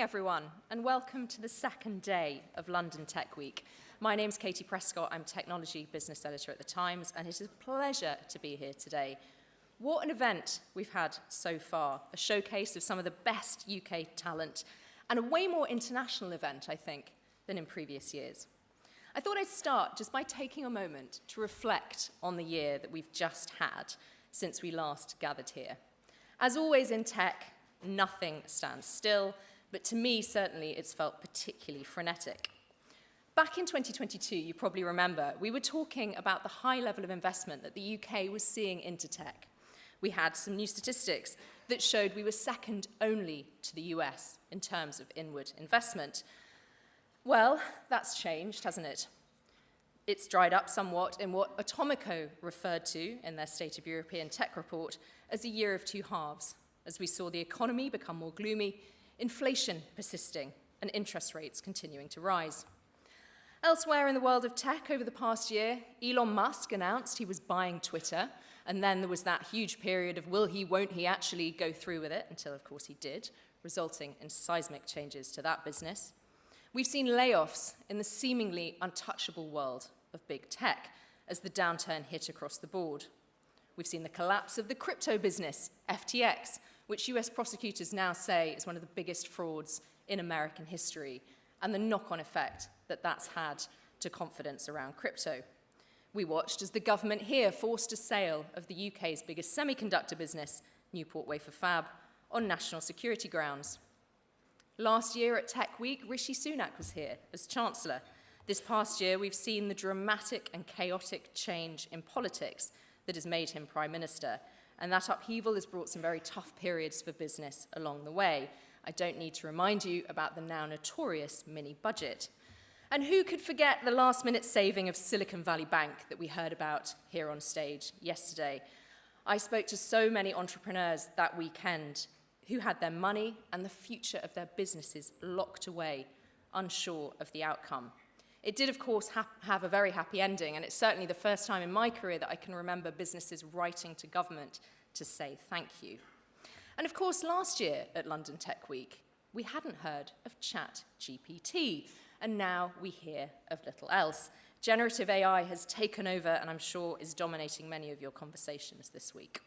everyone, and welcome to the second day of London Tech Week. My name's Katie Prescott. I'm Technology Business Editor at The Times, and it is a pleasure to be here today. What an event we've had so far, a showcase of some of the best UK talent, and a way more international event, I think, than in previous years. I thought I'd start just by taking a moment to reflect on the year that we've just had since we last gathered here. As always in tech, nothing stands still, but to me, certainly, it's felt particularly frenetic. Back in 2022, you probably remember, we were talking about the high level of investment that the UK was seeing into tech. We had some new statistics that showed we were second only to the US in terms of inward investment. Well, that's changed, hasn't it? It's dried up somewhat in what Atomico referred to in their State of European Tech report as a year of two halves, as we saw the economy become more gloomy, inflation persisting, and interest rates continuing to rise. Elsewhere in the world of tech over the past year, Elon Musk announced he was buying Twitter, and then there was that huge period of will he, won't he actually go through with it, until of course he did, resulting in seismic changes to that business. We've seen layoffs in the seemingly untouchable world of big tech as the downturn hit across the board. We've seen the collapse of the crypto business, FTX, which US prosecutors now say is one of the biggest frauds in American history, and the knock-on effect that that's had to confidence around crypto. We watched as the government here forced a sale of the UK's biggest semiconductor business, Newport Wafer Fab, on national security grounds. Last year at Tech Week, Rishi Sunak was here as Chancellor. This past year, we've seen the dramatic and chaotic change in politics that has made him Prime Minister, and that upheaval has brought some very tough periods for business along the way. I don't need to remind you about the now notorious mini-budget. And who could forget the last-minute saving of Silicon Valley Bank that we heard about here on stage yesterday? I spoke to so many entrepreneurs that weekend who had their money and the future of their businesses locked away, unsure of the outcome. It did, of course, have a very happy ending, and it's certainly the first time in my career that I can remember businesses writing to government to say thank you. And of course, last year at London Tech Week, we hadn't heard of ChatGPT, and now we hear of little else. Generative AI has taken over, and I'm sure is dominating many of your conversations this week.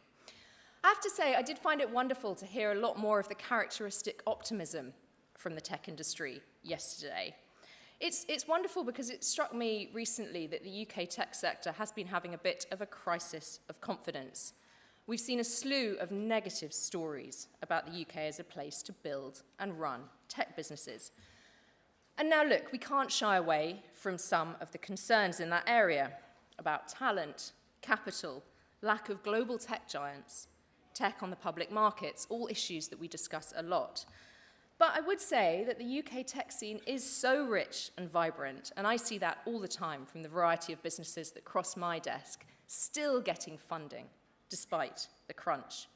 I have to say, I did find it wonderful to hear a lot more of the characteristic optimism from the tech industry yesterday. It's wonderful because it struck me recently that the UK tech sector has been having a bit of a crisis of confidence. We've seen a slew of negative stories about the UK as a place to build and run tech businesses. And now look, we can't shy away from some of the concerns in that area about talent, capital, lack of global tech giants, tech on the public markets, all issues that we discuss a lot. But I would say that the UK tech scene is so rich and vibrant, and I see that all the time from the variety of businesses that cross my desk, still getting funding despite the crunch.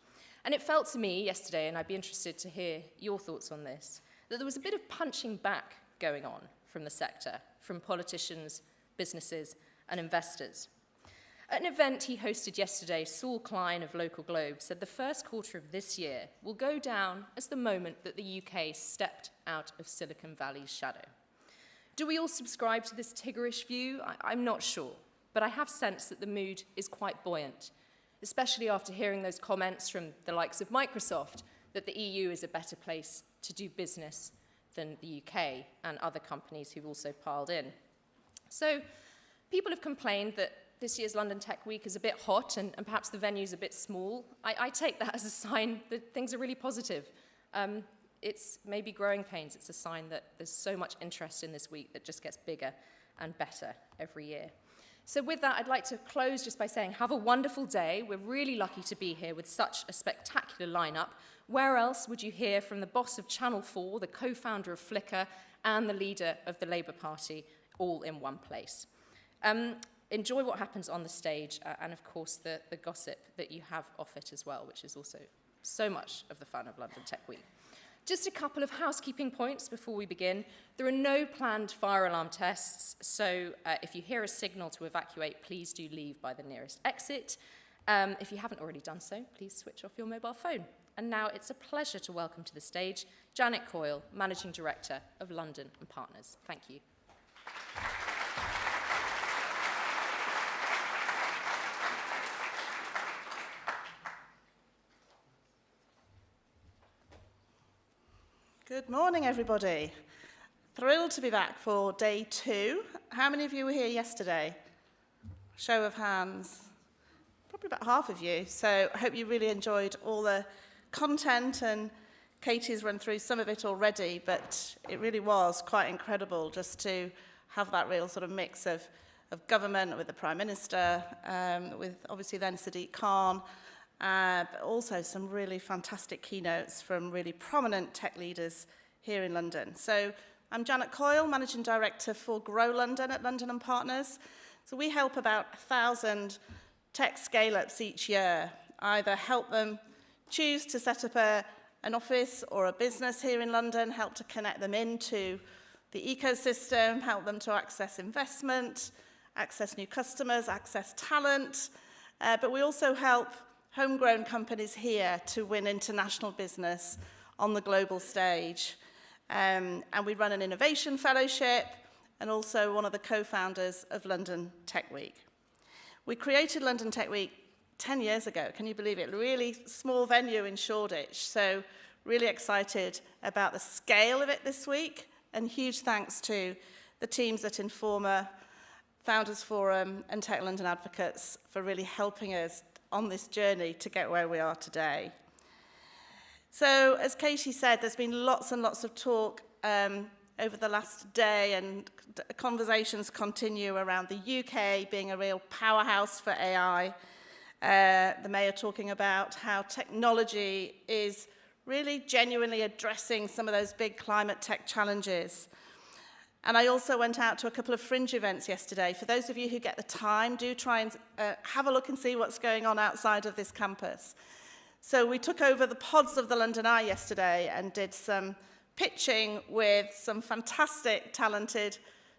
And it felt to me yesterday, and I'd be interested to hear your thoughts on this, that there was a bit of punching back going on from the sector, from politicians, businesses, and investors. At an event he hosted yesterday, Saul Klein of Local Globe said the first quarter of this year will go down as the moment that the UK stepped out of Silicon Valley's shadow. Do we all subscribe to this Tiggerish view? I'm not sure, but I have sensed that the mood is quite buoyant, especially after hearing those comments from the likes of Microsoft that the EU is a better place to do business than the UK and other companies who've also piled in. So people have complained that this year's London Tech Week is a bit hot and perhaps the venue's a bit small. I take that as a sign that things are really positive. It's maybe growing pains. It's a sign that there's so much interest in this week that just gets bigger and better every year. So with that, I'd like to close just by saying have a wonderful day. We're really lucky to be here with such a spectacular lineup. Where else would you hear from the boss of Channel 4, the co-founder of Flickr, and the leader of the Labour Party all in one place? Enjoy what happens on the stage and, of course, the gossip that you have off it as well, which is also so much of the fun of London Tech Week. Just a couple of housekeeping points before we begin. There are no planned fire alarm tests, so if you hear a signal to evacuate, please do leave by the nearest exit. If you haven't already done so, please switch off your mobile phone. And now it's a pleasure to welcome to the stage Janet Coyle, Managing Director of London and Partners. Thank you. Good morning, everybody. Thrilled to be back for day 2. How many of you were here yesterday? Show of hands. Probably about half of you. So I hope you really enjoyed all the content, and Katie's run through some of it already, but it really was quite incredible just to have that real sort of mix of government with the Prime Minister, with obviously then Sadiq Khan, but also some really fantastic keynotes from really prominent tech leaders here in London. So I'm Janet Coyle, Managing Director for Grow London at London and Partners. So we help about 1,000 tech scale-ups each year, either help them choose to set up an office or a business here in London, help to connect them into the ecosystem, help them to access investment, access new customers, access talent, but we also help homegrown companies here to win international business on the global stage. And we run an innovation fellowship, and also one of the co-founders of London Tech Week. We created London Tech Week 10 years ago, can you believe it? Really small venue in Shoreditch, so really excited about the scale of it this week, and huge thanks to the teams at Informa, Founders Forum and Tech London Advocates for really helping us on this journey to get where we are today. So, as Katie said, there's been lots and lots of talk over the last day, and conversations continue around the UK being a real powerhouse for AI. The Mayor talking about how technology is really genuinely addressing some of those big climate tech challenges. And I also went out to a couple of fringe events yesterday. For those of you who get the time, do try and have a look and see what's going on outside of this campus. So we took over the pods of the London Eye yesterday and did some pitching with some fantastic, talented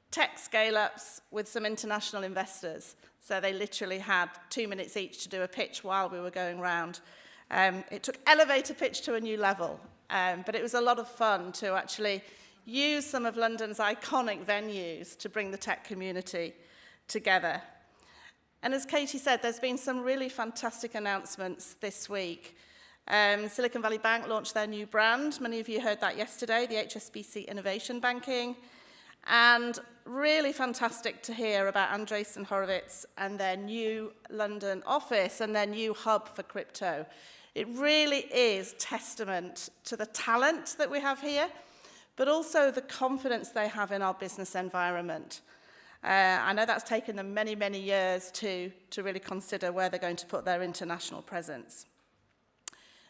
tech scale-ups with some international investors. So they literally had 2 minutes each to do a pitch while we were going round. It took elevator pitch to a new level, but it was a lot of fun to actually use some of London's iconic venues to bring the tech community together. And as Katie said, there's been some really fantastic announcements this week. Silicon Valley Bank launched their new brand. Many of you heard that yesterday, the HSBC Innovation Banking. And really fantastic to hear about Andreessen Horowitz and their new London office and their new hub for crypto. It really is testament to the talent that we have here, but also the confidence they have in our business environment. I know that's taken them many, many years to really consider where they're going to put their international presence.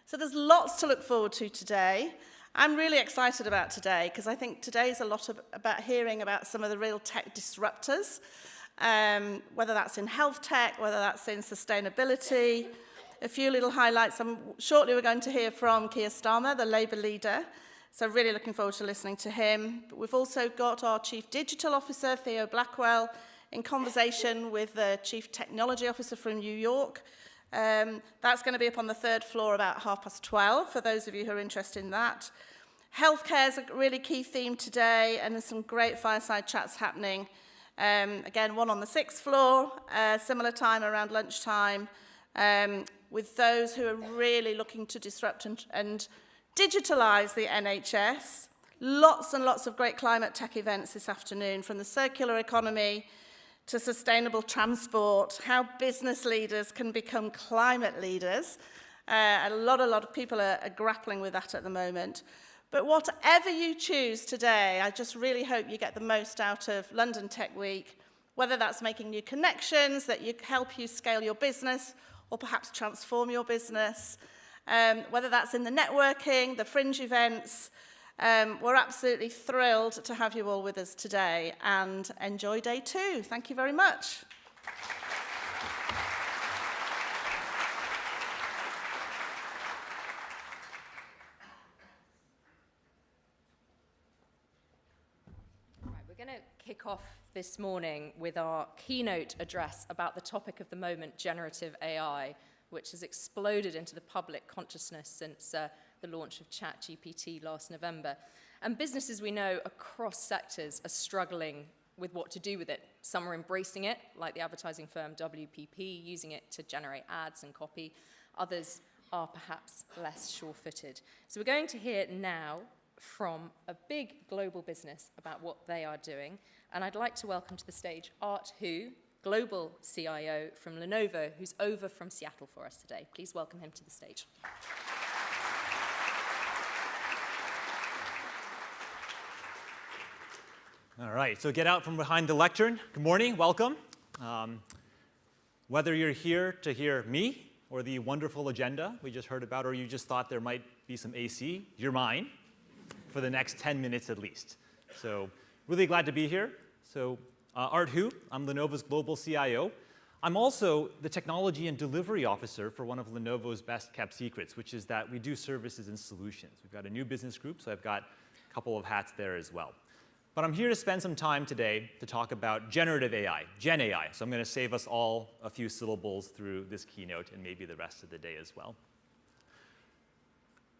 So there's lots to look forward to today. I'm really excited about today because I think today is a lot about hearing about some of the real tech disruptors, whether that's in health tech, whether that's in sustainability. A few little highlights. Shortly we're going to hear from Keir Starmer, the Labour leader. So really looking forward to listening to him. But we've also got our Chief Digital Officer, Theo Blackwell, in conversation with the Chief Technology Officer from New York. That's going to be up on the 3rd floor about 12:30 for those of you who are interested in that. Healthcare is a really key theme today, and there's some great fireside chats happening. Again, one on the 6th floor, similar time around lunchtime, with those who are really looking to disrupt and digitalize the NHS. Lots and lots of great climate tech events this afternoon, from the circular economy to sustainable transport, how business leaders can become climate leaders. A lot of people are grappling with that at the moment. But whatever you choose today, I just really hope you get the most out of London Tech Week, whether that's making new connections that help you scale your business or perhaps transform your business, whether that's in the networking, the fringe events. We're absolutely thrilled to have you all with us today, and enjoy day 2. Thank you very much. We're going to kick off this morning with our keynote address about the topic of the moment, generative AI. which has exploded into the public consciousness since the launch of ChatGPT last November. And businesses we know across sectors are struggling with what to do with it. Some are embracing it, like the advertising firm WPP, using it to generate ads and copy. Others are perhaps less sure-footed. So we're going to hear now from a big global business about what they are doing. And I'd like to welcome to the stage Art Hu, Global CIO from Lenovo, who's over from Seattle for us today. Please welcome him to the stage. All right, so get out from behind the lectern. Good morning, welcome. Whether you're here to hear me or the wonderful agenda we just heard about, or you just thought there might be some AC, you're mine for the next 10 minutes at least. So really glad to be here. So Art Hu, I'm Lenovo's Global CIO. I'm also the Technology and Delivery Officer for one of Lenovo's best-kept secrets, which is that we do services and solutions. We've got a new business group, so I've got a couple of hats there as well. But I'm here to spend some time today to talk about generative AI, Gen AI. So I'm going to save us all a few syllables through this keynote and maybe the rest of the day as well.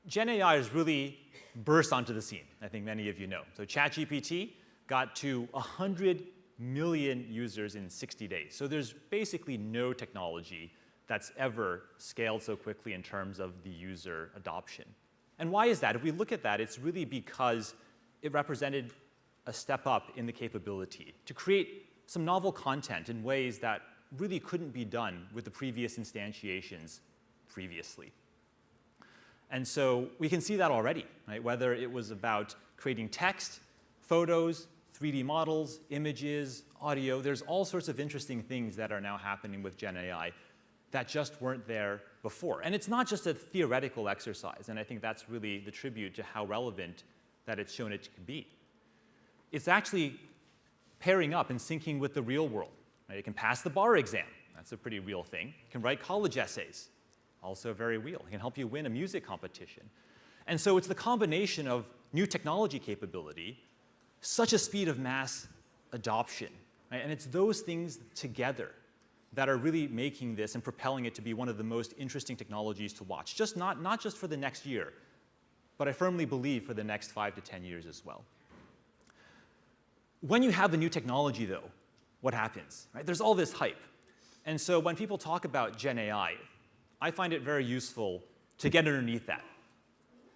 Gen AI has really burst onto the scene, I think many of you know. So ChatGPT got to 100 million users in 60 days. So there's basically no technology that's ever scaled so quickly in terms of the user adoption. And why is that? If we look at that, it's really because it represented a step up in the capability to create some novel content in ways that really couldn't be done with the previous instantiations previously. And so we can see that already, right? Whether it was about creating text, photos, 3D models, images, audio, there's all sorts of interesting things that are now happening with Gen AI that just weren't there before. And it's not just a theoretical exercise, and I think that's really the tribute to how relevant that it's shown it to be. It's actually pairing up and syncing with the real world. Right? It can pass the bar exam. That's a pretty real thing. It can write college essays. Also very real. It can help you win a music competition. And so it's the combination of new technology capability, such a speed of mass adoption. Right? And it's those things together that are really making this and propelling it to be one of the most interesting technologies to watch. Not just for the next year, but I firmly believe for the next 5 to 10 years as well. When you have a new technology, though, what happens? Right? There's all this hype. And so when people talk about Gen AI, I find it very useful to get underneath that.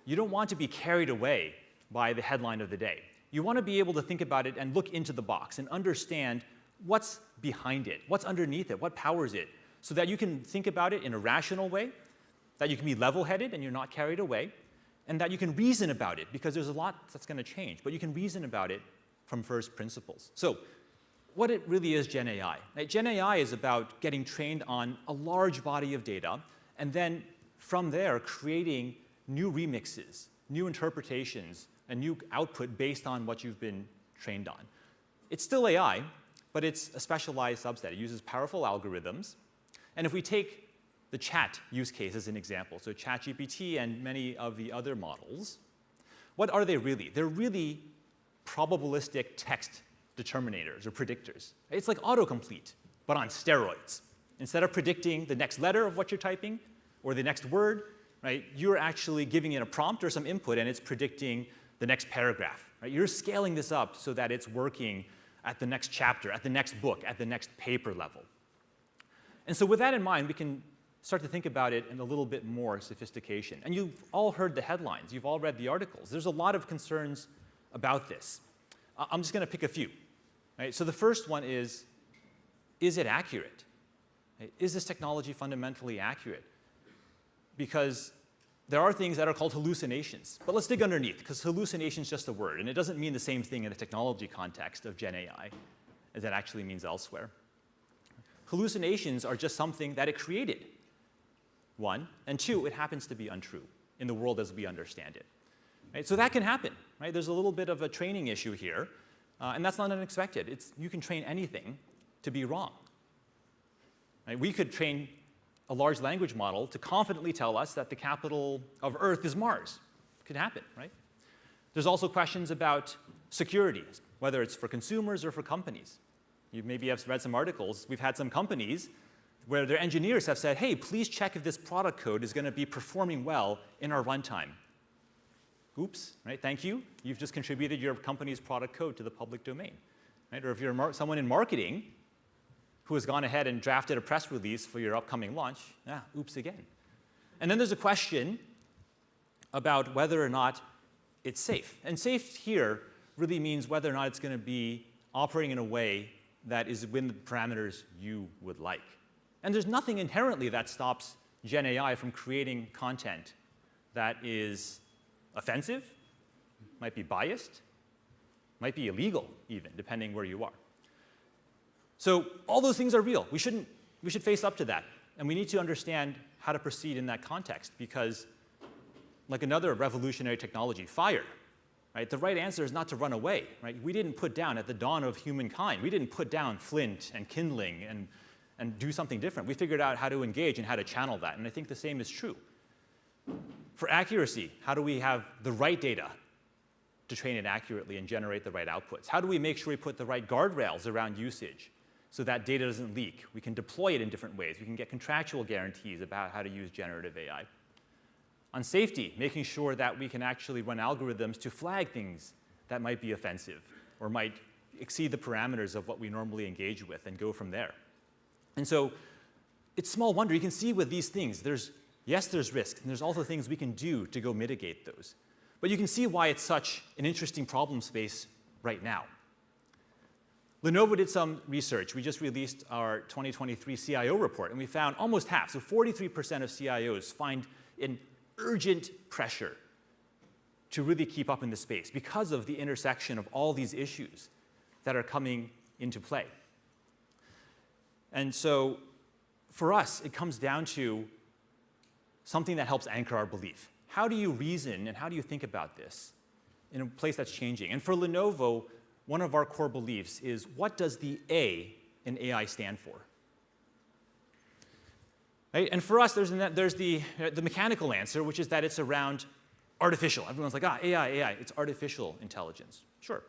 You don't want to be carried away by the headline of the day. You want to be able to think about it and look into the box and understand what's behind it, what's underneath it, what powers it, so that you can think about it in a rational way, that you can be level-headed and you're not carried away, and that you can reason about it, because there's a lot that's going to change, but you can reason about it from first principles. So what it really is Gen AI. Right? Gen AI is about getting trained on a large body of data, and then from there creating new remixes, new interpretations, and new output based on what you've been trained on. It's still AI, but it's a specialized subset. It uses powerful algorithms. And if we take the chat use case as an example, so ChatGPT and many of the other models, what are they really? They're really probabilistic text determinators or predictors. It's like autocomplete, but on steroids. Instead of predicting the next letter of what you're typing or the next word, right, you're actually giving it a prompt or some input, and it's predicting the next paragraph. Right? You're scaling this up so that it's working at the next chapter, at the next book, at the next paper level. And so with that in mind, we can start to think about it in a little bit more sophistication. And you've all heard the headlines. You've all read the articles. There's a lot of concerns about this. I'm just going to pick a few. Right? So the first one is it accurate? Right? Is this technology fundamentally accurate? Because there are things that are called hallucinations. But let's dig underneath, because hallucination is just a word, and it doesn't mean the same thing in the technology context of Gen AI as it actually means elsewhere. Hallucinations are just something that it created, one, and two, it happens to be untrue in the world as we understand it. Right? So that can happen. Right? There's a little bit of a training issue here, and that's not unexpected. You can train anything to be wrong. Right? We could train a large language model to confidently tell us that the capital of Earth is Mars. It could happen, right? There's also questions about security, whether it's for consumers or for companies. You maybe have read some articles. We've had some companies where their engineers have said, hey, please check if this product code is going to be performing well in our runtime. Oops, right? Thank you. You've just contributed your company's product code to the public domain. Right? Or if you're someone in marketing who has gone ahead and drafted a press release for your upcoming launch, oops again. And then there's a question about whether or not it's safe. And safe here really means whether or not it's going to be operating in a way that is within the parameters you would like. And there's nothing inherently that stops Gen AI from creating content that is offensive, might be biased, might be illegal even, depending where you are. So all those things are real. We should face up to that. And we need to understand how to proceed in that context, because like another revolutionary technology, fire, right? The right answer is not to run away, right? We didn't put down, at the dawn of humankind, we didn't put down flint and kindling and do something different. We figured out how to engage and how to channel that. And I think the same is true. For accuracy, how do we have the right data to train it accurately and generate the right outputs? How do we make sure we put the right guardrails around usage so that data doesn't leak? We can deploy it in different ways. We can get contractual guarantees about how to use generative AI. On safety, making sure that we can actually run algorithms to flag things that might be offensive or might exceed the parameters of what we normally engage with and go from there. And so it's small wonder. You can see with these things, yes, there's risk, and there's also things we can do to go mitigate those. But you can see why it's such an interesting problem space right now. Lenovo did some research. We just released our 2023 CIO report, and we found almost half, so 43% of CIOs find an urgent pressure to really keep up in the space because of the intersection of all these issues that are coming into play. And so for us, it comes down to something that helps anchor our belief. How do you reason and how do you think about this in a place that's changing? And for Lenovo, one of our core beliefs is, what does the A in AI stand for? Right? And for us, there's the mechanical answer, which is that it's around artificial. Everyone's like, AI, it's artificial intelligence. Sure.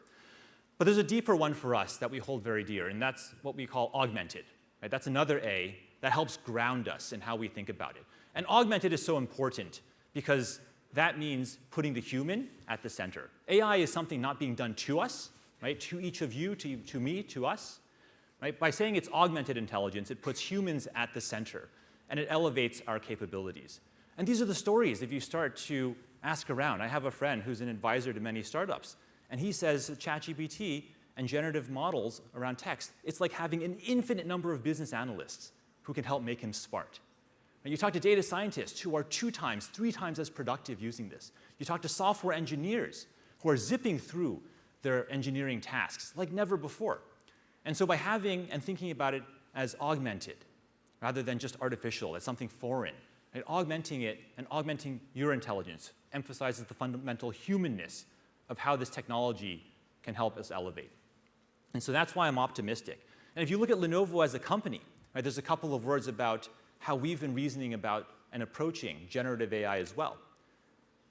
But there's a deeper one for us that we hold very dear, and that's what we call augmented. Right? That's another A that helps ground us in how we think about it. And augmented is so important because that means putting the human at the center. AI is something not being done to us, right? To each of you, to me, to us. Right? By saying it's augmented intelligence, it puts humans at the center, and it elevates our capabilities. And these are the stories if you start to ask around. I have a friend who's an advisor to many startups, and he says that ChatGPT and generative models around text, it's like having an infinite number of business analysts who can help make him smart. And you talk to data scientists who are 2 times, 3 times as productive using this. You talk to software engineers who are zipping through their engineering tasks like never before. And so by having and thinking about it as augmented, rather than just artificial, as something foreign, right? Augmenting it and augmenting your intelligence emphasizes the fundamental humanness of how this technology can help us elevate. And so that's why I'm optimistic. And if you look at Lenovo as a company, right, there's a couple of words about how we've been reasoning about and approaching generative AI as well.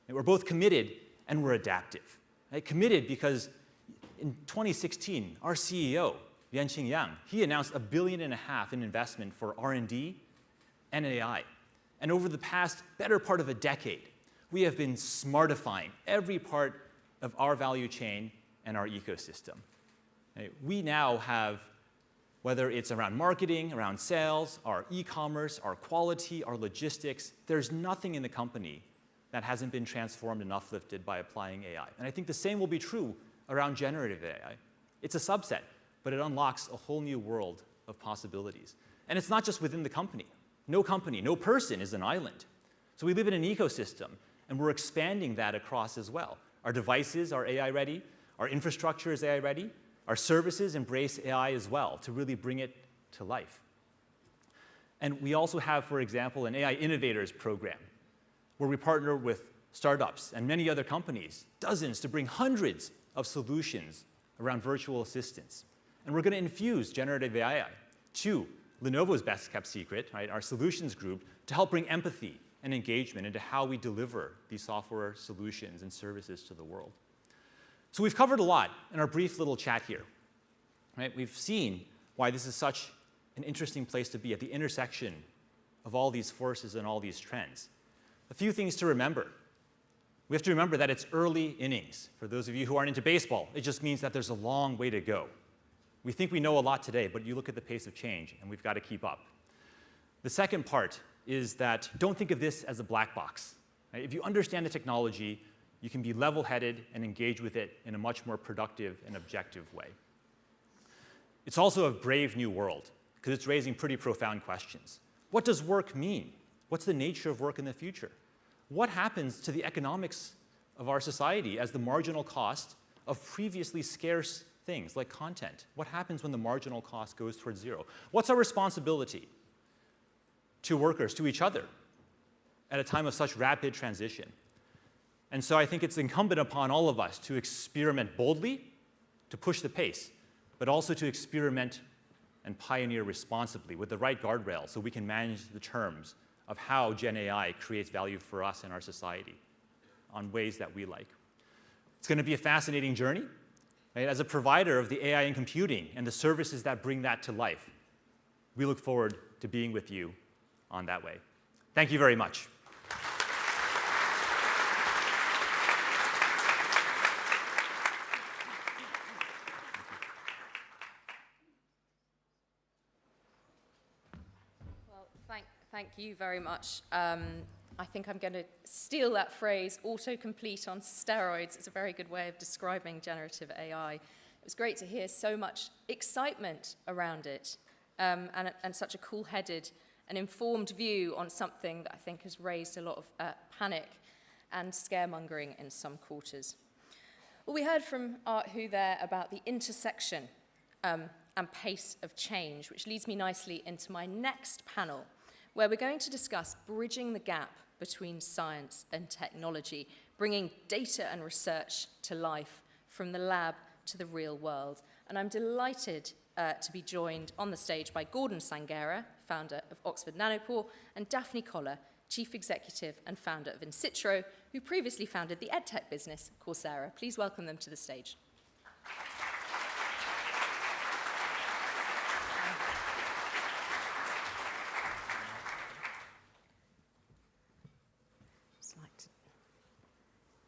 And we're both committed and we're adaptive. Right? Committed because in 2016, our CEO, Yuanqing Yang, he announced $1.5 billion in investment for R&D and AI. And over the past better part of a decade, we have been smartifying every part of our value chain and our ecosystem. Right? We now have, whether it's around marketing, around sales, our e-commerce, our quality, our logistics, there's nothing in the company that hasn't been transformed and uplifted by applying AI. And I think the same will be true around generative AI. It's a subset, but it unlocks a whole new world of possibilities. And it's not just within the company. No company, no person is an island. So we live in an ecosystem, and we're expanding that across as well. Our devices are AI ready, our infrastructure is AI ready, our services embrace AI as well to really bring it to life. And we also have, for example, an AI Innovators program where we partner with startups and many other companies, dozens, to bring hundreds of solutions around virtual assistants. And we're going to infuse generative AI to Lenovo's best-kept secret, right, our solutions group, to help bring empathy and engagement into how we deliver these software solutions and services to the world. So we've covered a lot in our brief little chat here. Right? We've seen why this is such an interesting place to be at the intersection of all these forces and all these trends. A few things to remember. We have to remember that it's early innings. For those of you who aren't into baseball, it just means that there's a long way to go. We think we know a lot today, but you look at the pace of change, and we've got to keep up. The second part is that don't think of this as a black box. Right? If you understand the technology, you can be level-headed and engage with it in a much more productive and objective way. It's also a brave new world, because it's raising pretty profound questions. What does work mean? What's the nature of work in the future? What happens to the economics of our society as the marginal cost of previously scarce things like content? What happens when the marginal cost goes towards zero? What's our responsibility to workers, to each other, at a time of such rapid transition? And so I think it's incumbent upon all of us to experiment boldly, to push the pace, but also to experiment and pioneer responsibly with the right guardrails so we can manage the terms of how Gen AI creates value for us and our society on ways that we like. It's going to be a fascinating journey. Right? As a provider of the AI and computing and the services that bring that to life, we look forward to being with you on that way. Thank you very much. Thank you very much. I think I'm going to steal that phrase, autocomplete on steroids. It's a very good way of describing generative AI. It was great to hear so much excitement around it and such a cool-headed and informed view on something that I think has raised a lot of panic and scaremongering in some quarters. Well, we heard from Art Hu there about the intersection and pace of change, which leads me nicely into my next panel, where we're going to discuss bridging the gap between science and technology, bringing data and research to life from the lab to the real world. And I'm delighted to be joined on the stage by Gordon Sanghera, founder of Oxford Nanopore, and Daphne Koller, chief executive and founder of Incitro, who previously founded the edtech business Coursera. Please welcome them to the stage.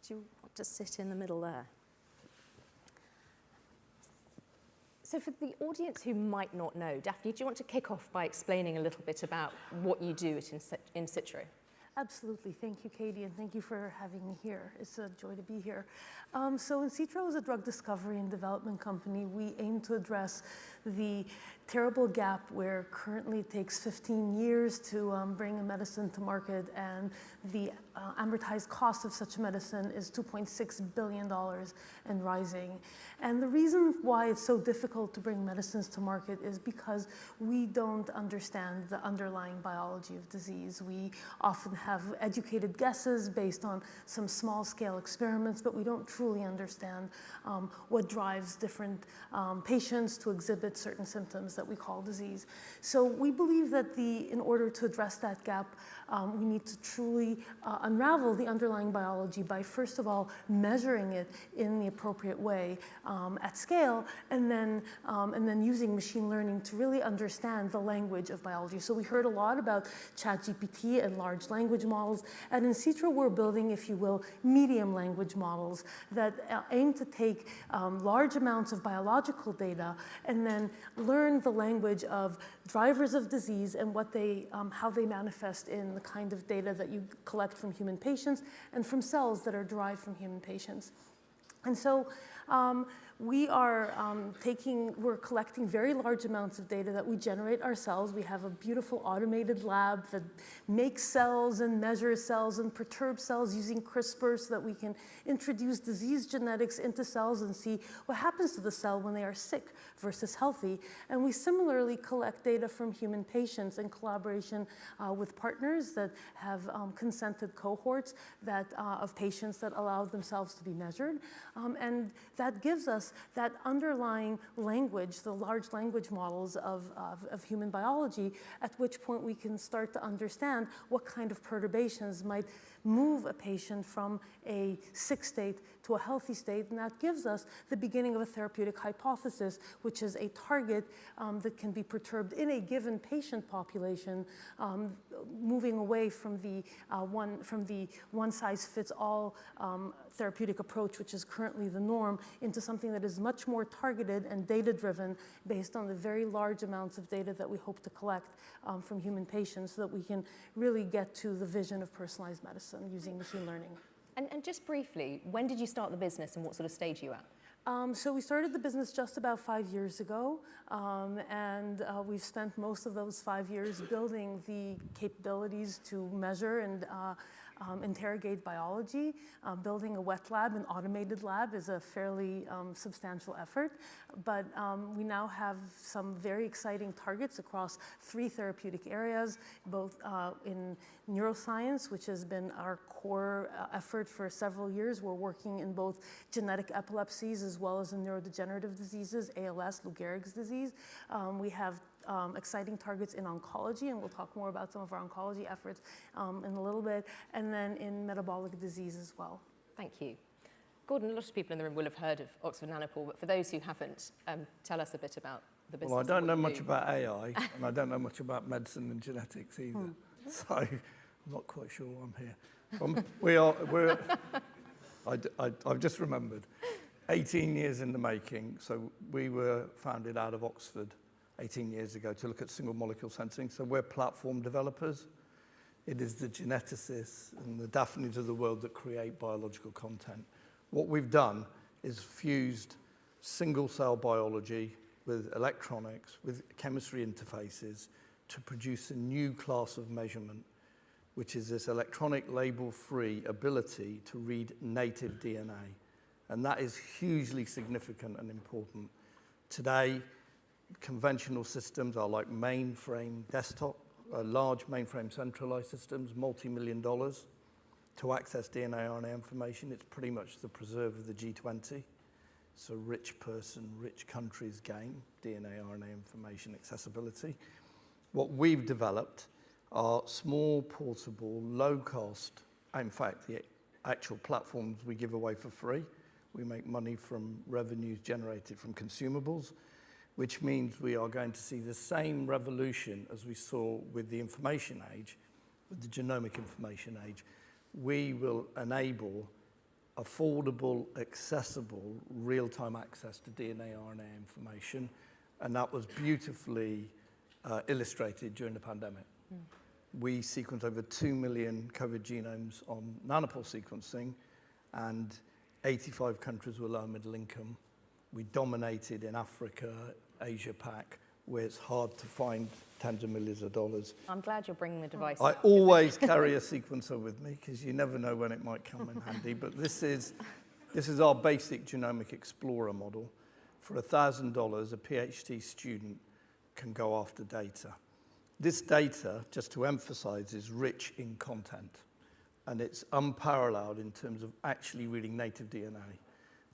Do you want to sit in the middle there? So for the audience who might not know, Daphne, do you want to kick off by explaining a little bit about what you do at Incitro? Absolutely. Thank you, Katie, and thank you for having me here. It's a joy to be here. So Incitro is a drug discovery and development company. We aim to address the terrible gap where currently it takes 15 years to bring a medicine to market, and the amortized cost of such medicine is $2.6 billion and rising. And the reason why it's so difficult to bring medicines to market is because we don't understand the underlying biology of disease. We often have educated guesses based on some small-scale experiments, but we don't truly understand what drives different patients to exhibit certain symptoms that we call disease. So we believe that in order to address that gap, we need to truly unravel the underlying biology by, first of all, measuring it in the appropriate way at scale, and then using machine learning to really understand the language of biology. So we heard a lot about ChatGPT and large language models. At Incitro, we're building, if you will, medium language models that aim to take large amounts of biological data and then learn the language of drivers of disease and how they manifest in the kind of data that you collect from human patients and from cells that are derived from human patients. And so we're collecting very large amounts of data that we generate ourselves. We have a beautiful automated lab that makes cells and measures cells and perturbs cells using CRISPR so that we can introduce disease genetics into cells and see what happens to the cell when they are sick versus healthy. And we similarly collect data from human patients in collaboration with partners that have consented cohorts of patients that allow themselves to be measured. And that gives us address that underlying language, the large language models of human biology, at which point we can start to understand what kind of perturbations might move a patient from a sick state to a healthy state, and that gives us the beginning of a therapeutic hypothesis, which is a target that can be perturbed in a given patient population, moving away from the one-size-fits-all therapeutic approach, which is currently the norm, into something that is much more targeted and data-driven based on the very large amounts of data that we hope to collect from human patients, so that we can really get to the vision of personalized medicine using machine learning. And just briefly, when did you start the business and what sort of stage are you at? So we started the business just about 5 years ago, and we've spent most of those 5 years building the capabilities to measure and interrogate biology. Building a wet lab, an automated lab, is a fairly substantial effort, but we now have some very exciting targets across 3 therapeutic areas, both in neuroscience, which has been our core effort for several years. We're working in both genetic epilepsies as well as in neurodegenerative diseases, ALS, Lou Gehrig's disease. We have exciting targets in oncology, and we'll talk more about some of our oncology efforts in a little bit, and then in metabolic disease as well. Thank you. Gordon, a lot of people in the room will have heard of Oxford Nanopore, but for those who haven't, tell us a bit about the business. Well, I don't know much about AI, and I don't know much about medicine and genetics either. So I'm not quite sure why I'm here. I've just remembered, 18 years in the making. So we were founded out of Oxford 18 years ago to look at single molecule sensing. So we're platform developers. It is the geneticists and the Daphnes of the world that create biological content. What we've done is fused single cell biology with electronics, with chemistry interfaces to produce a new class of measurement, which is this electronic label-free ability to read native DNA. And that is hugely significant and important. Today, conventional systems are like mainframe desktop, large mainframe centralized systems, multi-million dollars to access DNA RNA information. It's pretty much the preserve of the G20. It's a rich person, rich countries game, DNA RNA information accessibility. What we've developed are small, portable, low cost, in fact, the actual platforms we give away for free. We make money from revenues generated from consumables, which means we are going to see the same revolution as we saw with the information age, with the genomic information age. We will enable affordable, accessible, real-time access to DNA, RNA information, and that was beautifully illustrated during the pandemic. We sequenced over 2 million COVID genomes on nanopore sequencing, and 85 countries were low and middle income. We dominated in Africa, Asia Pac, where it's hard to find tens of millions of dollars. I'm glad you're bringing the device I up. always carry a sequencer with me because you never know when it might come in handy. But this is our basic Genomic Explorer model. For $1,000, a PhD student can go after data. This data, just to emphasize, is rich in content. And it's unparalleled in terms of actually reading native DNA.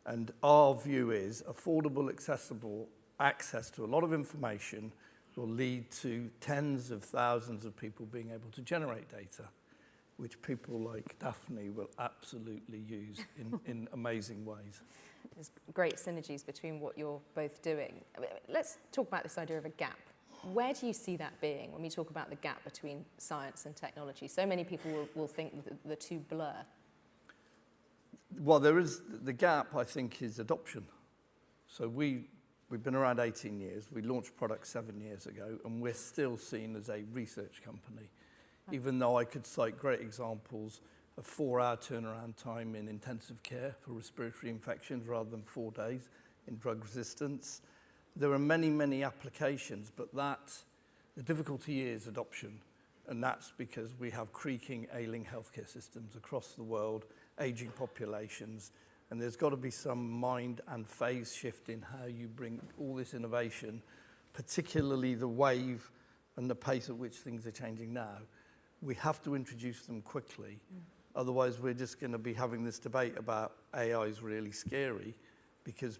And our view is affordable, accessible access to a lot of information will lead to tens of thousands of people being able to generate data, which people like Daphne will absolutely use in amazing ways. There's great synergies between what you're both doing. Let's talk about this idea of a gap. Where do you see that being when we talk about the gap between science and technology? So many people will think that the two blur. Well, there is the gap, I think, is adoption. So we've been around 18 years. We launched products 7 years ago, and we're still seen as a research company, even though I could cite great examples of 4-hour turnaround time in intensive care for respiratory infections rather than 4 days in drug resistance. There are many, many applications, but the difficulty is adoption. And that's because we have creaking, ailing healthcare systems across the world, aging populations, and there's got to be some mind and phase shift in how you bring all this innovation, particularly the wave and the pace at which things are changing now. We have to introduce them quickly. Otherwise, we're just going to be having this debate about AI is really scary, because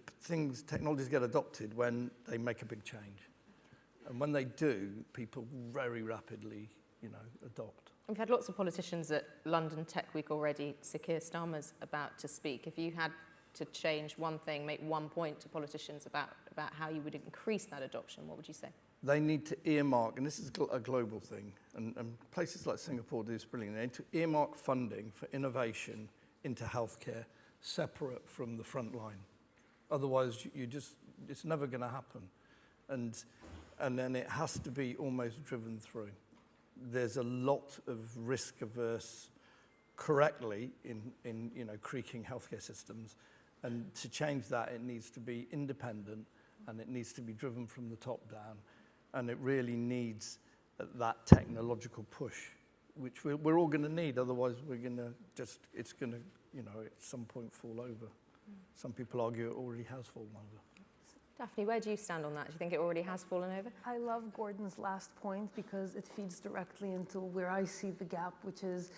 technologies get adopted when they make a big change. And when they do, people very rapidly, adopt. We've had lots of politicians at London Tech Week already. Sir Keir Starmer's about to speak. If you had to change one thing, make one point to politicians about how you would increase that adoption, what would you say? They need to earmark, and this is a global thing, and places like Singapore do this brilliantly. They need to earmark funding for innovation into healthcare separate from the front line. Otherwise, it's never going to happen. And then it has to be almost driven through. There's a lot of risk-averse, correctly, in creaking healthcare systems. And to change that, it needs to be independent, and it needs to be driven from the top down. And it really needs that technological push, which we're all going to need. Otherwise, it's going to, at some point fall over. Some people argue it already has fallen over. Daphne, where do you stand on that? Do you think it already has fallen over? I love Gordon's last point because it feeds directly into where I see the gap, which is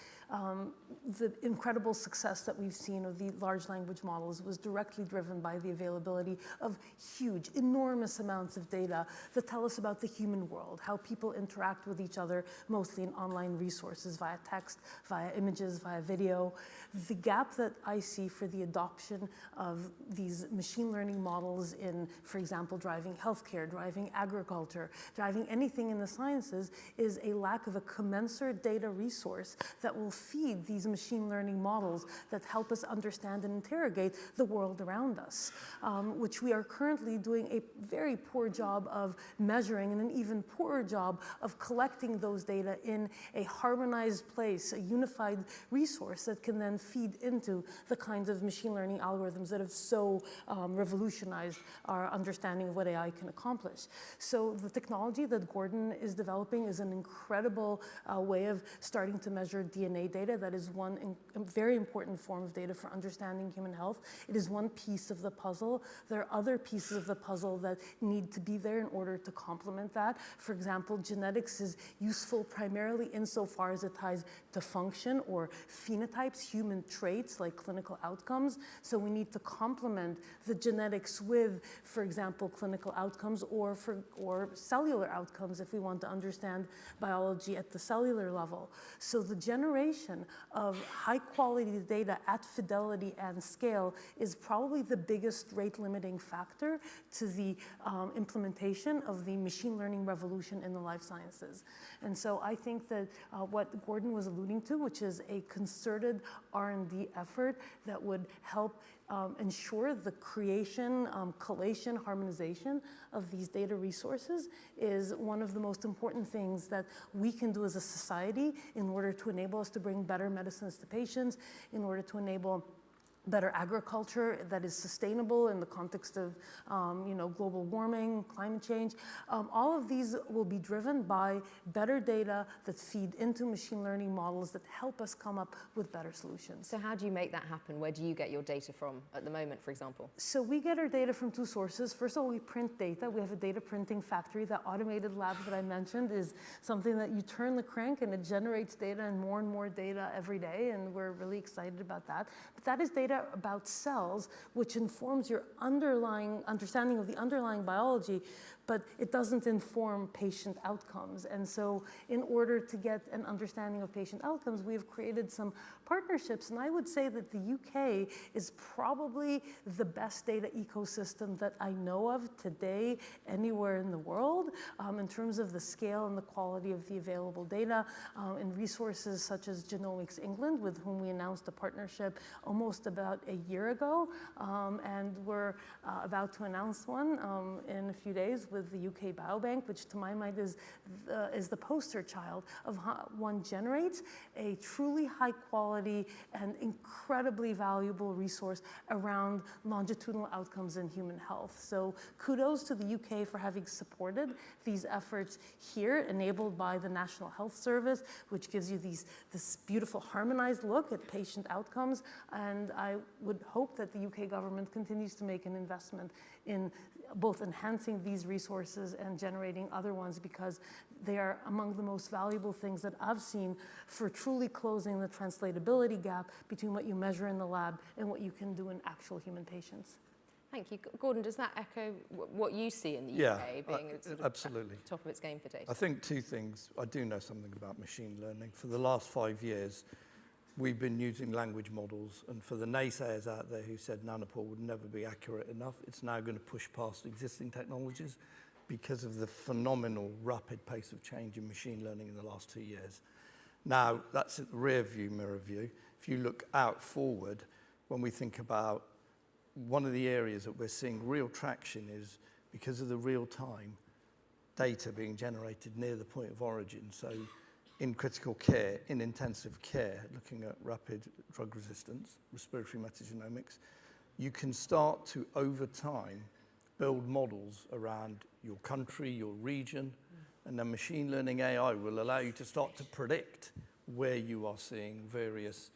the incredible success that we've seen of the large language models was directly driven by the availability of huge, enormous amounts of data that tell us about the human world, how people interact with each other, mostly in online resources, via text, via images, via video. The gap that I see for the adoption of these machine learning models in, for example, driving healthcare, driving agriculture, driving anything in the sciences is a lack of a commensurate data resource that will feed these machine learning models that help us understand and interrogate the world around us, which we are currently doing a very poor job of measuring and an even poorer job of collecting those data in a harmonized place, a unified resource that can then feed into the kinds of machine learning algorithms that have so revolutionized our understanding of what AI can accomplish. So the technology that Gordon is developing is an incredible way of starting to measure DNA data. That is one very important form of data for understanding human health. It is one piece of the puzzle. There are other pieces of the puzzle that need to be there in order to complement that. For example, genetics is useful primarily insofar as it ties to function or phenotypes, human traits like clinical outcomes. So we need to complement the genetics with, for example, clinical outcomes or cellular outcomes if we want to understand biology at the cellular level. So the generation of high quality data at fidelity and scale is probably the biggest rate limiting factor to the implementation of the machine learning revolution in the life sciences. And so I think that what Gordon was alluding to, which is a concerted R&D effort that would help ensure the creation, collation, harmonization of these data resources is one of the most important things that we can do as a society in order to enable us to bring better medicines to patients, in order to enable better agriculture that is sustainable in the context of global warming, climate change. All of these will be driven by better data that feed into machine learning models that help us come up with better solutions. So how do you make that happen? Where do you get your data from at the moment, for example? So we get our data from two sources. First of all, we print data. We have a data printing factory. That automated lab that I mentioned is something that you turn the crank and it generates data and more data every day, and we're really excited about that. But that is data about cells, which informs your understanding of the underlying biology, but it doesn't inform patient outcomes. And so in order to get an understanding of patient outcomes, we have created some partnerships. And I would say that the UK is probably the best data ecosystem that I know of today anywhere in the world in terms of the scale and the quality of the available data and resources such as Genomics England, with whom we announced a partnership almost about a year ago. And we're about to announce one in a few days with the UK Biobank, which to my mind is the poster child of how one generates a truly high quality and incredibly valuable resource around longitudinal outcomes in human health. So kudos to the UK for having supported these efforts here, enabled by the National Health Service, which gives you this beautiful harmonized look at patient outcomes. And I would hope that the UK government continues to make an investment in both enhancing these resources and generating other ones, because they are among the most valuable things that I've seen for truly closing the translatability gap between what you measure in the lab and what you can do in actual human patients. Thank you. Gordon, does that echo what you see in the Yeah, UK being sort of absolutely. at the top of its game for data? I think two things. I do know something about machine learning. For the last 5 years, we've been using language models, and for the naysayers out there who said Nanopore would never be accurate enough, it's now going to push past existing technologies because of the phenomenal rapid pace of change in machine learning in the last 2 years. Now, that's at the rear view, mirror view. If you look out forward, when we think about one of the areas that we're seeing real traction is because of the real-time data being generated near the point of origin. So in critical care, in intensive care, looking at rapid drug resistance, respiratory metagenomics, you can start to, over time, build models around your country, your region, and then machine learning AI will allow you to start to predict where you are seeing various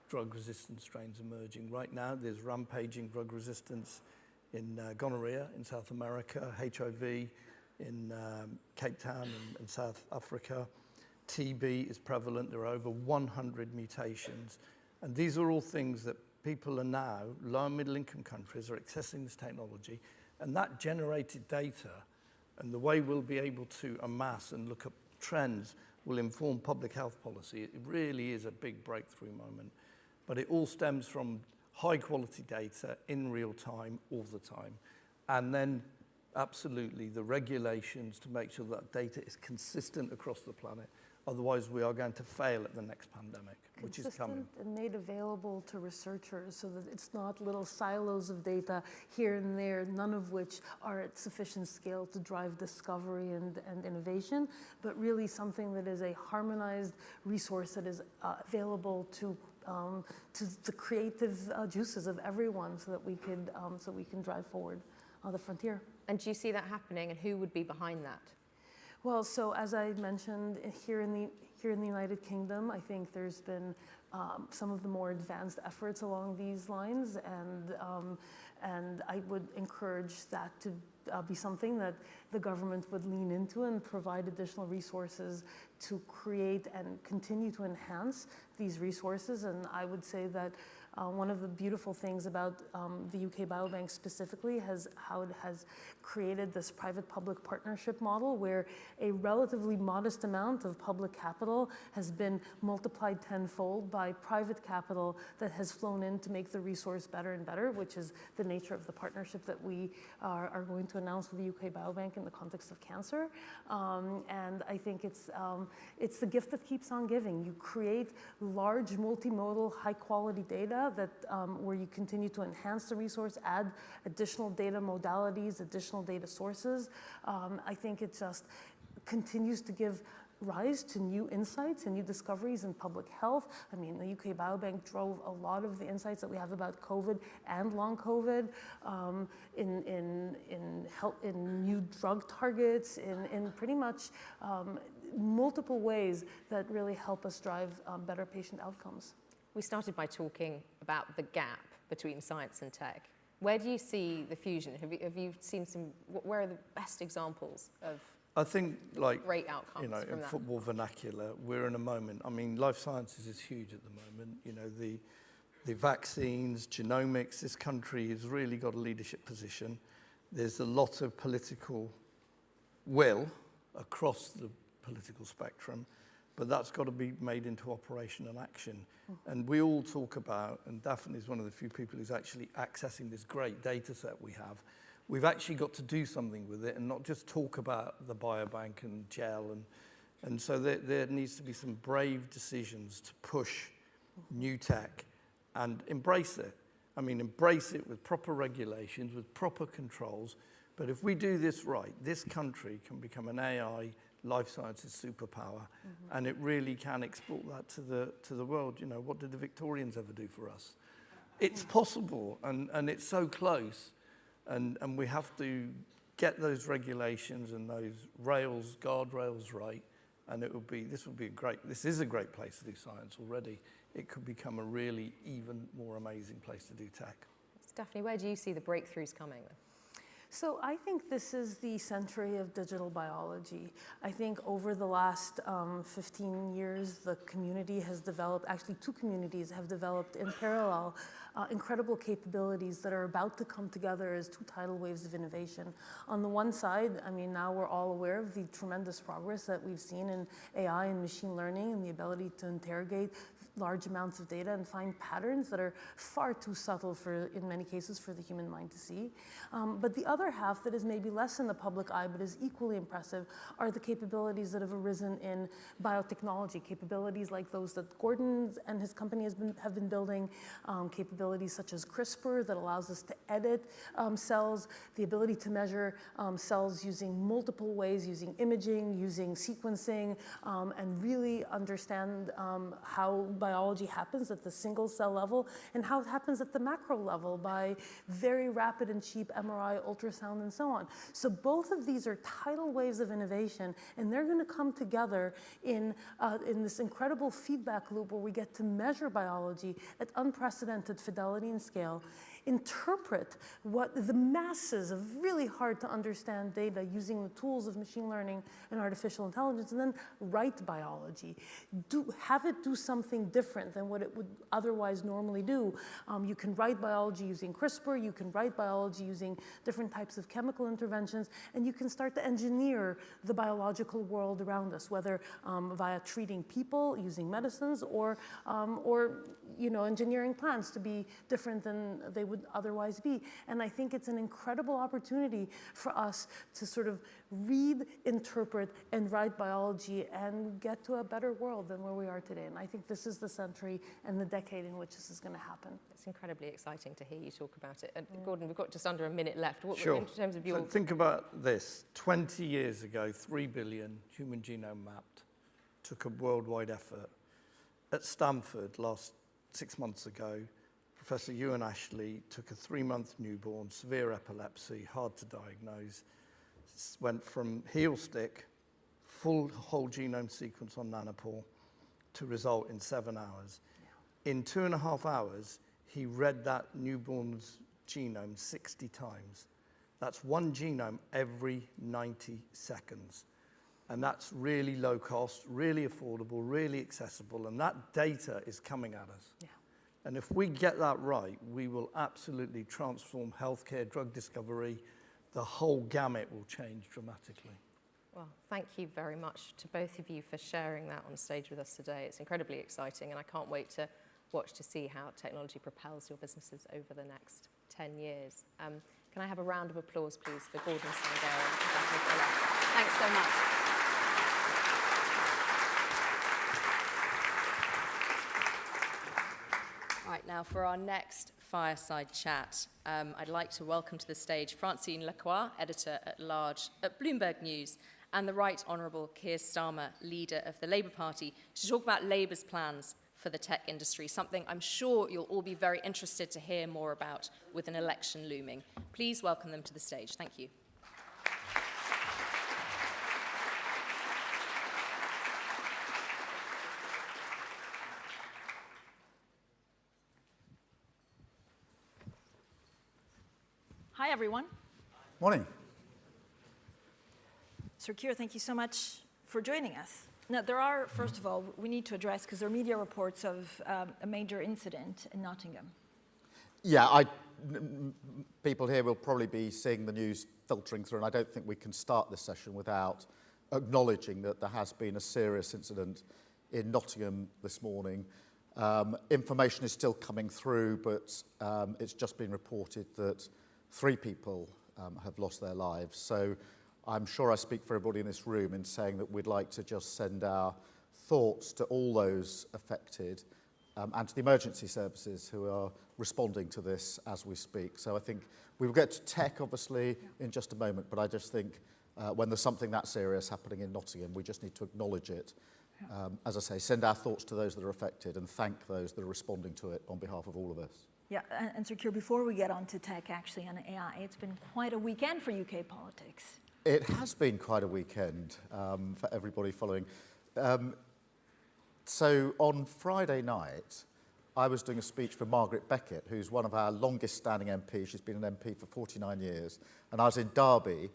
drug-resistant strains emerging. Right now, there's rampaging drug resistance in gonorrhea in South America, HIV in Cape Town and South Africa. TB is prevalent. There are over 100 mutations. And these are all things that people are now, low and middle income countries, are accessing this technology. And that generated data and the way we'll be able to amass and look at trends will inform public health policy. It really is a big breakthrough moment. But it all stems from high quality data in real time, all the time. And then absolutely the regulations to make sure that data is consistent across the planet. Otherwise, we are going to fail at the next pandemic, which is coming. Consistent and made available to researchers so that it's not little silos of data here and there, none of which are at sufficient scale to drive discovery and innovation, but really something that is a harmonized resource that is available to the creative juices of everyone so that we can drive forward the frontier. And do you see that happening, and who would be behind that? Well, so as I mentioned, here in the United Kingdom, I think there's been some of the more advanced efforts along these lines, and I would encourage that to be something that the government would lean into and provide additional resources to create and continue to enhance these resources. And I would say that one of the beautiful things about the UK Biobank specifically is how it has created this private-public partnership model where a relatively modest amount of public capital has been multiplied tenfold by private capital that has flown in to make the resource better and better, which is the nature of the partnership that we are going to announce with the UK Biobank in the context of cancer. And I think it's the gift that keeps on giving. You create large, multimodal, high-quality data that where you continue to enhance the resource, add additional data modalities, additional data sources. I think it just continues to give rise to new insights and new discoveries in public health. I mean, the UK Biobank drove a lot of the insights that we have about COVID and long COVID in new drug targets, in pretty much multiple ways that really help us drive better patient outcomes. We started by talking about the gap between science and tech. Where do you see the fusion? Have you seen where are the best examples of I think, like, great outcomes in from that? football vernacular, we're in a moment. I mean, life sciences is huge at the moment. You know, the vaccines, genomics, this country has really got a leadership position. There's a lot of political will across the political spectrum, but that's got to be made into operation and action. And we all talk about, and Daphne is one of the few people who's actually accessing this great data set we have. We've actually got to do something with it and not just talk about the biobank and gel. And so there needs to be some brave decisions to push new tech and embrace it. I mean, embrace it with proper regulations, with proper controls. But if we do this right, this country can become an AI life sciences superpower, and it really can export that to the world. You know, what did the Victorians ever do for us? It's possible, and it's so close. And we have to get those regulations and those rails, guardrails right, and this is a great place to do science already. It could become a really even more amazing place to do tech. Daphne, where do you see the breakthroughs coming? So I think this is the century of digital biology. I think over the last 15 years, the community has developed, actually 2 communities have developed in parallel incredible capabilities that are about to come together as 2 tidal waves of innovation. On the one side, I mean, now we're all aware of the tremendous progress that we've seen in AI and machine learning and the ability to interrogate large amounts of data and find patterns that are far too subtle for, in many cases, for the human mind to see. But the other half that is maybe less in the public eye but is equally impressive are the capabilities that have arisen in biotechnology, capabilities like those that Gordon and his company have been building, capabilities such as CRISPR that allows us to edit cells, the ability to measure cells using multiple ways, using imaging, using sequencing, and really understand how biology happens at the single cell level and how it happens at the macro level by very rapid and cheap MRI, ultrasound, and so on. So both of these are tidal waves of innovation, and they're going to come together in this incredible feedback loop where we get to measure biology at unprecedented fidelity and scale, interpret what the masses of really hard to understand data using the tools of machine learning and artificial intelligence, and then write biology. Have it do something different than what it would otherwise normally do. You can write biology using CRISPR, you can write biology using different types of chemical interventions, and you can start to engineer the biological world around us, whether via treating people using medicines or engineering plants to be different than they would otherwise be. And I think it's an incredible opportunity for us to sort of read, interpret, and write biology and get to a better world than where we are today. And I think this is the century and the decade in which this is going to happen. It's incredibly exciting to hear you talk about it. And Gordon, we've got just under a minute left. Sure. In terms of your... So think about this. 20 years ago, 3 billion human genome mapped took a worldwide effort. At Stanford, 6 months ago, Professor Ewan Ashley took a 3-month newborn, severe epilepsy, hard to diagnose, went from heel stick, full whole genome sequence on Nanopore, to result in 7 hours. Yeah. In 2.5 hours, he read that newborn's genome 60 times. That's one genome every 90 seconds. And that's really low cost, really affordable, really accessible, and that data is coming at us. Yeah. And if we get that right, we will absolutely transform healthcare, drug discovery. The whole gamut will change dramatically. Well, thank you very much to both of you for sharing that on stage with us today. It's incredibly exciting, and I can't wait to watch to see how technology propels your businesses over the next 10 years. Can I have a round of applause, please, for Gordon Sanghera and Daphne Koller? Thanks so much. Right, now for our next fireside chat, I'd like to welcome to the stage Francine Lacroix, Editor-at-Large at Bloomberg News, and the Right Honourable Keir Starmer, Leader of the Labour Party, to talk about Labour's plans for the tech industry, something I'm sure you'll all be very interested to hear more about with an election looming. Please welcome them to the stage. Thank you. Hi, everyone. Morning. Sir Keir, thank you so much for joining us. Now, there are, first of all, we need to address, because there are media reports of a major incident in Nottingham. Yeah, people here will probably be seeing the news filtering through, and I don't think we can start this session without acknowledging that there has been a serious incident in Nottingham this morning. Information is still coming through, but it's just been reported that 3 people have lost their lives. So I'm sure I speak for everybody in this room in saying that we'd like to just send our thoughts to all those affected and to the emergency services who are responding to this as we speak. So I think we will get to tech, obviously, in just a moment, but I just think when there's something that serious happening in Nottingham, we just need to acknowledge it. As I say, send our thoughts to those that are affected and thank those that are responding to it on behalf of all of us. Yeah, and Sir Keir, before we get on to tech, actually, and AI, it's been quite a weekend for UK politics. It has been quite a weekend for everybody following. So on Friday night, I was doing a speech for Margaret Beckett, who's one of our longest standing MPs. She's been an MP for 49 years. And I was in Derby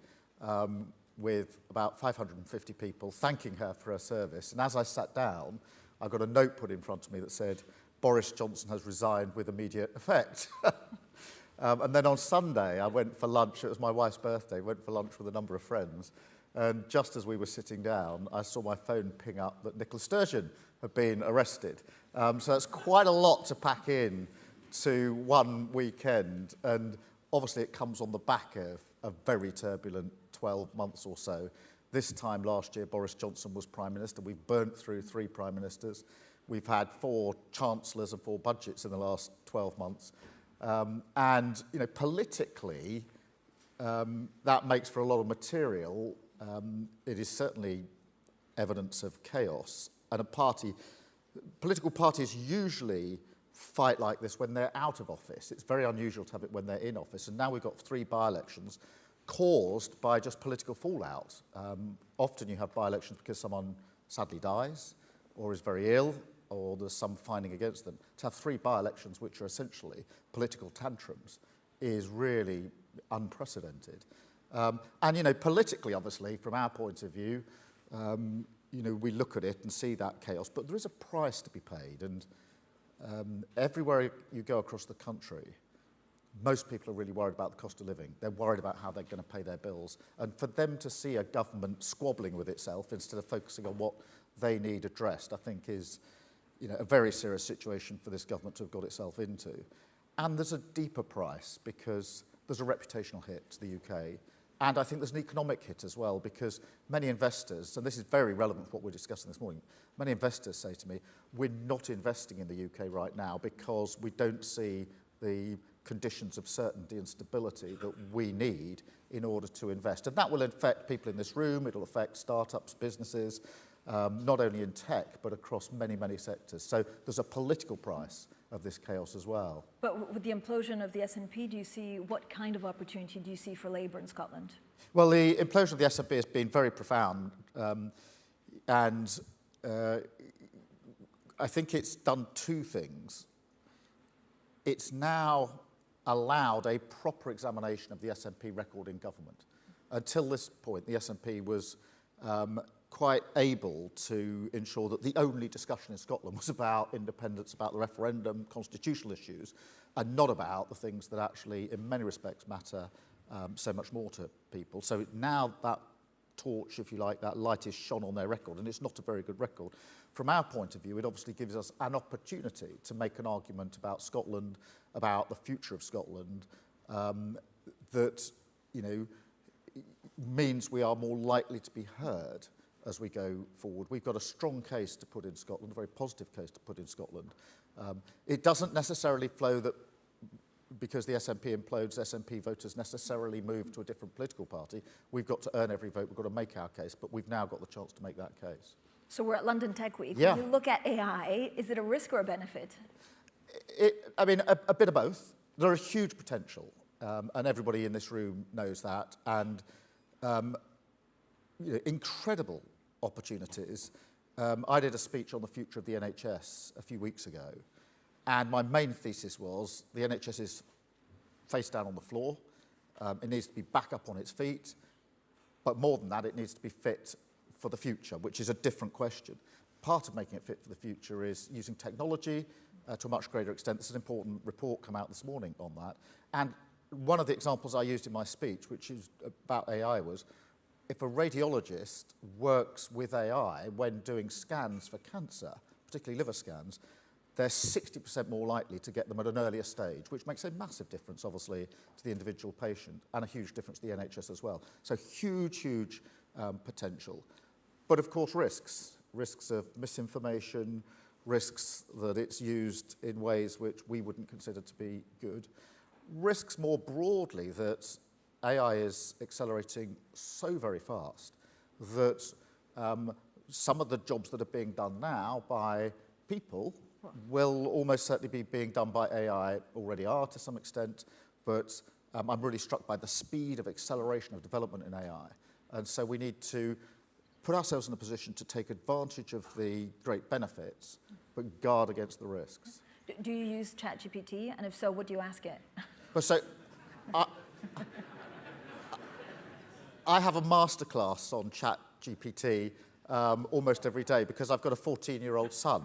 with about 550 people thanking her for her service. And as I sat down, I got a note put in front of me that said, Boris Johnson has resigned with immediate effect. And then on Sunday, I went for lunch. It was my wife's birthday. Went for lunch with a number of friends. And just as we were sitting down, I saw my phone ping up that Nicola Sturgeon had been arrested. So that's quite a lot to pack in to one weekend. And obviously it comes on the back of a very turbulent 12 months or so. This time last year, Boris Johnson was Prime Minister. We've burnt through 3 Prime Ministers. We've had 4 Chancellors and 4 budgets in the last 12 months. And, you know, politically, that makes for a lot of material. It is certainly evidence of chaos. And political parties usually fight like this when they're out of office. It's very unusual to have it when they're in office. And now we've got 3 by-elections caused by just political fallout. Often you have by-elections because someone sadly dies or is very ill or there's some finding against them. To have 3 by-elections which are essentially political tantrums is really unprecedented. And, you know, politically, obviously, from our point of view, you know, we look at it and see that chaos, but there is a price to be paid. And everywhere you go across the country, most people are really worried about the cost of living. They're worried about how they're going to pay their bills. And for them to see a government squabbling with itself instead of focusing on what they need addressed, I think is, you know, a very serious situation for this government to have got itself into. And there's a deeper price because there's a reputational hit to the UK. And I think there's an economic hit as well because many investors, and this is very relevant to what we're discussing this morning, many investors say to me, we're not investing in the UK right now because we don't see the conditions of certainty and stability that we need in order to invest. And that will affect people in this room, it'll affect startups, businesses, not only in tech, but across many, many sectors. So there's a political price of this chaos as well. But with the implosion of the SNP, what kind of opportunity do you see for Labour in Scotland? Well, the implosion of the SNP has been very profound. And I think it's done 2 things. It's now allowed a proper examination of the SNP record in government. Until this point, the SNP was quite able to ensure that the only discussion in Scotland was about independence, about the referendum, constitutional issues, and not about the things that actually, in many respects, matter so much more to people. So now that torch, if you like, that light is shone on their record, and it's not a very good record. From our point of view, it obviously gives us an opportunity to make an argument about Scotland, about the future of Scotland, that, you know, means we are more likely to be heard as we go forward. We've got a strong case to put in Scotland, a very positive case to put in Scotland. It doesn't necessarily flow that because the SNP implodes, SNP voters necessarily move to a different political party. We've got to earn every vote, we've got to make our case, but we've now got the chance to make that case. So we're at London Tech Week. Yeah. When you look at AI, is it a risk or a benefit? I mean, a bit of both. There are huge potential, and everybody in this room knows that, and you know, incredible opportunities. I did a speech on the future of the NHS a few weeks ago, and my main thesis was the NHS is face down on the floor. It needs to be back up on its feet, but more than that, it needs to be fit for the future, which is a different question. Part of making it fit for the future is using technology to a much greater extent. There's an important report come out this morning on that. And one of the examples I used in my speech, which is about AI, was if a radiologist works with AI when doing scans for cancer, particularly liver scans, they're 60% more likely to get them at an earlier stage, which makes a massive difference, obviously, to the individual patient and a huge difference to the NHS as well. So huge, huge potential. But of course, risks of misinformation, risks that it's used in ways which we wouldn't consider to be good. Risks more broadly that AI is accelerating so very fast that some of the jobs that are being done now by people will almost certainly be being done by AI, already are to some extent, but I'm really struck by the speed of acceleration of development in AI. And so we need to put ourselves in a position to take advantage of the great benefits, but guard against the risks. Do you use ChatGPT? And if so, what do you ask it? But so, I have a masterclass on ChatGPT almost every day because I've got a 14-year-old son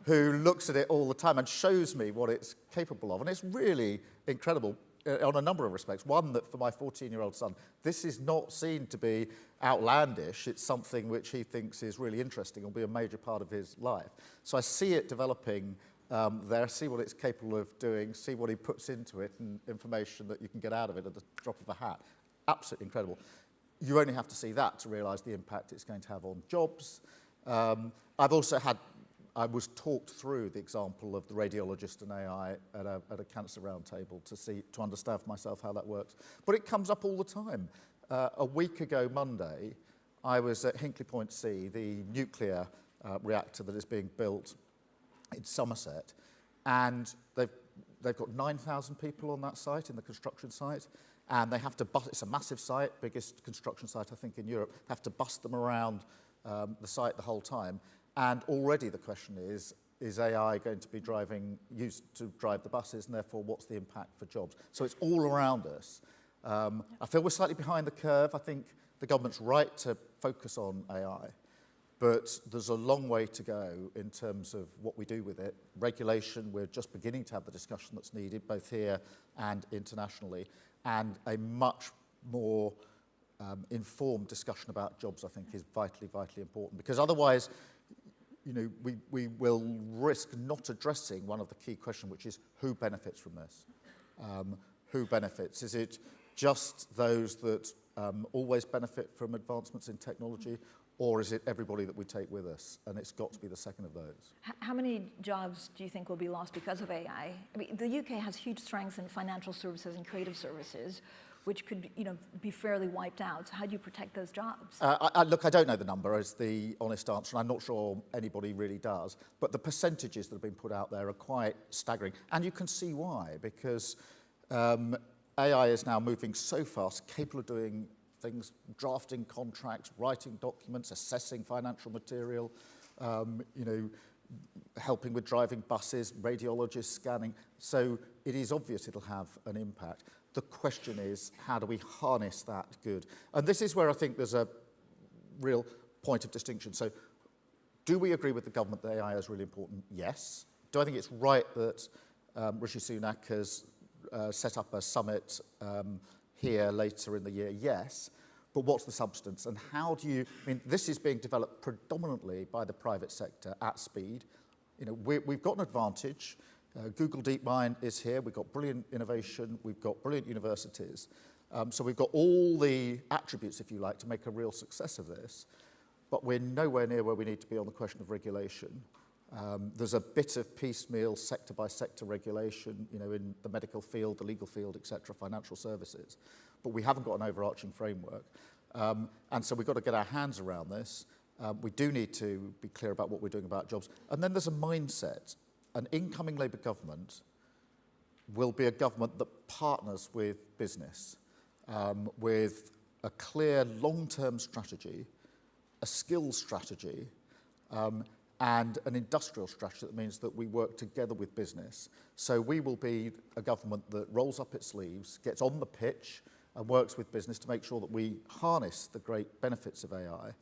who looks at it all the time and shows me what it's capable of. And it's really incredible on a number of respects. One, that for my 14-year-old son, this is not seen to be outlandish. It's something which he thinks is really interesting and will be a major part of his life. So I see it developing there, see what it's capable of doing, see what he puts into it, and information that you can get out of it at the drop of a hat. Absolutely incredible. You only have to see that to realise the impact it's going to have on jobs. I was talked through the example of the radiologist and AI at a cancer roundtable to understand for myself how that works. But it comes up all the time. A week ago Monday, I was at Hinkley Point C, the nuclear reactor that is being built in Somerset, and they've got 9,000 people on that site, in the construction site, and they have to bus. It's a massive site, biggest construction site I think in Europe. They have to bus them around the site the whole time. And already the question is AI going to be used to drive the buses, and therefore what's the impact for jobs? So it's all around us. I feel we're slightly behind the curve. I think the government's right to focus on AI, but there's a long way to go in terms of what we do with it. Regulation, we're just beginning to have the discussion that's needed, both here and internationally, and a much more informed discussion about jobs, I think, is vitally, vitally important, because otherwise, we will risk not addressing one of the key questions, which is who benefits from this? Who benefits? Is it just those that always benefit from advancements in technology, or is it everybody that we take with us? And it's got to be the second of those. How many jobs do you think will be lost because of AI? I mean, the UK has huge strengths in financial services and creative services, which could be fairly wiped out. So how do you protect those jobs? Look, I don't know the number, is the honest answer, and I'm not sure anybody really does. But the percentages that have been put out there are quite staggering. And you can see why, because AI is now moving so fast, capable of doing things, drafting contracts, writing documents, assessing financial material, helping with driving buses, radiologists scanning. So it is obvious it'll have an impact. The question is, how do we harness that good? And this is where I think there's a real point of distinction. So do we agree with the government that AI is really important? Yes. Do I think it's right that Rishi Sunak has set up a summit here later in the year? Yes. But what's the substance? And how do you... I mean, this is being developed predominantly by the private sector at speed. We've got an advantage. Google DeepMind is here. We've got brilliant innovation. We've got brilliant universities. So we've got all the attributes, if you like, to make a real success of this. But we're nowhere near where we need to be on the question of regulation. There's a bit of piecemeal sector-by-sector regulation, in the medical field, the legal field, etc., financial services. But we haven't got an overarching framework. And so we've got to get our hands around this. We do need to be clear about what we're doing about jobs. And then there's a mindset. An incoming Labour government will be a government that partners with business, with a clear long-term strategy, a skills strategy, and an industrial strategy that means that we work together with business. So we will be a government that rolls up its sleeves, gets on the pitch, and works with business to make sure that we harness the great benefits of AI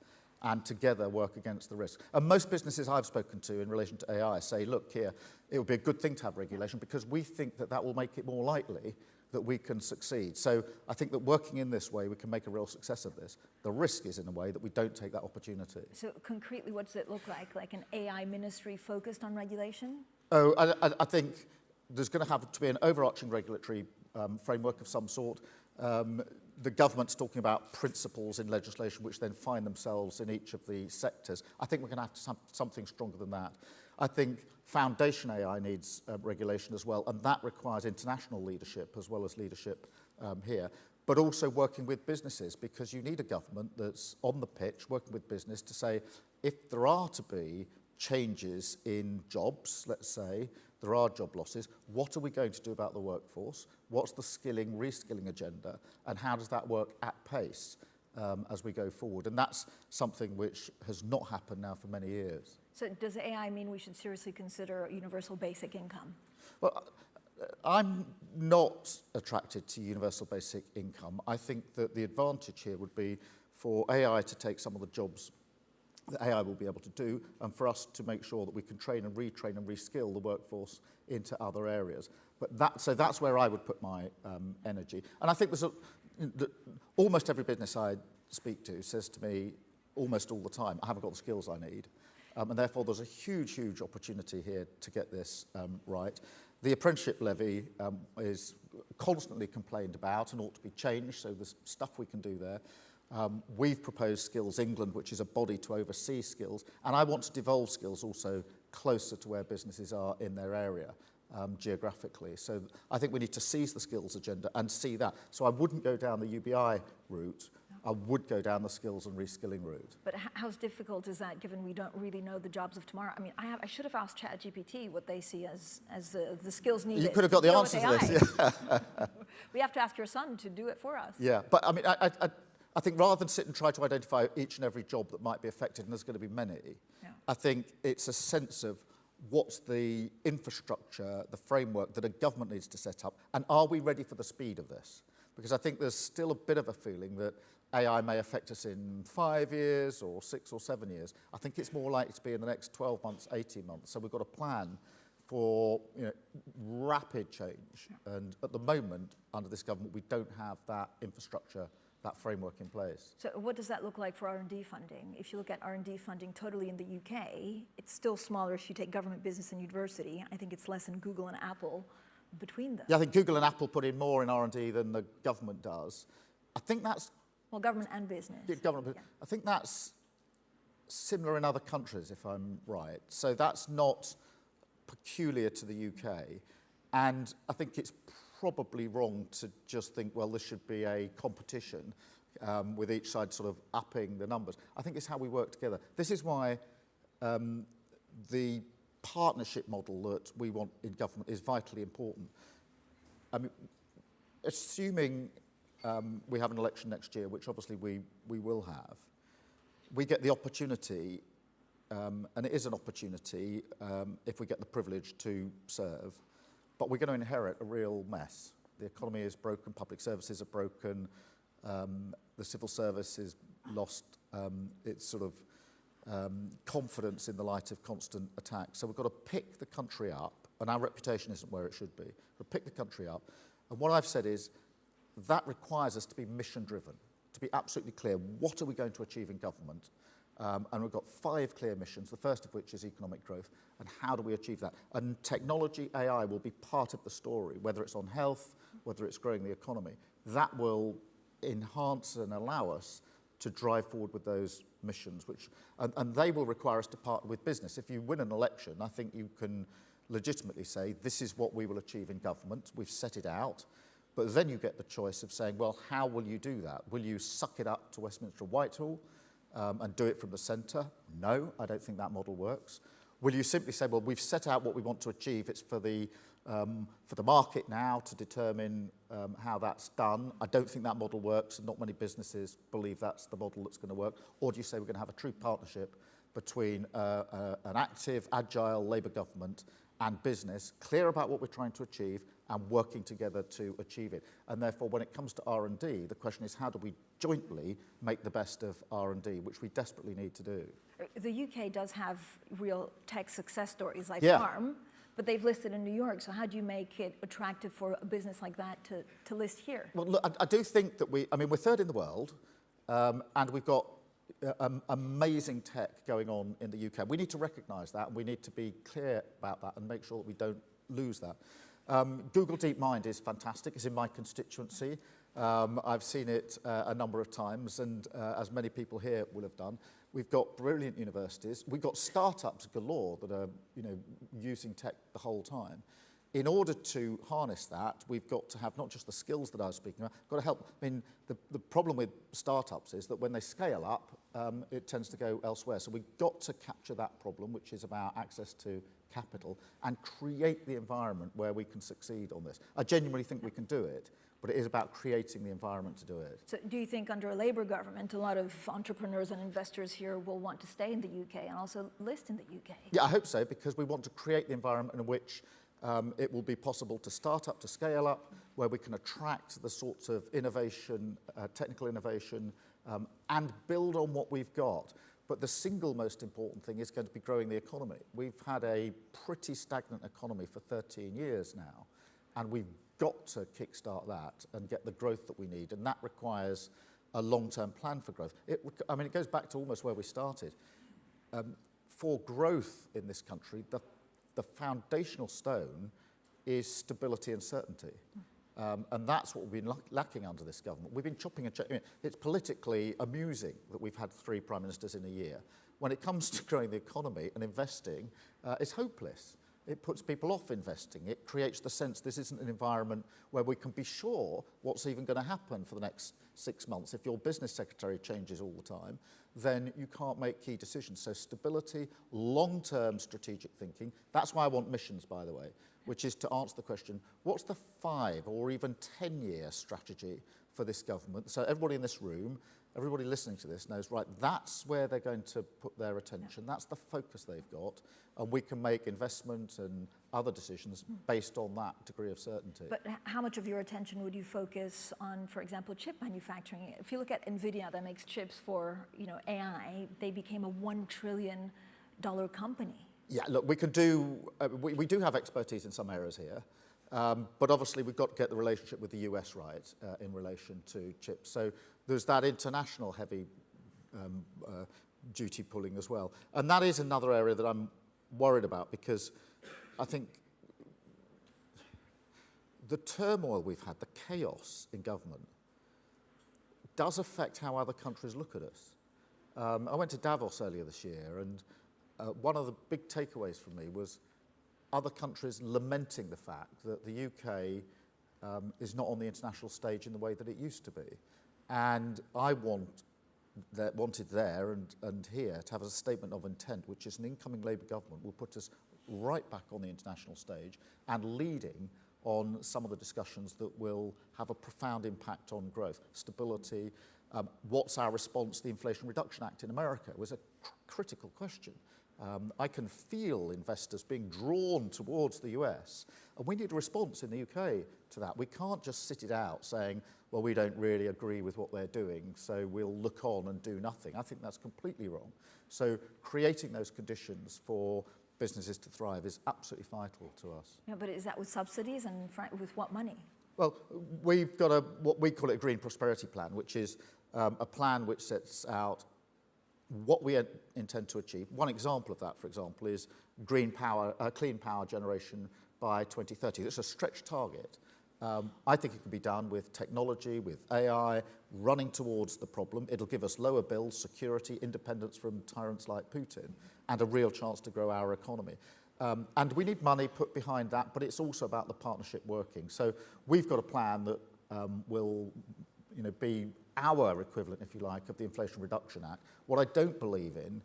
and together work against the risk. And most businesses I've spoken to in relation to AI say, look here, it would be a good thing to have regulation because we think that will make it more likely that we can succeed. So I think that working in this way, we can make a real success of this. The risk is in a way that we don't take that opportunity. So concretely, what does it look like? Like an AI ministry focused on regulation? Oh, I think there's going to have to be an overarching regulatory framework of some sort. The government's talking about principles in legislation which then find themselves in each of the sectors. I think we're going to have to have something stronger than that. I think foundation AI needs regulation as well, and that requires international leadership as well as leadership here, but also working with businesses, because you need a government that's on the pitch, working with business to say, if there are to be changes in jobs, let's say, there are job losses, what are we going to do about the workforce? What's the skilling, reskilling agenda? And how does that work at pace as we go forward? And that's something which has not happened now for many years. So does AI mean we should seriously consider universal basic income? Well, I'm not attracted to universal basic income. I think that the advantage here would be for AI to take some of the jobs that AI will be able to do, and for us to make sure that we can train and reskill the workforce into other areas. But so that's where I would put my energy. And I think almost every business I speak to says to me almost all the time, I haven't got the skills I need. And therefore, there's a huge, huge opportunity here to get this right. The apprenticeship levy is constantly complained about and ought to be changed, so there's stuff we can do there. We've proposed Skills England, which is a body to oversee skills, and I want to devolve skills also closer to where businesses are in their area geographically. So I think we need to seize the skills agenda and see that. So I wouldn't go down the UBI route. I would go down the skills and reskilling route. But how difficult is that, given we don't really know the jobs of tomorrow? I mean, I should have asked ChatGPT what they see as the skills needed. You could have got the answer to this. Yeah. We have to ask your son to do it for us. Yeah, but I mean, I think rather than sit and try to identify each and every job that might be affected, and there's going to be many, I think it's a sense of what's the infrastructure, the framework that a government needs to set up, and are we ready for the speed of this? Because I think there's still a bit of a feeling that AI may affect us in 5 years or 6 or 7 years. I think it's more likely to be in the next 12 months, 18 months. So we've got a plan for rapid change. And at the moment, under this government, we don't have that infrastructure, that framework in place. So what does that look like for R&D funding? If you look at R&D funding totally in the UK, it's still smaller if you take government, business and university. I think it's less than Google and Apple between them. Yeah, I think Google and Apple put in more in R&D than the government does. I think that's... Well, government and business. Yeah, government, I think that's similar in other countries, if I'm right. So that's not peculiar to the UK. And I think it's probably wrong to just think, well, this should be a competition with each side sort of upping the numbers. I think it's how we work together. This is why the partnership model that we want in government is vitally important. I mean, assuming we have an election next year, which obviously we will have, we get the opportunity, and it is an opportunity if we get the privilege to serve, but we're going to inherit a real mess. The economy is broken, public services are broken, the civil service has lost its sort of confidence in the light of constant attacks. So we've got to pick the country up, and our reputation isn't where it should be. We'll pick the country up, and what I've said is that requires us to be mission-driven, to be absolutely clear, what are we going to achieve in government? And we've got 5 clear missions, the first of which is economic growth, and how do we achieve that? And technology, AI, will be part of the story, whether it's on health, whether it's growing the economy. That will enhance and allow us to drive forward with those missions, and they will require us to partner with business. If you win an election, I think you can legitimately say, this is what we will achieve in government, we've set it out, but then you get the choice of saying, well, how will you do that? Will you suck it up to Westminster Whitehall and do it from the centre? No, I don't think that model works. Will you simply say, well, we've set out what we want to achieve, it's for the market now to determine how that's done? I don't think that model works, and not many businesses believe that's the model that's going to work. Or do you say we're going to have a true partnership between an active, agile Labour government and business, clear about what we're trying to achieve and working together to achieve it? And therefore, when it comes to R&D, the question is, how do we jointly make the best of R&D, which we desperately need to do? The UK does have real tech success stories like Yeah. Arm, but they've listed in New York. So how do you make it attractive for a business like that to list here? Well, look, I do think that we're third in the world, and we've got amazing tech going on in the UK. We need to recognise that, and we need to be clear about that and make sure that we don't lose that. Google DeepMind is fantastic. It's in my constituency. I've seen it a number of times, and as many people here will have done. We've got brilliant universities. We've got startups galore that are, using tech the whole time. in order to harness that, we've got to have not just the skills that I was speaking about, got to help. I mean, the problem with startups is that when they scale up, it tends to go elsewhere. So we've got to capture that problem, which is about access to capital, and create the environment where we can succeed on this. I genuinely think we can do it, but it is about creating the environment to do it. So do you think under a Labour government, a lot of entrepreneurs and investors here will want to stay in the UK and also list in the UK? Yeah, I hope so, because we want to create the environment in which it will be possible to start up, to scale up, where we can attract the sorts of innovation, technical innovation, and build on what we've got. But the single most important thing is going to be growing the economy. We've had a pretty stagnant economy for 13 years now, and we've got to kickstart that and get the growth that we need, and that requires a long-term plan for growth. It goes back to almost where we started. For growth in this country, the foundational stone is stability and certainty. And that's what we've been lacking under this government. We've been chopping and changing. It's politically amusing that we've had 3 prime ministers in a year. When it comes to growing the economy and investing, it's hopeless. It puts people off investing. It creates the sense this isn't an environment where we can be sure what's even going to happen for the next 6 months. If your business secretary changes all the time, then you can't make key decisions. So stability, long-term strategic thinking, that's why I want missions, by the way, which is to answer the question, what's the 5 or even 10-year strategy for this government? So everybody in this room, everybody listening to this knows, right, that's where they're going to put their attention. That's the focus they've got. And we can make investment and other decisions based on that degree of certainty. But how much of your attention would you focus on, for example, chip manufacturing? If you look at NVIDIA that makes chips for AI, they became a $1 trillion company. Yeah, look, we can do, we do have expertise in some areas here, but obviously we've got to get the relationship with the US right in relation to chips. So there's that international heavy duty pulling as well. And that is another area that I'm worried about, because I think the turmoil we've had, the chaos in government, does affect how other countries look at us. I went to Davos earlier this year, and one of the big takeaways from me was other countries lamenting the fact that the UK is not on the international stage in the way that it used to be. And I wanted there and here to have a statement of intent, which is an incoming Labour government will put us right back on the international stage and leading on some of the discussions that will have a profound impact on growth, stability. What's our response to the Inflation Reduction Act in America was a critical question. I can feel investors being drawn towards the US, and we need a response in the UK to that. We can't just sit it out saying, well, we don't really agree with what they're doing, so we'll look on and do nothing. I think that's completely wrong. So creating those conditions for businesses to thrive is absolutely vital to us. Yeah, but is that with subsidies and with what money? Well, we've got what we call a Green Prosperity Plan, which is a plan which sets out what we intend to achieve. One example of that, for example, is clean power generation by 2030. It's a stretch target. I think it can be done with technology, with AI, running towards the problem. It'll give us lower bills, security, independence from tyrants like Putin, and a real chance to grow our economy. And we need money put behind that, but it's also about the partnership working. So we've got a plan that will be our equivalent, if you like, of the Inflation Reduction Act. What I don't believe in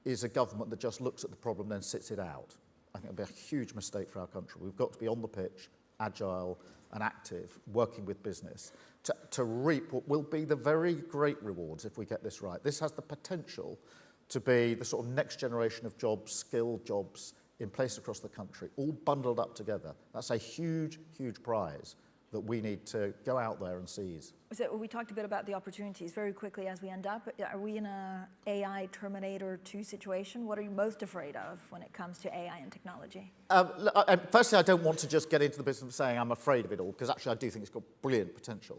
is a government that just looks at the problem and then sits it out. I think it would be a huge mistake for our country. We've got to be on the pitch, agile and active, working with business to reap what will be the very great rewards if we get this right. This has the potential to be the sort of next generation of jobs, skilled jobs in place across the country, all bundled up together. That's a huge, huge prize that we need to go out there and seize. So we talked a bit about the opportunities very quickly as we end up. Are we in a AI Terminator 2 situation? What are you most afraid of when it comes to AI and technology? Firstly, I don't want to just get into the business of saying I'm afraid of it all, because actually I do think it's got brilliant potential.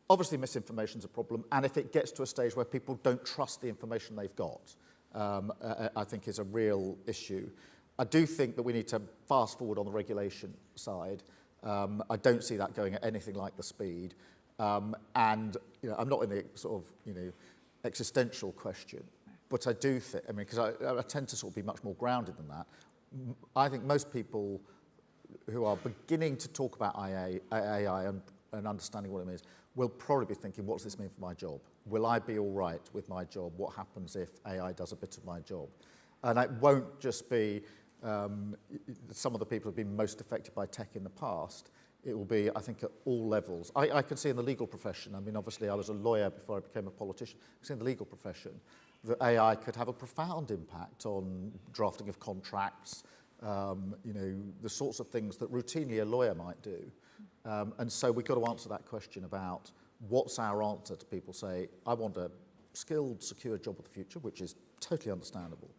Obviously, misinformation is a problem, and if it gets to a stage where people don't trust the information they've got, I think is a real issue. I do think that we need to fast forward on the regulation side. I don't see that going at anything like the speed. And I'm not in the sort of existential question, but I do think, because I tend to sort of be much more grounded than that. I think most people who are beginning to talk about AI and understanding what it means will probably be thinking, what does this mean for my job? Will I be all right with my job? What happens if AI does a bit of my job? And it won't just be some of the people who have been most affected by tech in the past. It will be, I think, at all levels. I can see in the legal profession, I mean, obviously I was a lawyer before I became a politician, I can see in the legal profession that AI could have a profound impact on drafting of contracts, you know, the sorts of things that routinely a lawyer might do. And so we've got to answer that question about what's our answer to people say, I want a skilled, secure job of the future, which is totally understandable.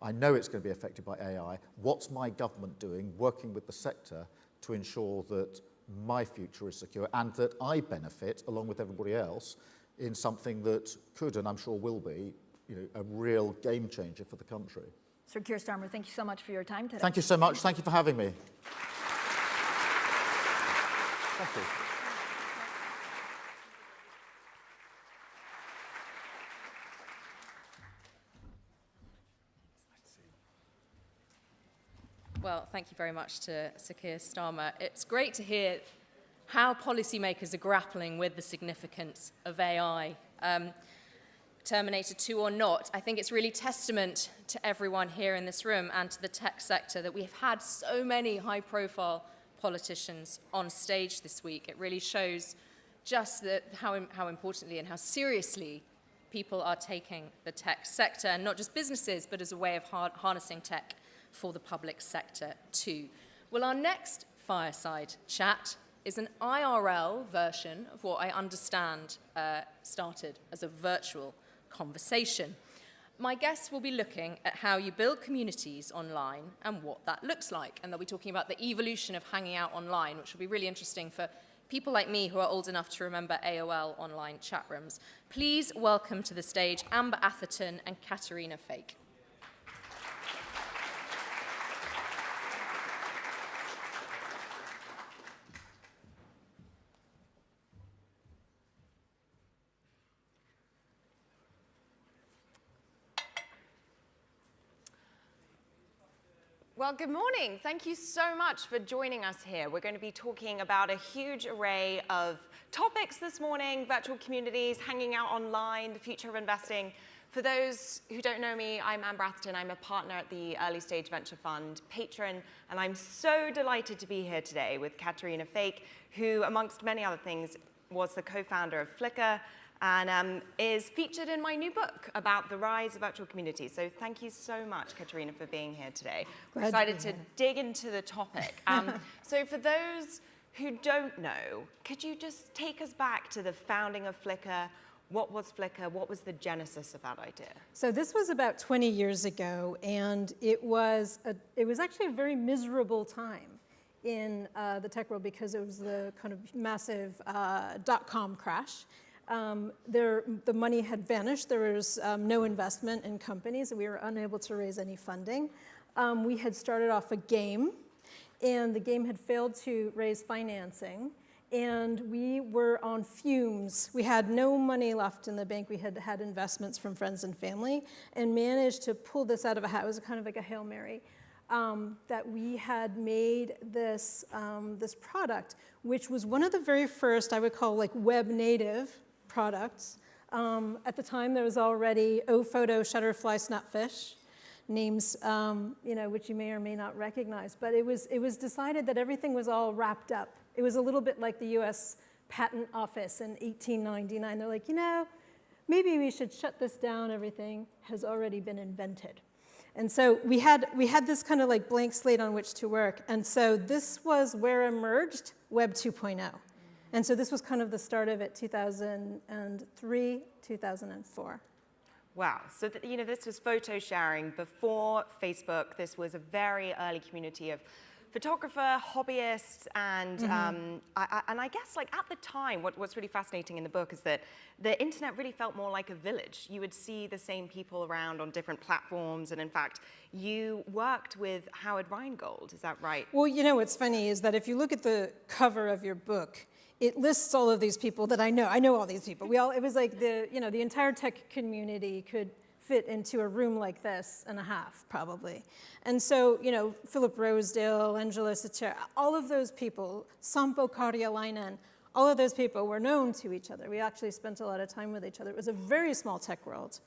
I know it's going to be affected by AI. What's my government doing, working with the sector, to ensure that my future is secure and that I benefit, along with everybody else, in something that could, and I'm sure will be, you know, a real game changer for the country. Sir Keir Starmer, thank you so much for your time today. Thank you so much. Thank you for having me. Thank you. Well, thank you very much to Sir Keir Starmer. It's great to hear how policymakers are grappling with the significance of AI. Terminator 2 or not, I think it's really testament to everyone here in this room and to the tech sector that we've had so many high-profile politicians on stage this week. It really shows just how importantly and how seriously people are taking the tech sector, and not just businesses, but as a way of harnessing tech for the public sector too. Well, our next fireside chat is an IRL version of what I understand started as a virtual conversation. My guests will be looking at how you build communities online and what that looks like. And they'll be talking about the evolution of hanging out online, which will be really interesting for people like me who are old enough to remember AOL online chat rooms. Please welcome to the stage Amber Atherton and Katerina Fake. Well, good morning. Thank you so much for joining us here. We're going to be talking about a huge array of topics this morning: virtual communities, hanging out online, the future of investing. For those who don't know me, I'm Amber Atherton. I'm a partner at the Early Stage Venture Fund, patron, and I'm so delighted to be here today with Katerina Fake, who, amongst many other things, was the co-founder of Flickr and is featured in my new book about the rise of virtual communities. So thank you so much, Katerina, for being here today. We're excited to dig into the topic. So for those who don't know, could you just take us back to the founding of Flickr? What was Flickr? What was the genesis of that idea? So this was about 20 years ago, and it was actually a very miserable time in the tech world because it was the kind of massive dot-com crash. The money had vanished. There was no investment in companies, and we were unable to raise any funding. We had started off a game, and the game had failed to raise financing, and we were on fumes. We had no money left in the bank. We had had investments from friends and family, and managed to pull this out of a hat. It was kind of like a Hail Mary. That we had made this, this product, which was one of the very first, I would call, like, web native products. At the time, there was already OPhoto, Shutterfly, Snapfish, names you know, which you may or may not recognize. But it was decided that everything was all wrapped up. It was a little bit like the US Patent Office in 1899. They're like, you know, maybe we should shut this down. Everything has already been invented. And so we had this kind of like blank slate on which to work. And so this was where emerged Web 2.0. And so this was kind of the start of it, 2003, 2004. Wow. So, you know, this was photo sharing before Facebook. This was a very early community of photographer, hobbyists, and I guess, like, at the time, what's really fascinating in the book is that the internet really felt more like a village. You would see the same people around on different platforms, and in fact, you worked with Howard Rheingold. Is that right? Well, you know what's funny is that if you look at the cover of your book, it lists all of these people that I know. I know all these people. It was like the entire tech community could fit into a room like this and a half, probably. And so, you know, Philip Rosedale, Angelo Sotira, all of those people, Sampo Karjalainen, all of those people were known to each other. We actually spent a lot of time with each other. It was a very small tech world,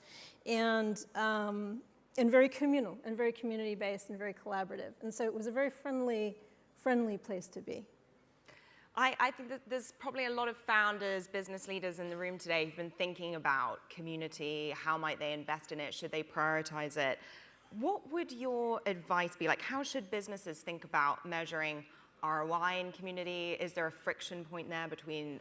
and very communal, and very community-based, and very collaborative. And so it was a very friendly place to be. I think that there's probably a lot of founders, business leaders in the room today who've been thinking about community, how might they invest in it, should they prioritize it? What would your advice be? Like, how should businesses think about measuring ROI in community? Is there a friction point there between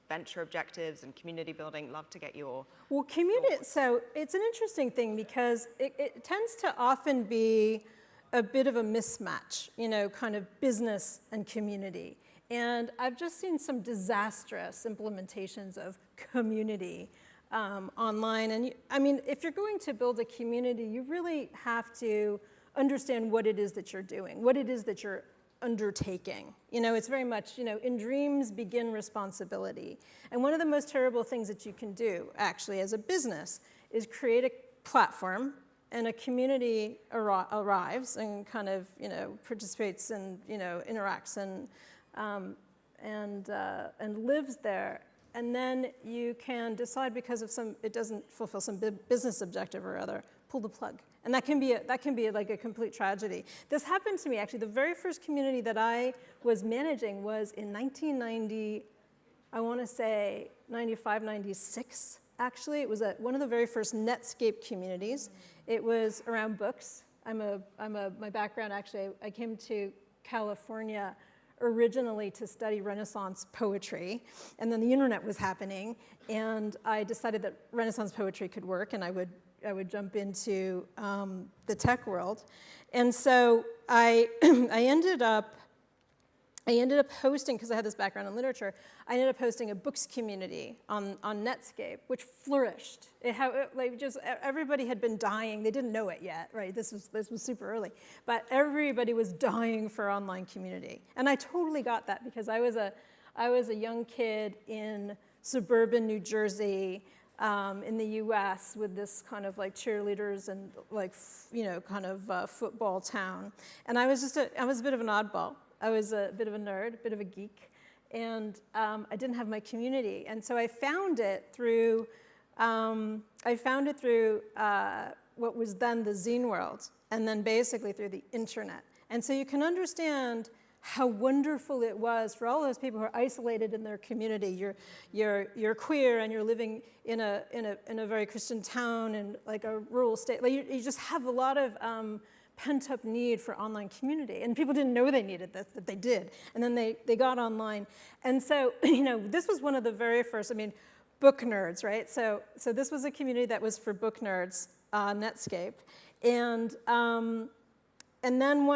venture objectives and community building? Love to get your thoughts. So it's an interesting thing because it tends to often be a bit of a mismatch, you know, kind of business and community. And I've just seen some disastrous implementations of community online. And I mean, if you're going to build a community, you really have to understand what it is that you're doing, what it is that you're undertaking. You know, it's very much, you know, in dreams begin responsibility. And one of the most terrible things that you can do, actually, as a business, is create a platform and a community arrives and kind of, you know, participates and, you know, interacts and lives there, and then you can decide because of it doesn't fulfill some business objective or other, pull the plug, and that can be like a complete tragedy. This happened to me actually. The very first community that I was managing was in 1990, I want to say 95, 96. Actually, it was one of the very first Netscape communities. It was around books. My background actually, I came to California originally to study Renaissance poetry, and then the internet was happening, and I decided that Renaissance poetry could work, and I would jump into the tech world, and so I ended up hosting, because I had this background in literature, I ended up hosting a books community on Netscape, which flourished. Everybody had been dying. They didn't know it yet, right? This was super early. But everybody was dying for online community. And I totally got that because I was a young kid in suburban New Jersey, in the US with this kind of like cheerleaders and like, you know, kind of football town. And I was a bit of an oddball. I was a bit of a nerd, a bit of a geek, and I didn't have my community. And so I found it through what was then the zine world, and then basically through the internet. And so you can understand how wonderful it was for all those people who are isolated in their community. You're queer and you're living in a very Christian town and like a rural state. Like you just have a lot of pent-up need for online community. And people didn't know they needed this, but they did. And then they got online. And so, you know, this was one of the very first, I mean, book nerds, right? So this was a community that was for book nerds, Netscape. And then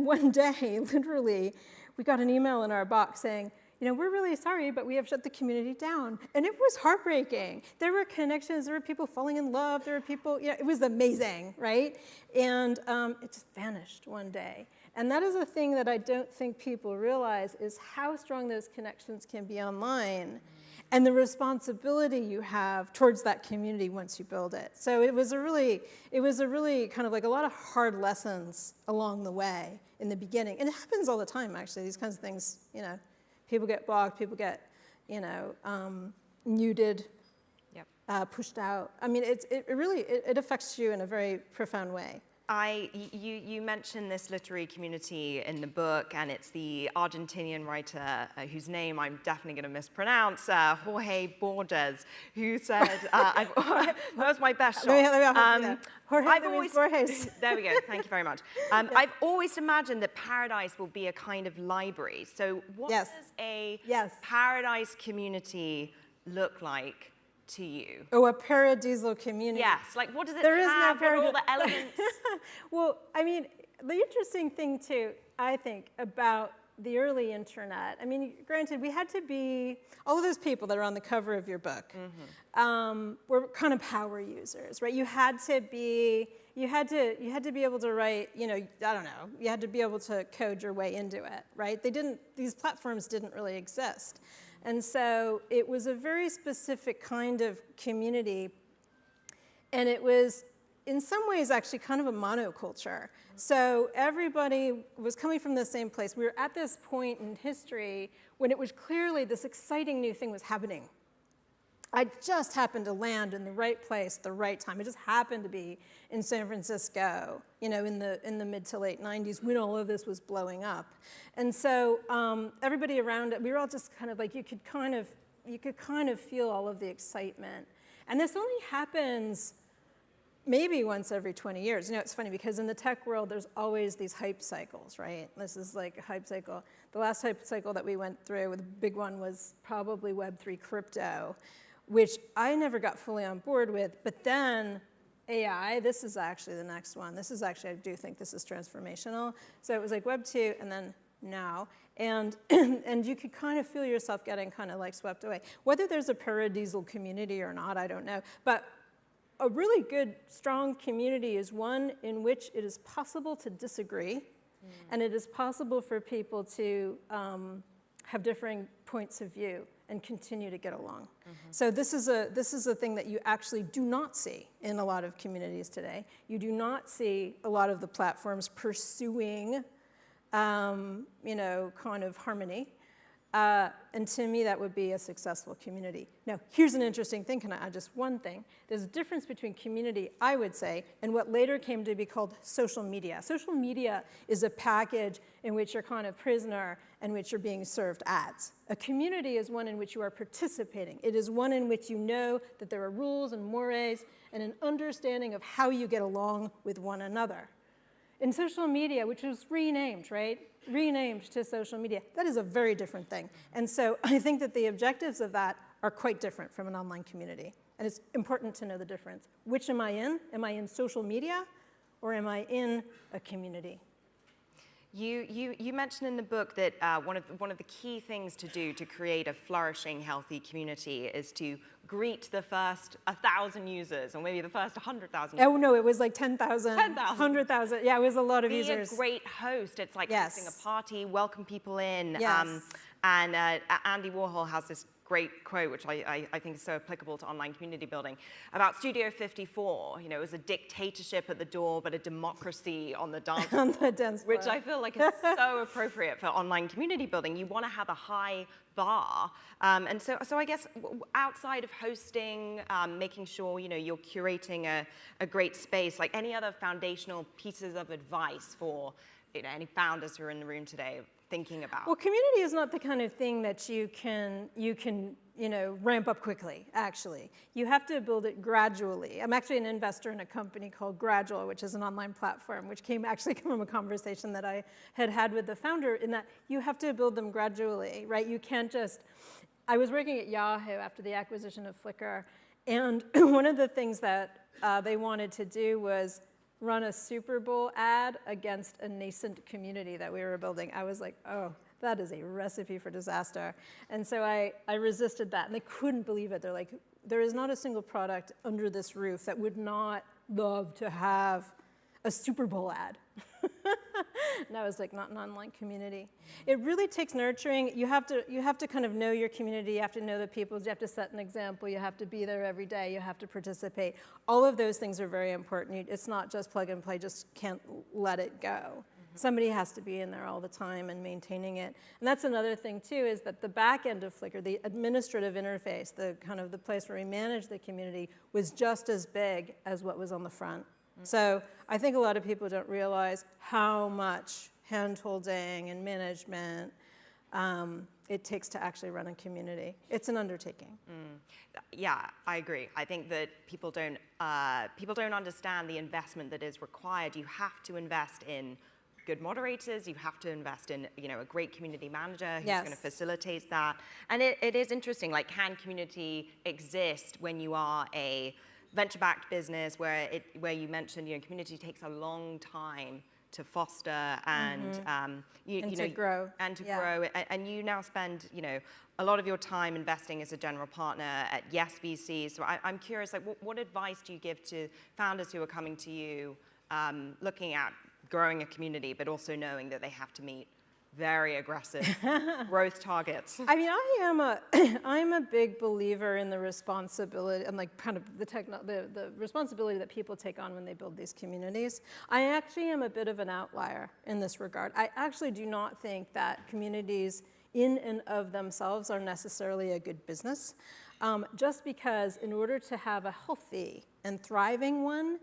one day, literally, we got an email in our box saying, you know, we're really sorry, but we have shut the community down. And it was heartbreaking. There were connections, there were people falling in love, there were people, you know, it was amazing, right? And it just vanished one day. And that is a thing that I don't think people realize is how strong those connections can be online and the responsibility you have towards that community once you build it. So it was a really kind of like a lot of hard lessons along the way in the beginning. And it happens all the time, actually, these kinds of things, you know. People get blocked, people get, you know, muted, yep. Pushed out. I mean, it really affects you in a very profound way. You mentioned this literary community in the book, and it's the Argentinian writer whose name I'm definitely going to mispronounce, Jorge Borges, who said, that was my best shot. Borges. There we go, thank you very much. I've always imagined that Paradise will be a kind of library. So what does a Paradise community look like to you? Oh, a paradiso community. Yes, like what does it have? What are all the elements? Well, I mean, the interesting thing too, I think, about the early internet, I mean, granted, we had to be, all of those people that are on the cover of your book were kind of power users, right? You had to be able to write, you know, I don't know, you had to be able to code your way into it, right? These platforms didn't really exist. And so it was a very specific kind of community. And it was, in some ways, actually kind of a monoculture. So everybody was coming from the same place. We were at this point in history when it was clearly this exciting new thing was happening. I just happened to land in the right place at the right time. It just happened to be in San Francisco, you know, in the mid to late 90s when all of this was blowing up. And so everybody around it, we were all just kind of like, you could kind of feel all of the excitement. And this only happens maybe once every 20 years. You know, it's funny because in the tech world, there's always these hype cycles, right? This is like a hype cycle. The last hype cycle that we went through, the big one was probably Web3 crypto, which I never got fully on board with. But then AI, this is actually the next one. This is actually, I do think this is transformational. So it was like Web 2 and then now. And you could kind of feel yourself getting kind of like swept away. Whether there's a paradiesal community or not, I don't know. But a really good, strong community is one in which it is possible to disagree, and it is possible for people to have differing points of view and continue to get along. So this is a thing that you actually do not see in a lot of communities today. You do not see a lot of the platforms pursuing, you know, kind of harmony. And to me, that would be a successful community. Now, here's an interesting thing. Can I add just one thing? There's a difference between community, I would say, and what later came to be called social media. Social media is a package in which you're kind of prisoner and which you're being served ads. A community is one in which you are participating. It is one in which you know that there are rules and mores and an understanding of how you get along with one another. In social media, which was renamed, right? Renamed to social media. That is a very different thing. And so I think that the objectives of that are quite different from an online community. And it's important to know the difference. Which am I in? Am I in social media or am I in a community? You mentioned in the book that one of the key things to do to create a flourishing, healthy community is to greet the first 1,000 users, or maybe the first 100,000. Oh no, it was like 10,000, 10,000. 100,000. Yeah, it was a lot of Be users. Be a great host. It's like hosting a party, welcome people in. Yes. And Andy Warhol has this great quote, which I think is so applicable to online community building, about Studio 54. You know, it was a dictatorship at the door, but a democracy on the dance floor. On the dance floor. Which I feel like is so appropriate for online community building. You want to have a high bar. And so I guess outside of hosting, making sure, you know, you're curating a great space, like any other foundational pieces of advice for, you know, any founders who are in the room today thinking about? Well, community is not the kind of thing that you can you know, ramp up quickly, actually. You have to build it gradually. I'm actually an investor in a company called Gradual, which is an online platform, which came from a conversation that I had with the founder, in that you have to build them gradually, right? You can't just, I was working at Yahoo after the acquisition of Flickr, and one of the things that they wanted to do was run a Super Bowl ad against a nascent community that we were building. I was like, oh, that is a recipe for disaster. And so I resisted that, and they couldn't believe it. They're like, there is not a single product under this roof that would not love to have a Super Bowl ad. And I was like, not an online community. It really takes nurturing. You have to kind of know your community. You have to know the people. You have to set an example. You have to be there every day. You have to participate. All of those things are very important. It's not just plug and play. Just can't let it go. Somebody has to be in there all the time and maintaining it. And that's another thing too, is that the back end of Flickr, the administrative interface, the kind of the place where we manage the community, was just as big as what was on the front. So I think a lot of people don't realize how much hand-holding and management it takes to actually run a community. It's an undertaking. Yeah, I agree. I think that people don't understand the investment that is required. You have to invest in good moderators. You have to invest in, you know, a great community manager who's going to facilitate that. And it is interesting. Like, can community exist when you are a venture-backed business where you mentioned, you know, community takes a long time to foster and to grow. And to grow. And you now spend, you know, a lot of your time investing as a general partner at Yes VC. So I'm curious, like, what advice do you give to founders who are coming to you, looking at growing a community, but also knowing that they have to meet very aggressive growth targets. I mean, I'm a big believer in the responsibility and like kind of the responsibility that people take on when they build these communities. I actually am a bit of an outlier in this regard. I actually do not think that communities in and of themselves are necessarily a good business, just because in order to have a healthy and thriving one,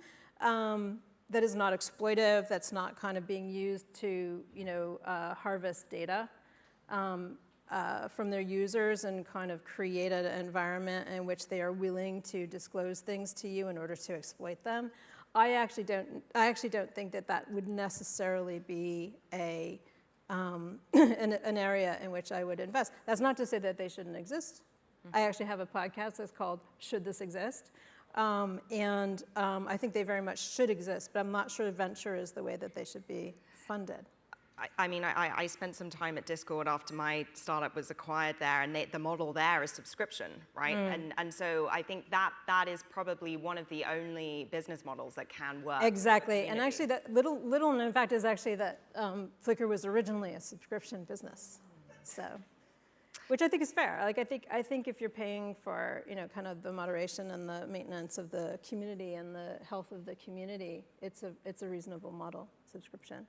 that is not exploitive, that's not kind of being used to, harvest data from their users and kind of create an environment in which they are willing to disclose things to you in order to exploit them. I actually don't think that would necessarily be an area in which I would invest. That's not to say that they shouldn't exist. I actually have a podcast that's called Should This Exist? I think they very much should exist, but I'm not sure venture is the way that they should be funded. I spent some time at Discord after my startup was acquired there, and the model there is subscription, right? And so I think that is probably one of the only business models that can work. Exactly, and actually that little known fact is actually that Flickr was originally a subscription business, so. Which I think is fair. Like I think if you're paying for kind of the moderation and the maintenance of the community and the health of the community, it's a reasonable model, subscription.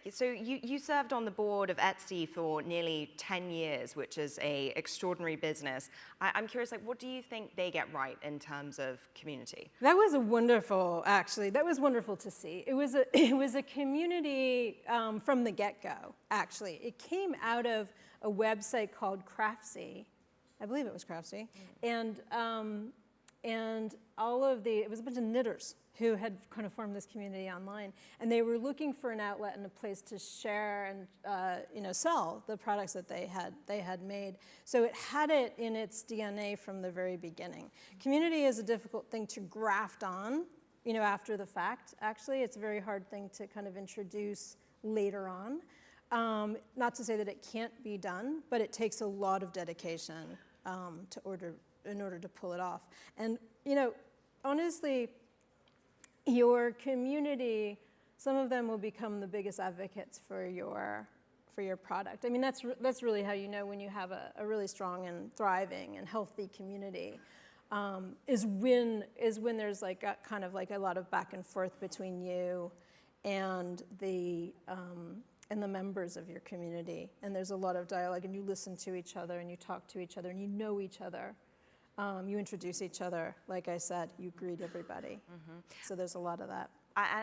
So you served on the board of Etsy for nearly 10 years, which is an extraordinary business. I'm curious, like, what do you think they get right in terms of community? That was wonderful to see. It was a community from the get-go, actually. It came out of a website called Craftsy. I believe it was Craftsy. And it was a bunch of knitters who had kind of formed this community online. And they were looking for an outlet and a place to share and sell the products that they had made. So it had it in its DNA from the very beginning. Community is a difficult thing to graft on, after the fact. Actually, it's a very hard thing to kind of introduce later on. Not to say that it can't be done, but it takes a lot of dedication in order to pull it off. And honestly, your community, some of them will become the biggest advocates for your product. I mean, that's really how you know when you have a really strong and thriving and healthy community. Is when there's like kind of like a lot of back and forth between you and the members of your community, and there's a lot of dialogue, and you listen to each other, and you talk to each other, and you know each other. You introduce each other, like I said, you greet everybody. So there's a lot of that.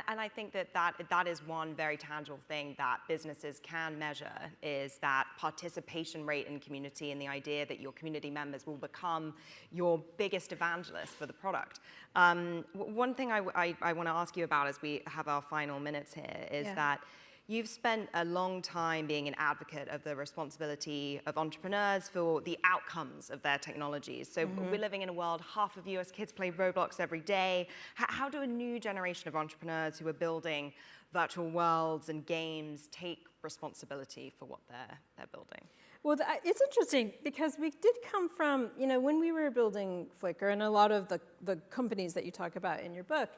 And I think that is one very tangible thing that businesses can measure, is that participation rate in community and the idea that your community members will become your biggest evangelists for the product. One thing I want to ask you about as we have our final minutes here is that you've spent a long time being an advocate of the responsibility of entrepreneurs for the outcomes of their technologies. So we're living in a world, half of US kids play Roblox every day. How do a new generation of entrepreneurs who are building virtual worlds and games take responsibility for what they're building? Well, it's interesting because we did come from, when we were building Flickr and a lot of the companies that you talk about in your book,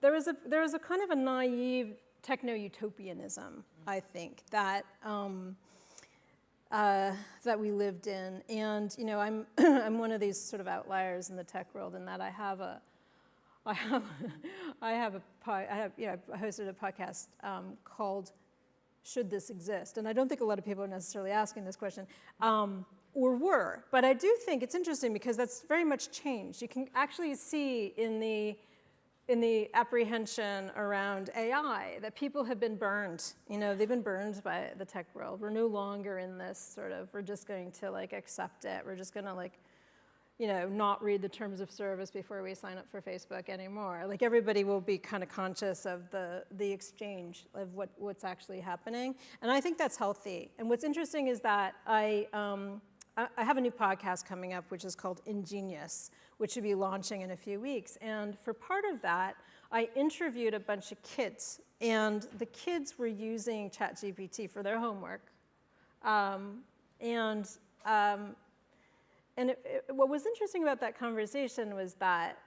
there was a kind of a naive techno-utopianism, I think, that we lived in. And I'm one of these sort of outliers in the tech world in that I hosted a podcast called Should This Exist? And I don't think a lot of people are necessarily asking this question. Or were, but I do think it's interesting because that's very much changed. You can actually see in the apprehension around AI that people have been burned. They've been burned by the tech world. We're no longer in this sort of, we're just going to accept it. We're just gonna not read the terms of service before we sign up for Facebook anymore. Everybody will be kind of conscious of the exchange of what's actually happening. And I think that's healthy. And what's interesting is that I have a new podcast coming up, which is called Ingenious, which should be launching in a few weeks. And for part of that, I interviewed a bunch of kids, and the kids were using ChatGPT for their homework. What was interesting about that conversation was that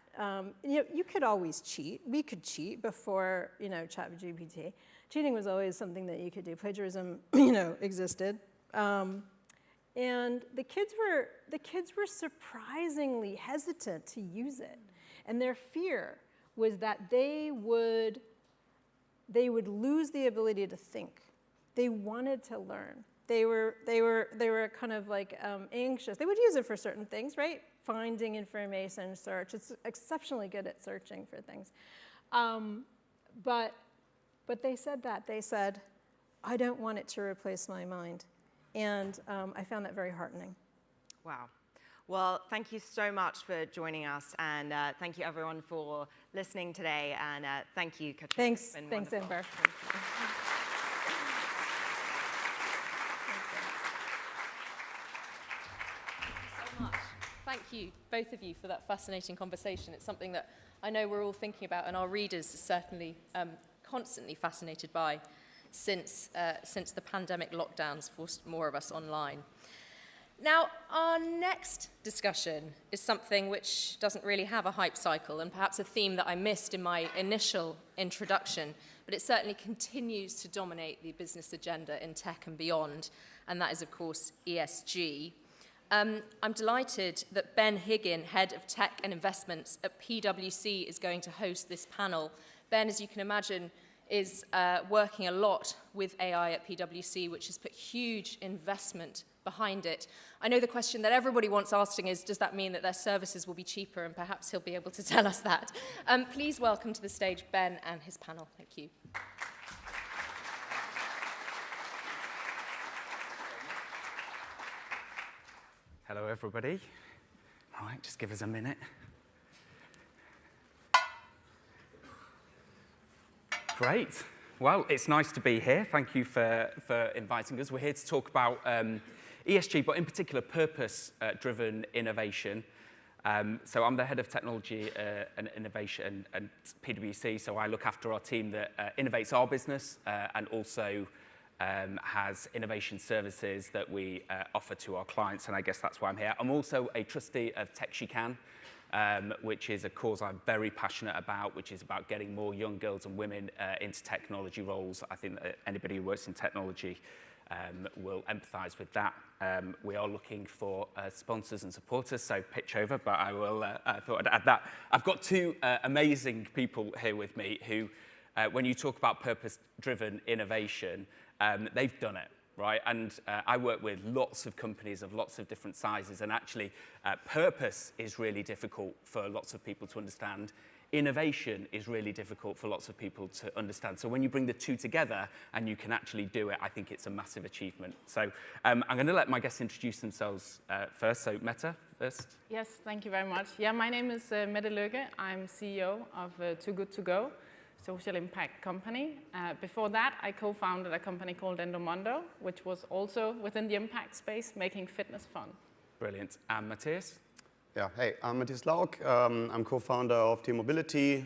you could always cheat. We could cheat before, ChatGPT. Cheating was always something that you could do. Plagiarism, existed. And the kids were surprisingly hesitant to use it. And their fear was that they would lose the ability to think. They wanted to learn. They were kind of like anxious. They would use it for certain things, right? Finding information, search. It's exceptionally good at searching for things. But they said that. They said, I don't want it to replace my mind. And I found that very heartening. Wow. Well, thank you so much for joining us, and thank you everyone for listening today, and thank you, Katrina. Thanks, Amber. Thank you, both of you, for that fascinating conversation. It's something that I know we're all thinking about, and our readers are certainly constantly fascinated by since the pandemic lockdowns forced more of us online. Now, our next discussion is something which doesn't really have a hype cycle, and perhaps a theme that I missed in my initial introduction, but it certainly continues to dominate the business agenda in tech and beyond, and that is, of course, ESG. I'm delighted that Ben Higgin, Head of Tech and Investments at PwC, is going to host this panel. Ben, as you can imagine, is working a lot with AI at PwC, which has put huge investment behind it. I know the question that everybody wants asking is, does that mean that their services will be cheaper? And perhaps he'll be able to tell us that. Please welcome to the stage Ben and his panel. Thank you. Hello, everybody. All right, just give us a minute. Great. Well, it's nice to be here. Thank you for inviting us. We're here to talk about ESG, but in particular, purpose-driven innovation. So I'm the head of technology and innovation at PwC, so I look after our team that innovates our business and also has innovation services that we offer to our clients, and I guess that's why I'm here. I'm also a trustee of Tech She Can, which is a cause I'm very passionate about, which is about getting more young girls and women into technology roles. I think that anybody who works in technology will empathise with that. We are looking for sponsors and supporters, so pitch over, but I thought I'd add that. I've got two amazing people here with me who, when you talk about purpose-driven innovation, they've done it. Right, and I work with lots of companies of lots of different sizes, and actually purpose is really difficult for lots of people to understand. Innovation is really difficult for lots of people to understand. So when you bring the two together and you can actually do it, I think it's a massive achievement. So I'm going to let my guests introduce themselves first. So Mette first. Yes, thank you very much. Yeah, my name is Mette Løkke. I'm CEO of Too Good To Go, social impact company. Before that, I co-founded a company called Endomondo, which was also within the impact space, making fitness fun. Brilliant. And Matthias? Yeah, hey, I'm Matthias Lauk. I'm co-founder of T-Mobility.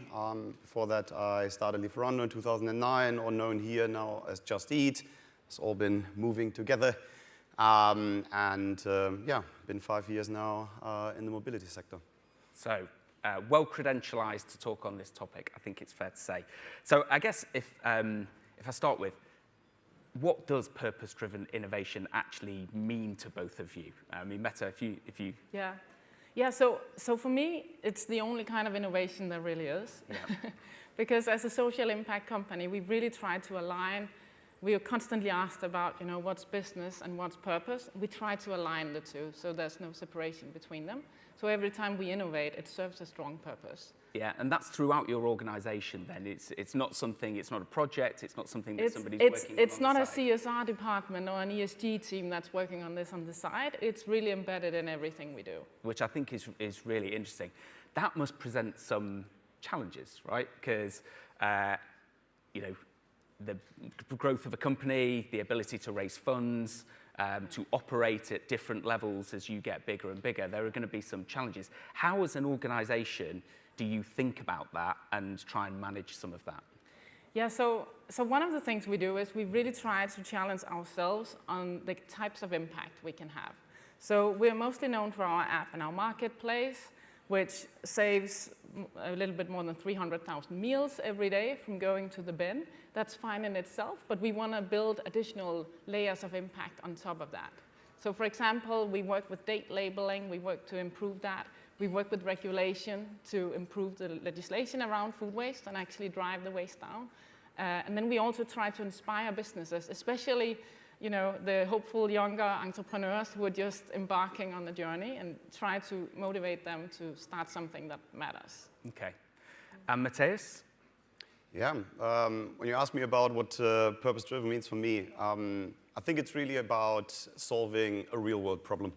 Before that, I started Lieferando in 2009, or known here now as Just Eat. It's all been moving together. Yeah, been 5 years now in the mobility sector. So, well credentialized to talk on this topic, I think it's fair to say. So I guess if I start with, what does purpose-driven innovation actually mean to both of you? I mean, Mette, if you... Yeah. So for me, it's the only kind of innovation there really is. Yeah. Because as a social impact company, we really try to align. We are constantly asked about, what's business and what's purpose. We try to align the two, so there's no separation between them. So every time we innovate, it serves a strong purpose. Yeah, and that's throughout your organization then. It's not a project, it's not something that somebody's working on. It's not a CSR department or an ESG team that's working on this on the side. It's really embedded in everything we do. Which I think is really interesting. That must present some challenges, right? Because, the growth of a company, the ability to raise funds, to operate at different levels as you get bigger and bigger, there are going to be some challenges. How, as an organization, do you think about that and try and manage some of that? Yeah, so one of the things we do is we really try to challenge ourselves on the types of impact we can have. So we're mostly known for our app and our marketplace, which saves a little bit more than 300,000 meals every day from going to the bin. That's fine in itself, but we want to build additional layers of impact on top of that. So for example, we work with date labeling, we work to improve that. We work with regulation to improve the legislation around food waste and actually drive the waste down. And then we also try to inspire businesses, especially the hopeful younger entrepreneurs who are just embarking on the journey, and try to motivate them to start something that matters. Okay. And Matthias? Yeah, when you ask me about what purpose-driven means for me, I think it's really about solving a real-world problem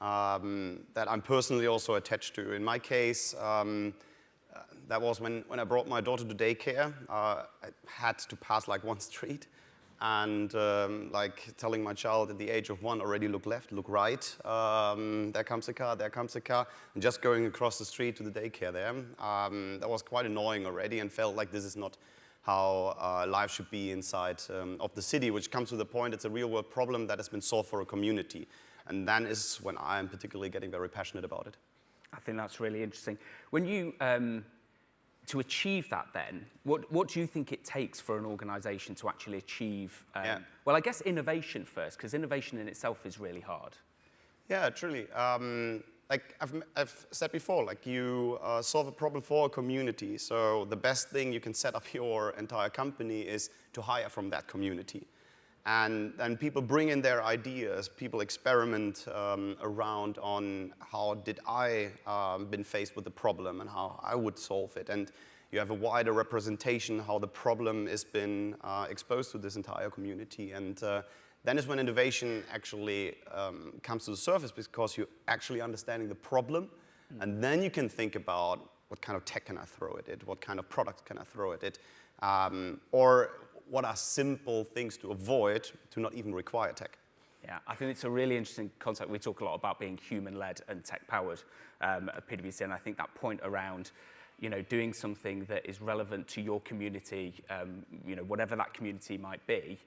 that I'm personally also attached to. In my case, that was when I brought my daughter to daycare. I had to pass like one street, and like telling my child at the age of 1 already, look left, look right, there comes a car, there comes a car, and just going across the street to the daycare there. That was quite annoying already, and felt like this is not how life should be inside of the city, which comes to the point it's a real world problem that has been solved for a community. And then is when I'm particularly getting very passionate about it. I think that's really interesting. When you, to achieve that then, what do you think it takes for an organization to actually achieve, well, I guess innovation first, because innovation in itself is really hard. Yeah, truly. Like I've said before, like you solve a problem for a community. So the best thing you can set up your entire company is to hire from that community. And then people bring in their ideas, people experiment around on how did I been faced with the problem and how I would solve it. And you have a wider representation how the problem has been exposed to this entire community. And then is when innovation actually comes to the surface, because you're actually understanding the problem. And then you can think about what kind of tech can I throw at it, what kind of product can I throw at it, or what are simple things to avoid to not even require tech. Yeah, I think it's a really interesting concept. We talk a lot about being human-led and tech-powered at PwC, and I think that point around, doing something that is relevant to your community, whatever that community might be,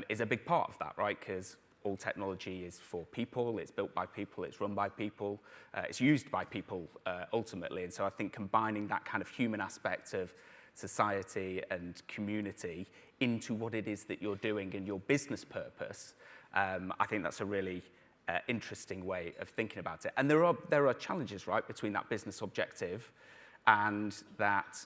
is a big part of that, right? Because all technology is for people, it's built by people, it's run by people, it's used by people ultimately. And so I think combining that kind of human aspect of society and community into what it is that you're doing and your business purpose, I think that's a really interesting way of thinking about it. And there are challenges, right, between that business objective and that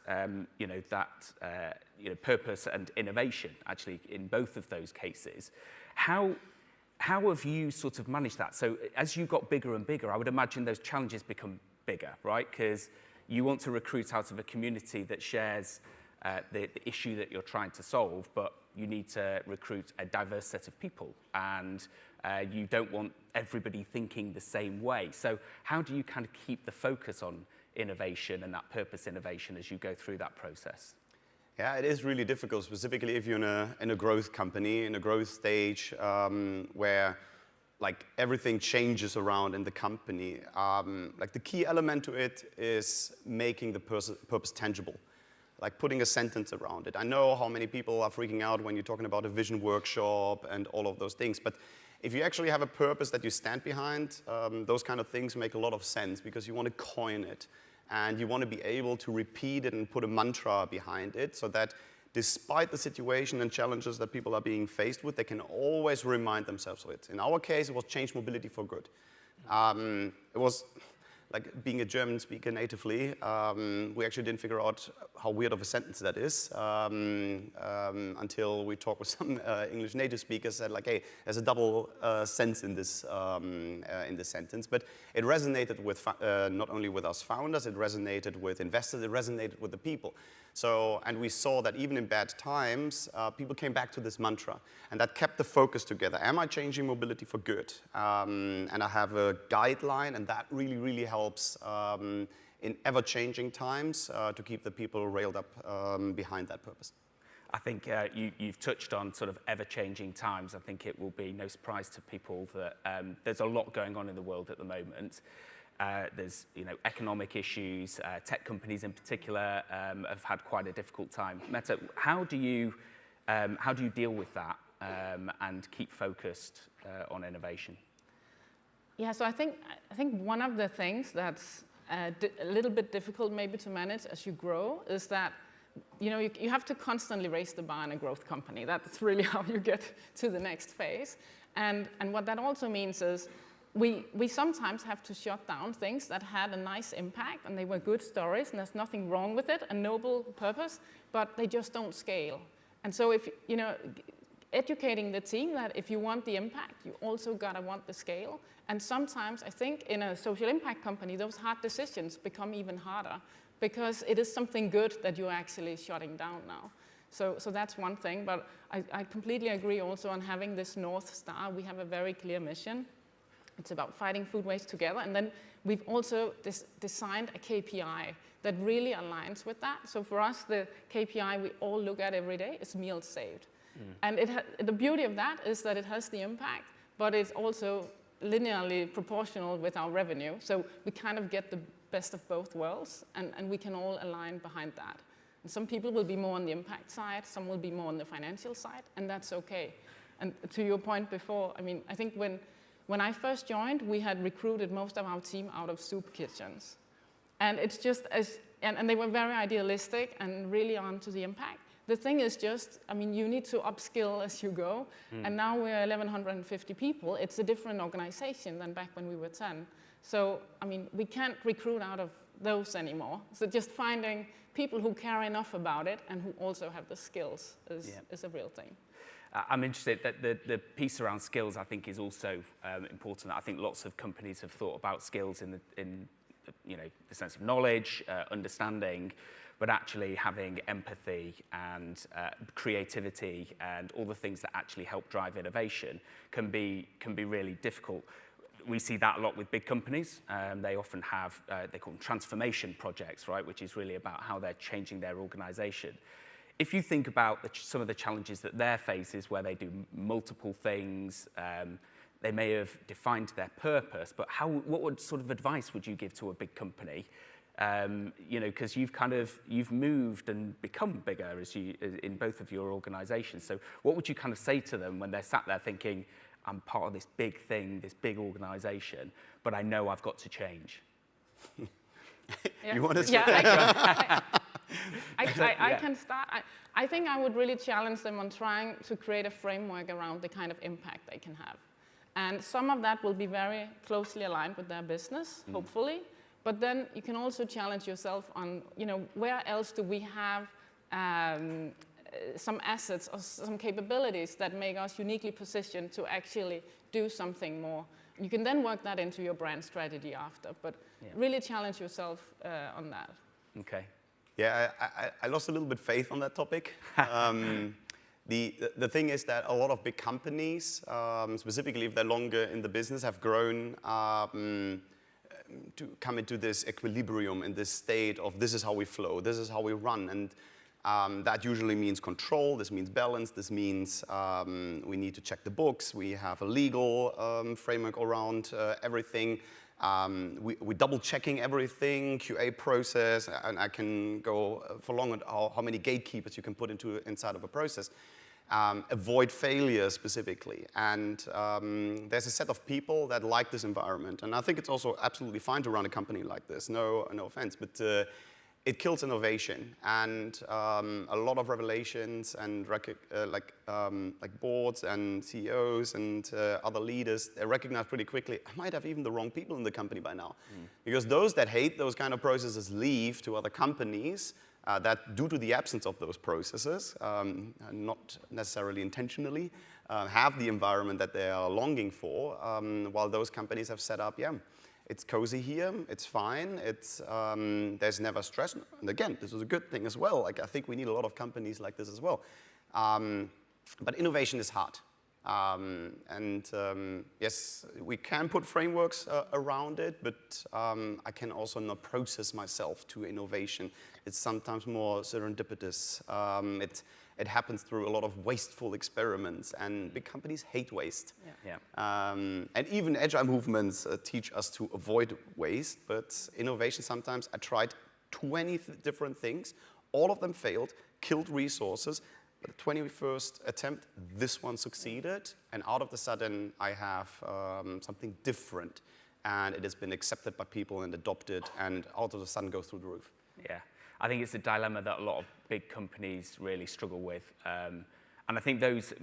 purpose and innovation. Actually, in both of those cases, how have you sort of managed that? So as you got bigger and bigger, I would imagine those challenges become bigger, right? Because you want to recruit out of a community that shares the issue that you're trying to solve, but you need to recruit a diverse set of people, and you don't want everybody thinking the same way. So how do you kind of keep the focus on innovation and that purpose innovation as you go through that process? Yeah, it is really difficult, specifically if you're in a growth company, in a growth stage where like everything changes around in the company. Like the key element to it is making the purpose tangible, like putting a sentence around it. I know how many people are freaking out when you're talking about a vision workshop and all of those things, but if you actually have a purpose that you stand behind, those kind of things make a lot of sense, because you want to coin it and you want to be able to repeat it and put a mantra behind it, so that despite the situation and challenges that people are being faced with, they can always remind themselves of it. In our case, it was change mobility for good. It was like being a German speaker natively, we actually didn't figure out how weird of a sentence that is until we talked with some English native speakers, said like, hey, there's a double sense in this sentence. But it resonated with not only with us founders, it resonated with investors, it resonated with the people. So, and we saw that even in bad times, people came back to this mantra, and that kept the focus together. Am I changing mobility for good? And I have a guideline, and that really, really helps in ever-changing times to keep the people railed up behind that purpose. I think you've touched on sort of ever-changing times. I think it will be no surprise to people that there's a lot going on in the world at the moment. There's economic issues. Tech companies in particular have had quite a difficult time. Mette, how do you deal with that and keep focused on innovation? Yeah, so I think one of the things that's a little bit difficult maybe to manage as you grow is that you have to constantly raise the bar in a growth company. That's really how you get to the next phase. And what that also means is we sometimes have to shut down things that had a nice impact and they were good stories and there's nothing wrong with it, a noble purpose, but they just don't scale. And so if, educating the team that if you want the impact, you also gotta want the scale. And sometimes I think in a social impact company, those hard decisions become even harder because it is something good that you're actually shutting down now. So that's one thing, but I completely agree also on having this North Star. We have a very clear mission. It's about fighting food waste together. And then we've also designed a KPI that really aligns with that. So for us, the KPI we all look at every day is meals saved. And the beauty of that is that it has the impact, but it's also linearly proportional with our revenue. So we kind of get the best of both worlds, and we can all align behind that. And some people will be more on the impact side, some will be more on the financial side, and that's okay. And to your point before, I mean, I think when I first joined, we had recruited most of our team out of soup kitchens. And it's just and they were very idealistic and really on to the impact. The thing is just, I mean, you need to upskill as you go. And now we're 1,150 people. It's a different organization than back when we were 10. So, I mean, we can't recruit out of those anymore. So just finding people who care enough about it and who also have the skills is a real thing. I'm interested that the piece around skills, I think, is also important. I think lots of companies have thought about skills in the sense of knowledge, understanding, but actually having empathy and creativity and all the things that actually help drive innovation can be really difficult. We see that a lot with big companies. They often have, they call them transformation projects, right, which is really about how they're changing their organization. If you think about some of the challenges that their faces, where they do multiple things, they may have defined their purpose, but what sort of advice would you give to a big company? Because you've moved and become bigger in both of your organizations. So what would you kind of say to them when they're sat there thinking, I'm part of this big thing, this big organization, but I know I've got to change? You want to say? Yeah, I can start. I think I would really challenge them on trying to create a framework around the kind of impact they can have. And some of that will be very closely aligned with their business, hopefully. But then you can also challenge yourself on, where else do we have some assets or some capabilities that make us uniquely positioned to actually do something more. You can then work that into your brand strategy after, but really challenge yourself on that. Okay. Yeah, I lost a little bit faith on that topic. The thing is that a lot of big companies, specifically if they're longer in the business, have grown to come into this equilibrium, in this state of this is how we flow, this is how we run. And that usually means control, this means balance, this means we need to check the books, we have a legal framework around everything. We double checking everything, QA process, and I can go for long on how many gatekeepers you can put inside of a process. Avoid failure specifically. And there's a set of people that like this environment. And I think it's also absolutely fine to run a company like this, no offense, but it kills innovation. And a lot of revelations and like boards and CEOs and other leaders, they recognize pretty quickly, I might have even the wrong people in the company by now. Because those that hate those kind of processes leave to other companies that, due to the absence of those processes, not necessarily intentionally, have the environment that they are longing for, while those companies have set up, it's cozy here, it's fine, there's never stress. And again, this is a good thing as well. Like, I think we need a lot of companies like this as well. But innovation is hard. Yes, we can put frameworks around it, but I can also not process myself to innovation. It's sometimes more serendipitous. It happens through a lot of wasteful experiments, and big companies hate waste. And even agile movements teach us to avoid waste, but innovation sometimes, I tried 20 different things, all of them failed, killed resources. But the 21st attempt, this one succeeded, and out of the sudden, I have something different. and it has been accepted by people and adopted, and all of a sudden goes through the roof. Yeah, I think it's a dilemma that a lot of big companies really struggle with. And I think those,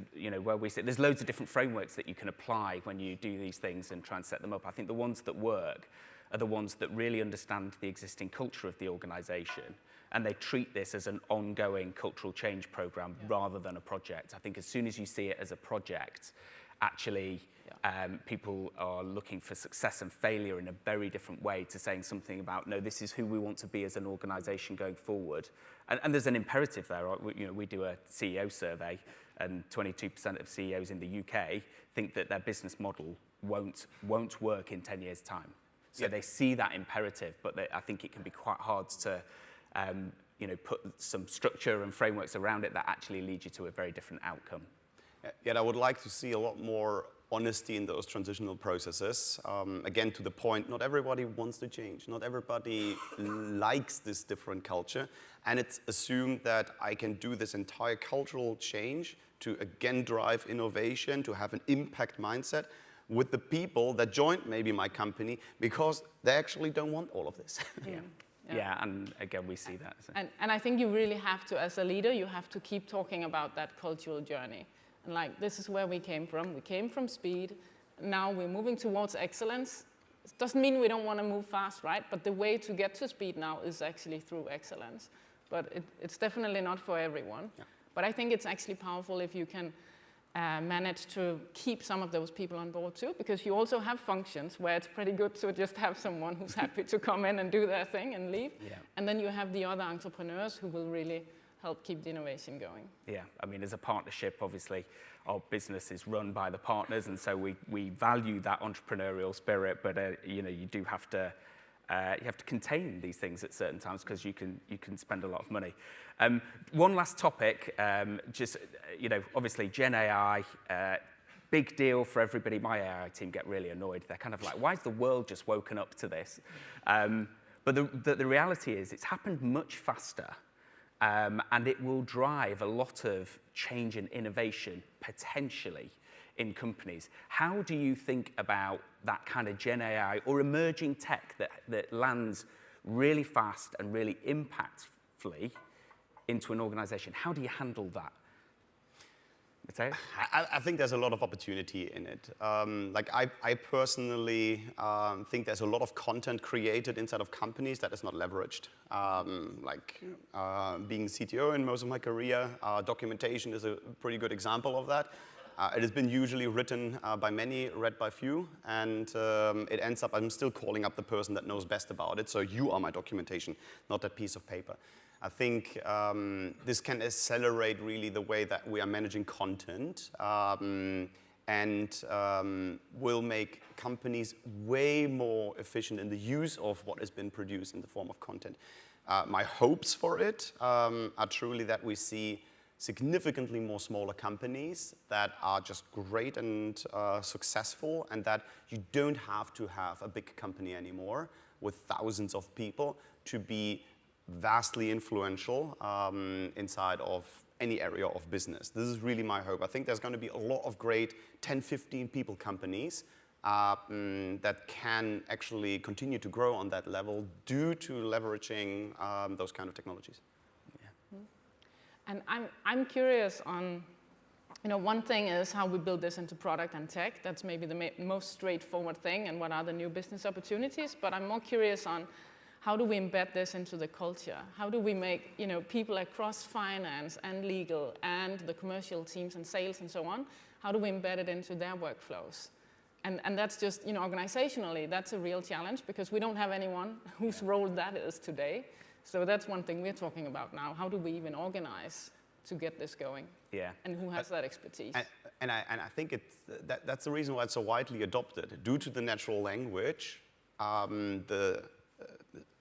where we sit, there's loads of different frameworks that you can apply when you do these things and try and set them up. I think the ones that work are the ones that really understand the existing culture of the organization, and they treat this as an ongoing cultural change program rather than a project. I think as soon as you see it as a project, actually people are looking for success and failure in a very different way to saying something about, no, this is who we want to be as an organization going forward. And there's an imperative there. We do a CEO survey, and 22% of CEOs in the UK think that their business model won't work in 10 years' time. So they see that imperative, but I think it can be quite hard to put some structure and frameworks around it that actually lead you to a very different outcome. Yet I would like to see a lot more honesty in those transitional processes. Again, to the point, not everybody wants to change. Not everybody likes this different culture. And it's assumed that I can do this entire cultural change to, again, drive innovation, to have an impact mindset with the people that joined maybe my company, because they actually don't want all of this. Yeah, and again, we see that. So. And I think you really have to, as a leader, you have to keep talking about that cultural journey. And like, this is where we came from. We came from speed. Now we're moving towards excellence. It doesn't mean we don't want to move fast, right? But the way to get to speed now is actually through excellence. But it's definitely not for everyone. Yeah. But I think it's actually powerful if you can manage to keep some of those people on board too, because you also have functions where it's pretty good to just have someone who's happy to come in and do their thing and leave. Yeah. And then you have the other entrepreneurs who will really help keep the innovation going. Yeah, I mean, as a partnership, obviously, our business is run by the partners, and so we value that entrepreneurial spirit, but you do have to contain these things at certain times, because you can spend a lot of money. One last topic, obviously Gen AI, big deal for everybody. My AI team get really annoyed. They're kind of like, why has the world just woken up to this? But the reality is it's happened much faster, and it will drive a lot of change and innovation potentially in companies. How do you think about that kind of Gen AI or emerging tech that lands really fast and really impactfully into an organization? How do you handle that? I think there's a lot of opportunity in it. I personally think there's a lot of content created inside of companies that is not leveraged. Being CTO in most of my career, documentation is a pretty good example of that. It has been usually written by many, read by few, and it ends up, I'm still calling up the person that knows best about it, so you are my documentation, not that piece of paper. I think this can accelerate really the way that we are managing content, and will make companies way more efficient in the use of what has been produced in the form of content. My hopes for it are truly that we see significantly more smaller companies that are just great and successful, and that you don't have to have a big company anymore with thousands of people to be vastly influential inside of any area of business. This is really my hope. I think there's going to be a lot of great 10, 15 people companies that can actually continue to grow on that level due to leveraging those kind of technologies. And I'm curious on, one thing is how we build this into product and tech. That's maybe the most straightforward thing, and what are the new business opportunities. But I'm more curious on how do we embed this into the culture? How do we make people across finance and legal and the commercial teams and sales and so on, how do we embed it into their workflows? And that's just, organizationally, that's a real challenge, because we don't have anyone whose role that is today. So that's one thing we're talking about now. How do we even organize to get this going? Yeah. And who has that expertise? And I think that's the reason why it's so widely adopted. Due to the natural language,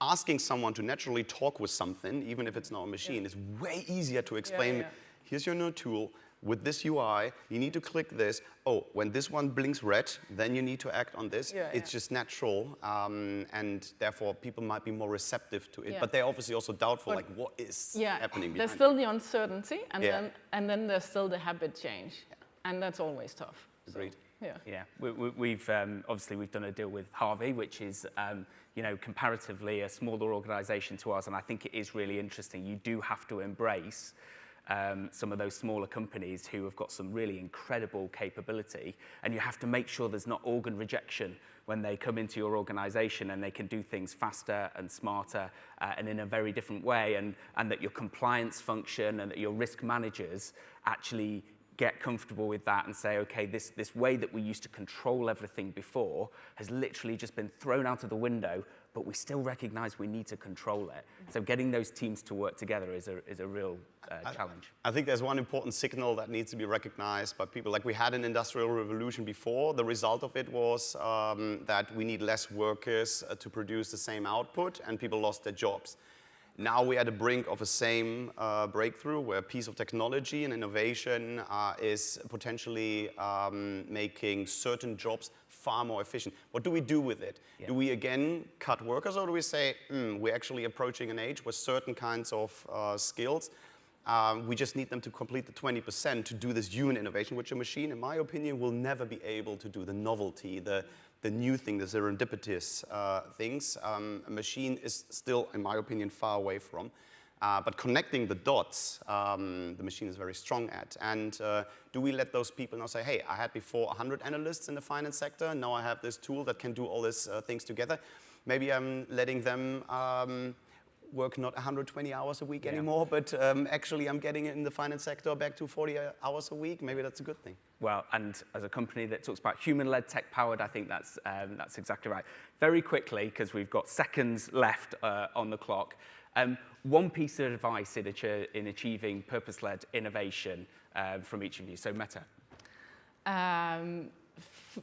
asking someone to naturally talk with something, even if it's not a machine, is way easier to explain. Here's your new tool. With this UI, you need to click this. Oh, when this one blinks red, then you need to act on this. It's just natural, and therefore people might be more receptive to it. But they're obviously also doubtful, like what is happening behind there's still the uncertainty, and then there's still the habit change, and that's always tough. Agreed. Yeah. We've obviously we've done a deal with Harvey, which is comparatively a smaller organisation to us, and I think it is really interesting. You do have to embrace some of those smaller companies who have got some really incredible capability, and you have to make sure there's not organ rejection when they come into your organisation, and they can do things faster and smarter and in a very different way, and that your compliance function and that your risk managers actually get comfortable with that and say, okay, this way that we used to control everything before has literally just been thrown out of the window, but we still recognize we need to control it. So getting those teams to work together is a real challenge. I think there's one important signal that needs to be recognized by people. Like we had an industrial revolution before. The result of it was that we need less workers to produce the same output, and people lost their jobs. Now we're at the brink of a same breakthrough where a piece of technology and innovation is potentially making certain jobs far more efficient. What do we do with it? Yeah. Do we again cut workers, or do we say, we're actually approaching an age where certain kinds of skills, we just need them to complete the 20% to do this human innovation, which a machine, in my opinion, will never be able to do. The novelty, the new thing, the serendipitous things, a machine is still, in my opinion, far away from. But connecting the dots, the machine is very strong at. And do we let those people now say, hey, I had before 100 analysts in the finance sector, now I have this tool that can do all these things together. Maybe I'm letting them work not 120 hours a week anymore, but actually I'm getting it in the finance sector back to 40 hours a week. Maybe that's a good thing. Well, and as a company that talks about human-led, tech-powered, I think that's exactly right. Very quickly, because we've got seconds left on the clock, one piece of advice in achieving purpose-led innovation from each of you. So Meta.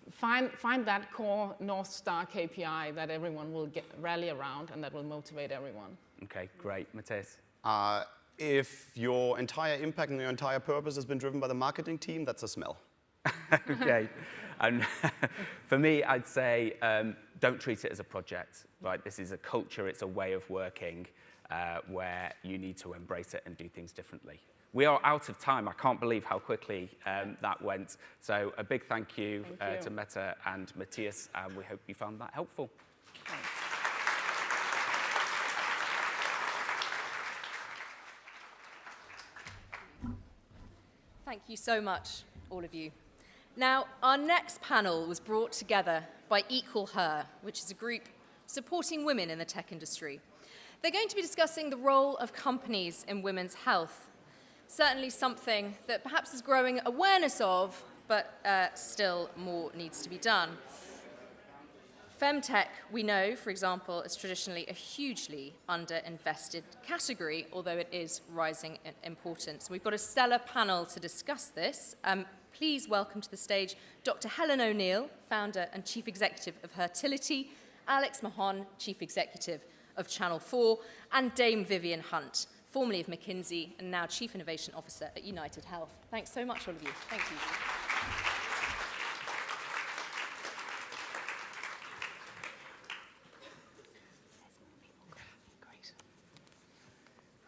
Find that core North Star KPI that everyone will rally around and that will motivate everyone. Okay, great. Matthias? If your entire impact and your entire purpose has been driven by the marketing team, that's a smell. Okay. And for me, I'd say don't treat it as a project. Right? This is a culture, it's a way of working where you need to embrace it and do things differently. We are out of time. I can't believe how quickly that went. So a big thank you to Meta and Matthias, and we hope you found that helpful. Thanks. Thank you so much, all of you. Now, our next panel was brought together by Equal Her, which is a group supporting women in the tech industry. They're going to be discussing the role of companies in women's health. Certainly something that perhaps is growing awareness of, but still more needs to be done. Femtech, we know, for example, is traditionally a hugely underinvested category, although it is rising in importance. We've got a stellar panel to discuss this. Please welcome to the stage Dr. Helen O'Neill, founder and chief executive of Hertility, Alex Mahon, chief executive of Channel 4, and Dame Vivian Hunt, formerly of McKinsey and now chief innovation officer at United Health. Thanks so much, all of you. Thank you.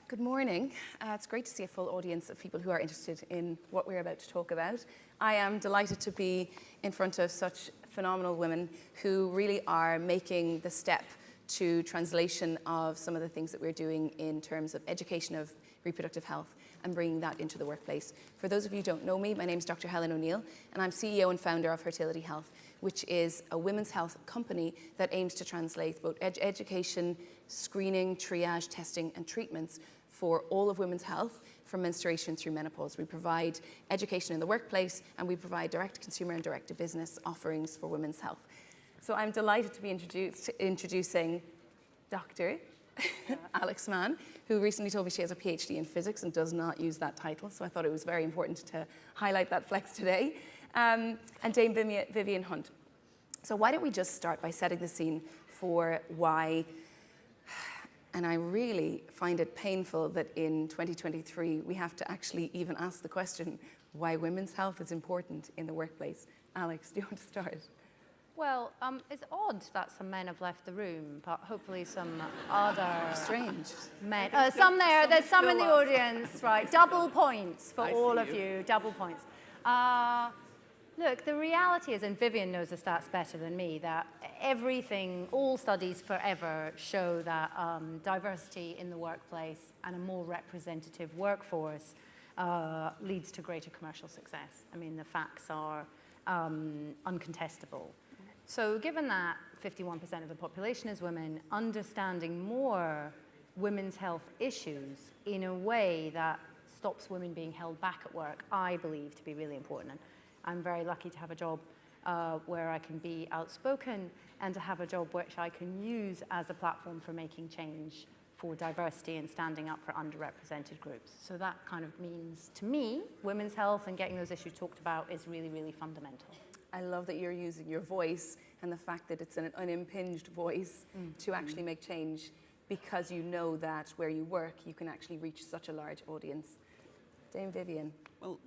Good morning. It's great to see a full audience of people who are interested in what we're about to talk about. I am delighted to be in front of such phenomenal women who really are making the step to translation of some of the things that we're doing in terms of education of reproductive health and bringing that into the workplace. For those of you who don't know me, my name is Dr. Helen O'Neill, and I'm CEO and founder of Hertility Health, which is a women's health company that aims to translate both education, screening, triage, testing, and treatments for all of women's health from menstruation through menopause. We provide education in the workplace, and we provide direct-to-consumer and direct-to-business offerings for women's health. So I'm delighted to be introducing Dr. Alex Mann, who recently told me she has a PhD in physics and does not use that title, so I thought it was very important to highlight that flex today, and Dame Vivian Hunt. So why don't we just start by setting the scene for why, and I really find it painful that in 2023 we have to actually even ask the question why women's health is important in the workplace. Alex, do you want to start? Well, it's odd that some men have left the room, but hopefully some other strange men. Some there. There's some in the audience, right? Double points for all of you. Double points. Look, the reality is, and Vivian knows the stats better than me, that all studies forever show that diversity in the workplace and a more representative workforce leads to greater commercial success. I mean, the facts are uncontestable. So given that 51% of the population is women, understanding more women's health issues in a way that stops women being held back at work, I believe to be really important. And I'm very lucky to have a job where I can be outspoken and to have a job which I can use as a platform for making change for diversity and standing up for underrepresented groups. So that kind of means, to me, women's health and getting those issues talked about is really, really fundamental. I love that you're using your voice and the fact that it's an unimpinged voice to actually make change, because you know that where you work, you can actually reach such a large audience. Dame Vivian. Well,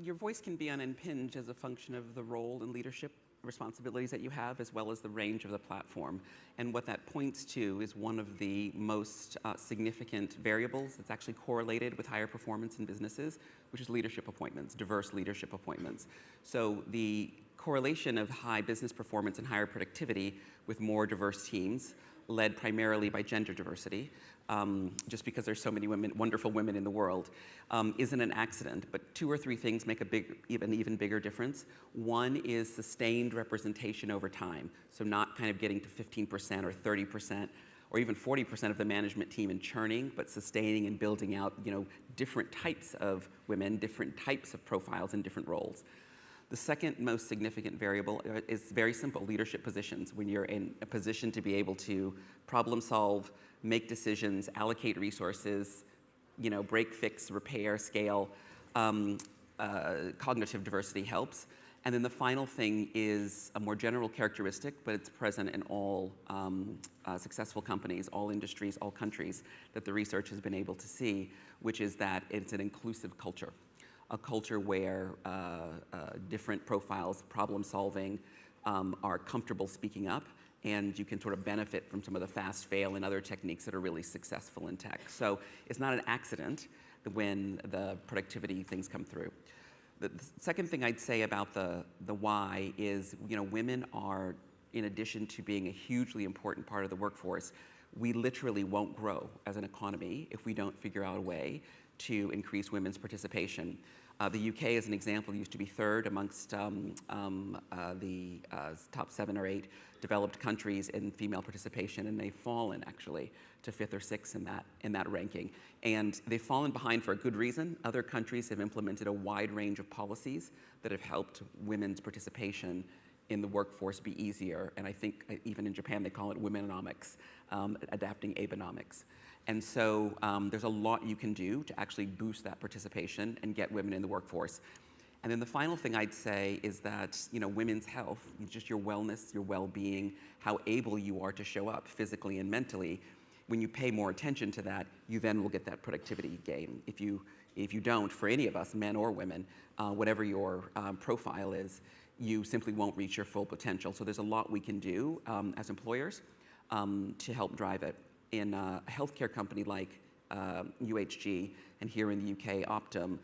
your voice can be unimpinged as a function of the role and leadership responsibilities that you have, as well as the range of the platform. And what that points to is one of the most significant variables that's actually correlated with higher performance in businesses, which is leadership appointments, diverse leadership appointments. So the correlation of high business performance and higher productivity with more diverse teams, led primarily by gender diversity, just because there's so many women, wonderful women in the world, isn't an accident. But 2 or 3 things make an even bigger difference. One is sustained representation over time. So not kind of getting to 15% or 30% or even 40% of the management team and churning, but sustaining and building out, different types of women, different types of profiles in different roles. The second most significant variable is very simple: leadership positions. When you're in a position to be able to problem solve, make decisions, allocate resources, break, fix, repair, scale, cognitive diversity helps. And then the final thing is a more general characteristic, but it's present in all successful companies, all industries, all countries, that the research has been able to see, which is that it's an inclusive culture. A culture where different profiles, problem solving, are comfortable speaking up, and you can sort of benefit from some of the fast fail and other techniques that are really successful in tech. So it's not an accident when the productivity things come through. The second thing I'd say about the why is, women are, in addition to being a hugely important part of the workforce, we literally won't grow as an economy if we don't figure out a way to increase women's participation. The UK, as an example, used to be 3rd amongst the top 7 or 8 developed countries in female participation, and they've fallen actually to 5th or 6th in that ranking. And they've fallen behind for a good reason. Other countries have implemented a wide range of policies that have helped women's participation in the workforce be easier. And I think even in Japan they call it womenomics, adapting Abenomics. And so there's a lot you can do to actually boost that participation and get women in the workforce. And then the final thing I'd say is that, women's health, just your wellness, your well-being, how able you are to show up physically and mentally, when you pay more attention to that, you then will get that productivity gain. If you don't, for any of us, men or women, whatever your profile is, you simply won't reach your full potential. So there's a lot we can do as employers to help drive it. In a healthcare company like UHG, and here in the UK, Optum,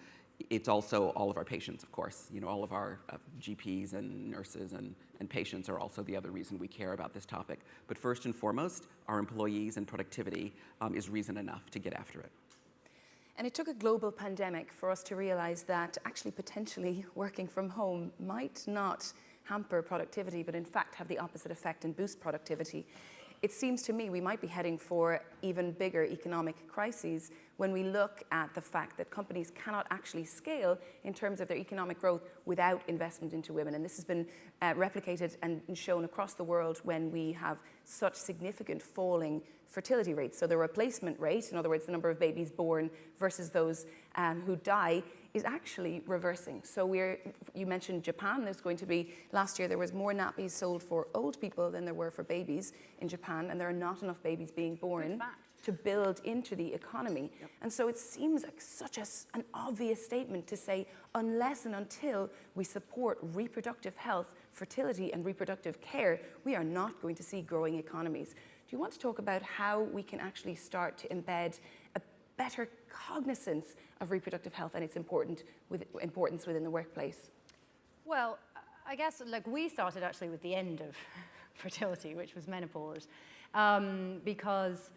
it's also all of our patients, of course. All of our GPs and nurses and patients are also the other reason we care about this topic. But first and foremost, our employees and productivity is reason enough to get after it. And it took a global pandemic for us to realize that actually potentially working from home might not hamper productivity, but in fact have the opposite effect and boost productivity. It seems to me we might be heading for even bigger economic crises when we look at the fact that companies cannot actually scale in terms of their economic growth without investment into women. And this has been replicated and shown across the world when we have such significant falling fertility rates. So the replacement rate, in other words, the number of babies born versus those who die, is actually reversing. So you mentioned Japan. There's going to be, last year there was more nappies sold for old people than there were for babies in Japan, and there are not enough babies being born to build into the economy. Yep. And so it seems like such an obvious statement to say, unless and until we support reproductive health, fertility, and reproductive care, we are not going to see growing economies. Do you want to talk about how we can actually start to embed a better cognizance of reproductive health and its importance within the workplace? Well, I guess like we started actually with the end of fertility, which was menopause, because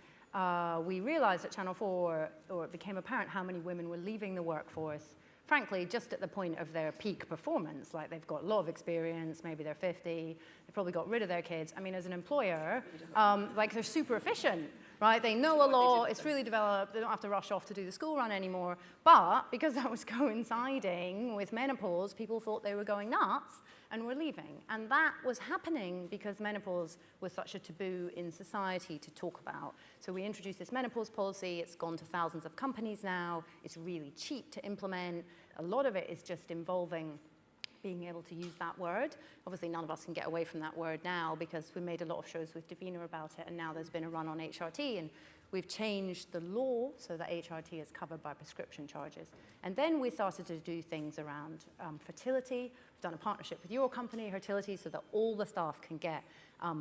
we realized at Channel 4, or it became apparent how many women were leaving the workforce, frankly, just at the point of their peak performance. Like they've got a lot of experience, maybe they're 50, they've probably got rid of their kids. I mean, as an employer, like they're super efficient, right? They know a lot, it's really developed, they don't have to rush off to do the school run anymore. But because that was coinciding with menopause, people thought they were going nuts and were leaving. And that was happening because menopause was such a taboo in society to talk about. So we introduced this menopause policy. It's gone to thousands of companies now. It's really cheap to implement. A lot of it is just involving being able to use that word. Obviously, none of us can get away from that word now because we made a lot of shows with Davina about it, and now there's been a run on HRT, and we've changed the law so that HRT is covered by prescription charges. And then we started to do things around fertility. We've done a partnership with your company, Fertility, so that all the staff can get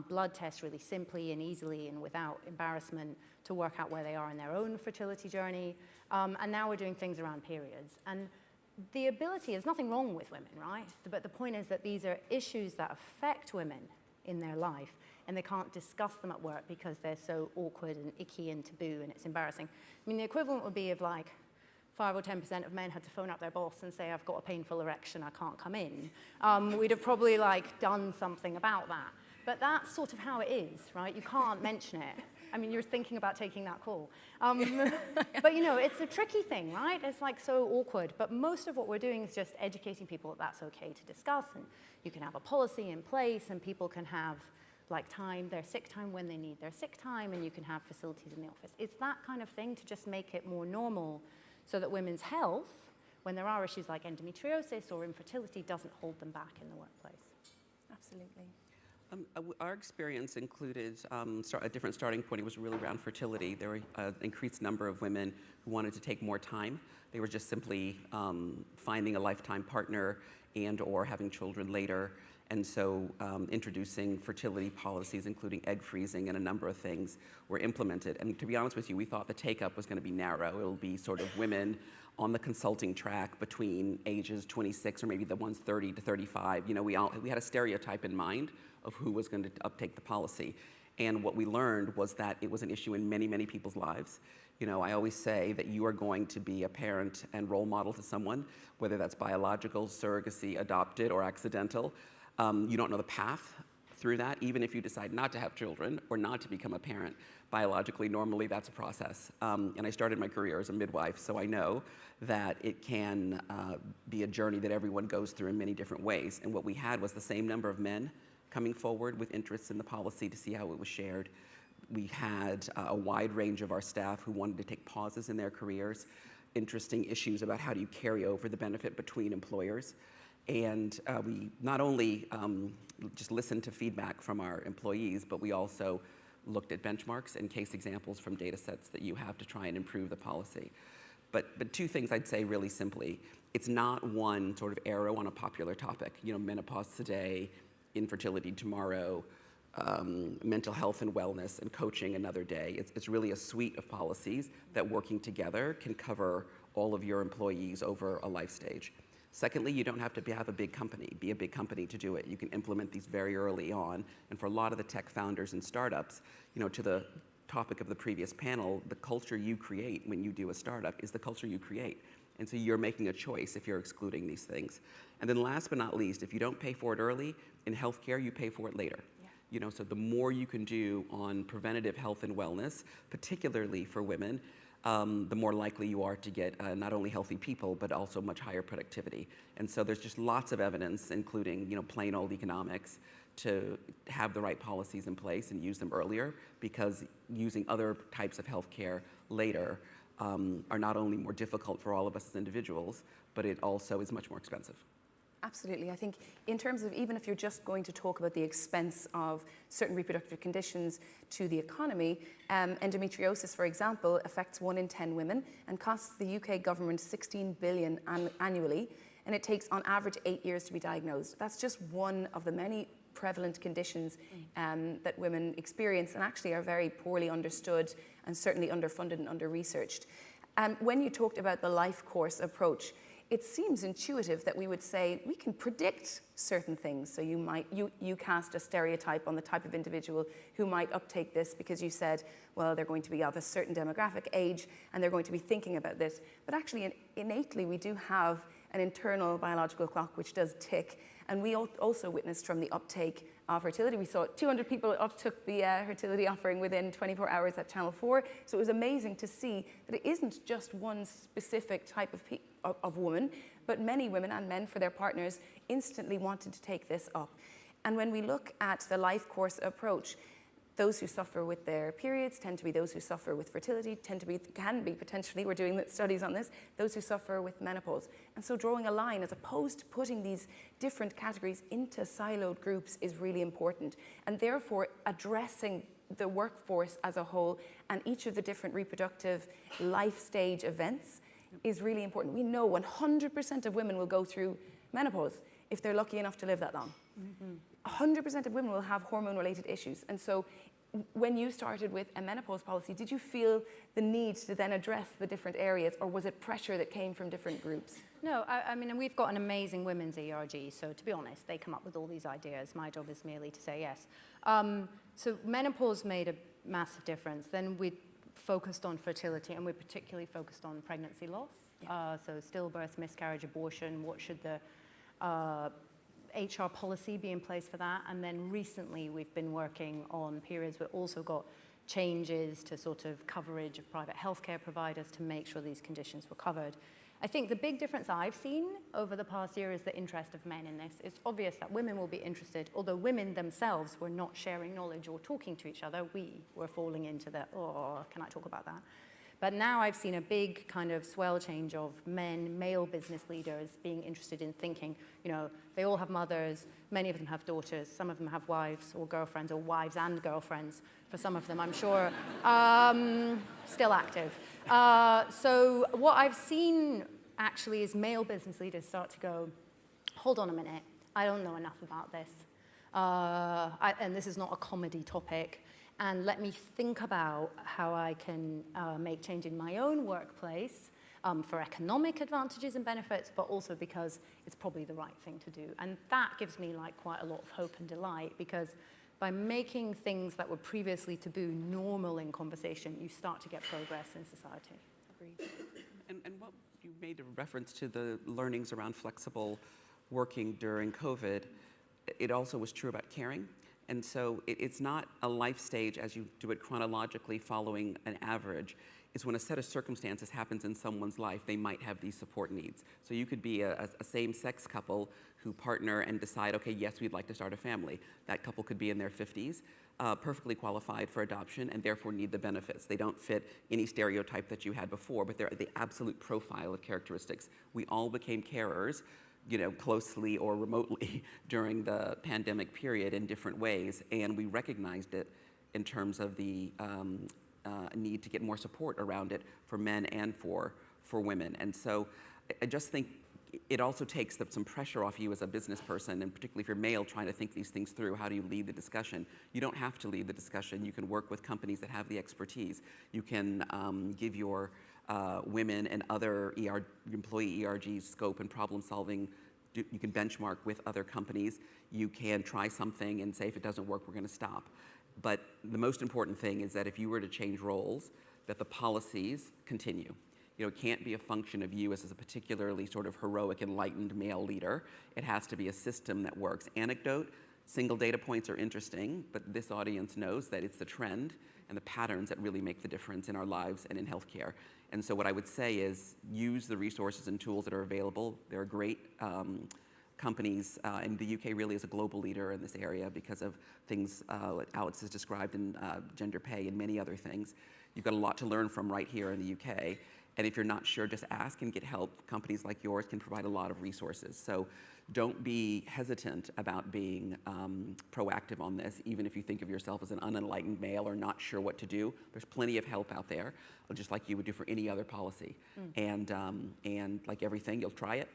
blood tests really simply and easily and without embarrassment to work out where they are in their own fertility journey. And now we're doing things around periods. And the ability, there's nothing wrong with women, right? But the point is that these are issues that affect women in their life, and they can't discuss them at work because they're so awkward and icky and taboo and it's embarrassing. I mean, the equivalent would be if like 5 or 10% of men had to phone up their boss and say, I've got a painful erection, I can't come in. We'd have probably like done something about that. But that's sort of how it is, right? You can't mention it. I mean, you're thinking about taking that call. But you know, it's a tricky thing, right? It's like so awkward. But most of what we're doing is just educating people that that's okay to discuss, and you can have a policy in place, and people can have like time, their sick time when they need their sick time, and you can have facilities in the office. It's that kind of thing to just make it more normal so that women's health, when there are issues like endometriosis or infertility, doesn't hold them back in the workplace. Absolutely. Our experience included a different starting point. It was really around fertility. There were an increased number of women who wanted to take more time. They were just simply finding a lifetime partner and or having children later. And so introducing fertility policies, including egg freezing and a number of things, were implemented. And to be honest with you, we thought the take-up was going to be narrow. It'll be sort of women on the consulting track between ages 26 or maybe the ones 30 to 35. You know, we had a stereotype in mind of who was going to uptake the policy. And what we learned was that it was an issue in many, many people's lives. You know, I always say that you are going to be a parent and role model to someone, whether that's biological, surrogacy, adopted, or accidental. You don't know the path through that, even if you decide not to have children or not to become a parent. Biologically, normally that's a process. And I started my career as a midwife, so I know that it can be a journey that everyone goes through in many different ways. And what we had was the same number of men coming forward with interests in the policy to see how it was shared. We had a wide range of our staff who wanted to take pauses in their careers, interesting issues about how do you carry over the benefit between employers. And we not only just listened to feedback from our employees, but we also looked at benchmarks and case examples from data sets that you have to try and improve the policy. But two things I'd say really simply. It's not one sort of arrow on a popular topic. You know, menopause today, infertility tomorrow, mental health and wellness, and coaching another day. It's really a suite of policies that working together can cover all of your employees over a life stage. Secondly, you don't have to have a big company, be a big company to do it. You can implement these very early on. And for a lot of the tech founders and startups, you know, to the topic of the previous panel, the culture you create when you do a startup is the culture you create. And so you're making a choice if you're excluding these things. And then last but not least, if you don't pay for it early, in healthcare, you pay for it later. Yeah. You know, so the more you can do on preventative health and wellness, particularly for women, the more likely you are to get not only healthy people, but also much higher productivity. And so there's just lots of evidence, including, you know, plain old economics, to have the right policies in place and use them earlier, because using other types of healthcare later are not only more difficult for all of us as individuals, but it also is much more expensive. Absolutely. I think in terms of, even if you're just going to talk about the expense of certain reproductive conditions to the economy, endometriosis, for example, affects 1 in 10 women and costs the UK government 16 billion annually, and it takes on average 8 years to be diagnosed. That's just one of the many prevalent conditions that women experience and actually are very poorly understood and certainly underfunded and under-researched. When you talked about the life course approach, it seems intuitive that we would say we can predict certain things. So you cast a stereotype on the type of individual who might uptake this because you said, well, they're going to be of a certain demographic age and they're going to be thinking about this. But actually, innately, we do have an internal biological clock which does tick. And we also witnessed from the uptake of fertility. We saw 200 people uptook the fertility offering within 24 hours at Channel 4. So it was amazing to see that it isn't just one specific type of woman, but many women and men for their partners instantly wanted to take this up. And when we look at the life course approach, those who suffer with their periods tend to be those who suffer with fertility, can be potentially, we're doing studies on this, those who suffer with menopause. And so drawing a line as opposed to putting these different categories into siloed groups is really important. And therefore addressing the workforce as a whole and each of the different reproductive life stage events is really important. We know 100% of women will go through menopause if they're lucky enough to live that long. 100% of women will have hormone-related issues. And so when you started with a menopause policy, did you feel the need to then address the different areas, or was it pressure that came from different groups? No, I mean, we've got an amazing women's ERG, so to be honest, they come up with all these ideas. My job is merely to say yes. So menopause made a massive difference. Then we focused on fertility, and we particularly focused on pregnancy loss. Yeah. So stillbirth, miscarriage, abortion, what should the HR policy be in place for that? And then recently we've been working on periods. We've also got changes to sort of coverage of private healthcare providers to make sure these conditions were covered. I think the big difference I've seen over the past year is the interest of men in this. It's obvious that women will be interested, although women themselves were not sharing knowledge or talking to each other. We were falling into the, oh, can I talk about that? But now I've seen a big kind of swell change of male business leaders being interested in thinking, you know, they all have mothers, many of them have daughters, some of them have wives or girlfriends, or wives and girlfriends for some of them, I'm sure, still active. So what I've seen actually is male business leaders start to go, hold on a minute, I don't know enough about this. And this is not a comedy topic. And let me think about how I can make change in my own workplace for economic advantages and benefits, but also because it's probably the right thing to do. And that gives me like quite a lot of hope and delight, because by making things that were previously taboo normal in conversation, you start to get progress in society. Agreed. And what you made a reference to the learnings around flexible working during COVID, it also was true about caring. And so it's not a life stage as you do it chronologically following an average. It's when a set of circumstances happens in someone's life, they might have these support needs. So you could be a same-sex couple who partner and decide, okay, yes, we'd like to start a family. That couple could be in their 50s, perfectly qualified for adoption, and therefore need the benefits. They don't fit any stereotype that you had before, but they're the absolute profile of characteristics. We all became carers, you know, closely or remotely during the pandemic period in different ways, and we recognized it in terms of the need to get more support around it for men and for women. And so I just think it also takes some pressure off you as a business person, and particularly if you're male trying to think these things through. How do you lead the discussion? You don't have to lead the discussion. You can work with companies that have the expertise. You can give your women and other employee ERGs scope and problem solving. You can benchmark with other companies. You can try something and say, if it doesn't work, we're going to stop. But the most important thing is that if you were to change roles, that the policies continue. You know, it can't be a function of you as a particularly sort of heroic, enlightened male leader. It has to be a system that works. Anecdote, single data points are interesting, but this audience knows that it's the trend and the patterns that really make the difference in our lives and in healthcare. And so what I would say is use the resources and tools that are available. There are great companies, and the UK really is a global leader in this area because of things Alex has described in gender pay and many other things. You've got a lot to learn from right here in the UK. And if you're not sure, just ask and get help. Companies like yours can provide a lot of resources. So don't be hesitant about being proactive on this, even if you think of yourself as an unenlightened male or not sure what to do. There's plenty of help out there, just like you would do for any other policy. And like everything, you'll try it,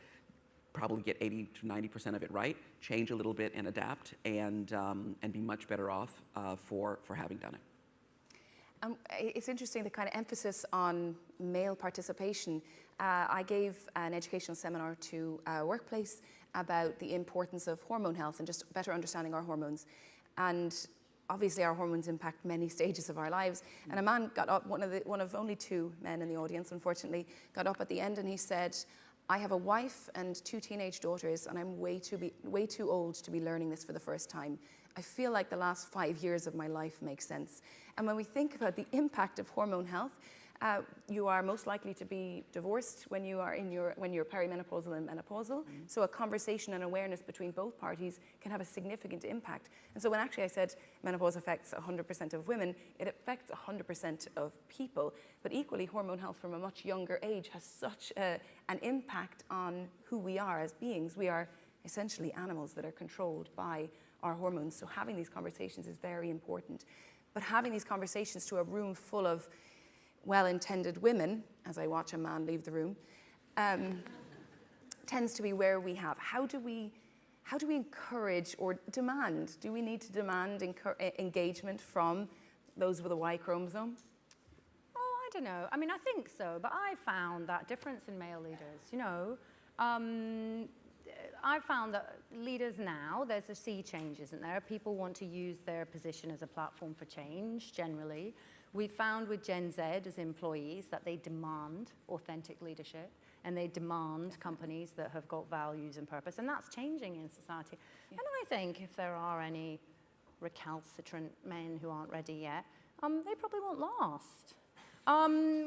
probably get 80 to 90% of it right, change a little bit and adapt, and be much better off for having done it. It's interesting, the kind of emphasis on male participation. I gave an educational seminar to a workplace about the importance of hormone health and just better understanding our hormones. And obviously our hormones impact many stages of our lives. And a man got up, one of only 2 men in the audience, unfortunately, got up at the end and he said, I have a wife and 2 teenage daughters, and I'm way too old to be learning this for the first time. I feel like the last 5 years of my life make sense. And when we think about the impact of hormone health, you are most likely to be divorced when you're perimenopausal and menopausal. So a conversation and awareness between both parties can have a significant impact. And so when actually I said menopause affects 100% of women, it affects 100% of people. But equally, hormone health from a much younger age has such an impact on who we are as beings. We are essentially animals that are controlled by our hormones. So having these conversations is very important. But having these conversations to a room full of well-intended women, as I watch a man leave the room, tends to be where we have. How do we encourage or demand? Do we need to demand engagement from those with a Y chromosome? Oh, I don't know. I mean, I think so, but I found that difference in male leaders. You know, I found that leaders now, there's a sea change, isn't there? People want to use their position as a platform for change, generally. We found with Gen Z as employees that they demand authentic leadership, and they demand companies that have got values and purpose, and that's changing in society. Yeah. And I think if there are any recalcitrant men who aren't ready yet, they probably won't last.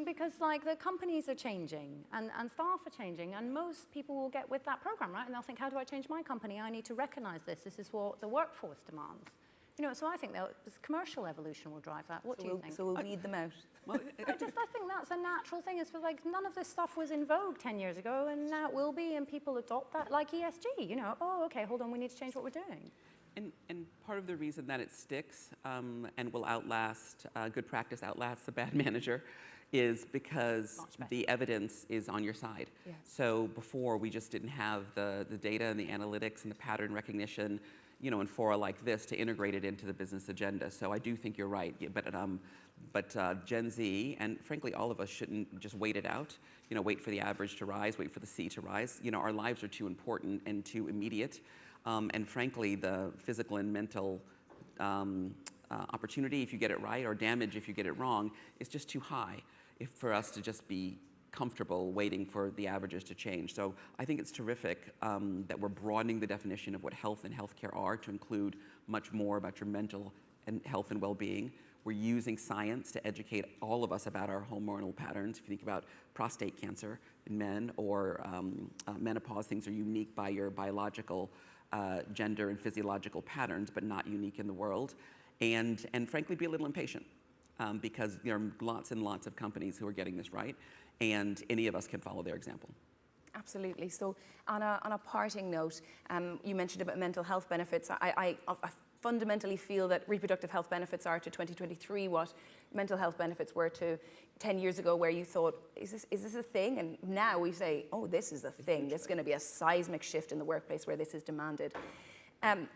Because like the companies are changing and staff are changing, and most people will get with that program, right? And they'll think, how do I change my company? I need to recognize this. This is what the workforce demands. You know, so I think this commercial evolution will drive that. What do you think? So we'll weed them out. Well, I think that's a natural thing. It's like none of this stuff was in vogue 10 years ago, and now it will be, and people adopt that, like ESG, you know. Oh, okay, hold on, we need to change what we're doing. And part of the reason that it sticks and will outlast, good practice outlasts the bad manager, is because the evidence is on your side. Yeah. So before, we just didn't have the data and the analytics and the pattern recognition, you know, in fora like this to integrate it into the business agenda. So I do think you're right. Yeah, but Gen Z, and frankly, all of us shouldn't just wait it out. You know, wait for the average to rise, wait for the C to rise. You know, our lives are too important and too immediate. And frankly, the physical and mental opportunity, if you get it right, or damage if you get it wrong, is just too high for us to just be comfortable waiting for the averages to change. So I think it's terrific that we're broadening the definition of what health and healthcare are to include much more about your mental and health and well-being. We're using science to educate all of us about our hormonal patterns. If you think about prostate cancer in men or menopause, things are unique by your biological gender and physiological patterns, but not unique in the world. And frankly, be a little impatient because there are lots and lots of companies who are getting this right, and any of us can follow their example. Absolutely. So on a parting note, you mentioned about mental health benefits. I fundamentally feel that reproductive health benefits are to 2023 what mental health benefits were to 10 years ago, where you thought, is this a thing? And now we say, oh, this is a thing. There's going to be a seismic shift in the workplace where this is demanded.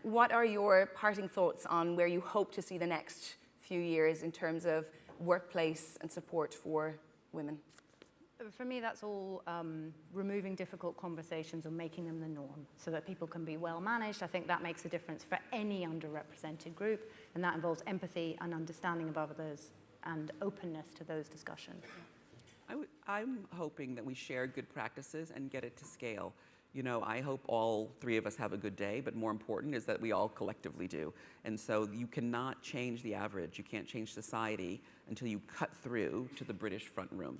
What are your parting thoughts on where you hope to see the next few years in terms of workplace and support for women? For me, that's all removing difficult conversations and making them the norm so that people can be well managed. I think that makes a difference for any underrepresented group, and that involves empathy and understanding of others and openness to those discussions. I'm hoping that we share good practices and get it to scale. You know, I hope all three of us have a good day, but more important is that we all collectively do. And so you cannot change the average. You can't change society until you cut through to the British front room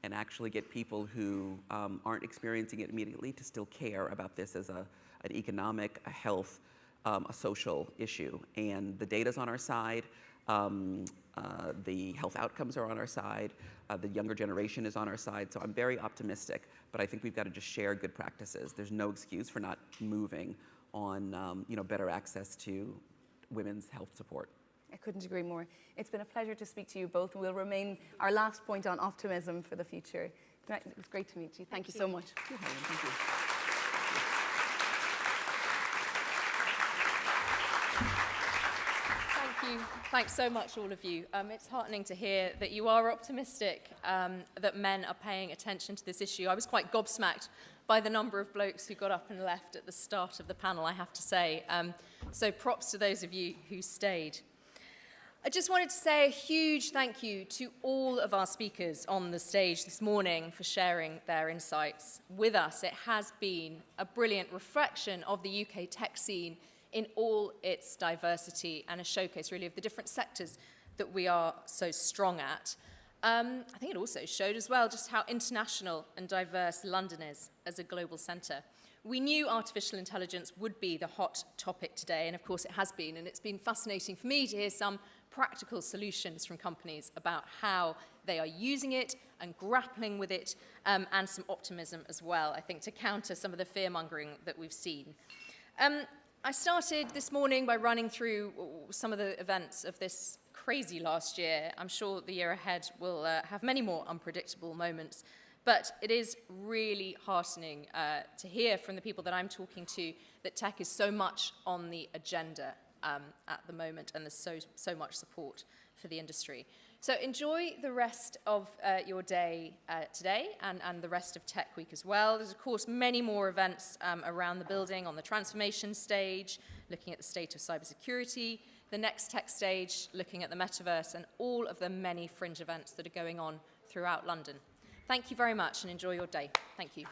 and actually get people who aren't experiencing it immediately to still care about this as an economic, a health, a social issue. And the data's on our side. The health outcomes are on our side. The younger generation is on our side. So I'm very optimistic, but I think we've got to just share good practices. There's no excuse for not moving on better access to women's health support. I couldn't agree more. It's been a pleasure to speak to you both, and we'll remain our last point on optimism for the future. It was great to meet you. Thank you so much. Thank you. Thank you. Thanks so much, all of you. It's heartening to hear that you are optimistic that men are paying attention to this issue. I was quite gobsmacked by the number of blokes who got up and left at the start of the panel, I have to say. So props to those of you who stayed. I just wanted to say a huge thank you to all of our speakers on the stage this morning for sharing their insights with us. It has been a brilliant reflection of the UK tech scene in all its diversity and a showcase, really, of the different sectors that we are so strong at. I think it also showed as well just how international and diverse London is as a global centre. We knew artificial intelligence would be the hot topic today, and of course it has been, and it's been fascinating for me to hear some practical solutions from companies about how they are using it and grappling with it, and some optimism as well, I think, to counter some of the fear-mongering that we've seen. I started this morning by running through some of the events of this crazy last year. I'm sure the year ahead will have many more unpredictable moments, but it is really heartening to hear from the people that I'm talking to that tech is so much on the agenda at the moment, and there's so much support for the industry. So enjoy the rest of your day today and the rest of Tech Week as well. There's, of course, many more events around the building on the transformation stage, looking at the state of cybersecurity, the next tech stage, looking at the metaverse, and all of the many fringe events that are going on throughout London. Thank you very much and enjoy your day. Thank you.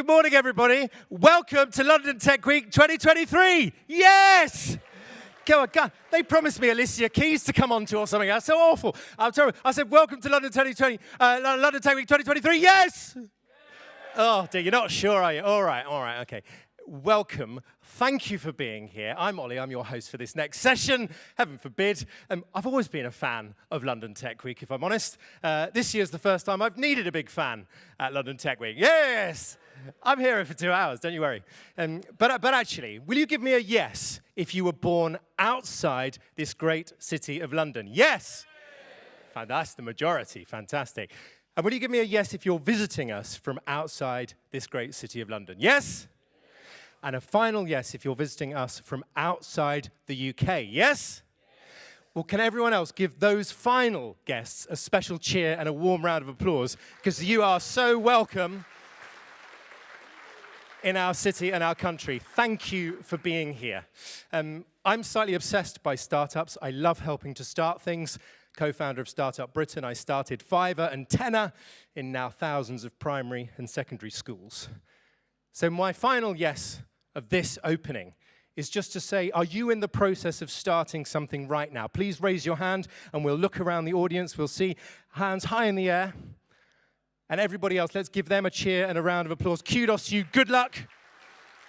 good morning, everybody. Welcome to London Tech Week 2023. Yes! Go on, go. They promised me Alicia Keys to come on to or something. That's so awful. I'm terrible. I said, welcome to London Tech Week 2023. Yes! Oh, dear, you're not sure, are you? All right, okay. Welcome. Thank you for being here. I'm Ollie. I'm your host for this next session. Heaven forbid. I've always been a fan of London Tech Week, if I'm honest. This year's the first time I've needed a big fan at London Tech Week. Yes! I'm here for 2 hours, don't you worry. But actually, will you give me a yes if you were born outside this great city of London? Yes! That's the majority. Fantastic. And will you give me a yes if you're visiting us from outside this great city of London? Yes? And a final yes if you're visiting us from outside the UK. Yes? Well, can everyone else give those final guests a special cheer and a warm round of applause, because you are so welcome in our city and our country. Thank you for being here. I'm slightly obsessed by startups. I love helping to start things. Co-founder of Startup Britain, I started Fiverr and Tenor in now thousands of primary and secondary schools. So my final yes of this opening is just to say, are you in the process of starting something right now? Please raise your hand and we'll look around the audience. We'll see hands high in the air. And everybody else, let's give them a cheer and a round of applause. Kudos to you. Good luck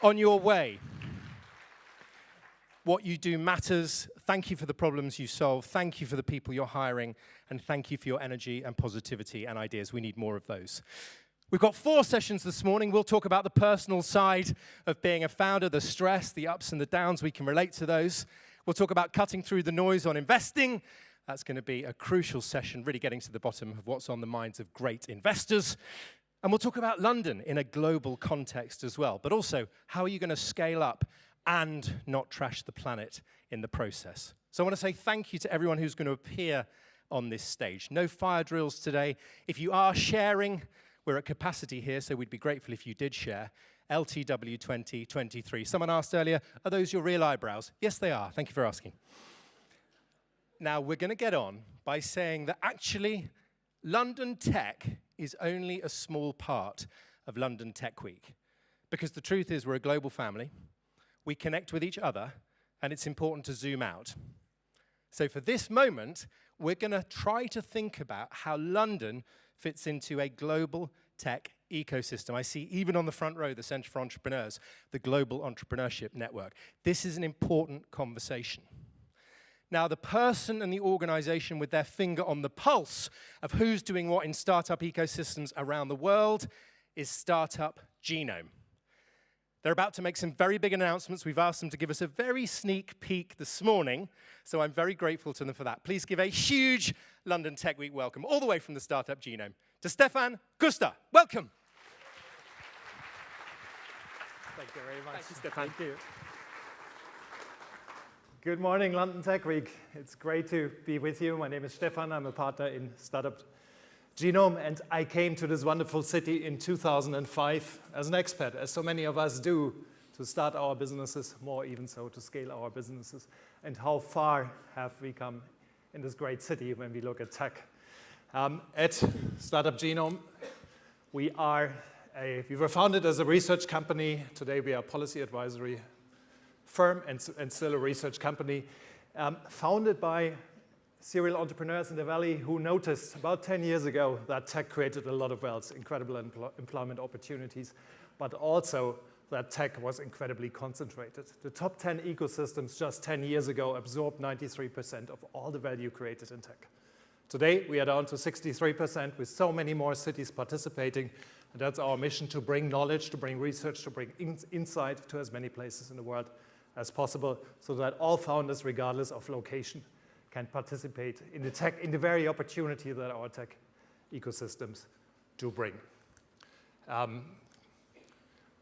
on your way. What you do matters. Thank you for the problems you solve. Thank you for the people you're hiring. And thank you for your energy and positivity and ideas. We need more of those. We've got 4 sessions this morning. We'll talk about the personal side of being a founder, the stress, the ups and the downs. We can relate to those. We'll talk about cutting through the noise on investing. That's going to be a crucial session, really getting to the bottom of what's on the minds of great investors. And we'll talk about London in a global context as well. But also, how are you going to scale up and not trash the planet in the process? So I want to say thank you to everyone who's going to appear on this stage. No fire drills today. If you are sharing, we're at capacity here, so we'd be grateful if you did share. LTW 2023. Someone asked earlier, are those your real eyebrows? Yes, they are. Thank you for asking. Now, we're going to get on by saying that actually, London Tech is only a small part of London Tech Week. Because the truth is, we're a global family. We connect with each other, and it's important to zoom out. So for this moment, we're going to try to think about how London fits into a global tech ecosystem. I see even on the front row, the Centre for Entrepreneurs, the Global Entrepreneurship Network. This is an important conversation. Now, the person and the organization with their finger on the pulse of who's doing what in startup ecosystems around the world is Startup Genome. They're about to make some very big announcements. We've asked them to give us a very sneak peek this morning, so I'm very grateful to them for that. Please give a huge London Tech Week welcome, all the way from the Startup Genome, to Stefan Guster. Welcome. Thank you very much. Thank you, Stefan. Thank you. Good morning, London Tech Week. It's great to be with you. My name is Stefan. I'm a partner in Startup Genome, and I came to this wonderful city in 2005 as an expat, as so many of us do, to start our businesses, more even so to scale our businesses. And how far have we come in this great city when we look at tech? At Startup Genome, we were founded as a research company. Today we are a policy advisory firm and still a research company, founded by serial entrepreneurs in the Valley who noticed about 10 years ago that tech created a lot of wealth, incredible employment opportunities, but also that tech was incredibly concentrated. The top 10 ecosystems just 10 years ago absorbed 93% of all the value created in tech. Today, we are down to 63% with so many more cities participating. And that's our mission, to bring knowledge, to bring research, to bring insight to as many places in the world as possible, so that all founders, regardless of location, can participate in the very opportunity that our tech ecosystems do bring.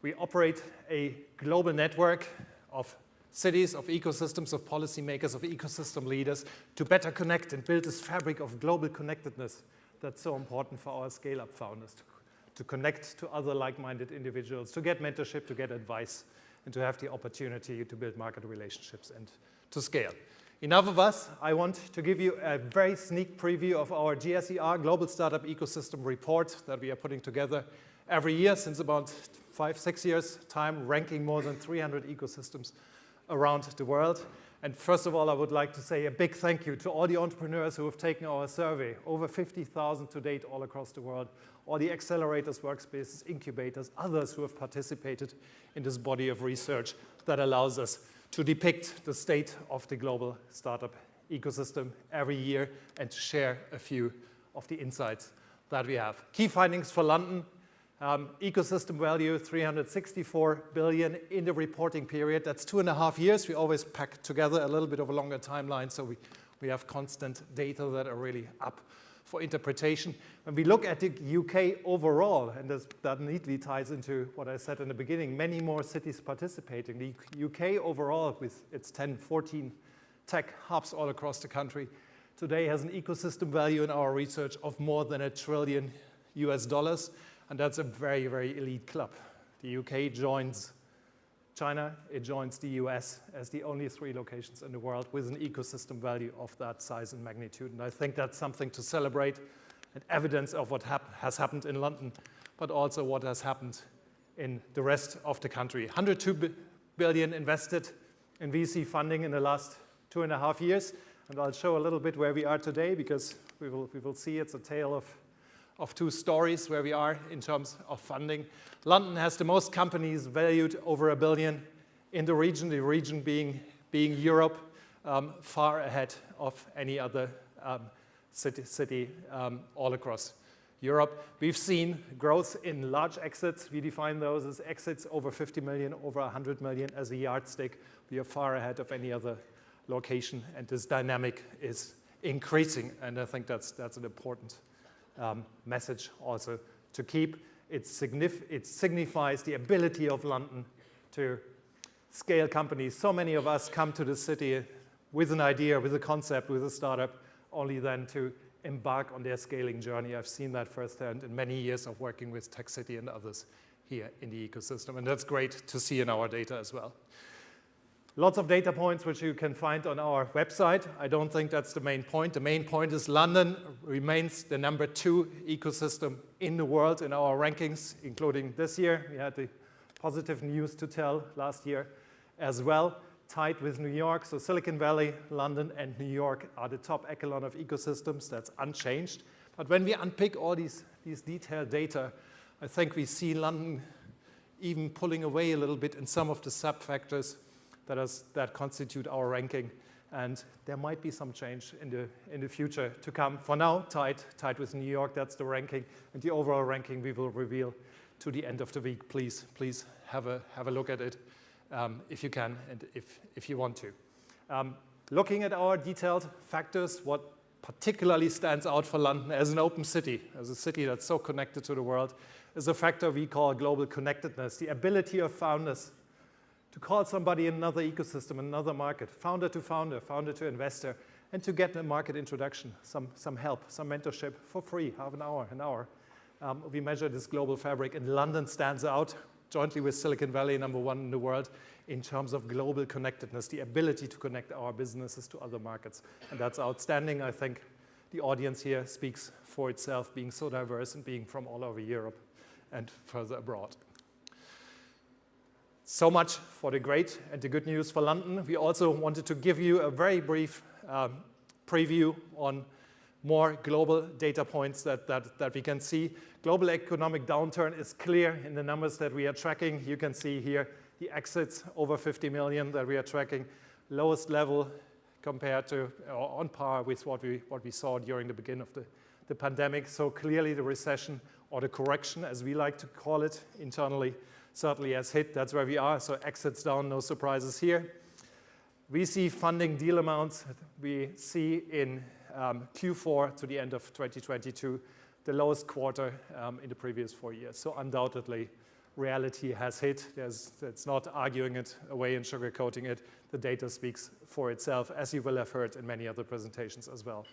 We operate a global network of cities, of ecosystems, of policymakers, of ecosystem leaders to better connect and build this fabric of global connectedness that's so important for our scale-up founders, to connect to other like-minded individuals, to get mentorship, to get advice, and to have the opportunity to build market relationships and to scale. Enough of us. I want to give you a very sneak preview of our GSER, Global Startup Ecosystem Report, that we are putting together every year since about 5-6 years' time, ranking more than 300 ecosystems around the world. And first of all, I would like to say a big thank you to all the entrepreneurs who have taken our survey, over 50,000 to date all across the world, all the accelerators, workspaces, incubators, others who have participated in this body of research that allows us to depict the state of the global startup ecosystem every year and to share a few of the insights that we have. Key findings for London. Ecosystem value, 364 billion in the reporting period. That's 2.5 years. We always pack together a little bit of a longer timeline, so we have constant data that are really up for interpretation. When we look at the UK overall, and that neatly ties into what I said in the beginning, many more cities participating. The UK overall, with its 10, 14 tech hubs all across the country, today has an ecosystem value in our research of more than $1 trillion. And that's a very, very elite club. The UK joins China, it joins the US as the only 3 locations in the world with an ecosystem value of that size and magnitude. And I think that's something to celebrate and evidence of what has happened in London, but also what has happened in the rest of the country. 102 billion invested in VC funding in the last 2.5 years. And I'll show a little bit where we are today, because we will see it's a tale of 2 stories where we are in terms of funding. London has the most companies valued over $1 billion in the region being Europe, far ahead of any other city all across Europe. We've seen growth in large exits. We define those as exits over 50 million, over 100 million as a yardstick. We are far ahead of any other location, and this dynamic is increasing, and I think that's an important message also to keep. It signifies the ability of London to scale companies. So many of us come to the city with an idea, with a concept, with a startup, only then to embark on their scaling journey. I've seen that firsthand in many years of working with Tech City and others here in the ecosystem, and that's great to see in our data as well. Lots of data points which you can find on our website. I don't think that's the main point. The main point is London remains the number 2 ecosystem in the world in our rankings, including this year. We had the positive news to tell last year as well, tied with New York. So Silicon Valley, London, and New York are the top echelon of ecosystems. That's unchanged. But when we unpick all these detailed data, I think we see London even pulling away a little bit in some of the sub-factors that constitute our ranking, and there might be some change in the future to come. For now, tied with New York, that's the ranking, and the overall ranking we will reveal to the end of the week. Please have a look at it if you can and if you want to. Looking at our detailed factors, what particularly stands out for London as an open city, as a city that's so connected to the world, is a factor we call global connectedness, the ability of founders to call somebody in another ecosystem, another market, founder to investor, and to get a market introduction, some help, some mentorship for free, half an hour. We measure this global fabric, and London stands out, jointly with Silicon Valley, number 1 in the world, in terms of global connectedness, the ability to connect our businesses to other markets. And that's outstanding. I think the audience here speaks for itself, being so diverse and being from all over Europe and further abroad. So much for the great and the good news for London. We also wanted to give you a very brief preview on more global data points that we can see. Global economic downturn is clear in the numbers that we are tracking. You can see here the exits over 50 million that we are tracking, lowest level compared to, or on par with what we saw during the beginning of the pandemic. So clearly the recession, or the correction as we like to call it internally, certainly has hit. That's where we are. So exits down, no surprises here. We see funding deal amounts. We see in Q4 to the end of 2022, the lowest quarter in the previous 4 years. So undoubtedly, reality has hit. It's not arguing it away and sugarcoating it. The data speaks for itself, as you will have heard in many other presentations as well.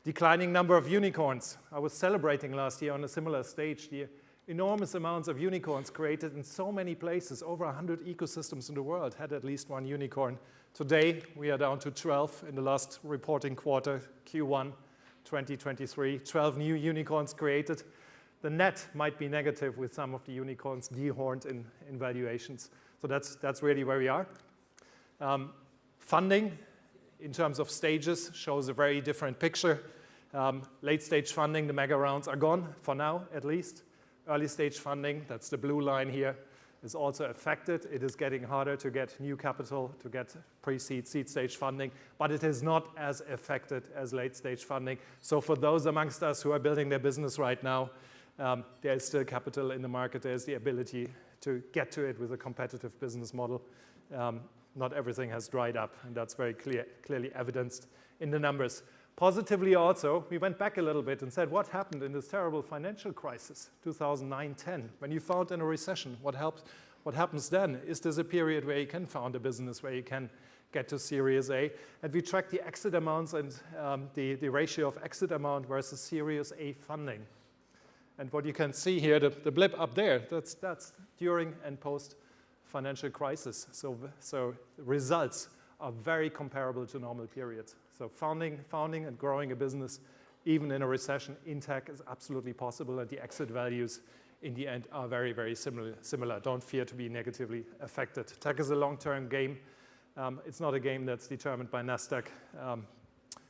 Declining number of unicorns. I was celebrating last year on a similar stage the enormous amounts of unicorns created in so many places. Over 100 ecosystems in the world had at least 1 unicorn. Today, we are down to 12 in the last reporting quarter, Q1 2023. 12 new unicorns created. the net might be negative with some of the unicorns dehorned in valuations. So that's really where we are. Funding, in terms of stages, shows a very different picture. Late stage funding, the mega rounds are gone, for now at least. Early stage funding, that's the blue line here, is also affected. It is getting harder to get new capital, to get pre-seed, seed stage funding, but it is not as affected as late stage funding. So for those amongst us who are building their business right now, there is still capital in the market. There's the ability to get to it with a competitive business model. Not everything has dried up, and that's very clearly evidenced in the numbers. Positively also, we went back a little bit and said, what happened in this terrible financial crisis, 2009-10? When you found in a recession, what happens then? Is this a period where you can found a business, where you can get to Series A? And we tracked the exit amounts and the ratio of exit amount versus Series A funding. And what you can see here, the blip up there, that's during and post financial crisis. So results are very comparable to normal periods. So founding and growing a business, even in a recession, in tech is absolutely possible, and the exit values in the end are very, very similar. Don't fear to be negatively affected. Tech is a long-term game. It's not a game that's determined by NASDAQ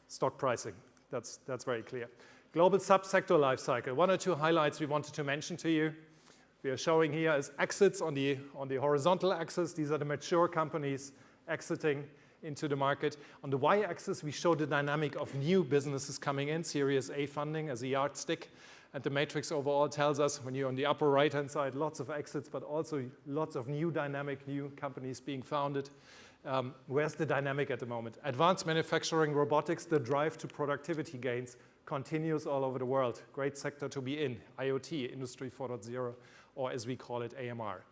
stock pricing. That's very clear. Global subsector life cycle. One or two highlights we wanted to mention to you. We are showing here as exits on the horizontal axis. These are the mature companies exiting into the market. On the y-axis, we show the dynamic of new businesses coming in, Series A funding as a yardstick. And the matrix overall tells us, when you're on the upper right-hand side, lots of exits, but also lots of new dynamic, new companies being founded. Where's the dynamic at the moment? Advanced manufacturing, robotics, the drive to productivity gains continues all over the world. Great sector to be in. IoT, Industry 4.0, or as we call it, AMR.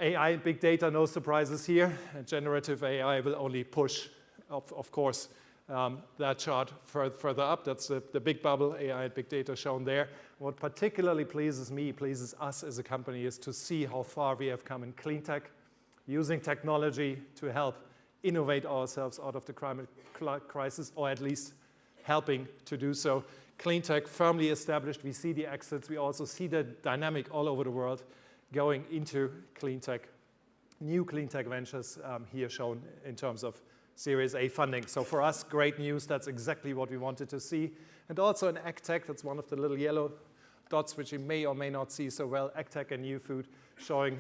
AI, big data, no surprises here. And generative AI will only push, of course, that chart further up. That's the big bubble, AI and big data shown there. What particularly pleases us as a company, is to see how far we have come in clean tech, using technology to help innovate ourselves out of the climate crisis, or at least helping to do so. Clean tech firmly established. We see the exits. We also see the dynamic all over the world going into clean tech, new clean tech ventures here shown in terms of Series A funding. So for us, great news. That's exactly what we wanted to see. And also in AgTech, that's one of the little yellow dots which you may or may not see so well, AgTech and New Food showing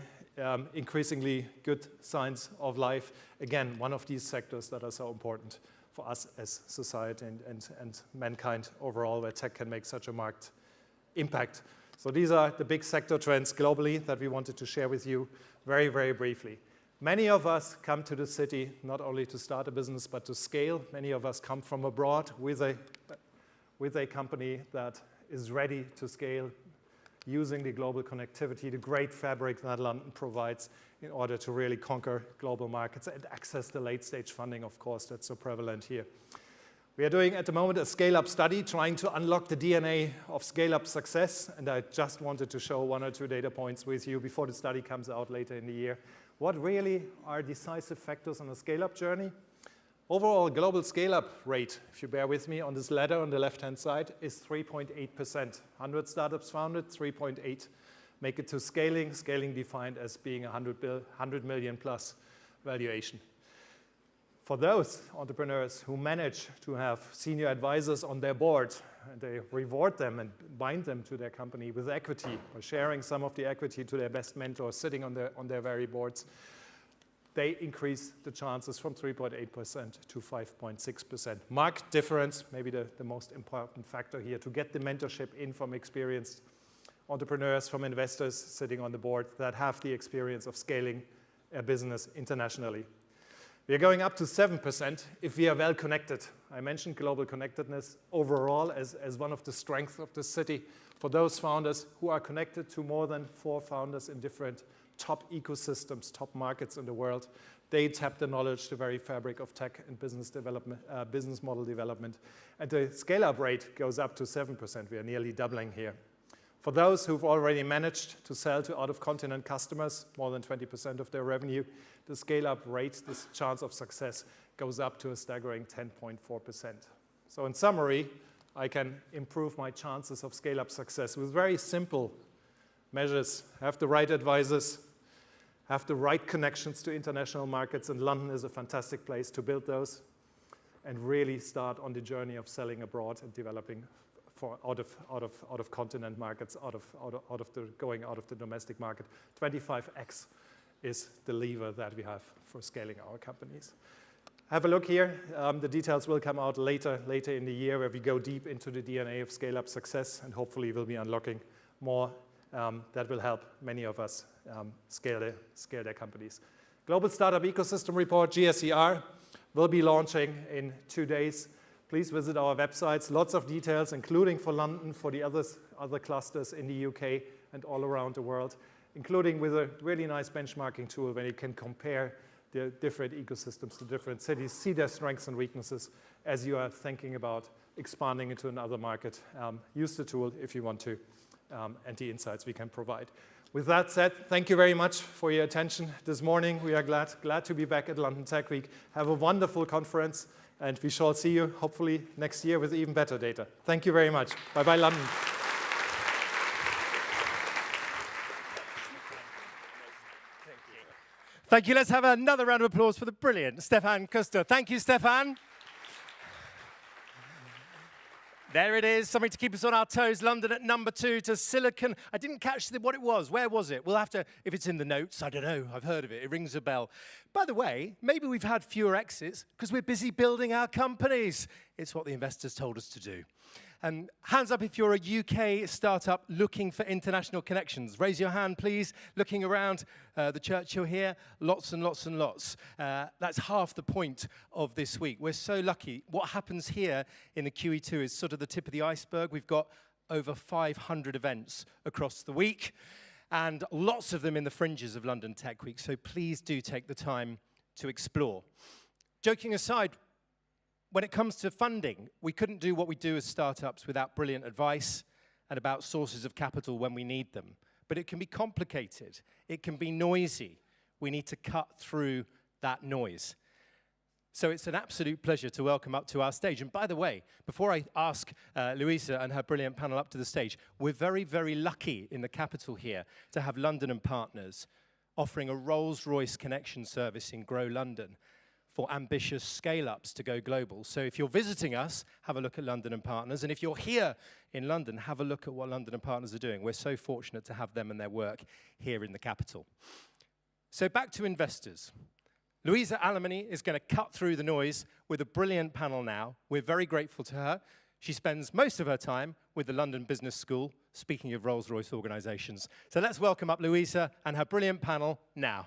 increasingly good signs of life. Again, one of these sectors that are so important for us as society and mankind overall, where tech can make such a marked impact. So these are the big sector trends globally that we wanted to share with you very, very briefly. Many of us come to the city not only to start a business, but to scale. Many of us come from abroad with a company that is ready to scale using the global connectivity, the great fabric that London provides in order to really conquer global markets and access the late stage funding, of course, that's so prevalent here. We are doing at the moment a scale-up study, trying to unlock the DNA of scale-up success. And I just wanted to show one or two data points with you before the study comes out later in the year. What really are decisive factors on a scale-up journey? Overall, global scale-up rate, if you bear with me, on this ladder on the left-hand side is 3.8%. 100 startups founded, 3.8 make it to scaling, scaling defined as being 100 million plus valuation. For those entrepreneurs who manage to have senior advisors on their board, and they reward them and bind them to their company with equity, or sharing some of the equity to their best mentors sitting on their very boards, they increase the chances from 3.8% to 5.6%. Marked difference, maybe the most important factor here, to get the mentorship in from experienced entrepreneurs, from investors sitting on the board that have the experience of scaling a business internationally. We are going up to 7% if we are well connected. I mentioned global connectedness overall as one of the strengths of the city. For those founders who are connected to more than 4 founders in different top ecosystems, top markets in the world, they tap the knowledge, the very fabric of tech and business development, business model development. And the scale-up rate goes up to 7%. We are nearly doubling here. For those who've already managed to sell to out-of-continent customers, more than 20% of their revenue, the scale-up rate, this chance of success, goes up to a staggering 10.4%. So in summary, I can improve my chances of scale-up success with very simple measures. Have the right advisors, have the right connections to international markets, and London is a fantastic place to build those, and really start on the journey of selling abroad and developing out of continent markets, going out of the domestic market. 25x is the lever that we have for scaling our companies. Have a look here. The details will come out later in the year, where we go deep into the DNA of scale-up success, and hopefully we'll be unlocking more that will help many of us scale their companies. Global Startup Ecosystem Report, GSER, will be launching in 2 days. Please visit our websites. Lots of details, including for London, for the other clusters in the UK and all around the world, including with a really nice benchmarking tool where you can compare the different ecosystems to different cities, see their strengths and weaknesses as you are thinking about expanding into another market. Use the tool if you want to, and the insights we can provide. With that said, thank you very much for your attention this morning. We are glad to be back at London Tech Week. Have a wonderful conference, and we shall see you hopefully next year with even better data. Thank you very much. Bye-bye, London. Thank you. Let's have another round of applause for the brilliant Stefan Kuster. Thank you, Stefan. There it is, something to keep us on our toes. London at number 2 to Silicon. I didn't catch what it was. Where was it? We'll have to, if it's in the notes, I don't know. I've heard of it. It rings a bell. By the way, maybe we've had fewer exits because we're busy building our companies. It's what the investors told us to do. Hands up if you're a UK startup looking for international connections. Raise your hand, please. Looking around the Churchill here, lots and lots and lots. That's half the point of this week. We're so lucky. What happens here in the QE2 is sort of the tip of the iceberg. We've got over 500 events across the week, and lots of them in the fringes of London Tech Week. So please do take the time to explore. Joking aside, when it comes to funding, we couldn't do what we do as startups without brilliant advice and about sources of capital when we need them. But it can be complicated. It can be noisy. We need to cut through that noise. So it's an absolute pleasure to welcome up to our stage. And by the way, before I ask Louisa and her brilliant panel up to the stage, we're very, very lucky in the capital here to have London and Partners offering a Rolls-Royce connection service in Grow London for ambitious scale-ups to go global. So if you're visiting us, have a look at London and Partners. And if you're here in London, have a look at what London and Partners are doing. We're so fortunate to have them and their work here in the capital. So back to investors. Louisa Alemany is going to cut through the noise with a brilliant panel now. We're very grateful to her. She spends most of her time with the London Business School, speaking of Rolls-Royce organizations. So let's welcome up Louisa and her brilliant panel now.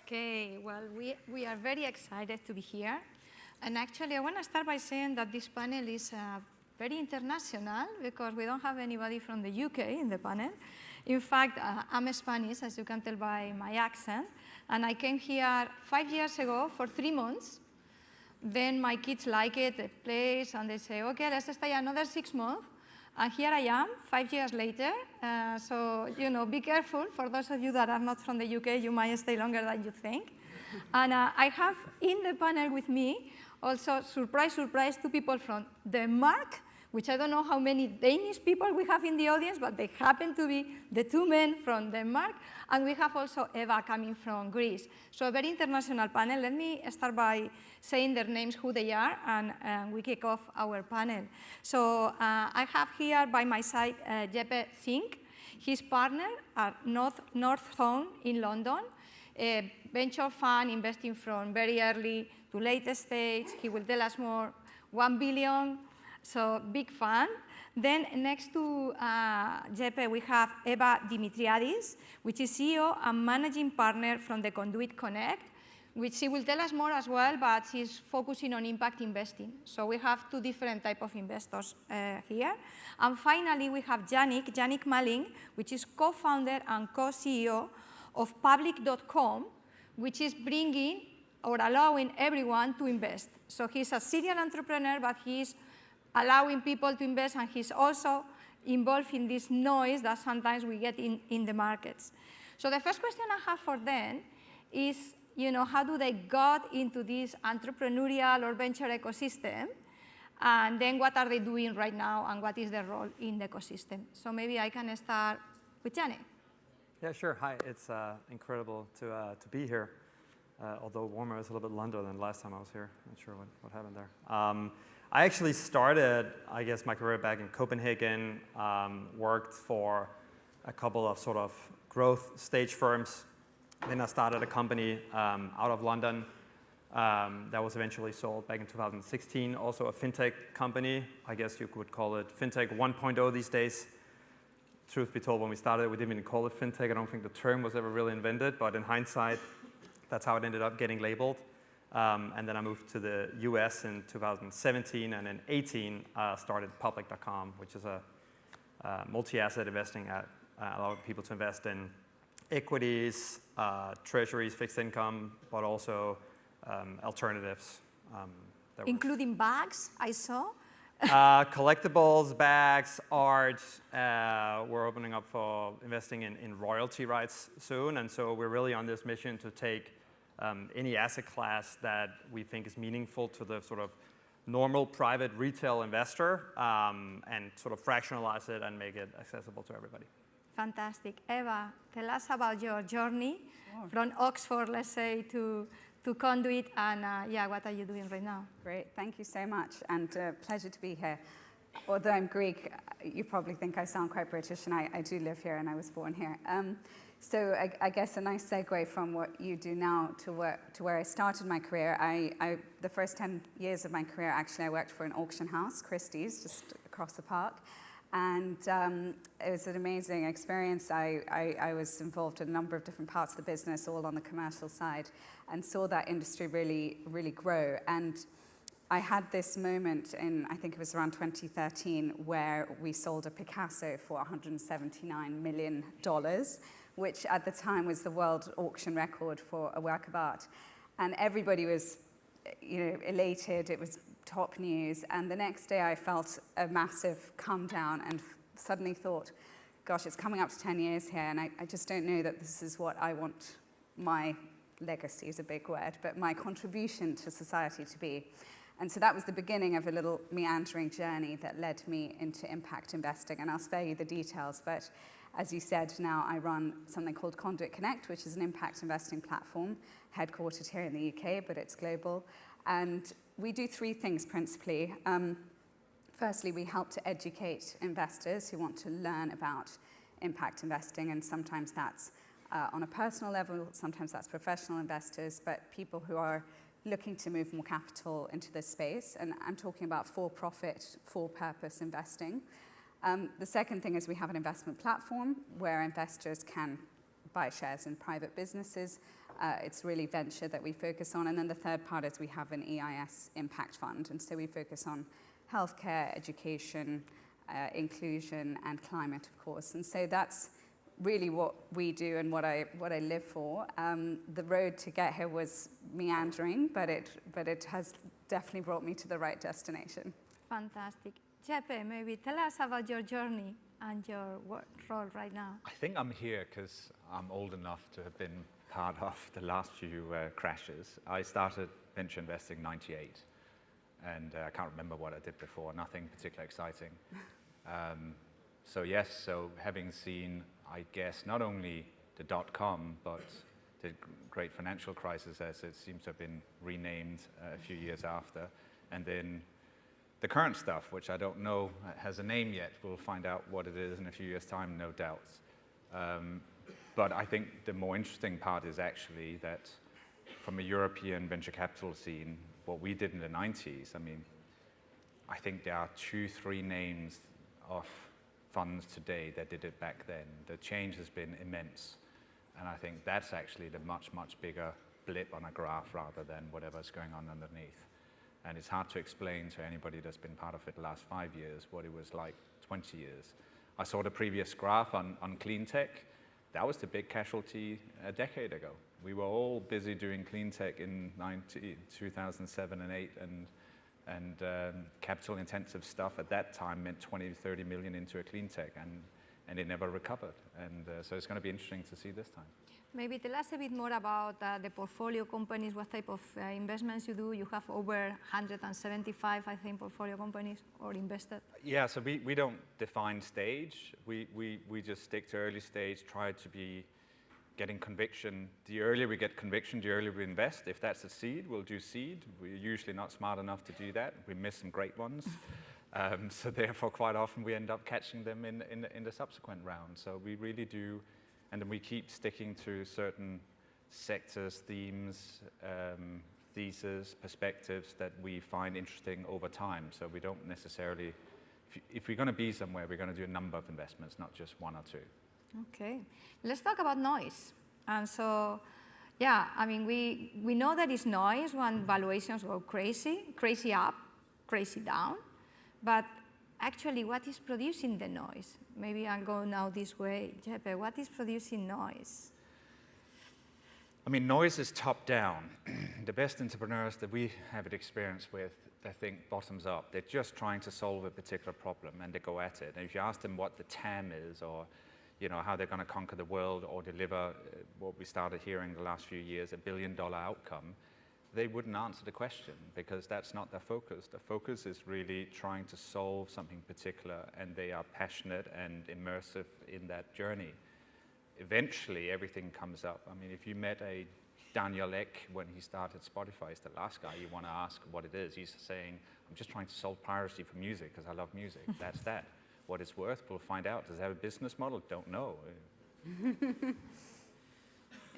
Okay, well, we are very excited to be here. And actually, I want to start by saying that this panel is very international because we don't have anybody from the UK in the panel. In fact, I'm Spanish, as you can tell by my accent. And I came here 5 years ago for 3 months. Then my kids like it, the place, and they say, okay, let's stay another 6 months. And here I am, 5 years later. So, you know, be careful. For those of you that are not from the UK, you might stay longer than you think. And I have in the panel with me also, surprise, surprise, 2 people from Denmark, which I don't know how many Danish people we have in the audience, but they happen to be the 2 men from Denmark. And we have also Eva coming from Greece. So a very international panel. Let me start by saying their names, who they are, and we kick off our panel. So I have here by my side Jeppe Singh, his partner at Northzone in London, a venture fund investing from very early to late stage. He will tell us more, 1 billion, so big fund. Then next to Jeppe, we have Eva Dimitriadis, which is CEO and managing partner from the Conduit Connect, which she will tell us more as well, but she's focusing on impact investing. So we have 2 different types of investors here. And finally, we have Yannick Malling, which is co-founder and co-CEO of Public.com, which is bringing or allowing everyone to invest. So he's a serial entrepreneur, but he's allowing people to invest, and he's also involved in this noise that sometimes we get in the markets. So the first question I have for them is, how do they got into this entrepreneurial or venture ecosystem? And then what are they doing right now, and what is their role in the ecosystem? So maybe I can start with Jenny. Yeah, sure. Hi, it's incredible to be here. Although warmer, it's a little bit London than last time I was here. Not sure what happened there. I actually started, I guess, my career back in Copenhagen, worked for a couple of sort of growth stage firms. Then I started a company out of London that was eventually sold back in 2016, also a fintech company. I guess you could call it fintech 1.0 these days. Truth be told, when we started, we didn't even call it fintech. I don't think the term was ever really invented, but in hindsight, that's how it ended up getting labeled. And then I moved to the US in 2017, and in 2018 started Public.com, which is a multi-asset investing that allowed people to invest in equities, treasuries, fixed income, but also alternatives. Including bags, I saw. Collectibles, bags, art. We're opening up for investing in royalty rights soon, and so we're really on this mission to take any asset class that we think is meaningful to the sort of normal private retail investor and sort of fractionalize it and make it accessible to everybody. Fantastic. Eva, tell us about your journey from Oxford, let's say, to Conduit, and what are you doing right now? Great, thank you so much, and pleasure to be here. Although I'm Greek, you probably think I sound quite British, and I do live here, and I was born here. So I guess a nice segue from what you do now to where I started my career. The first 10 years of my career, actually, I worked for an auction house, Christie's, just across the park. And it was an amazing experience. I was involved in a number of different parts of the business, all on the commercial side, and saw that industry really, really grow. And I had this moment in, I think it was around 2013, where we sold a Picasso for $179 million, which at the time was the world auction record for a work of art. And everybody was, elated. It was top news. And the next day I felt a massive calm down and suddenly thought, gosh, it's coming up to 10 years here, and I just don't know that this is what I want my legacy is a big word, but my contribution to society to be. And so that was the beginning of a little meandering journey that led me into impact investing. And I'll spare you the details, but as you said, now I run something called Conduit Connect, which is an impact investing platform, headquartered here in the UK, but it's global. And we do three things principally. Firstly, we help to educate investors who want to learn about impact investing, and sometimes that's on a personal level, sometimes that's professional investors, but people who are looking to move more capital into this space. And I'm talking about for-profit, for-purpose investing. The second thing is we have an investment platform where investors can buy shares in private businesses. It's really venture that we focus on. And then the third part is we have an EIS impact fund. And so we focus on healthcare, education, inclusion, and climate, of course. And so that's really what we do and what I live for. The road to get here was meandering, but it has definitely brought me to the right destination. Fantastic. Jeppe, maybe tell us about your journey and your role right now. I think I'm here because I'm old enough to have been part of the last few crashes. I started venture investing in '98, and I can't remember what I did before, nothing particularly exciting. So having seen, I guess, not only the .com, but the great financial crisis, as it seems to have been renamed a few years after, and then the current stuff, which I don't know has a name yet. We'll find out what it is in a few years' time, no doubt. But I think the more interesting part is actually that from a European venture capital scene, what we did in the 90s, I think there are 2-3 names of funds today that did it back then. The change has been immense. And I think that's actually the much, much bigger blip on a graph rather than whatever's going on underneath. And it's hard to explain to anybody that's been part of it the last 5 years what it was like 20 years. I saw the previous graph on clean tech. That was the big casualty a decade ago. We were all busy doing clean tech in 2007 and 8, and capital intensive stuff at that time meant 20 to 30 million into a clean tech, and it never recovered. And so it's going to be interesting to see this time. Maybe tell us a bit more about the portfolio companies, what type of investments you do. You have over 175, I think, portfolio companies or invested. Yeah, so we don't define stage. We just stick to early stage, try to be getting conviction. The earlier we get conviction, the earlier we invest. If that's a seed, we'll do seed. We're usually not smart enough to do that. We miss some great ones. So therefore, quite often we end up catching them in the subsequent round. So we really do. And then we keep sticking to certain sectors, themes, theses, perspectives that we find interesting over time. So we don't necessarily, if we're going to be somewhere, we're going to do a number of investments, not just one or two. Okay, let's talk about noise. And so, yeah, I mean, we know that it's noise when valuations go crazy up, crazy down. But actually, what is producing the noise? Maybe I'll go now this way. Jeppe, what is producing noise? I mean, noise is top down. The best entrepreneurs that we have experience with, they think bottoms up. They're just trying to solve a particular problem, and they go at it. And if you ask them what the TAM is, or how they're going to conquer the world or deliver what we started hearing the last few years, $1 billion outcome, they wouldn't answer the question, because that's not their focus. The focus is really trying to solve something particular, and they are passionate and immersive in that journey. Eventually, everything comes up. I mean, if you met a Daniel Ek when he started Spotify, he's the last guy you want to ask what it is. He's saying, I'm just trying to solve piracy for music because I love music. That's that. What it's worth, we'll find out. Does it have a business model? Don't know.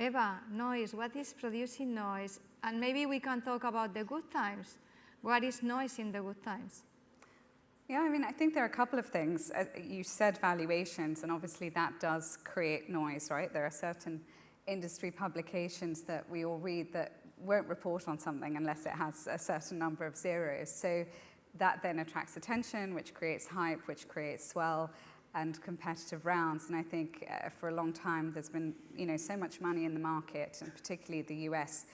Eva, noise, what is producing noise? And maybe we can talk about the good times. What is noise in the good times? Yeah, I mean, I think there are a couple of things. You said valuations, and obviously that does create noise, right? There are certain industry publications that we all read that won't report on something unless it has a certain number of zeros. So that then attracts attention, which creates hype, which creates swell and competitive rounds. And I think for a long time there's been so much money in the market, and particularly the US,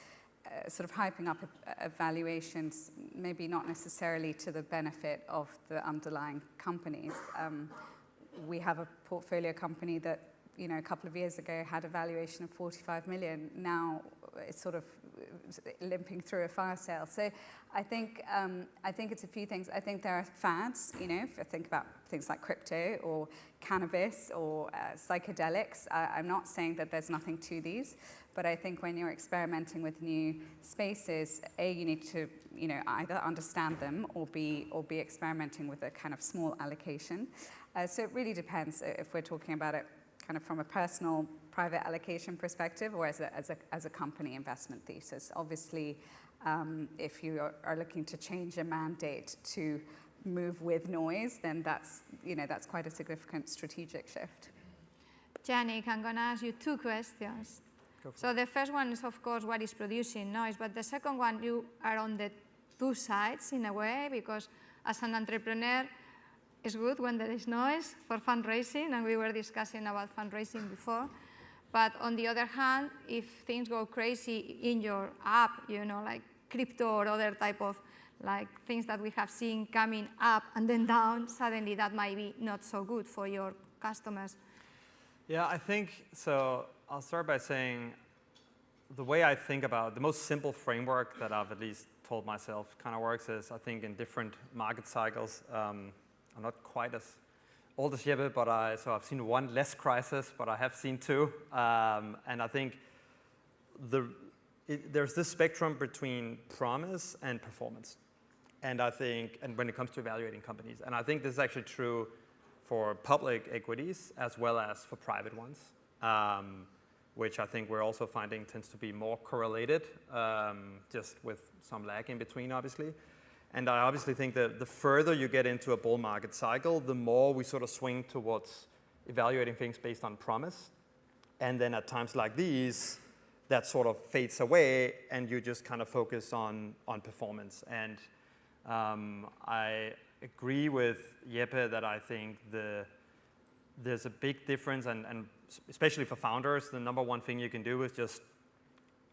sort of hyping up valuations, maybe not necessarily to the benefit of the underlying companies. We have a portfolio company that a couple of years ago had a valuation of 45 million. Now it's sort of limping through a fire sale. So I think it's a few things. I think there are fads, if I think about things like crypto or cannabis or psychedelics. I'm not saying that there's nothing to these, but I think when you're experimenting with new spaces, A, you need to either understand them or be experimenting with a kind of small allocation. So it really depends if we're talking about it kind of from a personal private allocation perspective or as a company investment thesis. Obviously, if you are looking to change a mandate to move with noise, then that's quite a significant strategic shift. Yannick, I'm going to ask you two questions. So the first one is, of course, what is producing noise, but the second one, you are on the two sides in a way, because as an entrepreneur, it's good when there is noise for fundraising, and we were discussing about fundraising before. But on the other hand, if things go crazy in your app, like crypto or other type of things that we have seen coming up and then down, suddenly that might be not so good for your customers. Yeah, I think so. I'll start by saying the way I think about the most simple framework that I've at least told myself kind of works is, I think in different market cycles, I'm not quite as old as Jeppe, but I've seen one less crisis, but I have seen two. And I think there's this spectrum between promise and performance. And when it comes to evaluating companies, and I think this is actually true for public equities as well as for private ones, which I think we're also finding tends to be more correlated, just with some lag in between, obviously. And I obviously think that the further you get into a bull market cycle, the more we sort of swing towards evaluating things based on promise. And then at times like these, that sort of fades away, and you just kind of focus on performance. And I agree with Jeppe that I think there's a big difference, and especially for founders, the number one thing you can do is just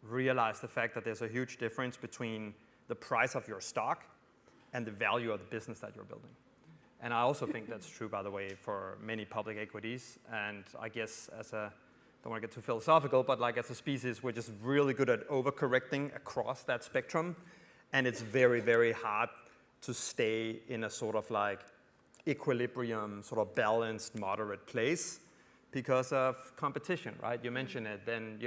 realize the fact that there's a huge difference between the price of your stock and the value of the business that you're building. And I also think that's true, by the way, for many public equities. And I guess don't want to get too philosophical, but like as a species, we're just really good at overcorrecting across that spectrum. And it's very, very hard to stay in a sort of like equilibrium, sort of balanced, moderate place because of competition, right? You mentioned it. Then,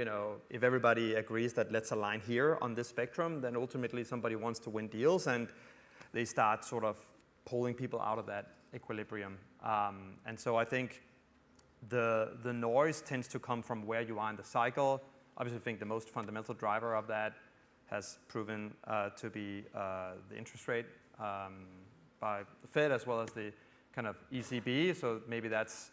if everybody agrees that let's align here on this spectrum, then ultimately somebody wants to win deals and they start sort of pulling people out of that equilibrium. And so I think the noise tends to come from where you are in the cycle. Obviously, I think the most fundamental driver of that has proven to be the interest rate by the Fed as well as the kind of ECB. So maybe that's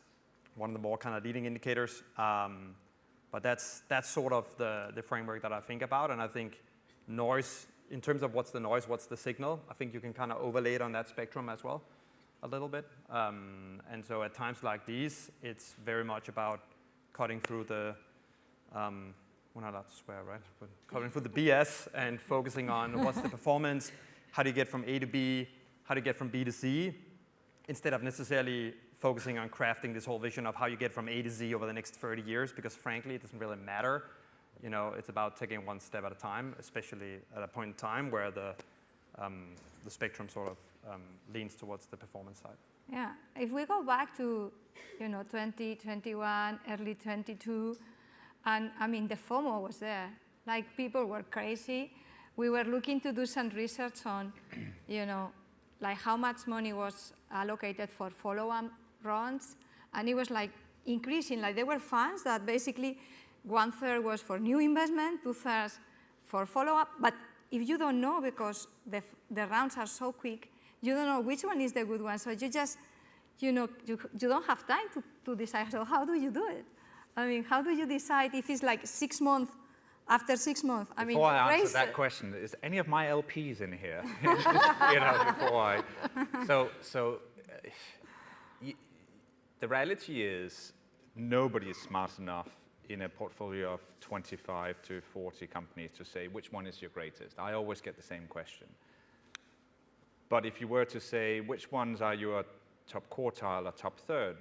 one of the more kind of leading indicators. But that's sort of the framework that I think about. And I think noise, in terms of what's the noise, what's the signal, I think you can kind of overlay it on that spectrum as well a little bit. And so at times like these, it's very much about cutting through the, we're not allowed to swear, right? But cutting through the BS and focusing on what's the performance, how do you get from A to B, how do you get from B to C, instead of necessarily focusing on crafting this whole vision of how you get from A to Z over the next 30 years, because frankly, it doesn't really matter. It's about taking one step at a time, especially at a point in time where the spectrum sort of leans towards the performance side. Yeah, if we go back to 2021, early 22, and I mean the FOMO was there. Like people were crazy. We were looking to do some research on, like how much money was allocated for follow-up rounds, and it was like increasing. Like there were funds that basically 1/3 was for new investment, 2/3 for follow-up. But if you don't know, because the rounds are so quick, you don't know which one is the good one. So you just, you don't have time to decide. So how do you do it? I mean, how do you decide if it's like 6 months after 6 months? Before I answer that question, is any of my LPs in here? The reality is nobody is smart enough in a portfolio of 25 to 40 companies to say which one is your greatest. I always get the same question. But if you were to say which ones are your top quartile or top third,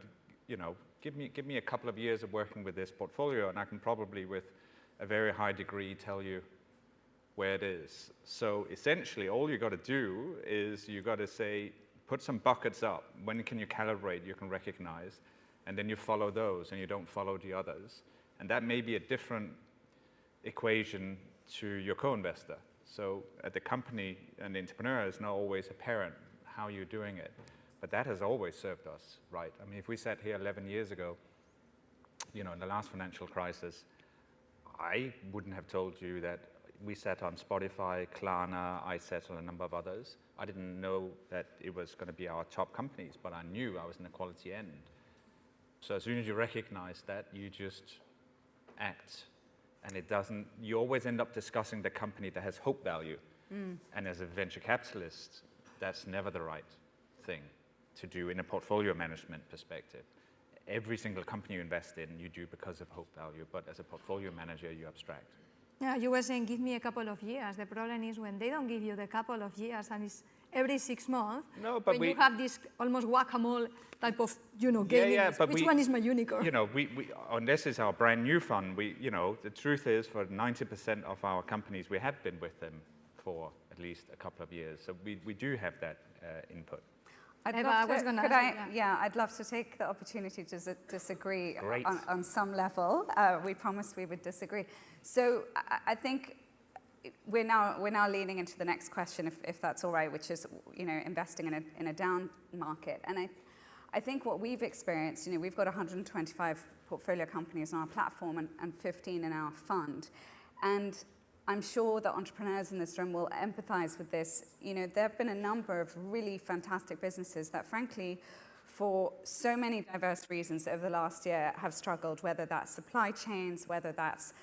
give me a couple of years of working with this portfolio, and I can probably, with a very high degree, tell you where it is. So essentially, all you got to do is you got to say, put some buckets up. When can you calibrate? You can recognize, and then you follow those, and you don't follow the others. And that may be a different equation to your co-investor. So at the company, an entrepreneur is not always apparent how you're doing it. But that has always served us, right? I mean, if we sat here 11 years ago, in the last financial crisis, I wouldn't have told you that we sat on Spotify, Klarna, I sat on a number of others. I didn't know that it was going to be our top companies, but I knew I was in the quality end. So as soon as you recognize that, you just act. And you always end up discussing the company that has hope value. And as a venture capitalist, that's never the right thing to do in a portfolio management perspective. Every single company you invest in, you do because of hope value, but as a portfolio manager, you abstract. Yeah, you were saying, give me a couple of years. The problem is when they don't give you the couple of years and it's every 6 months, when you have this almost whack-a-mole type of, gaming, which one is my unicorn? And this is our brand new fund. The truth is for 90% of our companies, we have been with them for at least a couple of years. So we do have that input. I'd love to take the opportunity to disagree on some level. We promised we would disagree. So I think we're now leaning into the next question, if that's all right, which is investing in a down market. And I think what we've experienced, we've got 125 portfolio companies on our platform and 15 in our fund, and I'm sure that entrepreneurs in this room will empathize with this. There have been a number of really fantastic businesses that, frankly, for so many diverse reasons over the last year have struggled, whether that's supply chains, whether that's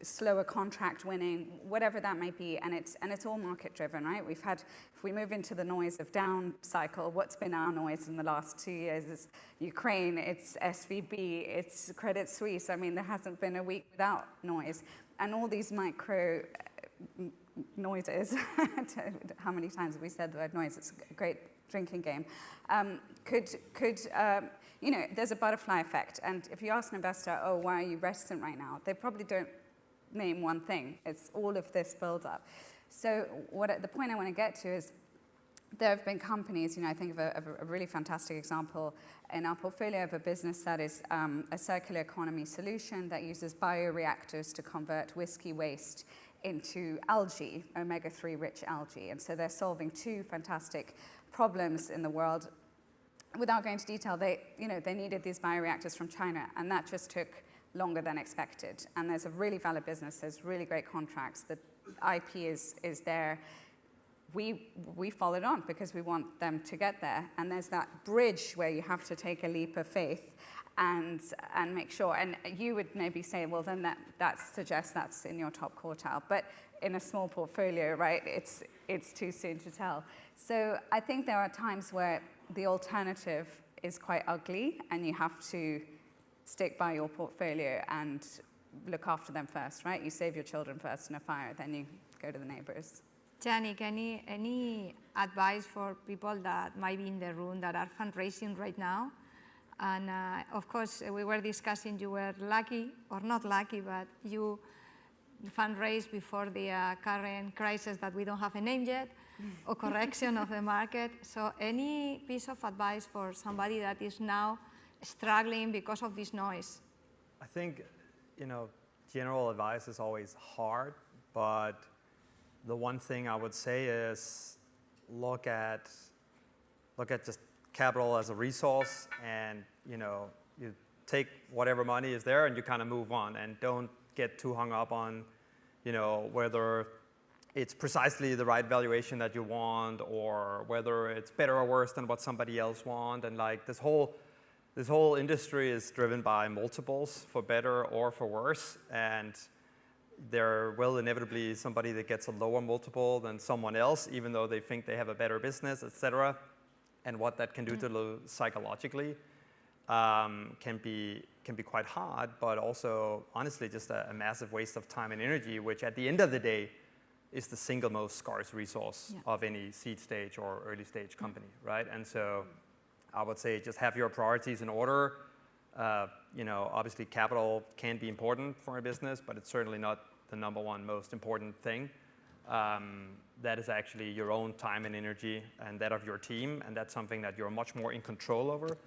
slower contract winning, whatever that may be, and it's all market driven, right? If we move into the noise of down cycle, what's been our noise in the last 2 years is Ukraine, it's SVB, it's Credit Suisse. I mean, there hasn't been a week without noise. and all these micro noises, how many times have we said the word noise? It's a great drinking game, you know, there's a butterfly effect. And if you ask an investor, oh, why are you reticent right now? They probably don't name one thing. It's all of this build-up. So the point I want to get to is there have been companies, you know, I think of a really fantastic example in our portfolio of a business that is a circular economy solution that uses bioreactors to convert whiskey waste into algae, omega-3 rich algae. And so they're solving two fantastic problems in the world. Without going into detail, they needed these bioreactors from China, and that just took longer than expected. And there's a really valid business, there's really great contracts, the IP is there. We followed on because we want them to get there. And there's that bridge where you have to take a leap of faith and make sure. And you would maybe say, well, then that suggests that's in your top quartile. But in a small portfolio, right, it's too soon to tell. So I think there are times where the alternative is quite ugly, and you have to stick by your portfolio and look after them first, right? You save your children first in a fire, then you go to the neighbors. Janik, any advice for people that might be in the room that are fundraising right now? And of course, we were discussing you were lucky or not lucky, but you fundraised before the current crisis that we don't have a name yet, or correction of the market. So any piece of advice for somebody that is now struggling because of this noise? I think, you know, general advice is always hard, but the one thing I would say is look at just capital as a resource, and you take whatever money is there and you kind of move on, and don't get too hung up on whether it's precisely the right valuation that you want, or whether it's better or worse than what somebody else wants. And like this whole industry is driven by multiples, for better or for worse, and there will inevitably be somebody that gets a lower multiple than someone else, even though they think they have a better business, etc. And what that can do to them psychologically can be quite hard, but also honestly just a massive waste of time and energy, which at the end of the day is the single most scarce resource of any seed stage or early stage company, right? And so I would say just have your priorities in order. Obviously capital can be important for a business, but it's certainly not the number one most important thing. That is actually your own time and energy and that of your team, and that's something that you're much more in control over.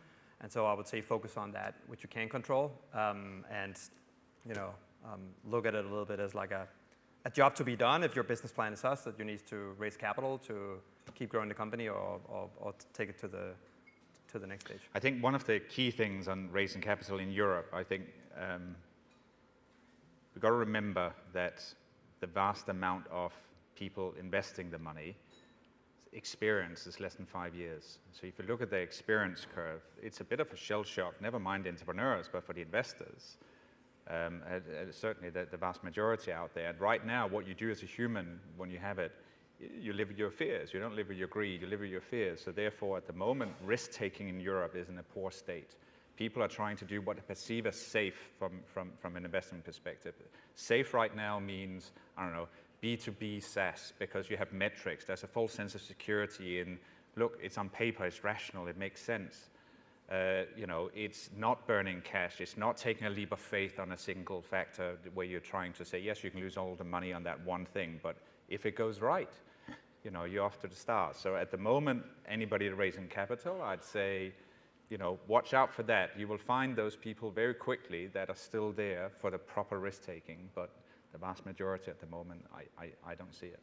And so I would say focus on that, which you can control, and look at it a little bit as like a job to be done if your business plan is such that you need to raise capital to keep growing the company or take it to the next stage. I think one of the key things on raising capital in Europe, I think we've got to remember that the vast amount of people investing the money, experience is less than 5 years. So if you look at the experience curve, it's a bit of a shell shock, never mind the entrepreneurs, but for the investors. Certainly the vast majority out there. And right now, what you do as a human when you have it, you live with your fears. You don't live with your greed, you live with your fears. So therefore, at the moment, risk-taking in Europe is in a poor state. People are trying to do what they perceive as safe from an investment perspective. Safe right now means, I don't know, B2B SaaS, because you have metrics. There's a false sense of security in, look, it's on paper, it's rational, it makes sense. It's not burning cash. It's not taking a leap of faith on a single factor where you're trying to say, yes, you can lose all the money on that one thing, but if it goes right, you're off to the stars. So at the moment, anybody raising capital, I'd say, watch out for that. You will find those people very quickly that are still there for the proper risk-taking, but the vast majority at the moment, I don't see it.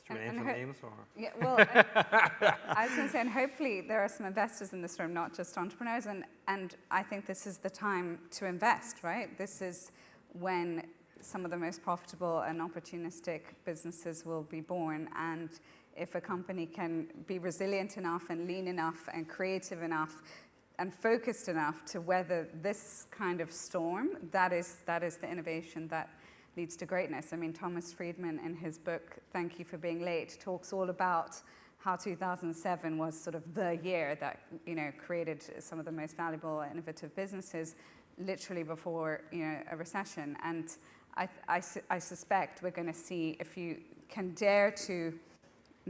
Should we name some names? Or? Yeah, well, I was going to say, and hopefully there are some investors in this room, not just entrepreneurs, and I think this is the time to invest, right? This is when some of the most profitable and opportunistic businesses will be born, and if a company can be resilient enough and lean enough and creative enough and focused enough to weather this kind of storm, that is the innovation that leads to greatness. I mean, Thomas Friedman in his book, Thank You for Being Late, talks all about how 2007 was sort of the year that, created some of the most valuable, innovative businesses, literally before, a recession. And I suspect we're going to see, if you can dare to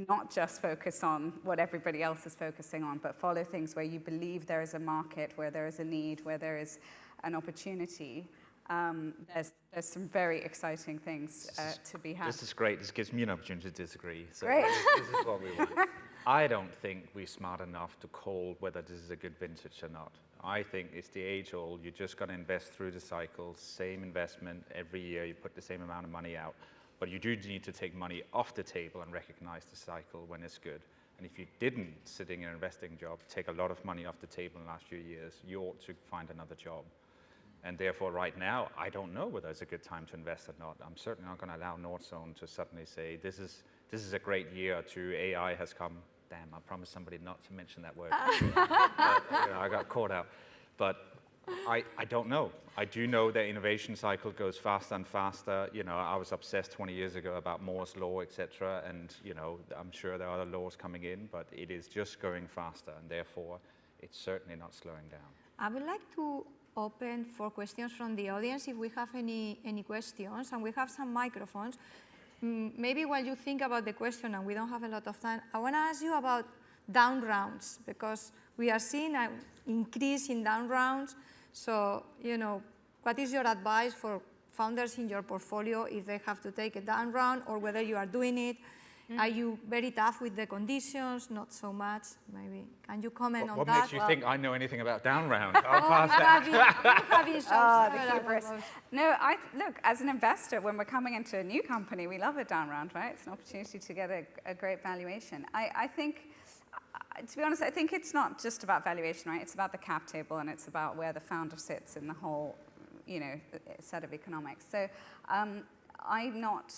not just focus on what everybody else is focusing on, but follow things where you believe there is a market, where there is a need, where there is an opportunity. There's some very exciting things to be had. This is great. This gives me an opportunity to disagree. So Great. This is what we want. I don't think we're smart enough to call whether this is a good vintage or not. I think it's the age-old. You're just going to invest through the cycle, same investment every year. You put the same amount of money out. But you do need to take money off the table and recognize the cycle when it's good. And if you didn't, sitting in an investing job, take a lot of money off the table in the last few years, you ought to find another job. And therefore, right now, I don't know whether it's a good time to invest or not. I'm certainly not going to allow Nordzone to suddenly say, this is a great year to AI has come. Damn, I promised somebody not to mention that word. But, I got caught out. But I don't know. I do know the innovation cycle goes faster and faster. I was obsessed 20 years ago about Moore's law, etc. And, I'm sure there are other laws coming in, but it is just going faster. And therefore, it's certainly not slowing down. I would like to open for questions from the audience if we have any questions, and we have some microphones. Maybe while you think about the question, and we don't have a lot of time, I want to ask you about down rounds, because we are seeing an increase in down rounds. So, what is your advice for founders in your portfolio if they have to take a down round, or whether you are doing it? Are you very tough with the conditions? Not so much, maybe. Can you comment on that? What makes you think I know anything about down round? I'll pass that. No, look, as an investor, when we're coming into a new company, we love a down round, right? It's an opportunity to get a great valuation. I think, to be honest, I think it's not just about valuation, right? It's about the cap table, and it's about where the founder sits in the whole, set of economics. So I'm not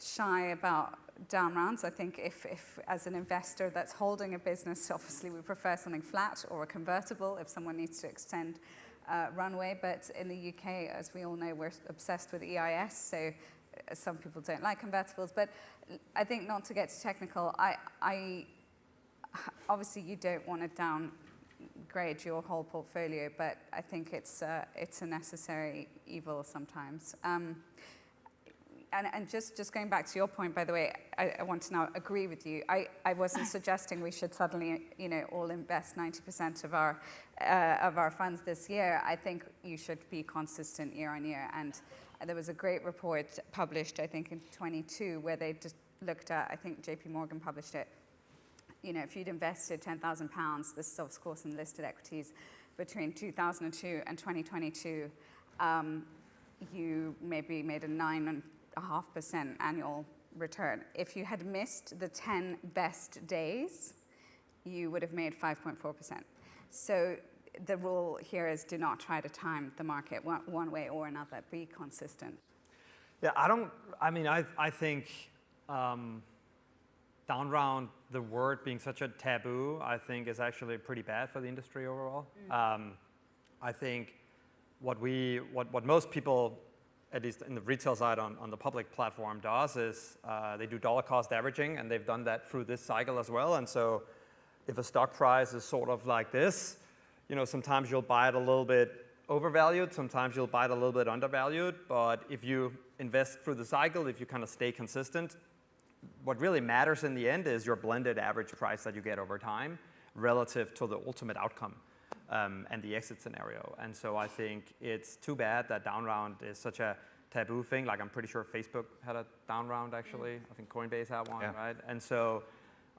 shy about down rounds. I think if as an investor that's holding a business, obviously we prefer something flat or a convertible if someone needs to extend runway. But in the UK, as we all know, we're obsessed with EIS, so some people don't like convertibles. But I think, not to get too technical, I obviously you don't want to downgrade your whole portfolio, but I think it's a necessary evil sometimes. And just going back to your point, by the way, I want to now agree with you. I wasn't suggesting we should suddenly, all invest 90% of our funds this year. I think you should be consistent year on year. And there was a great report published, I think, in 22, where they just looked at, I think JP Morgan published it. If you'd invested £10,000, this is of course in listed equities, between 2002 and 2022, you maybe made a 9.5% annual return. If you had missed the 10 best days, you would have made 5.4%. So the rule here is, do not try to time the market one way or another. Be consistent. Yeah, I think down round, the word being such a taboo, I think is actually pretty bad for the industry overall. I think what most people, at least in the retail side on the public platform, does is they do dollar cost averaging, and they've done that through this cycle as well. And so if a stock price is sort of like this, sometimes you'll buy it a little bit overvalued, sometimes you'll buy it a little bit undervalued. But if you invest through the cycle, if you kind of stay consistent, what really matters in the end is your blended average price that you get over time relative to the ultimate outcome. And the exit scenario. And so I think it's too bad that down round is such a taboo thing. Like, I'm pretty sure Facebook had a down round, actually. I think Coinbase had one, right? And so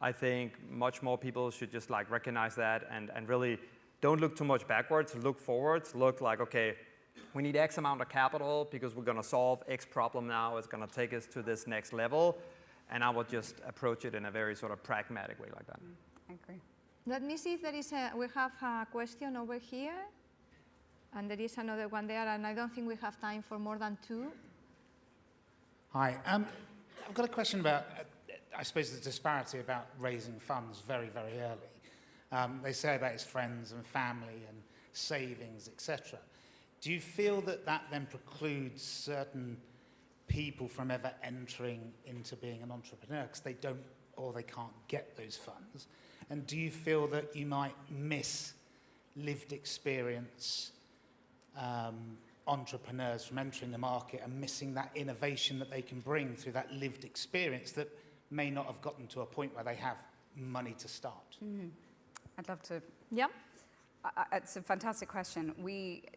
I think much more people should just recognize that and really don't look too much backwards, look forwards, look like, okay, we need X amount of capital because we're going to solve X problem now. It's going to take us to this next level. And I would just approach it in a very sort of pragmatic way like that. I agree. Let me see if we have a question over here. And there is another one there, and I don't think we have time for more than two. Hi, I've got a question about, I suppose, the disparity about raising funds very, very early. They say about his friends and family and savings, etc. Do you feel that then precludes certain people from ever entering into being an entrepreneur because they don't or they can't get those funds? And do you feel that you might miss lived experience entrepreneurs from entering the market and missing that innovation that they can bring through that lived experience that may not have gotten to a point where they have money to start? I'd love to. Yeah. It's a fantastic question.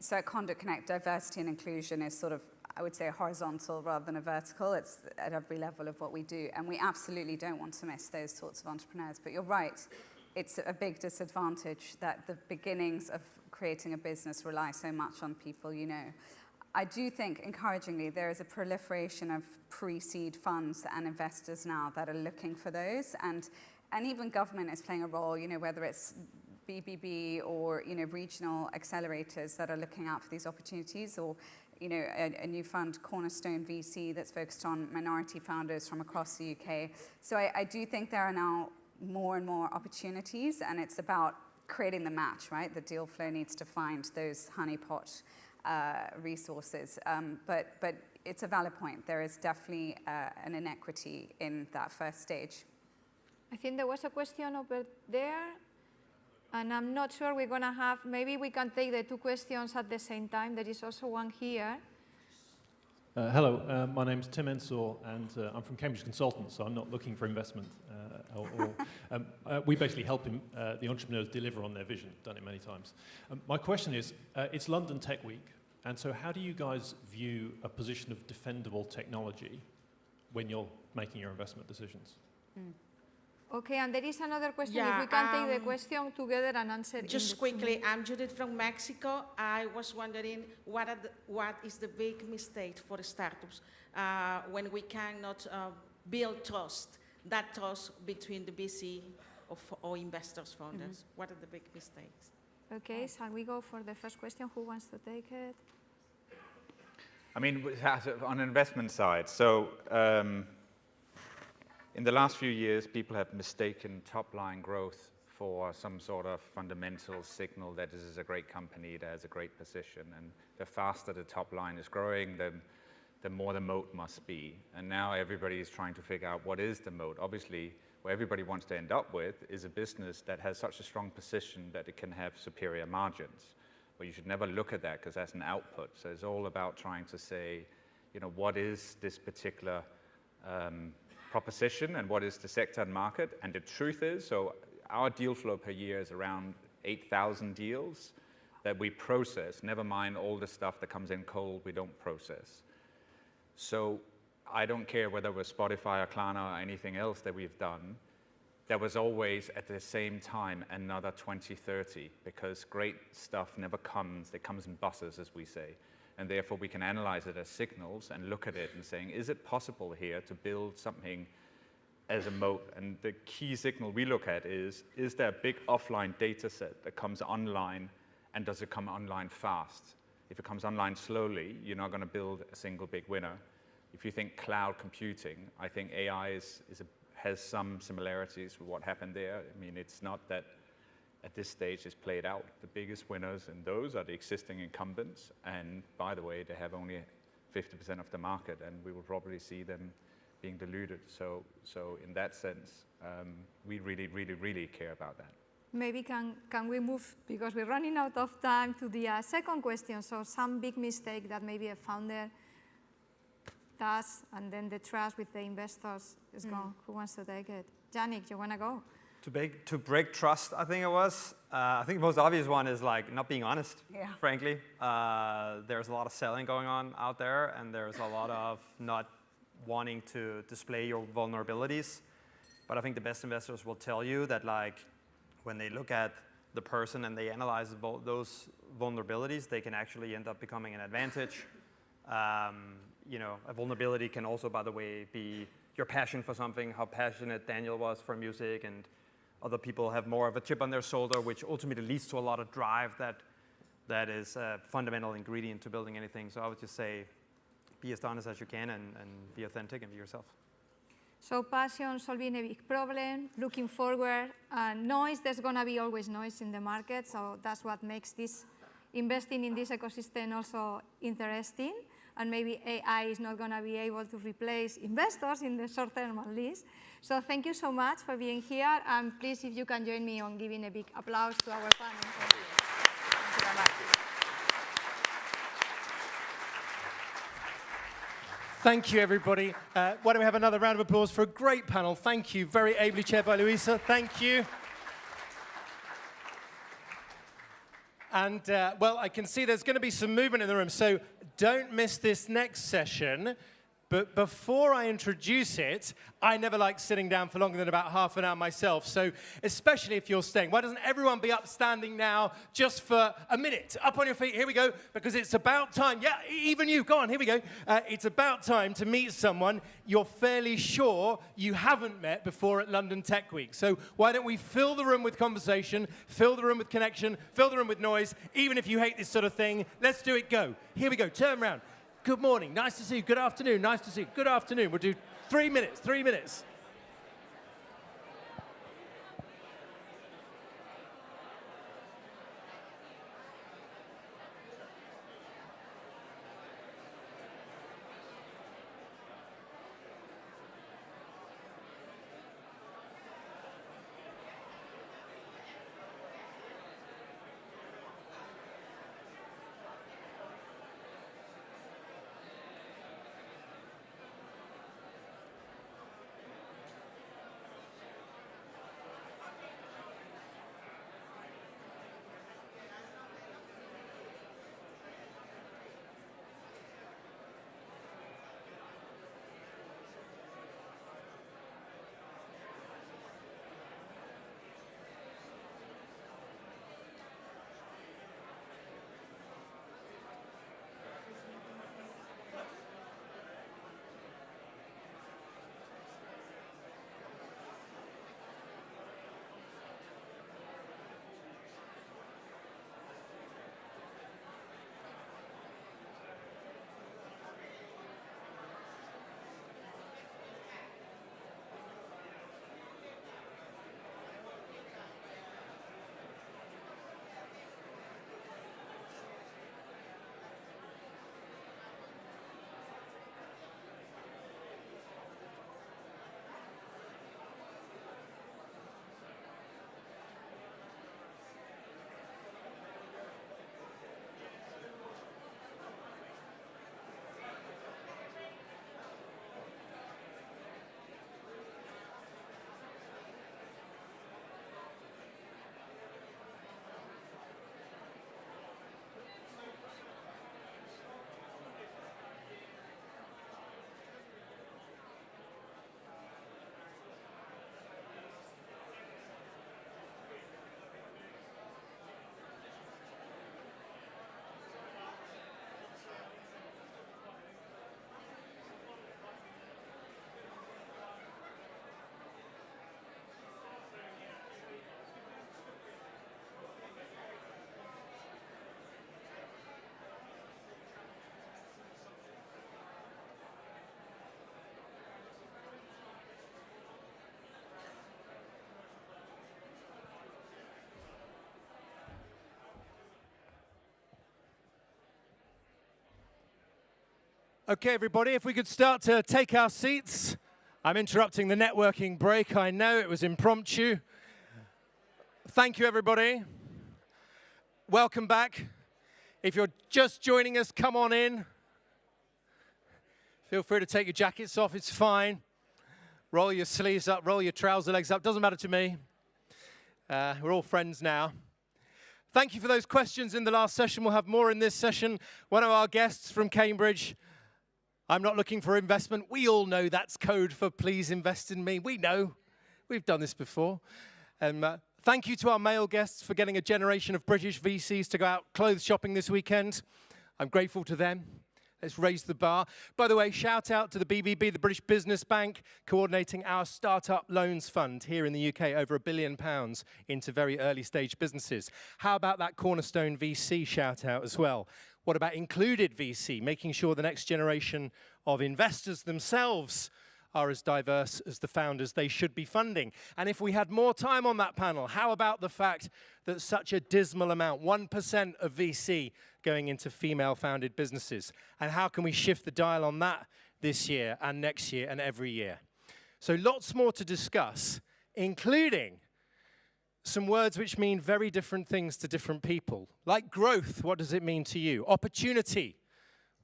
So at Conduit Connect, diversity and inclusion is sort of, I would say, a horizontal rather than a vertical. It's at every level of what we do. And we absolutely don't want to miss those sorts of entrepreneurs. But you're right. It's a big disadvantage that the beginnings of creating a business rely so much on people you know. I do think, encouragingly, there is a proliferation of pre-seed funds and investors now that are looking for those. And even government is playing a role, you know, whether it's BBB or, you know, regional accelerators that are looking out for these opportunities, or, you know, a new fund, Cornerstone VC, that's focused on minority founders from across the UK. So I do think there are now more and more opportunities, and it's about creating the match, right? The deal flow needs to find those honeypot resources. But it's a valid point. There is definitely an inequity in that first stage. I think there was a question over there, and I'm not sure we're going to have, maybe we can take the two questions at the same time. There is also one here. Hello, my name's Tim Ensor, and I'm from Cambridge Consultants, so I'm not looking for investment. We basically help the entrepreneurs deliver on their vision, done it many times. My question is, it's London Tech Week, and so how do you guys view a position of defendable technology when you're making your investment decisions? Okay, and there is another question. Yeah, if we can take the question together and answer. Just quickly, I'm Judith from Mexico. I was wondering what is the big mistake for startups when we cannot build trust, that trust between the VC or investors, founders. What are the big mistakes? Okay, shall we go for the first question? Who wants to take it? I mean, on an investment side, so in the last few years, people have mistaken top-line growth for some sort of fundamental signal that this is a great company that has a great position. And the faster the top line is growing, the more the moat must be. And now everybody is trying to figure out what is the moat. Obviously, what everybody wants to end up with is a business that has such a strong position that it can have superior margins. But you should never look at that because that's an output. So it's all about trying to say, you know, what is this particular proposition and what is the sector and market. And the truth is, so our deal flow per year is around 8,000 deals that we process, never mind all the stuff that comes in cold we don't process. So I don't care whether it was Spotify or Klarna or anything else that we've done, there was always at the same time another 20, 30, because great stuff never comes, it comes in buses, as we say. And therefore, we can analyze it as signals and look at it and saying, is it possible here to build something as a moat? And the key signal we look at is there a big offline data set that comes online, and does it come online fast? If it comes online slowly, you're not going to build a single big winner. If you think cloud computing, I think AI has some similarities with what happened there. I mean, it's not that at this stage it's played out. The biggest winners in those are the existing incumbents. And by the way, they have only 50% of the market, and we will probably see them being diluted. So in that sense, we really, really, really care about that. Maybe can we move, because we're running out of time, to the second question. So some big mistake that maybe a founder does, and then the trust with the investors is gone. Who wants to take it? Yannick, you want to go? To break trust, I think it was. I think the most obvious one is like not being honest, frankly. There's a lot of selling going on out there, and there's a lot of not wanting to display your vulnerabilities. But I think the best investors will tell you that, like, when they look at the person and they analyze those vulnerabilities, they can actually end up becoming an advantage. You know, a vulnerability can also, by the way, be your passion for something, how passionate Daniel was for music, and other people have more of a chip on their shoulder, which ultimately leads to a lot of drive that is a fundamental ingredient to building anything. So I would just say, be as honest as you can and be authentic and be yourself. So passion, solving a big problem, looking forward, noise, there's going to be always noise in the market, so that's what makes this investing in this ecosystem also interesting. And maybe AI is not going to be able to replace investors in the short term at least. So thank you so much for being here, and please, if you can join me on giving a big applause to our panel. Thank you very much. Thank you, everybody. Why don't we have another round of applause for a great panel? Thank you. Very ably chaired by Louisa. Thank you. And, well, I can see there's going to be some movement in the room, so don't miss this next session. But before I introduce it, I never like sitting down for longer than about half an hour myself. So especially if you're staying, why doesn't everyone be up standing now just for a minute? Up on your feet, here we go, because it's about time. Yeah, even you, go on, here we go. It's about time to meet someone you're fairly sure you haven't met before at London Tech Week. So why don't we fill the room with conversation, fill the room with connection, fill the room with noise, even if you hate this sort of thing. Let's do it, go. Here we go, turn around. Good morning, nice to see you. Good afternoon, nice to see you. Good afternoon. We'll do 3 minutes, 3 minutes. Okay, everybody, if we could start to take our seats. I'm interrupting the networking break. I know it was impromptu. Thank you, everybody. Welcome back. If you're just joining us, come on in. Feel free to take your jackets off. It's fine. Roll your sleeves up, roll your trouser legs up. Doesn't matter to me. We're all friends now. Thank you for those questions in the last session. We'll have more in this session. One of our guests from Cambridge. I'm not looking for investment. We all know that's code for please invest in me. We know. We've done this before. Thank you to our male guests for getting a generation of British VCs to go out clothes shopping this weekend. I'm grateful to them. Let's raise the bar. By the way, shout out to the BBB, the British Business Bank, coordinating our Startup Loans Fund here in the UK, over £1 billion into very early stage businesses. How about that Cornerstone VC shout out as well? What about Included VC, making sure the next generation of investors themselves are as diverse as the founders they should be funding? And if we had more time on that panel, how about the fact that such a dismal amount, 1% of VC going into female-founded businesses? And how can we shift the dial on that this year and next year and every year? So lots more to discuss, including some words which mean very different things to different people. Like growth, what does it mean to you? Opportunity,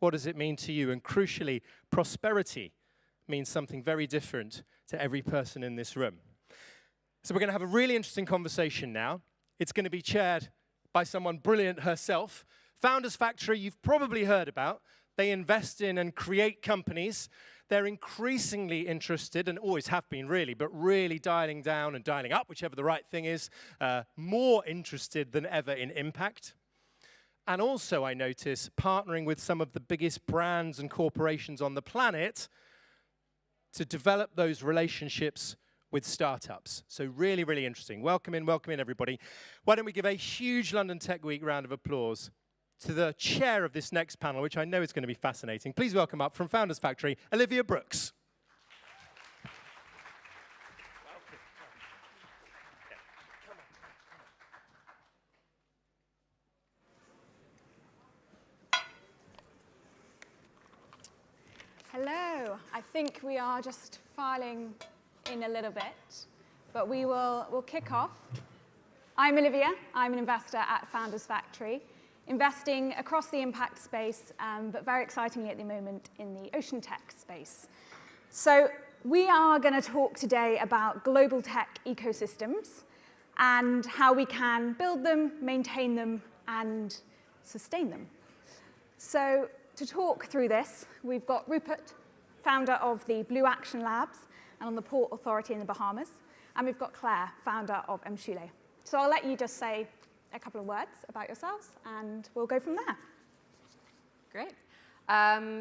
What does it mean to you? And crucially, prosperity means something very different to every person in this room. So we're going to have a really interesting conversation now. It's going to be chaired by someone brilliant herself. Founders Factory, you've probably heard about. They invest in and create companies. They're increasingly interested, and always have been really, but really dialing down and dialing up, whichever the right thing is, more interested than ever in impact. And also, I notice, partnering with some of the biggest brands and corporations on the planet to develop those relationships with startups. So really, really interesting. Welcome in, everybody. Why don't we give a huge London Tech Week round of applause to the chair of this next panel, which I know is going to be fascinating. Please welcome up from Founders Factory, Olivia Brooks. Hello. I think we are just filing in a little bit, but we'll kick off. I'm Olivia. I'm an investor at Founders Factory, investing across the impact space, but very excitingly at the moment in the ocean tech space. So we are going to talk today about global tech ecosystems and how we can build them, maintain them, and sustain them. So to talk through this, we've got Rupert, founder of the Blue Action Labs and on the Port Authority in the Bahamas, and we've got Claire, founder of Mshule. So I'll let you just say a couple of words about yourselves, and we'll go from there. Great.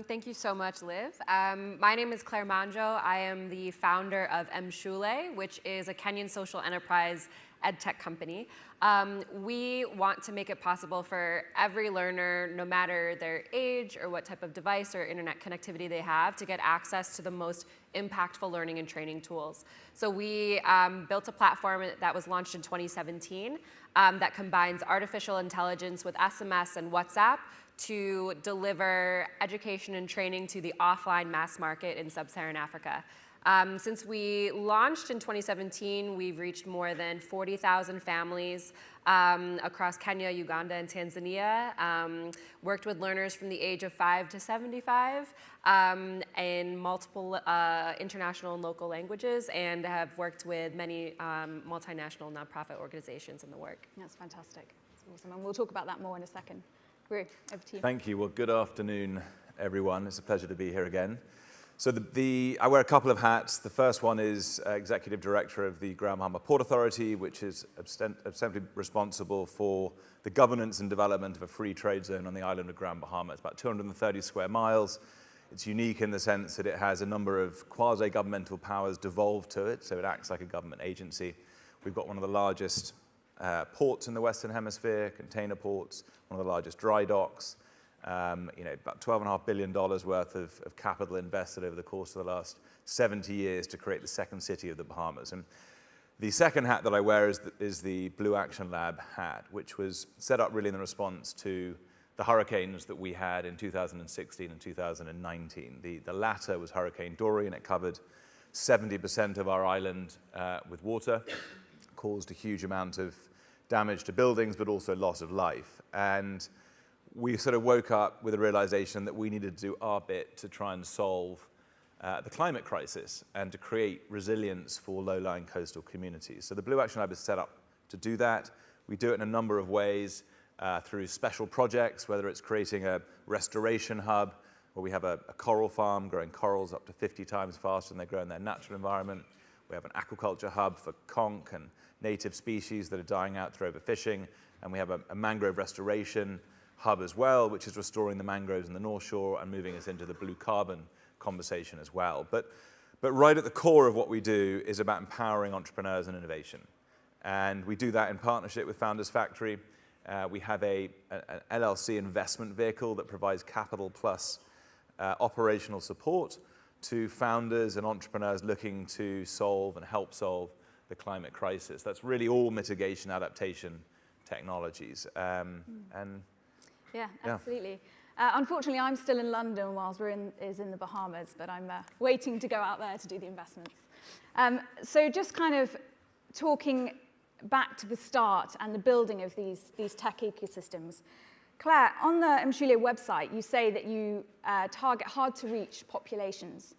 Thank you so much, Liv. My name is Claire Manjo. I am the founder of Mshule, which is a Kenyan social enterprise edtech company. We want to make it possible for every learner, no matter their age or what type of device or internet connectivity they have, to get access to the most impactful learning and training tools. So we built a platform that was launched in 2017 that combines artificial intelligence with SMS and WhatsApp to deliver education and training to the offline mass market in sub-Saharan Africa. Since we launched in 2017, we've reached more than 40,000 families across Kenya, Uganda, and Tanzania, worked with learners from the age of 5 to 75 in multiple international and local languages, and have worked with many multinational nonprofit organizations in the work. That's fantastic. That's awesome. And we'll talk about that more in a second. Ru, over to you. Thank you. Well, good afternoon, everyone. It's a pleasure to be here again. So I wear a couple of hats. The first one is Executive Director of the Grand Bahama Port Authority, which is ostensibly responsible for the governance and development of a free trade zone on the island of Grand Bahama. It's about 230 square miles. It's unique in the sense that it has a number of quasi-governmental powers devolved to it, so it acts like a government agency. We've got one of the largest ports in the Western Hemisphere, container ports, one of the largest dry docks. About $12.5 billion worth of capital invested over the course of the last 70 years to create the second city of the Bahamas. And the second hat that I wear is the Blue Action Lab hat, which was set up really in response to the hurricanes that we had in 2016 and 2019. The latter was Hurricane Dorian. It covered 70% of our island with water, caused a huge amount of damage to buildings, but also loss of life. And we sort of woke up with a realization that we needed to do our bit to try and solve the climate crisis and to create resilience for low-lying coastal communities. So the Blue Action Lab is set up to do that. We do it in a number of ways through special projects, whether it's creating a restoration hub where we have a coral farm growing corals up to 50 times faster than they grow in their natural environment. We have an aquaculture hub for conch and native species that are dying out through overfishing. And we have a mangrove restoration hub as well, which is restoring the mangroves in the North Shore and moving us into the blue carbon conversation as well. But right at the core of what we do is about empowering entrepreneurs and innovation. And we do that in partnership with Founders Factory. We have an LLC investment vehicle that provides capital plus operational support to founders and entrepreneurs looking to solve and help solve the climate crisis. That's really all mitigation adaptation technologies. Yeah, absolutely. Unfortunately, I'm still in London whilst Ru is in the Bahamas, but I'm waiting to go out there to do the investments. So just kind of talking back to the start and the building of these tech ecosystems. Claire, on the Mshule website, you say that you target hard-to-reach populations.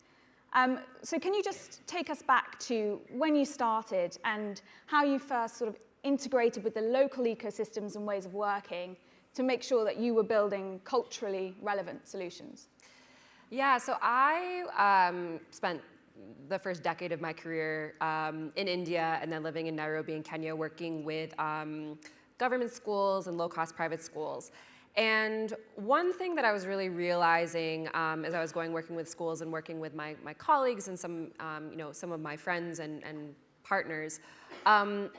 So can you just take us back to when you started and how you first sort of integrated with the local ecosystems and ways of working to make sure that you were building culturally relevant solutions? Yeah, so I spent the first decade of my career in India and then living in Nairobi in Kenya, working with government schools and low-cost private schools. And one thing that I was really realizing as I was working with schools and working with my colleagues and some of my friends and partners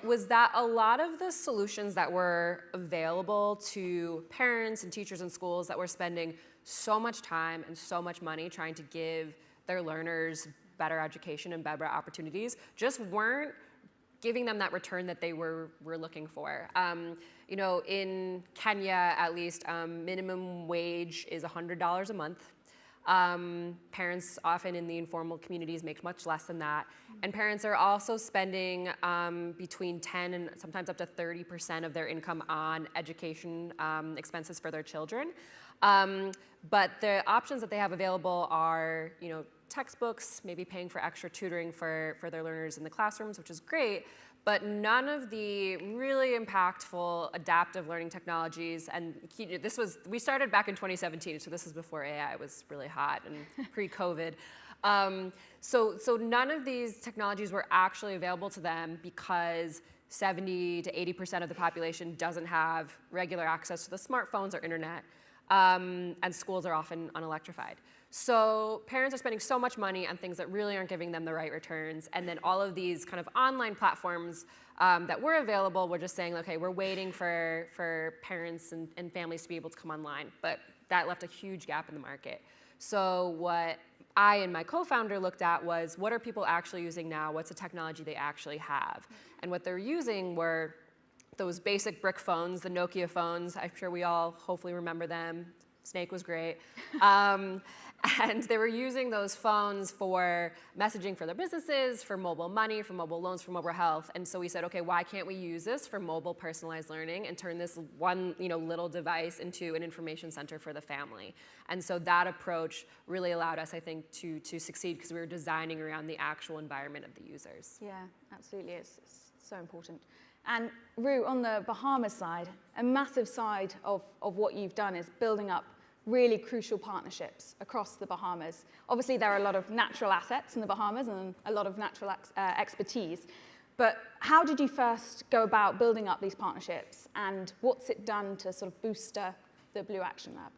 was that a lot of the solutions that were available to parents and teachers in schools that were spending so much time and so much money trying to give their learners better education and better opportunities just weren't giving them that return that they were looking for. In Kenya, at least, minimum wage is $100 a month. Parents often in the informal communities make much less than that. And parents are also spending between 10 and sometimes up to 30% of their income on education expenses for their children. But the options that they have available are, textbooks, maybe paying for extra tutoring for their learners in the classrooms, which is great, but none of the really impactful adaptive learning technologies, and we started back in 2017, so this is before AI was really hot and pre-COVID. So none of these technologies were actually available to them because 70 to 80% of the population doesn't have regular access to the smartphones or internet, and schools are often unelectrified. So parents are spending so much money on things that really aren't giving them the right returns. And then all of these kind of online platforms that were available were just saying, okay, we're waiting for parents and families to be able to come online. But that left a huge gap in the market. So what I and my co-founder looked at was, what are people actually using now? What's the technology they actually have? And what they're using were those basic brick phones, the Nokia phones. I'm sure we all hopefully remember them. Snake was great. And they were using those phones for messaging for their businesses, for mobile money, for mobile loans, for mobile health. And so we said, okay, why can't we use this for mobile personalized learning and turn this one little device into an information center for the family? And so that approach really allowed us, I think, to succeed because we were designing around the actual environment of the users. Yeah, absolutely. It's so important. And Ru, on the Bahamas side, a massive side of what you've done is building up really crucial partnerships across the Bahamas. Obviously, there are a lot of natural assets in the Bahamas and a lot of natural expertise. But how did you first go about building up these partnerships, and what's it done to sort of booster the Blue Action Lab?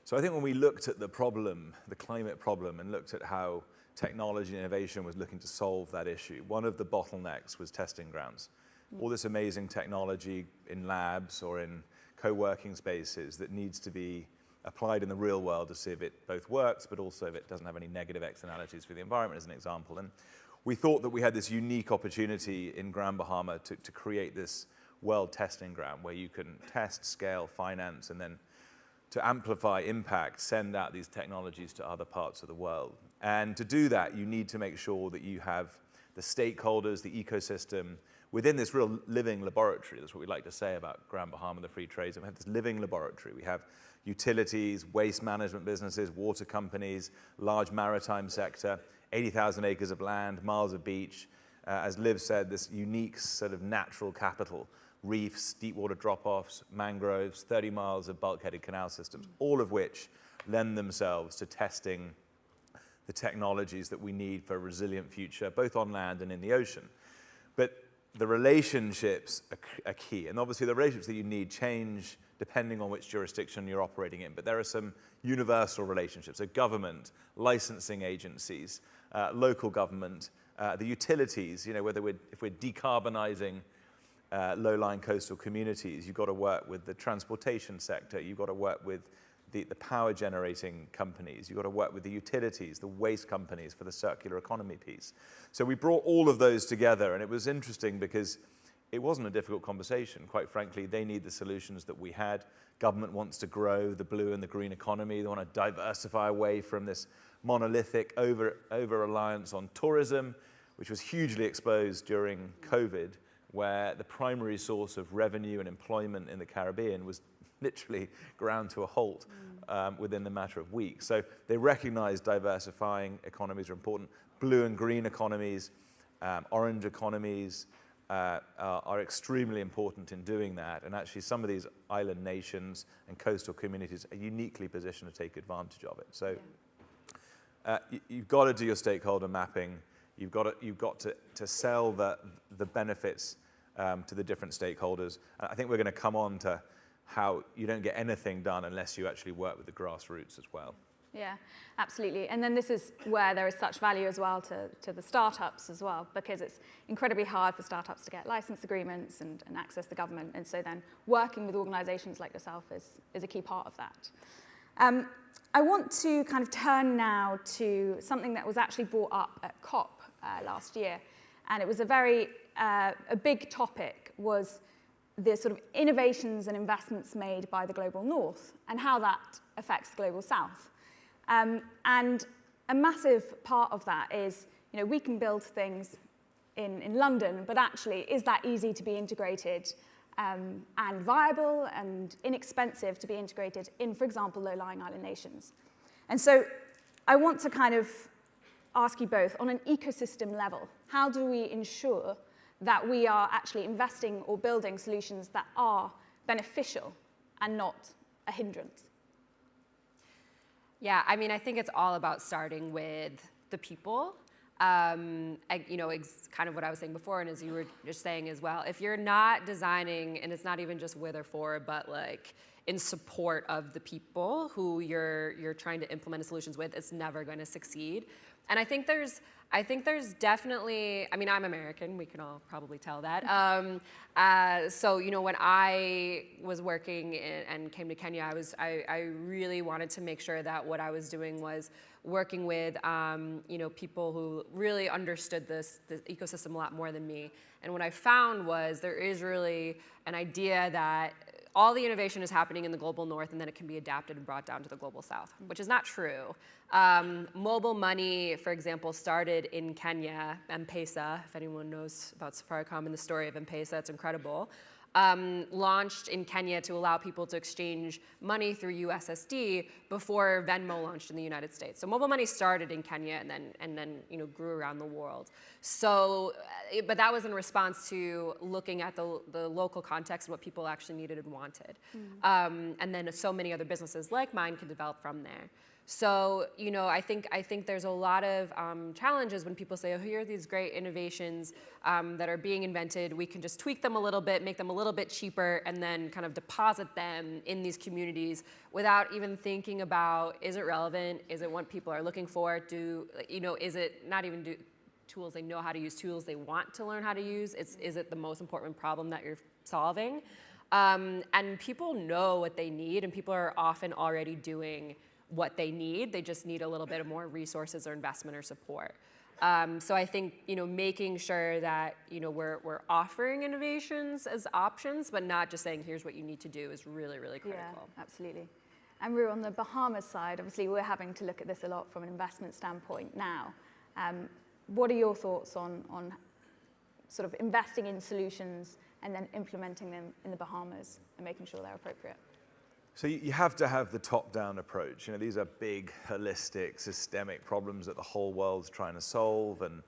So I think when we looked at the problem, the climate problem, and looked at how technology and innovation was looking to solve that issue, one of the bottlenecks was testing grounds. All this amazing technology in labs or in co-working spaces that needs to be applied in the real world to see if it both works, but also if it doesn't have any negative externalities for the environment, as an example. And we thought that we had this unique opportunity in Grand Bahama to create this world testing ground where you can test, scale, finance, and then to amplify impact, send out these technologies to other parts of the world. And to do that, you need to make sure that you have the stakeholders, the ecosystem, within this real living laboratory. That's what we like to say about Grand Bahama and the free trade zone. We have this living laboratory. We have utilities, waste management businesses, water companies, large maritime sector, 80,000 acres of land, miles of beach. As Liv said, this unique sort of natural capital, reefs, deep water drop-offs, mangroves, 30 miles of bulkheaded canal systems, all of which lend themselves to testing the technologies that we need for a resilient future, both on land and in the ocean. But the relationships are key. And obviously the relationships that you need change depending on which jurisdiction you're operating in. But there are some universal relationships. So government, licensing agencies, local government, the utilities, if we're decarbonizing low-lying coastal communities, you've got to work with the transportation sector, you've got to work with the power generating companies, you've got to work with the utilities, the waste companies for the circular economy piece. So we brought all of those together, and it was interesting because it wasn't a difficult conversation. Quite frankly, they need the solutions that we had. Government wants to grow the blue and the green economy. They want to diversify away from this monolithic over-reliance on tourism, which was hugely exposed during COVID, where the primary source of revenue and employment in the Caribbean was literally ground to a halt within the matter of weeks. So they recognize diversifying economies are important. Blue and green economies, orange economies are extremely important in doing that. And actually some of these island nations and coastal communities are uniquely positioned to take advantage of it. So you've got to do your stakeholder mapping. You've got to sell the benefits to the different stakeholders. And I think we're going to come on to how you don't get anything done unless you actually work with the grassroots as well. Yeah, absolutely. And then this is where there is such value as well to the startups as well, because it's incredibly hard for startups to get license agreements and access the government. And so then working with organizations like yourself is a key part of that. I want to kind of turn now to something that was actually brought up at COP last year. And it was a big topic, was the sort of innovations and investments made by the global north and how that affects the global south. And a massive part of that is, we can build things in London, but actually, is that easy to be integrated and viable and inexpensive to be integrated in, for example, low-lying island nations? And so I want to kind of ask you both, on an ecosystem level, how do we ensure that we are actually investing or building solutions that are beneficial and not a hindrance? Yeah, I mean, I think it's all about starting with the people. It's kind of what I was saying before, and as you were just saying as well, if you're not designing, and it's not even just with or for, but like in support of the people who you're trying to implement solutions with, it's never going to succeed. And I think there's definitely, I mean, I'm American, we can all probably tell that. So, when I was working and came to Kenya, I really wanted to make sure that what I was doing was working with, people who really understood the ecosystem a lot more than me. And what I found was there is really an idea that all the innovation is happening in the global north and then it can be adapted and brought down to the global south, which is not true. Mobile money, for example, started in Kenya, M-Pesa, if anyone knows about Safaricom and the story of M-Pesa, it's incredible. Launched in Kenya to allow people to exchange money through USSD before Venmo launched in the United States. So mobile money started in Kenya and then grew around the world. So, but that was in response to looking at the local context and what people actually needed and wanted. And then so many other businesses like mine could develop from there. So, I think there's a lot of challenges when people say, oh, here are these great innovations that are being invented. We can just tweak them a little bit, make them a little bit cheaper, and then kind of deposit them in these communities without even thinking about, is it relevant? Is it what people are looking for? Is it not even tools they know how to use, tools they want to learn how to use? Is it the most important problem that you're solving? And people know what they need, and people are often already doing what they need. They just need a little bit of more resources or investment or support. So I think, making sure that, we're offering innovations as options, but not just saying, here's what you need to do is really, really critical. Yeah, absolutely. And we're on the Bahamas side. Obviously, we're having to look at this a lot from an investment standpoint now. What are your thoughts on sort of investing in solutions and then implementing them in the Bahamas and making sure they're appropriate? So you have to have the top-down approach. These are big, holistic, systemic problems that the whole world's trying to solve. And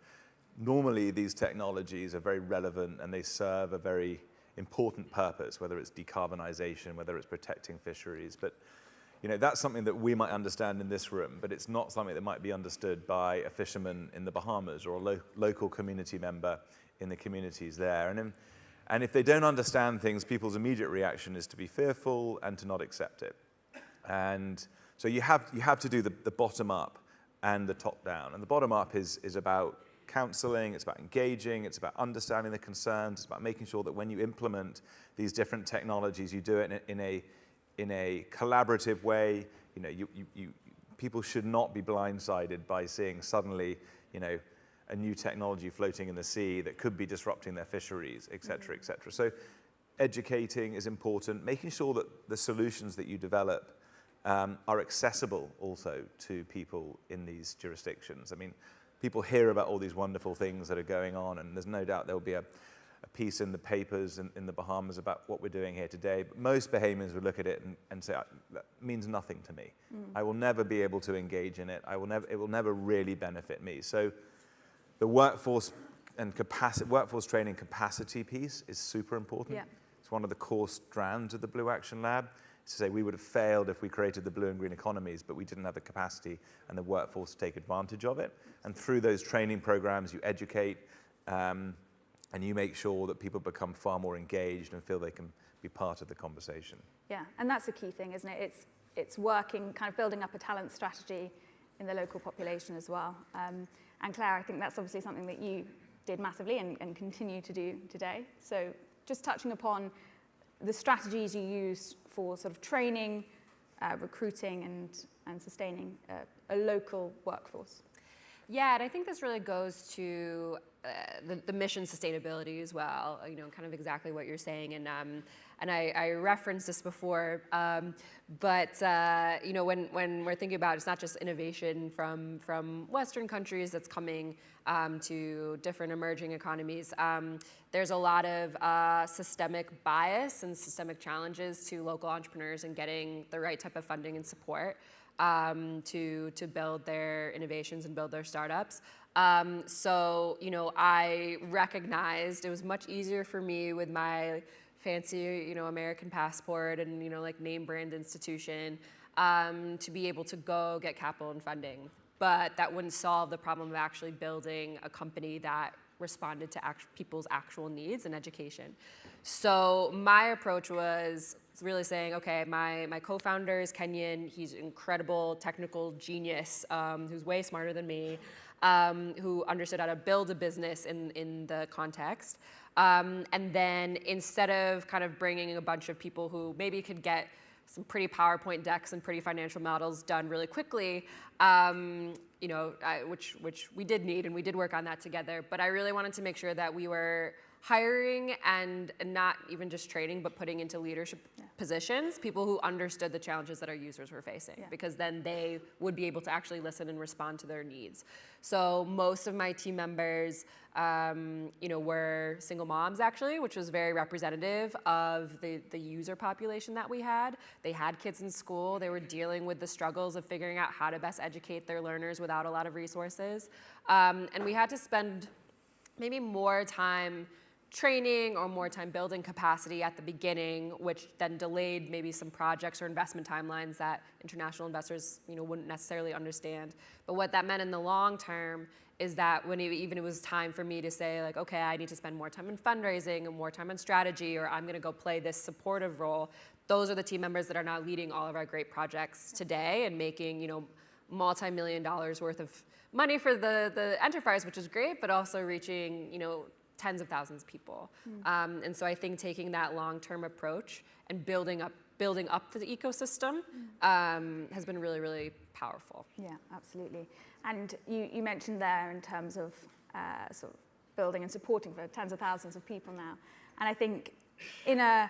normally these technologies are very relevant and they serve a very important purpose, whether it's decarbonization, whether it's protecting fisheries. But that's something that we might understand in this room, but it's not something that might be understood by a fisherman in the Bahamas or a local community member in the communities there. And if they don't understand things, people's immediate reaction is to be fearful and to not accept it. And so you have to do the bottom up and the top down. And the bottom up is about counseling, it's about engaging, it's about understanding the concerns, it's about making sure that when you implement these different technologies, you do it in a collaborative way. People should not be blindsided by seeing suddenly, a new technology floating in the sea that could be disrupting their fisheries, et cetera, et cetera. So educating is important, making sure that the solutions that you develop are accessible also to people in these jurisdictions. I mean, people hear about all these wonderful things that are going on, and there's no doubt there will be a a piece in the papers in the Bahamas about what we're doing here today. But most Bahamians would look at it and say, that means nothing to me. I will never be able to engage in it. It will never really benefit me. So the workforce and workforce training capacity piece is super important. Yeah. It's one of the core strands of the Blue Action Lab. It's to say we would have failed if we created the blue and green economies, but we didn't have the capacity and the workforce to take advantage of it. And through those training programs, you educate and you make sure that people become far more engaged and feel they can be part of the conversation. Yeah, and that's the key thing, isn't it? It's working, kind of building up a talent strategy in the local population as well. And Claire, I think that's obviously something that you did massively and continue to do today. So just touching upon the strategies you use for sort of training, recruiting and sustaining a local workforce. Yeah, and I think this really goes to the mission sustainability as well, kind of exactly what you're saying. And I referenced this before, but when we're thinking about it's not just innovation from Western countries that's coming to different emerging economies. There's a lot of systemic bias and systemic challenges to local entrepreneurs in getting the right type of funding and support to build their innovations and build their startups. So I recognized it was much easier for me with my fancy, American passport and, like name brand institution to be able to go get capital and funding. But that wouldn't solve the problem of actually building a company that responded to people's actual needs and education. So my approach was really saying, okay, my co-founder is Kenyan. He's an incredible technical genius who's way smarter than me, who understood how to build a business in the context. And then instead of kind of bringing a bunch of people who maybe could get some pretty PowerPoint decks and pretty financial models done really quickly, which we did need, and we did work on that together. But I really wanted to make sure that we were hiring and not even just training, but putting into leadership positions, people who understood the challenges that our users were facing, because then they would be able to actually listen and respond to their needs. So most of my team members, were single moms actually, which was very representative of the user population that we had. They had kids in school. They were dealing with the struggles of figuring out how to best educate their learners without a lot of resources. And we had to spend maybe more time training or more time building capacity at the beginning, which then delayed maybe some projects or investment timelines that international investors wouldn't necessarily understand. But what that meant in the long term is that when it was time for me to say, like, okay, I need to spend more time in fundraising and more time on strategy, or I'm going to go play this supportive role, those are the team members that are now leading all of our great projects today and making multi-million dollars worth of money for the enterprise, which is great, but also reaching tens of thousands of people. And so I think taking that long-term approach and building up the ecosystem has been really, really powerful. Yeah, absolutely. And you mentioned there in terms of sort of building and supporting for tens of thousands of people now. And I think in a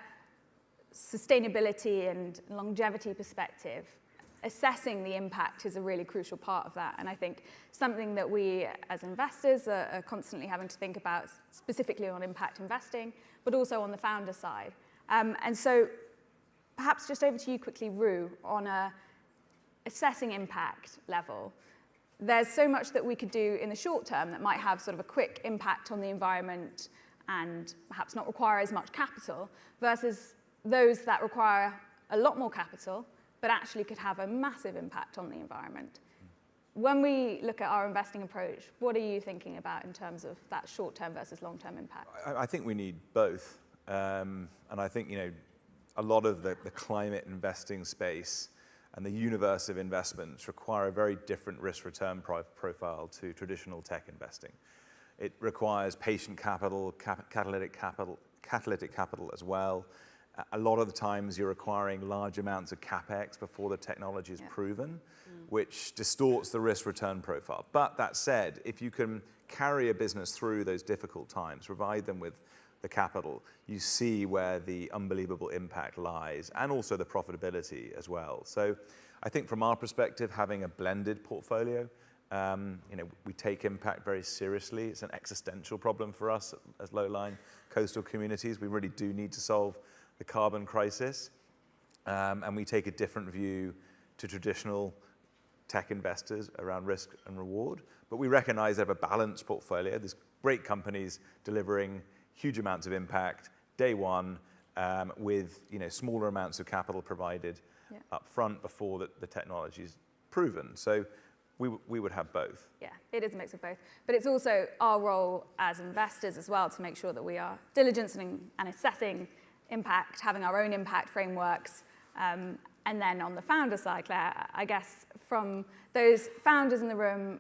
sustainability and longevity perspective, assessing the impact is a really crucial part of that. And I think something that we as investors are constantly having to think about, specifically on impact investing, but also on the founder side. And so perhaps just over to you quickly, Rue, on a assessing impact level. There's so much that we could do in the short term that might have sort of a quick impact on the environment and perhaps not require as much capital, versus those that require a lot more capital but actually could have a massive impact on the environment. When we look at our investing approach, what are you thinking about in terms of that short-term versus long-term impact? I think we need both. And I think, a lot of the climate investing space and the universe of investments require a very different risk-return profile to traditional tech investing. It requires patient capital, catalytic capital as well. A lot of the times you're requiring large amounts of CapEx before the technology is proven, which distorts the risk-return profile. But that said, if you can carry a business through those difficult times, provide them with the capital, you see where the unbelievable impact lies, and also the profitability as well. So I think from our perspective, having a blended portfolio We take impact very seriously. It's an existential problem for us as low-lying coastal communities. We really do need to solve the carbon crisis. And we take a different view to traditional tech investors around risk and reward. But we recognize they have a balanced portfolio. There's great companies delivering huge amounts of impact day one with smaller amounts of capital provided up front before the technology is proven. So we would have both. Yeah, it is a mix of both. But it's also our role as investors as well to make sure that we are diligencing and assessing impact, having our own impact frameworks. And then on the founder side, Claire, I guess from those founders in the room,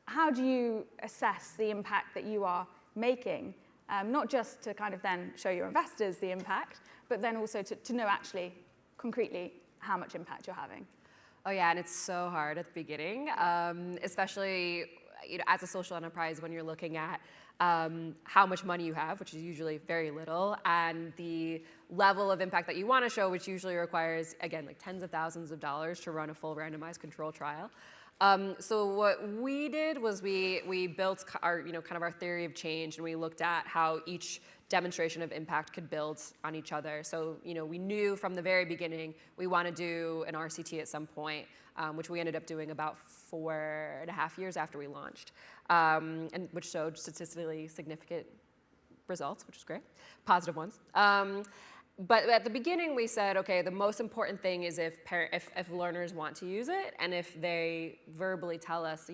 how do you assess the impact that you are making? Not just to kind of then show your investors the impact, but then also to know actually concretely how much impact you're having. Oh yeah, and it's so hard at the beginning, especially as a social enterprise when you're looking at how much money you have, which is usually very little, and the level of impact that you want to show, which usually requires, again, like tens of thousands of dollars to run a full randomized control trial. So what we did was we built our, kind of our theory of change, and we looked at how each demonstration of impact could build on each other. So, we knew from the very beginning we want to do an RCT at some point, which we ended up doing about 4.5 years after we launched, and which showed statistically significant results, which was great, positive ones. But at the beginning, we said, okay, the most important thing is if learners want to use it, and if they verbally tell us,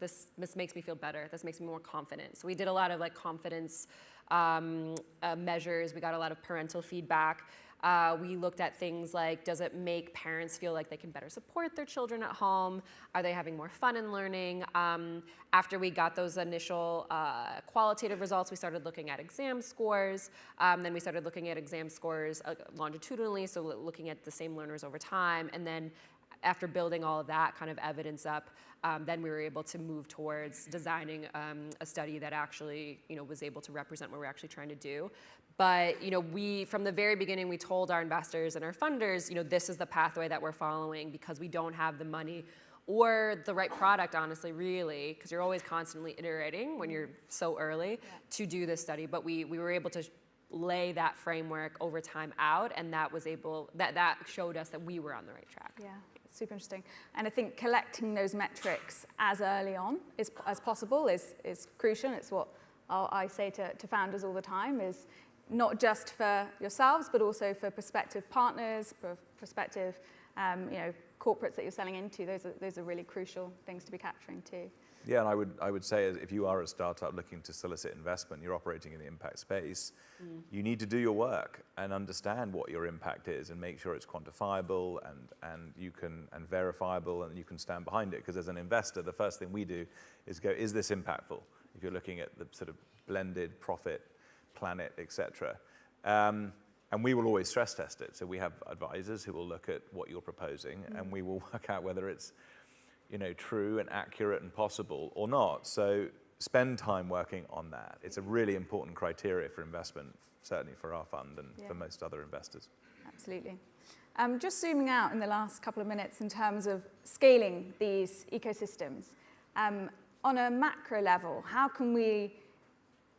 this makes me feel better, this makes me more confident. So we did a lot of confidence measures. We got a lot of parental feedback. We looked at things like, does it make parents feel like they can better support their children at home? Are they having more fun in learning? After we got those initial qualitative results, we started looking at exam scores. Then we started looking at exam scores longitudinally, so looking at the same learners over time. And then after building all of that kind of evidence up, then we were able to move towards designing a study that actually, was able to represent what we're actually trying to do. But, from the very beginning, we told our investors and our funders, this is the pathway that we're following because we don't have the money or the right product, honestly, really, because you're always constantly iterating when you're so early to do this study. But we were able to lay that framework over time out, and that showed us that we were on the right track. Yeah. Super interesting. And I think collecting those metrics as early on as possible is crucial. It's what I say to founders all the time, is not just for yourselves, but also for prospective partners, prospective corporates that you're selling into. Those are really crucial things to be capturing too. Yeah, and I would say if you are a startup looking to solicit investment, you're operating in the impact space, you need to do your work and understand what your impact is and make sure it's quantifiable and verifiable, and you can stand behind it. Because as an investor, the first thing we do is go, is this impactful? If you're looking at the sort of blended profit, planet, etc. And we will always stress test it. So we have advisors who will look at what you're proposing, and we will work out whether it's true and accurate and possible or not. So spend time working on that. It's a really important criteria for investment, certainly for our fund and for most other investors. Absolutely. Just zooming out in the last couple of minutes in terms of scaling these ecosystems. On a macro level, how can we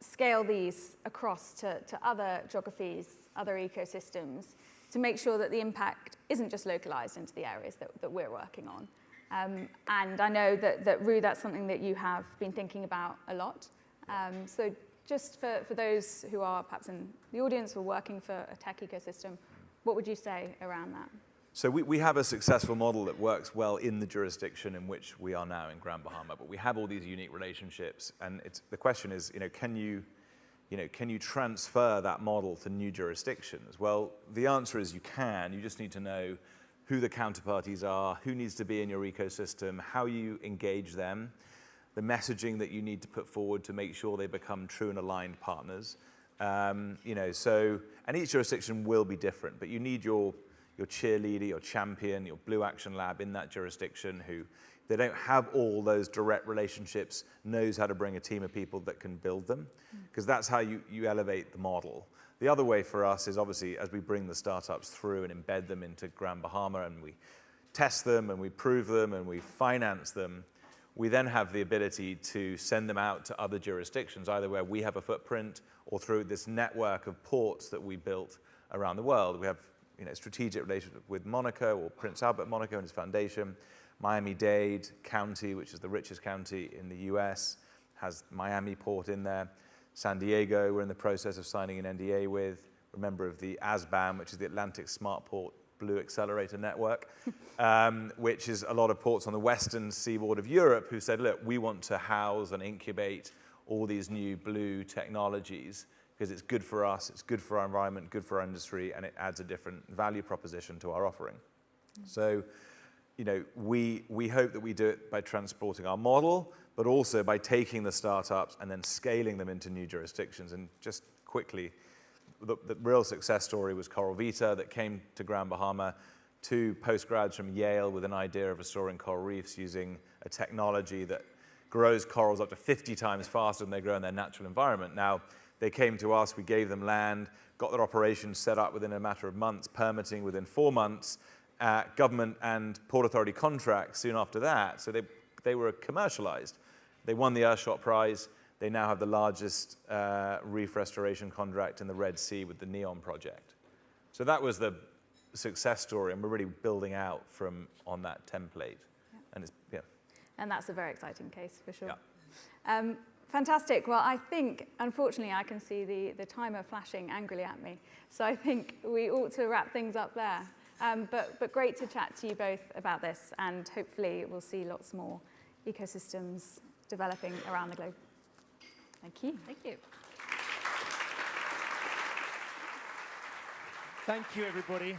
scale these across to other geographies, other ecosystems, to make sure that the impact isn't just localized into the areas that we're working on? And I know that Rue, that's something that you have been thinking about a lot. So just for those who are perhaps in the audience or working for a tech ecosystem, what would you say around that? So we have a successful model that works well in the jurisdiction in which we are now in Grand Bahama, but we have all these unique relationships, and the question is, can you transfer that model to new jurisdictions? Well, the answer is you can. You just need to know who the counterparties are, who needs to be in your ecosystem, how you engage them, the messaging that you need to put forward to make sure they become true and aligned partners. And each jurisdiction will be different, but you need your cheerleader, your champion, your Blue Action Lab in that jurisdiction who, they don't have all those direct relationships, knows how to bring a team of people that can build them, because that's how you elevate the model. The other way for us is obviously as we bring the startups through and embed them into Grand Bahama and we test them and we prove them and we finance them, we then have the ability to send them out to other jurisdictions, either where we have a footprint or through this network of ports that we built around the world. We have strategic relationship with Monaco, or Prince Albert Monaco and his foundation. Miami-Dade County, which is the richest county in the US, has Miami Port in there. San Diego, we're in the process of signing an NDA with. We're a member of the ASBAM, which is the Atlantic Smart Port Blue Accelerator Network, which is a lot of ports on the western seaboard of Europe who said, look, we want to house and incubate all these new blue technologies because it's good for us, it's good for our environment, good for our industry, and it adds a different value proposition to our offering. So, we hope that we do it by transporting our model, but also by taking the startups and then scaling them into new jurisdictions. And just quickly, the real success story was Coral Vita that came to Grand Bahama, 2 postgrads from Yale with an idea of restoring coral reefs using a technology that grows corals up to 50 times faster than they grow in their natural environment. Now, they came to us, we gave them land, got their operations set up within a matter of months, permitting within 4 months, government and Port Authority contracts soon after that, so they were commercialized. They won the Earthshot Prize. They now have the largest reef restoration contract in the Red Sea with the NEOM project. So that was the success story, and we're really building out on that template. Yeah. And And that's a very exciting case, for sure. Yeah. Fantastic. Well, I think, unfortunately, I can see the timer flashing angrily at me. So I think we ought to wrap things up there. But great to chat to you both about this, and hopefully we'll see lots more ecosystems developing around the globe. Thank you. Thank you. Thank you, everybody.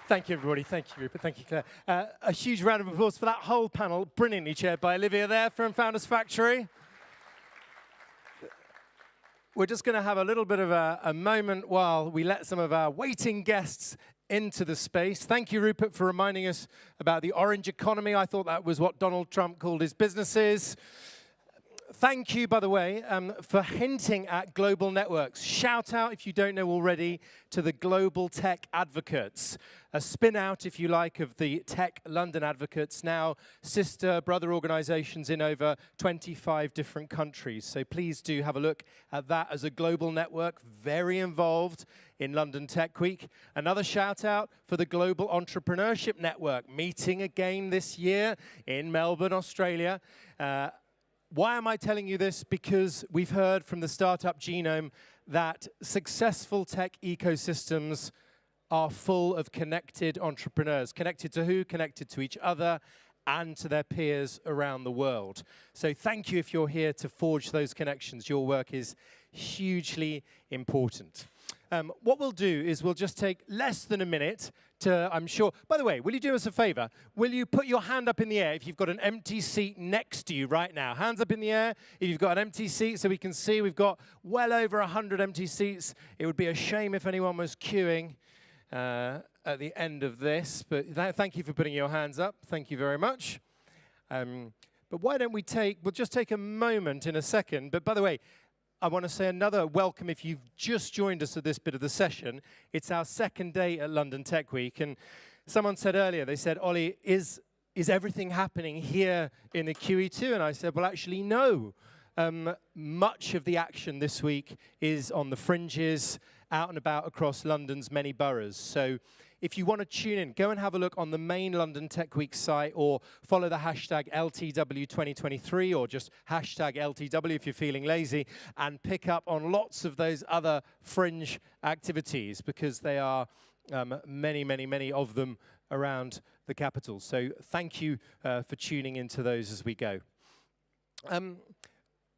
Thank you, everybody. Thank you, Rupert. Thank you, Claire. A huge round of applause for that whole panel, brilliantly chaired by Olivia there from Founders Factory. We're just going to have a little bit of a moment while we let some of our waiting guests into the space. Thank you, Rupert, for reminding us about the orange economy. I thought that was what Donald Trump called his businesses. Thank you, by the way, for hinting at global networks. Shout out, if you don't know already, to the Global Tech Advocates, a spin-out, if you like, of the Tech London Advocates, now sister, brother organizations in over 25 different countries. So please do have a look at that as a global network, very involved in London Tech Week. Another shout out for the Global Entrepreneurship Network, meeting again this year in Melbourne, Australia. Why am I telling you this? Because we've heard from the Startup Genome that successful tech ecosystems are full of connected entrepreneurs. Connected to who? Connected to each other and to their peers around the world. So thank you if you're here to forge those connections. Your work is hugely important. What we'll do is we'll just take less than a minute to, I'm sure, by the way, will you do us a favor? Will you put your hand up in the air if you've got an empty seat next to you right now? Hands up in the air if you've got an empty seat so we can see we've got well over 100 empty seats. It would be a shame if anyone was queuing at the end of this, but thank you for putting your hands up. Thank you very much. But why don't we'll just take a moment in a second. But by the way, I want to say another welcome if you've just joined us at this bit of the session. It's our second day at London Tech Week. And someone said earlier, they said, Ollie, is everything happening here in the QE2? And I said, well, actually, no. Much of the action this week is on the fringes, out and about across London's many boroughs. So if you want to tune in, go and have a look on the main London Tech Week site, or follow the hashtag LTW2023, or just hashtag LTW if you're feeling lazy, and pick up on lots of those other fringe activities, because there are many, many, many of them around the capital. So thank you for tuning into those as we go.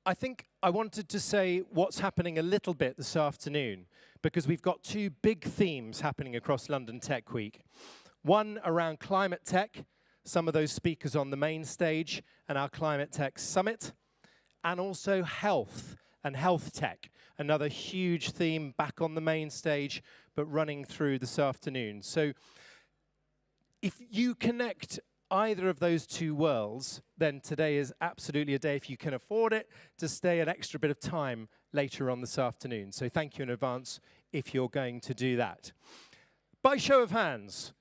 I think I wanted to say what's happening a little bit this afternoon, because we've got 2 big themes happening across London Tech Week. One around climate tech, some of those speakers on the main stage, and our Climate Tech Summit, and also health and health tech, another huge theme back on the main stage, but running through this afternoon. So if you connect either of those 2 worlds, then today is absolutely a day, if you can afford it, to stay an extra bit of time later on this afternoon. So thank you in advance if you're going to do that. By show of hands,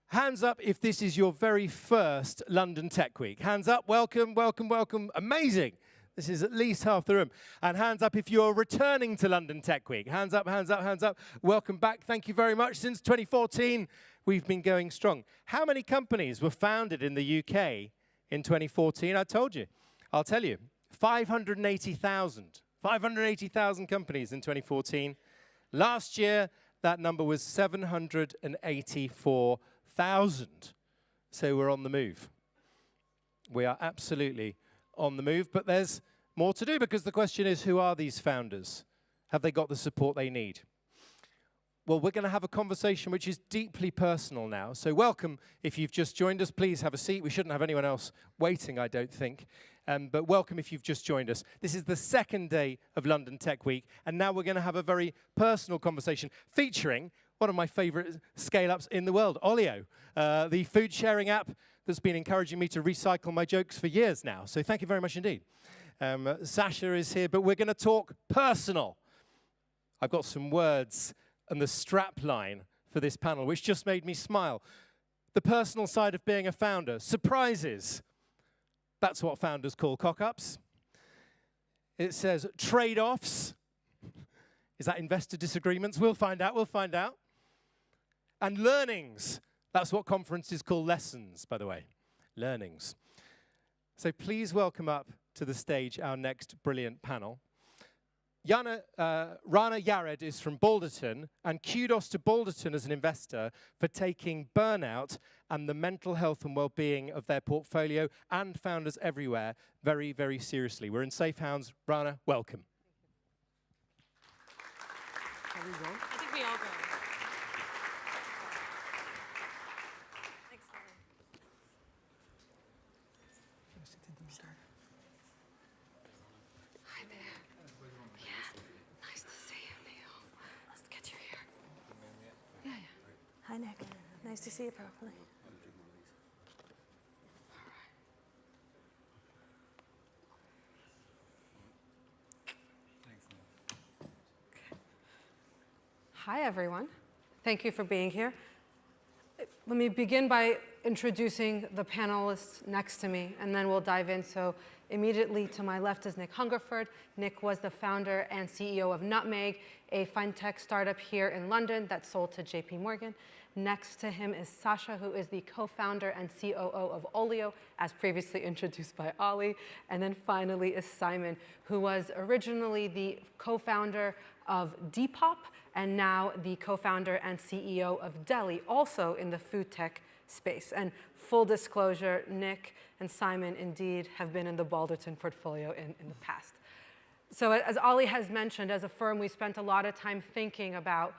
Hands up if this is your very first London Tech Week. Hands up, welcome, welcome, welcome. Amazing. This is at least half the room. And hands up if you're returning to London Tech Week. Hands up, hands up, hands up. Welcome back. Thank you very much. Since 2014, we've been going strong. How many companies were founded in the UK in 2014? I told you. I'll tell you. 580,000. 580,000 companies in 2014. Last year, that number was 784,000. So we're on the move. We are absolutely on the move, but there's more to do, because the question is, who are these founders? Have they got the support they need? Well, we're going to have a conversation which is deeply personal now. So welcome if you've just joined us. Please have a seat. We shouldn't have anyone else waiting, I don't think. But welcome if you've just joined us. This is the second day of London Tech Week, and now we're going to have a very personal conversation featuring one of my favorite scale-ups in the world, Olio, the food-sharing app that's been encouraging me to recycle my jokes for years now. So thank you very much indeed. Sasha is here, but we're going to talk personal. I've got some words and the strap line for this panel, which just made me smile. The personal side of being a founder. Surprises. That's what founders call cock-ups. It says trade-offs. Is that investor disagreements? We'll find out, we'll find out. And learnings. That's what conferences call lessons, by the way. Learnings. So please welcome up to the stage our next brilliant panel. Rana Yared is from Balderton, and kudos to Balderton as an investor for taking burnout and the mental health and well-being of their portfolio and founders everywhere very, very seriously. We're in safe hands. Rana, welcome. I think we all go. Hi, Nick. Nice to see you properly. Hi, everyone. Thank you for being here. Let me begin by introducing the panelists next to me, and then we'll dive in. So immediately to my left is Nick Hungerford. Nick was the founder and CEO of Nutmeg, a fintech startup here in London that sold to JP Morgan. Next to him is Sasha, who is the co-founder and COO of Olio, as previously introduced by Ollie. And then finally is Simon, who was originally the co-founder of Depop, and now the co-founder and CEO of Deli, also in the food tech space. And full disclosure, Nick and Simon indeed have been in the Balderton portfolio in the past. So as Ollie has mentioned, as a firm, we spent a lot of time thinking about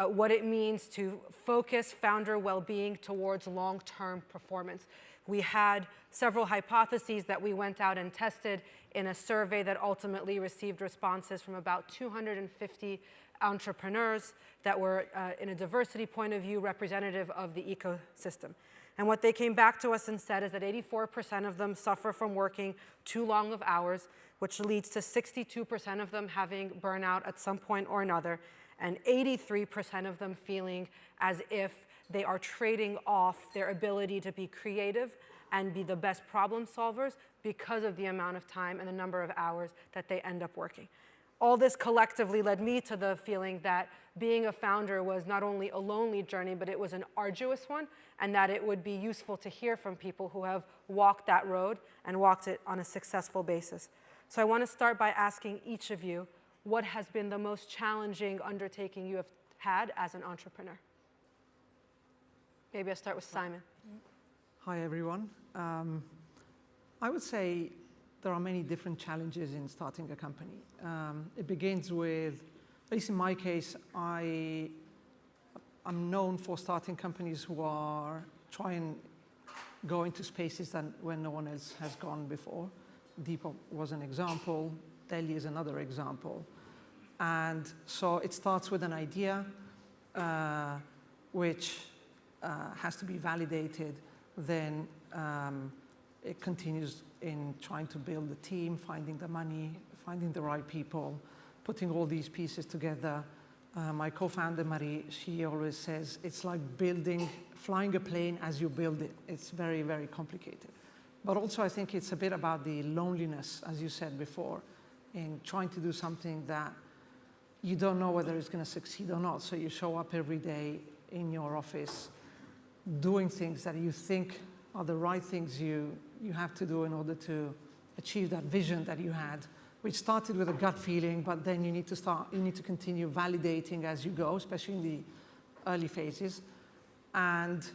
what it means to focus founder well-being towards long-term performance. We had several hypotheses that we went out and tested in a survey that ultimately received responses from about 250 entrepreneurs that were, in a diversity point of view, representative of the ecosystem. And what they came back to us and said is that 84% of them suffer from working too long of hours, which leads to 62% of them having burnout at some point or another, and 83% of them feeling as if they are trading off their ability to be creative and be the best problem solvers because of the amount of time and the number of hours that they end up working. All this collectively led me to the feeling that being a founder was not only a lonely journey, but it was an arduous one, and that it would be useful to hear from people who have walked that road and walked it on a successful basis. So I want to start by asking each of you, what has been the most challenging undertaking you have had as an entrepreneur? Maybe I'll start with Simon. Hi, everyone. I would say there are many different challenges in starting a company. It begins with, at least in my case, I'm known for starting companies who are try and go into spaces that where no one else has gone before. Depop was an example. Deli is another example. And so it starts with an idea, which has to be validated. Then it continues in trying to build the team, finding the money, finding the right people, putting all these pieces together, My co-founder, Marie, she always says it's like flying a plane as you build it. It's very, very complicated. But also I think it's a bit about the loneliness, as you said before, in trying to do something that you don't know whether it's going to succeed or not. So you show up every day in your office doing things that you think are the right things you have to do in order to achieve that vision that you had, which started with a gut feeling, but then you need to continue validating as you go, especially in the early phases. And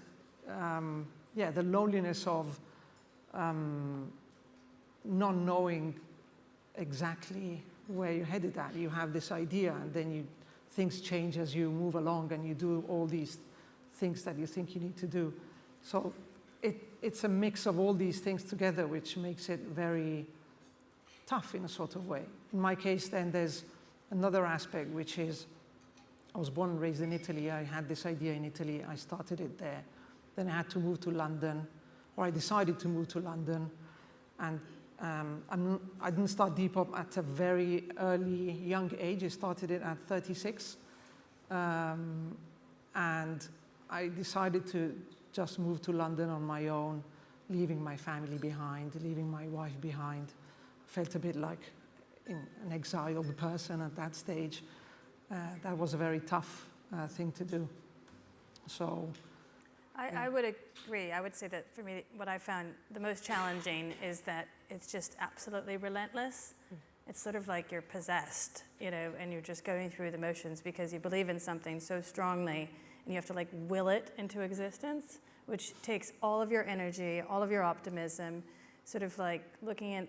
yeah, the loneliness of not knowing exactly where you're headed at. You have this idea, and then things change as you move along, and you do all these things that you think you need to do. So it's a mix of all these things together, which makes it very tough in a sort of way. In my case, then there's another aspect, which is I was born and raised in Italy. I had this idea in Italy. I started it there. Then I had to move to London, or I decided to move to London, and I didn't start Depop at a very early, young age. I started it at 36. And I decided to just move to London on my own, leaving my family behind, leaving my wife behind. Felt a bit like an exiled person at that stage. That was a very tough thing to do. So. I would agree. I would say that for me, what I found the most challenging is that it's just absolutely relentless. It's sort of like you're possessed, and you're just going through the motions because you believe in something so strongly, and you have to like will it into existence, which takes all of your energy, all of your optimism, sort of like looking at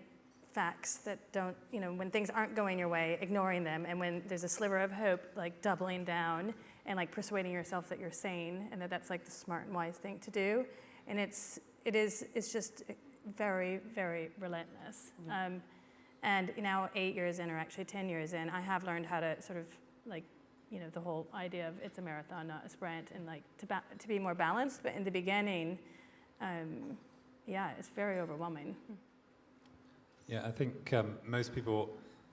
facts that don't, when things aren't going your way, ignoring them, and when there's a sliver of hope, like doubling down and like persuading yourself that you're sane and that that's like the smart and wise thing to do. And it's just very, very relentless. And now 8 years in, or actually 10 years in, I have learned how to sort of like, the whole idea of it's a marathon, not a sprint, and like to be more balanced. But in the beginning, yeah, it's very overwhelming. Yeah, I think most people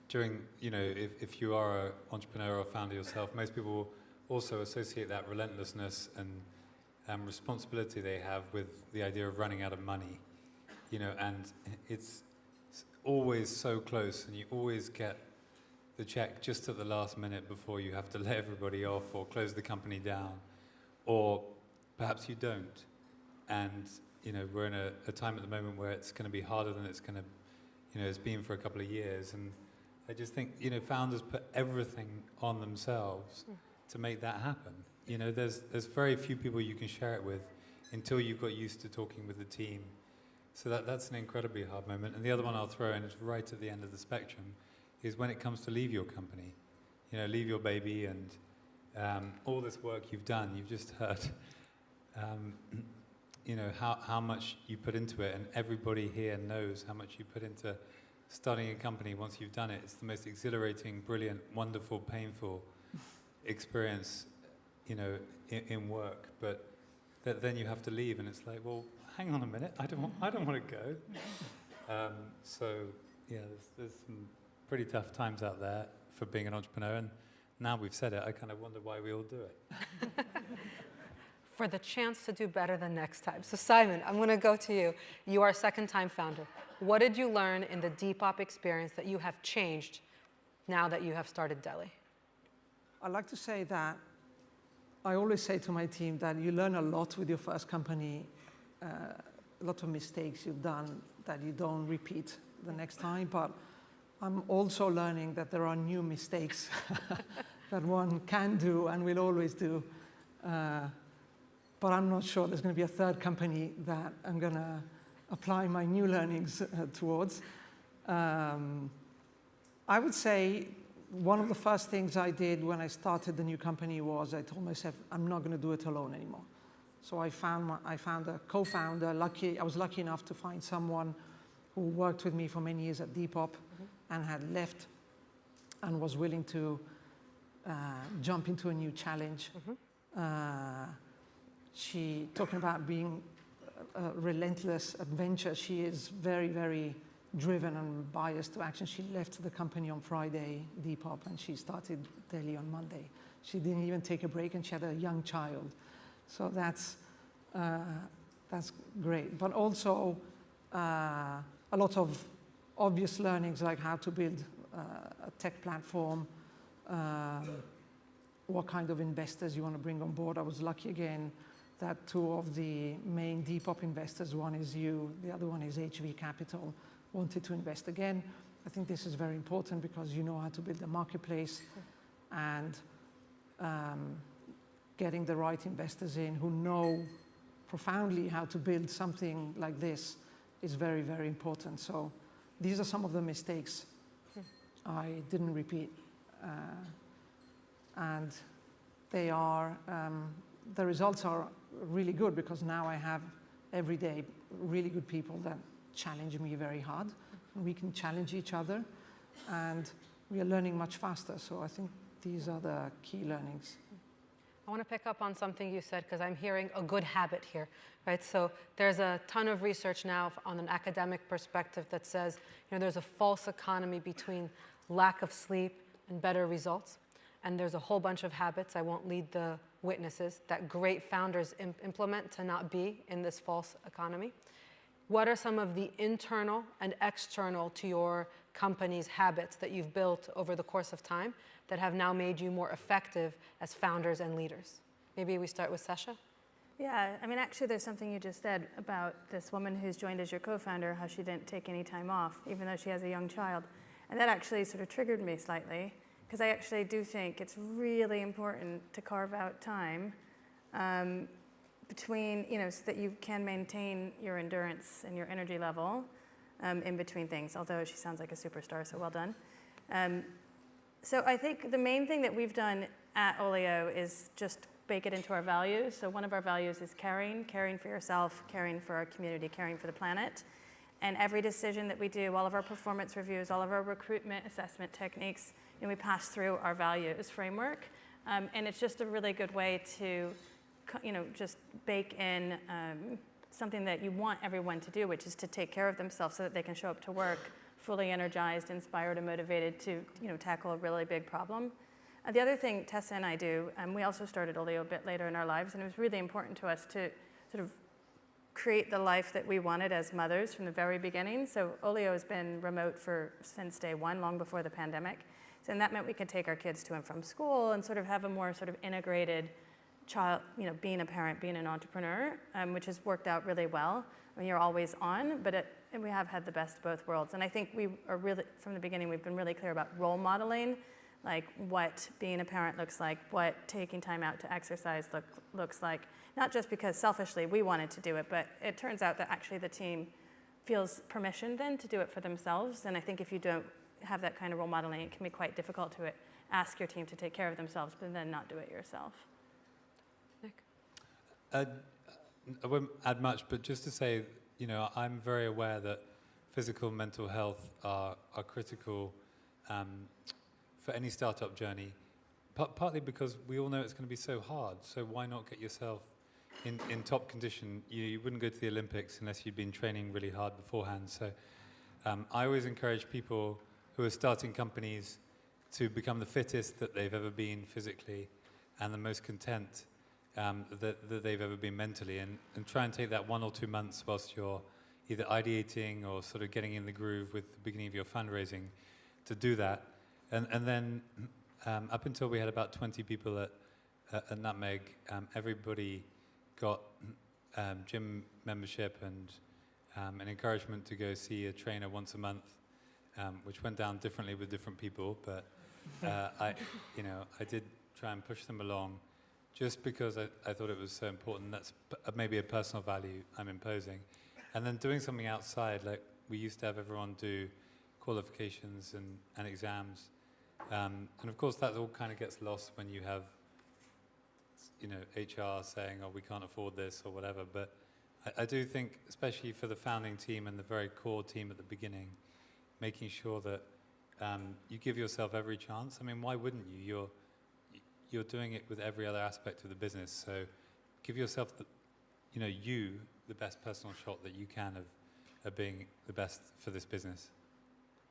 during, if you are an entrepreneur or founder yourself, most people also associate that relentlessness and responsibility they have with the idea of running out of money, and it's always so close, and you always get the check just at the last minute before you have to let everybody off or close the company down, or perhaps you don't. And, we're in a time at the moment where it's going to be harder than it's going to, it's been for a couple of years. And I just think, founders put everything on themselves to make that happen. There's very few people you can share it with until you've got used to talking with the team. So that's an incredibly hard moment. And the other one I'll throw in is right at the end of the spectrum, is when it comes to leave your company. Leave your baby and all this work you've done. You've just heard, how much you put into it, and everybody here knows how much you put into starting a company once you've done it. It's the most exhilarating, brilliant, wonderful, painful experience, in work. But then you have to leave, and it's like, well, hang on a minute, I don't want to go. So yeah, there's some pretty tough times out there for being an entrepreneur, and now we've said it, I kind of wonder why we all do it. For the chance to do better the next time. So Simon, I'm going to go to you. You are a second-time founder. What did you learn in the Depop experience that you have changed now that you have started Deli? I'd like to say that I always say to my team that you learn a lot with your first company, a lot of mistakes you've done that you don't repeat the next time, but I'm also learning that there are new mistakes that one can do and will always do. But I'm not sure there's going to be a third company that I'm going to apply my new learnings towards. I would say one of the first things I did when I started the new company was I told myself I'm not going to do it alone anymore. So I found a co-founder. I was lucky enough to find someone who worked with me for many years at Depop and had left and was willing to jump into a new challenge. She, talking about being a relentless adventure, she is very, very driven and biased to action. She left the company on Friday, Depop, and she started Delhi on Monday. She didn't even take a break, and she had a young child. So that's great. But also a lot of obvious learnings, like how to build a tech platform, what kind of investors you want to bring on board. I was lucky again that two of the main Depop investors, one is you, the other one is HV Capital, wanted to invest again. I think this is very important because you know how to build a marketplace, and getting the right investors in who know profoundly how to build something like this is very, very important. So these are some of the mistakes I didn't repeat. And they are, the results are really good because now I have every day really good people that challenge me very hard. And we can challenge each other, and we are learning much faster. So I think these are the key learnings. I want to pick up on something you said because I'm hearing a good habit here, right? So there's a ton of research now on an academic perspective that says, you know, there's a false economy between lack of sleep and better results. And there's a whole bunch of habits, I won't lead the witnesses, that great founders implement to not be in this false economy. What are some of the internal and external to your company's habits that you've built over the course of time that have now made you more effective as founders and leaders? Maybe we start with Sasha. Yeah, I mean, actually, there's something you just said about this woman who's joined as your co-founder, how she didn't take any time off, even though she has a young child. And that actually sort of triggered me slightly, because I actually do think it's really important to carve out time between, you know, so that you can maintain your endurance and your energy level in between things, although she sounds like a superstar, so well done. So I think the main thing that we've done at Olio is just bake it into our values. So one of our values is caring for yourself, caring for our community, caring for the planet. And every decision that we do, all of our performance reviews, all of our recruitment assessment techniques, and we pass through our values framework. And it's just a really good way to, you know, just bake in something that you want everyone to do, which is to take care of themselves so that they can show up to work fully energized, inspired, and motivated to, you know, tackle a really big problem. The other thing Tessa and I do, we also started Olio a bit later in our lives, and it was really important to us to sort of create the life that we wanted as mothers from the very beginning. So Olio has been remote since day one, long before the pandemic. So, and that meant we could take our kids to and from school and sort of have a more sort of integrated child, you know, being a parent, being an entrepreneur, which has worked out really well. I mean, you're always on, but we have had the best of both worlds. And I think we are really, from the beginning, we've been really clear about role modeling, like what being a parent looks like, what taking time out to exercise looks like. Not just because selfishly we wanted to do it, but it turns out that actually the team feels permission then to do it for themselves. And I think if you don't have that kind of role modeling, it can be quite difficult to ask your team to take care of themselves, but then not do it yourself. Nick? I won't add much, but just to say, you know, I'm very aware that physical and mental health are critical for any startup journey, partly because we all know it's going to be so hard. So why not get yourself in top condition? You wouldn't go to the Olympics unless you'd been training really hard beforehand. So I always encourage people who are starting companies to become the fittest that they've ever been physically and the most content that they've ever been mentally, and try and take that 1 or 2 months whilst you're either ideating or sort of getting in the groove with the beginning of your fundraising to do that. And then up until we had about 20 people at Nutmeg, everybody got gym membership and an encouragement to go see a trainer once a month, which went down differently with different people, but I did try and push them along just because I thought it was so important. That's maybe a personal value I'm imposing. And then doing something outside, like we used to have everyone do qualifications and exams. And of course that all kind of gets lost when you have, you know, HR saying, oh, we can't afford this or whatever. But I do think, especially for the founding team and the very core team at the beginning, making sure that you give yourself every chance. I mean, why wouldn't you? You're doing it with every other aspect of the business. So give yourself the best personal shot that you can being the best for this business.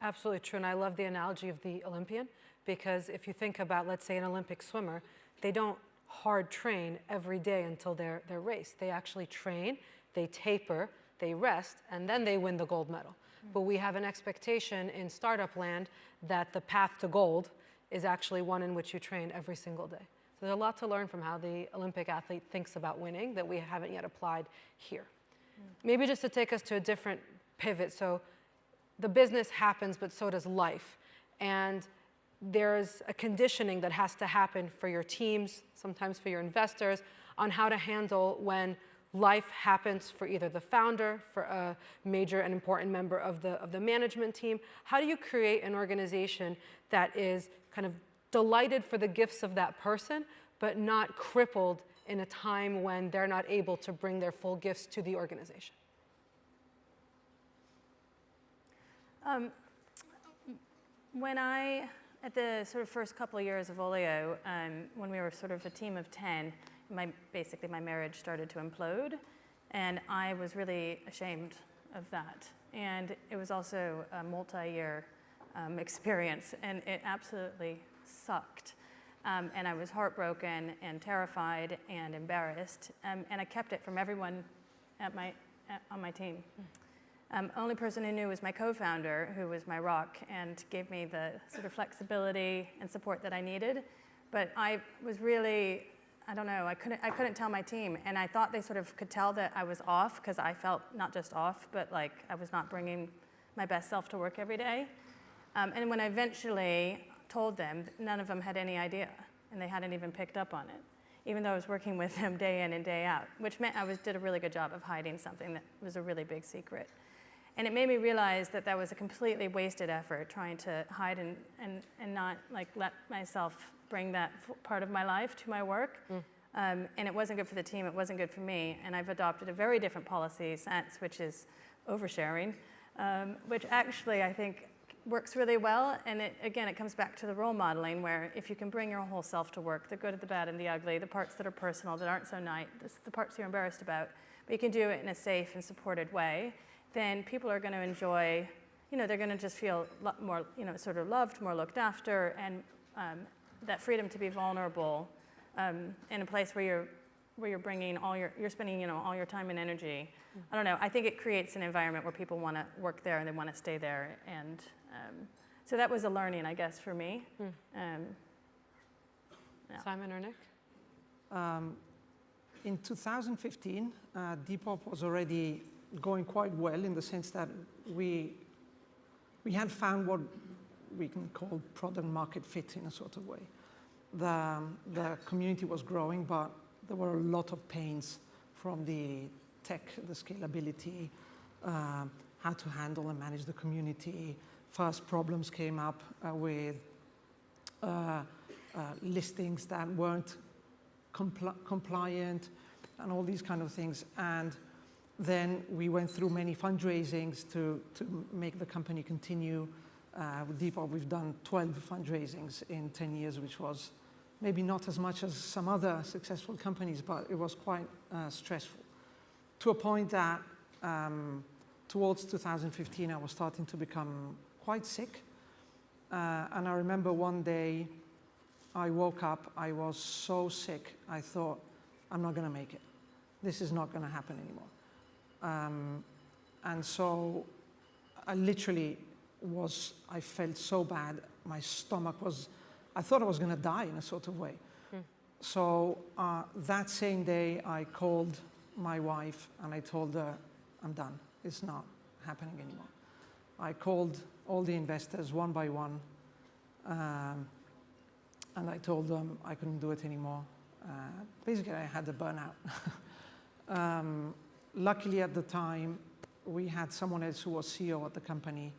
Absolutely true, and I love the analogy of the Olympian, because if you think about, let's say, an Olympic swimmer, they don't hard train every day until their race. They actually train, they taper, they rest, and then they win the gold medal. But we have an expectation in startup land that the path to gold is actually one in which you train every single day. So there's a lot to learn from how the Olympic athlete thinks about winning that we haven't yet applied here. Maybe just to take us to a different pivot. So the business happens, but so does life. And there's a conditioning that has to happen for your teams, sometimes for your investors, on how to handle when life happens for either the founder, for a major and important member of the management team. How do you create an organization that is kind of delighted for the gifts of that person, but not crippled in a time when they're not able to bring their full gifts to the organization? At the sort of first couple of years of Olio, when we were sort of a team of 10, basically my marriage started to implode, and I was really ashamed of that. And it was also a multi-year experience, and it absolutely sucked. And I was heartbroken and terrified and embarrassed, and I kept it from everyone on my team. Only person who knew was my co-founder, who was my rock and gave me the sort of flexibility and support that I needed. But I was really, I don't know, I couldn't tell my team, and I thought they sort of could tell that I was off, because I felt not just off, but like I was not bringing my best self to work every day. And when I eventually told them, none of them had any idea, and they hadn't even picked up on it, even though I was working with them day in and day out, which meant I did a really good job of hiding something that was a really big secret. And it made me realize that that was a completely wasted effort, trying to hide and not like let myself bring that part of my life to my work. And it wasn't good for the team, it wasn't good for me. And I've adopted a very different policy since, which is oversharing, which actually I think works really well. And it comes back to the role modeling, where if you can bring your whole self to work, the good, the bad, and the ugly, the parts that are personal, that aren't so nice, the parts you're embarrassed about, but you can do it in a safe and supported way, then people are going to enjoy, they're going to just feel more, sort of loved, more looked after, and that freedom to be vulnerable in a place where you're bringing you're spending, all your time and energy. I don't know. I think it creates an environment where people want to work there and they want to stay there, and so that was a learning, I guess, for me. Yeah. Simon or Nick? In 2015, Depop was already going quite well, in the sense that we had found what we can call product market fit in a sort of way. The community was growing, but there were a lot of pains from the tech, the scalability, how to handle and manage the community. First problems came up with listings that weren't compliant and all these kind of things. And then we went through many fundraisings to make the company continue. With Depop, we've done 12 fundraisings in 10 years, which was maybe not as much as some other successful companies, but it was quite stressful. To a point that towards 2015, I was starting to become quite sick. And I remember one day I woke up, I was so sick, I thought, I'm not going to make it. This is not going to happen anymore. And so I literally I felt so bad. My stomach I thought I was going to die in a sort of way. So that same day, I called my wife and I told her, I'm done. It's not happening anymore. I called all the investors one by one, and I told them I couldn't do it anymore. Basically, I had a burnout. Luckily, at the time, we had someone else who was CEO at the company.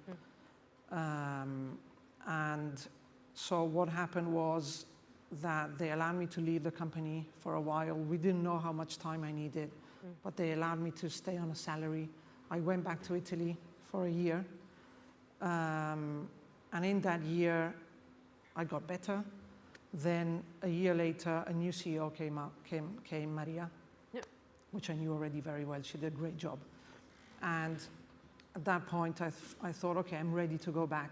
And so what happened was that they allowed me to leave the company for a while. We didn't know how much time I needed, but they allowed me to stay on a salary. I went back to Italy for a year. And in that year, I got better. Then a year later, a new CEO came Maria, which I knew already very well. She did a great job. And at that point, I thought, okay, I'm ready to go back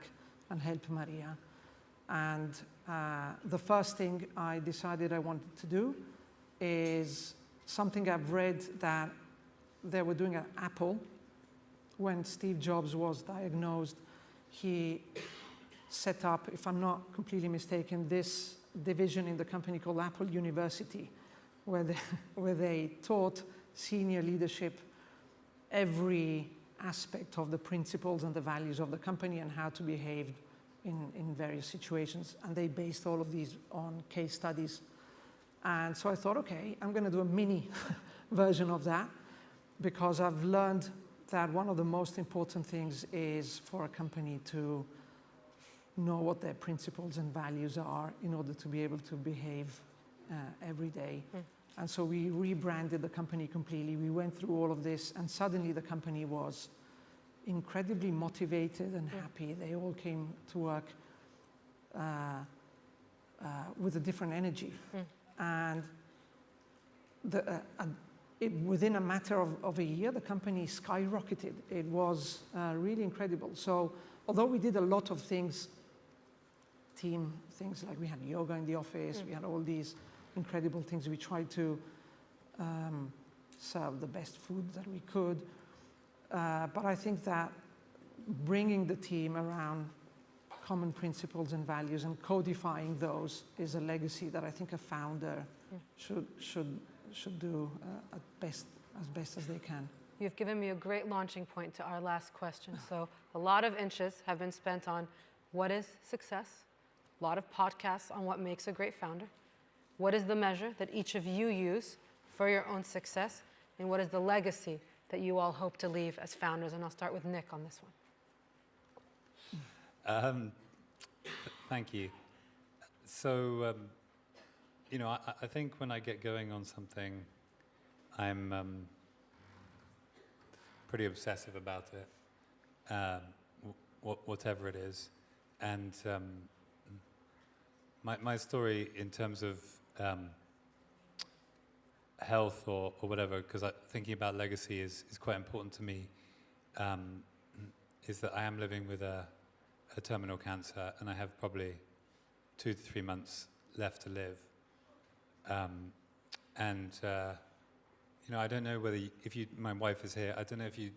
and help Maria. And the first thing I decided I wanted to do is something I've read that they were doing at Apple. When Steve Jobs was diagnosed, he set up, if I'm not completely mistaken, this division in the company called Apple University, where they taught senior leadership every aspect of the principles and the values of the company and how to behave in various situations. And they based all of these on case studies. And so I thought, okay, I'm going to do a mini version of that, because I've learned that one of the most important things is for a company to know what their principles and values are in order to be able to behave every day. And so we rebranded the company completely. We went through all of this, and suddenly the company was incredibly motivated and happy. They all came to work with a different energy. And within a matter of a year, the company skyrocketed. It was really incredible. So although we did a lot of things, team things, like we had yoga in the office, we had all these incredible things. We tried to serve the best food that we could. But I think that bringing the team around common principles and values and codifying those is a legacy that I think a founder should do as best as they can. You've given me a great launching point to our last question. So a lot of inches have been spent on what is success, a lot of podcasts on what makes a great founder. What is the measure that each of you use for your own success? And what is the legacy that you all hope to leave as founders? And I'll start with Nick on this one. Thank you. So, you know, I think when I get going on something, I'm pretty obsessive about it, whatever it is. And my story in terms of health or whatever, because thinking about legacy is quite important to me, is that I am living with a terminal cancer, and I have probably 2 to 3 months left to live. You know, I don't know whether, my wife is here, I don't know if you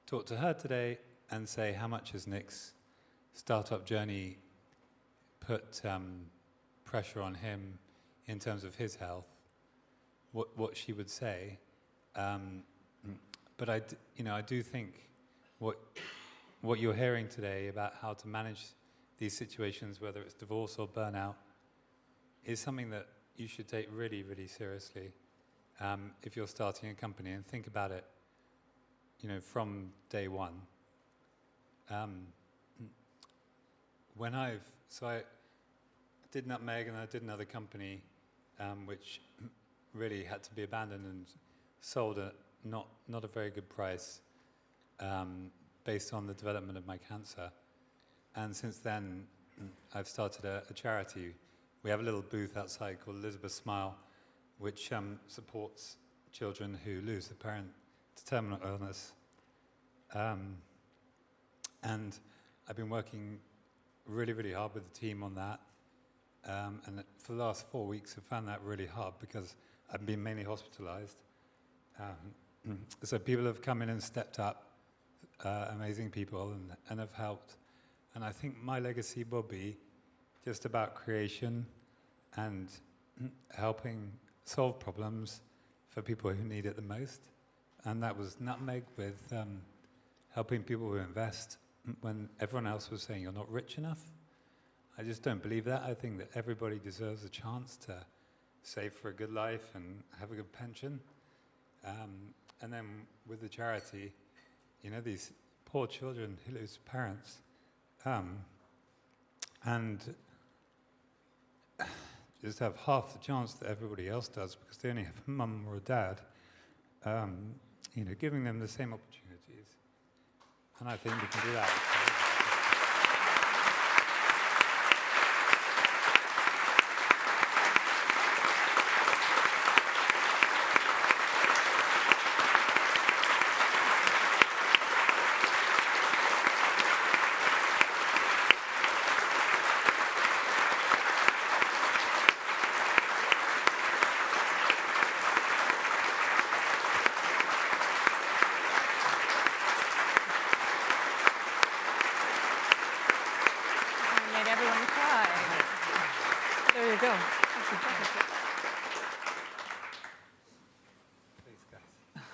talk to her today and say how much has Nick's startup journey put pressure on him in terms of his health, what she would say. But I do think what you're hearing today about how to manage these situations, whether it's divorce or burnout, is something that you should take really, really seriously if you're starting a company, and think about it, you know, from day one. I did Nutmeg, and I did another company which really had to be abandoned and sold at not a very good price based on the development of my cancer. And since then, I've started a charity. We have a little booth outside called Elizabeth Smile, which supports children who lose a parent to terminal illness. And I've been working really, really hard with the team on that. And for the last 4 weeks, I've found that really hard because I've been mainly hospitalized. So people have come in and stepped up, amazing people, and have helped. And I think my legacy will be just about creation and helping solve problems for people who need it the most. And that was Nutmeg, with helping people who invest when everyone else was saying you're not rich enough. I just don't believe that. I think that everybody deserves a chance to save for a good life and have a good pension. And then with the charity, you know, these poor children who lose parents, and just have half the chance that everybody else does because they only have a mum or a dad, you know, giving them the same opportunities. And I think we can do that.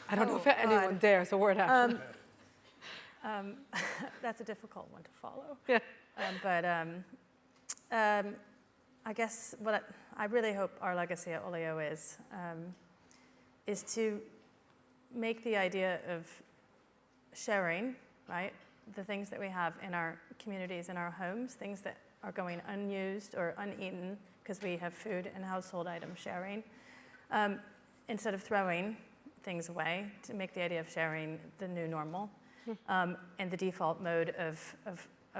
I don't know if anyone dares, a word after. That's a difficult one to follow. Yeah. I guess what I really hope our legacy at Olio is to make the idea of sharing, right? The things that we have in our communities, in our homes, things that are going unused or uneaten because we have food and household item sharing, instead of throwing things away, to make the idea of sharing the new normal, and the default mode of,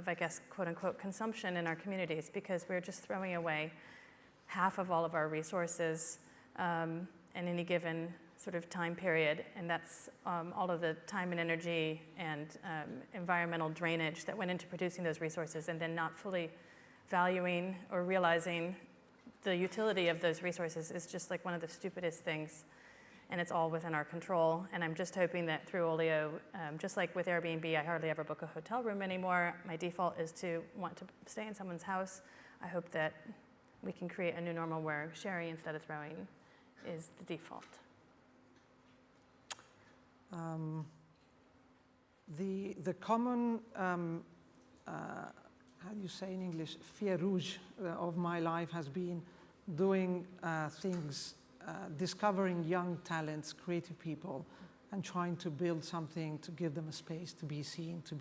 I guess, quote unquote, consumption in our communities, because we're just throwing away half of all of our resources in any given sort of time period, and that's all of the time and energy and environmental drainage that went into producing those resources, and then not fully valuing or realizing the utility of those resources is just like one of the stupidest things, and it's all within our control. And I'm just hoping that through Olio, just like with Airbnb, I hardly ever book a hotel room anymore. My default is to want to stay in someone's house. I hope that we can create a new normal where sharing instead of throwing is the default. The common, how do you say in English, fil rouge of my life has been doing things, discovering young talents, creative people, and trying to build something to give them a space to be seen, to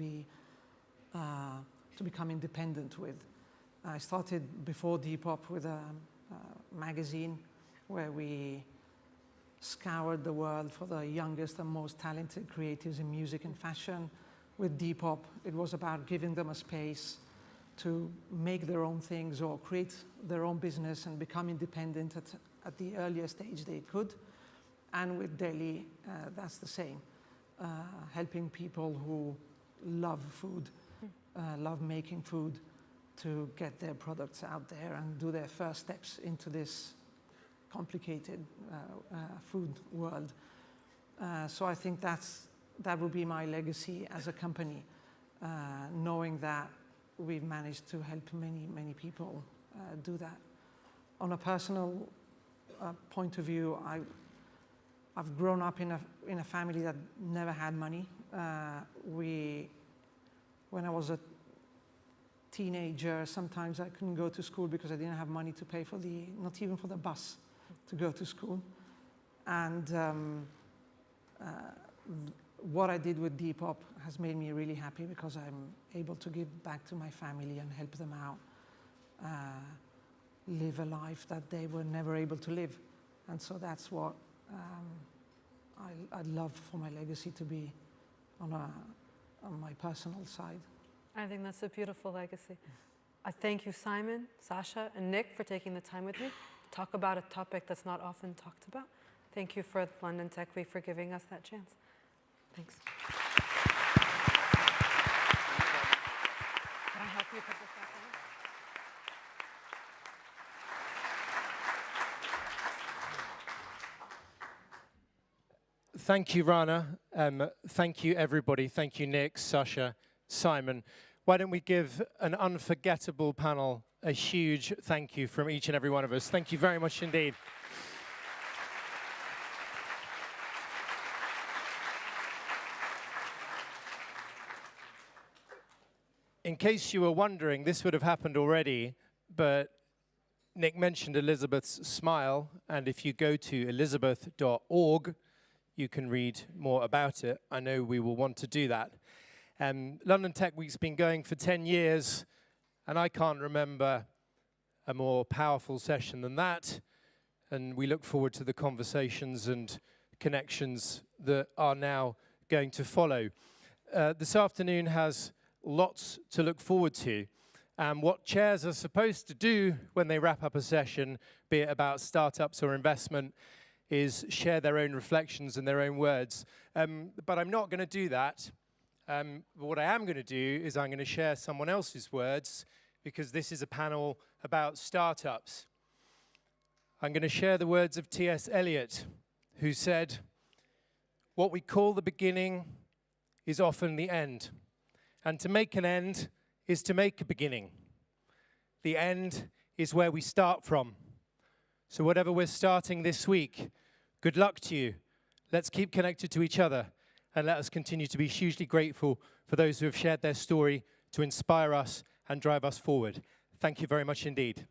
become independent with. I started before Depop with a magazine where we scoured the world for the youngest and most talented creatives in music and fashion. With Depop, it was about giving them a space to make their own things or create their own business and become independent at the earliest age they could. And with Deli, that's the same. Helping people who love food, love making food, to get their products out there and do their first steps into this complicated food world. So I think that would be my legacy as a company, knowing that we've managed to help many, many people do that. On a personal point of view, I've grown up in a family that never had money. When I was a teenager, sometimes I couldn't go to school because I didn't have money to pay for not even for the bus to go to school. And what I did with Depop has made me really happy because I'm able to give back to my family and help them out live a life that they were never able to live. And so that's what I'd love for my legacy to be on my personal side. I think that's a beautiful legacy. I thank you, Simon, Sasha, and Nick for taking the time with me to talk about a topic that's not often talked about. Thank you for London Tech Week for giving us that chance. Thanks. Can I help you put this back on? Thank you, Rana. Thank you, everybody. Thank you, Nick, Sasha, Simon. Why don't we give an unforgettable panel a huge thank you from each and every one of us. Thank you very much indeed. In case you were wondering, this would have happened already, but Nick mentioned Elizabeth's smile, and if you go to elizabeth.org, you can read more about it. I know we will want to do that. London Tech Week's been going for 10 years, and I can't remember a more powerful session than that. And we look forward to the conversations and connections that are now going to follow. This afternoon has lots to look forward to. And what chairs are supposed to do when they wrap up a session, be it about startups or investment, is share their own reflections and their own words. But I'm not going to do that. What I am going to do is I'm going to share someone else's words, because this is a panel about startups. I'm going to share the words of T.S. Eliot, who said, "What we call the beginning is often the end. And to make an end is to make a beginning. The end is where we start from. So whatever we're starting this week, good luck to you, Let's keep connected to each other, and let us continue to be hugely grateful for those who have shared their story to inspire us and drive us forward. Thank you very much indeed.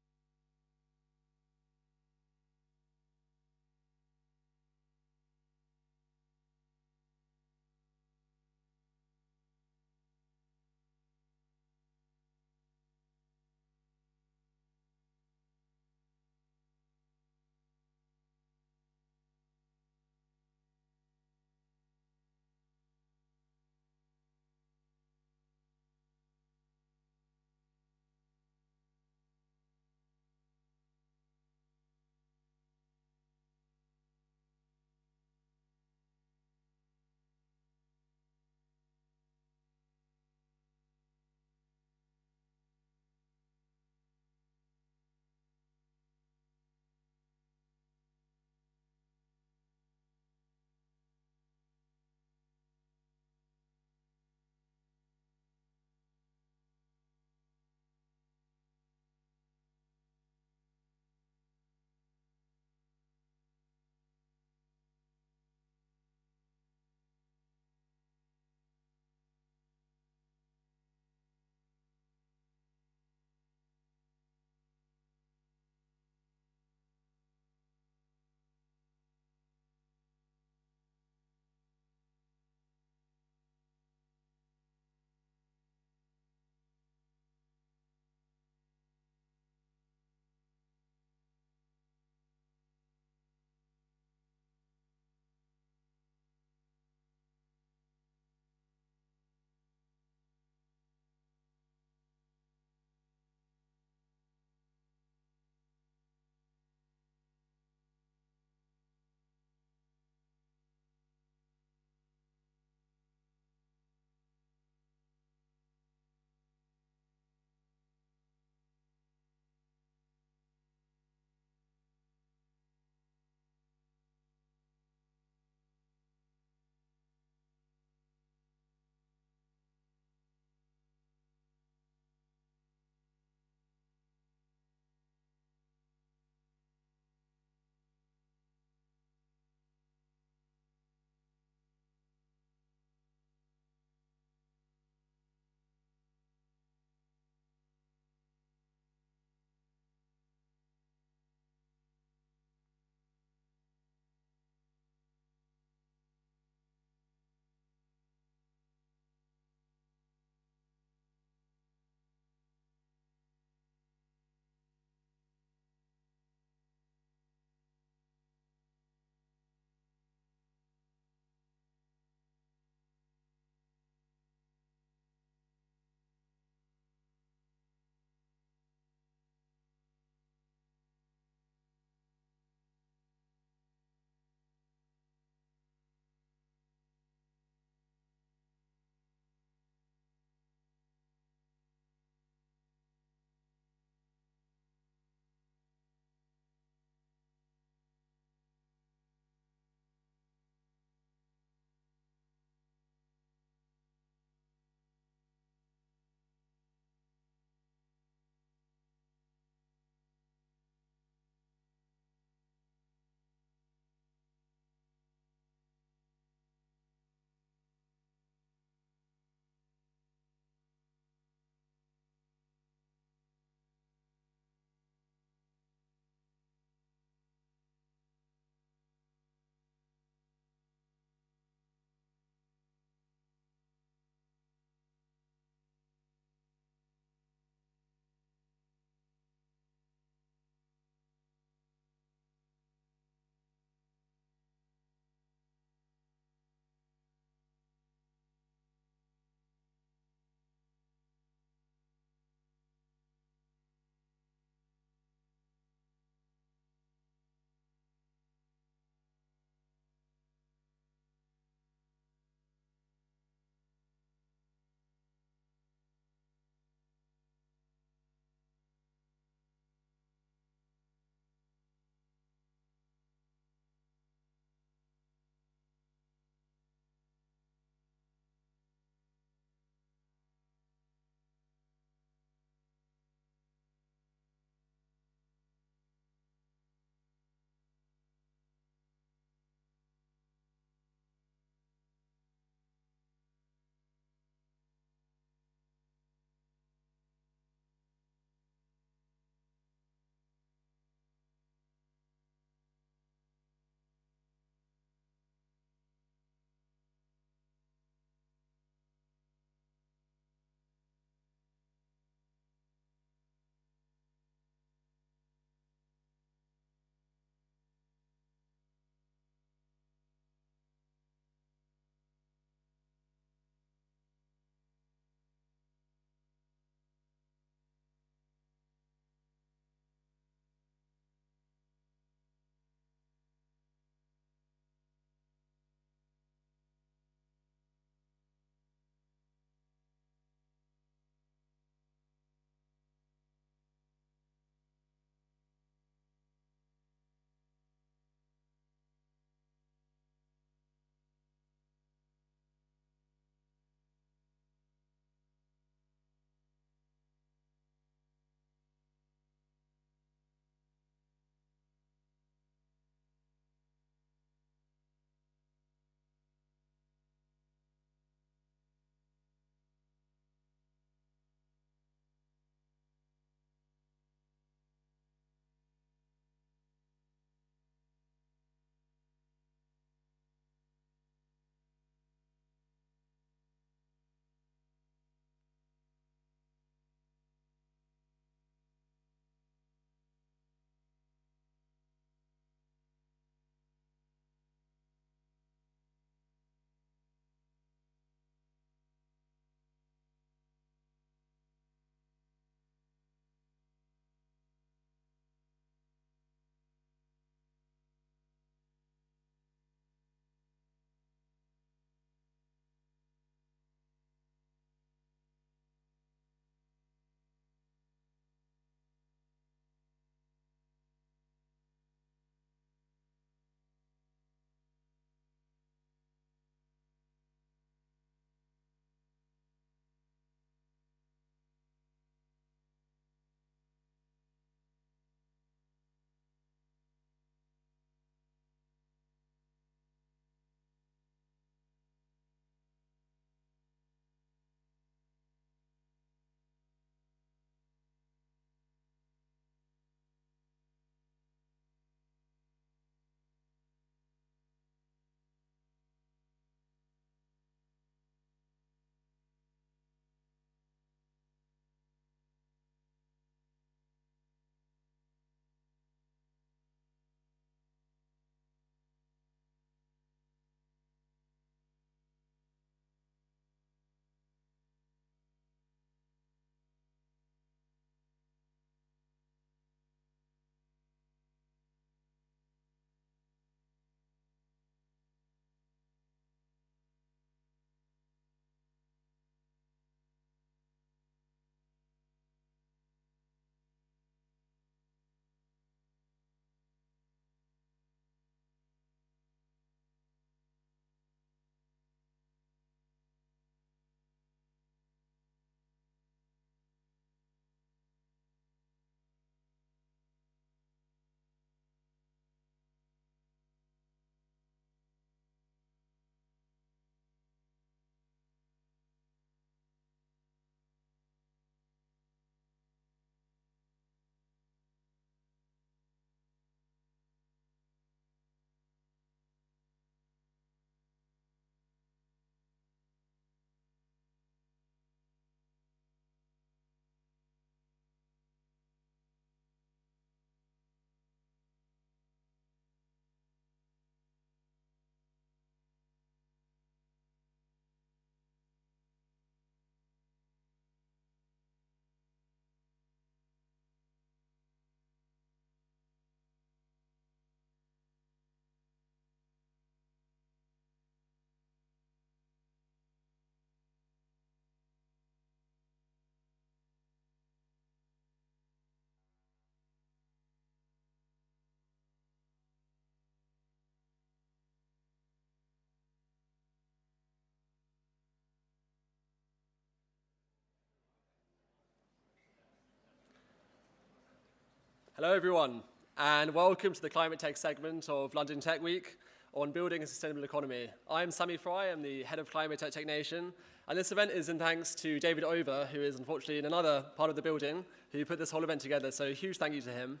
Hello everyone, and welcome to the Climate Tech segment of London Tech Week on building a sustainable economy. I'm Sami Fry, I'm the head of Climate Tech Nation, and this event is in thanks to David Over, who is unfortunately in another part of the building, who put this whole event together, so a huge thank you to him.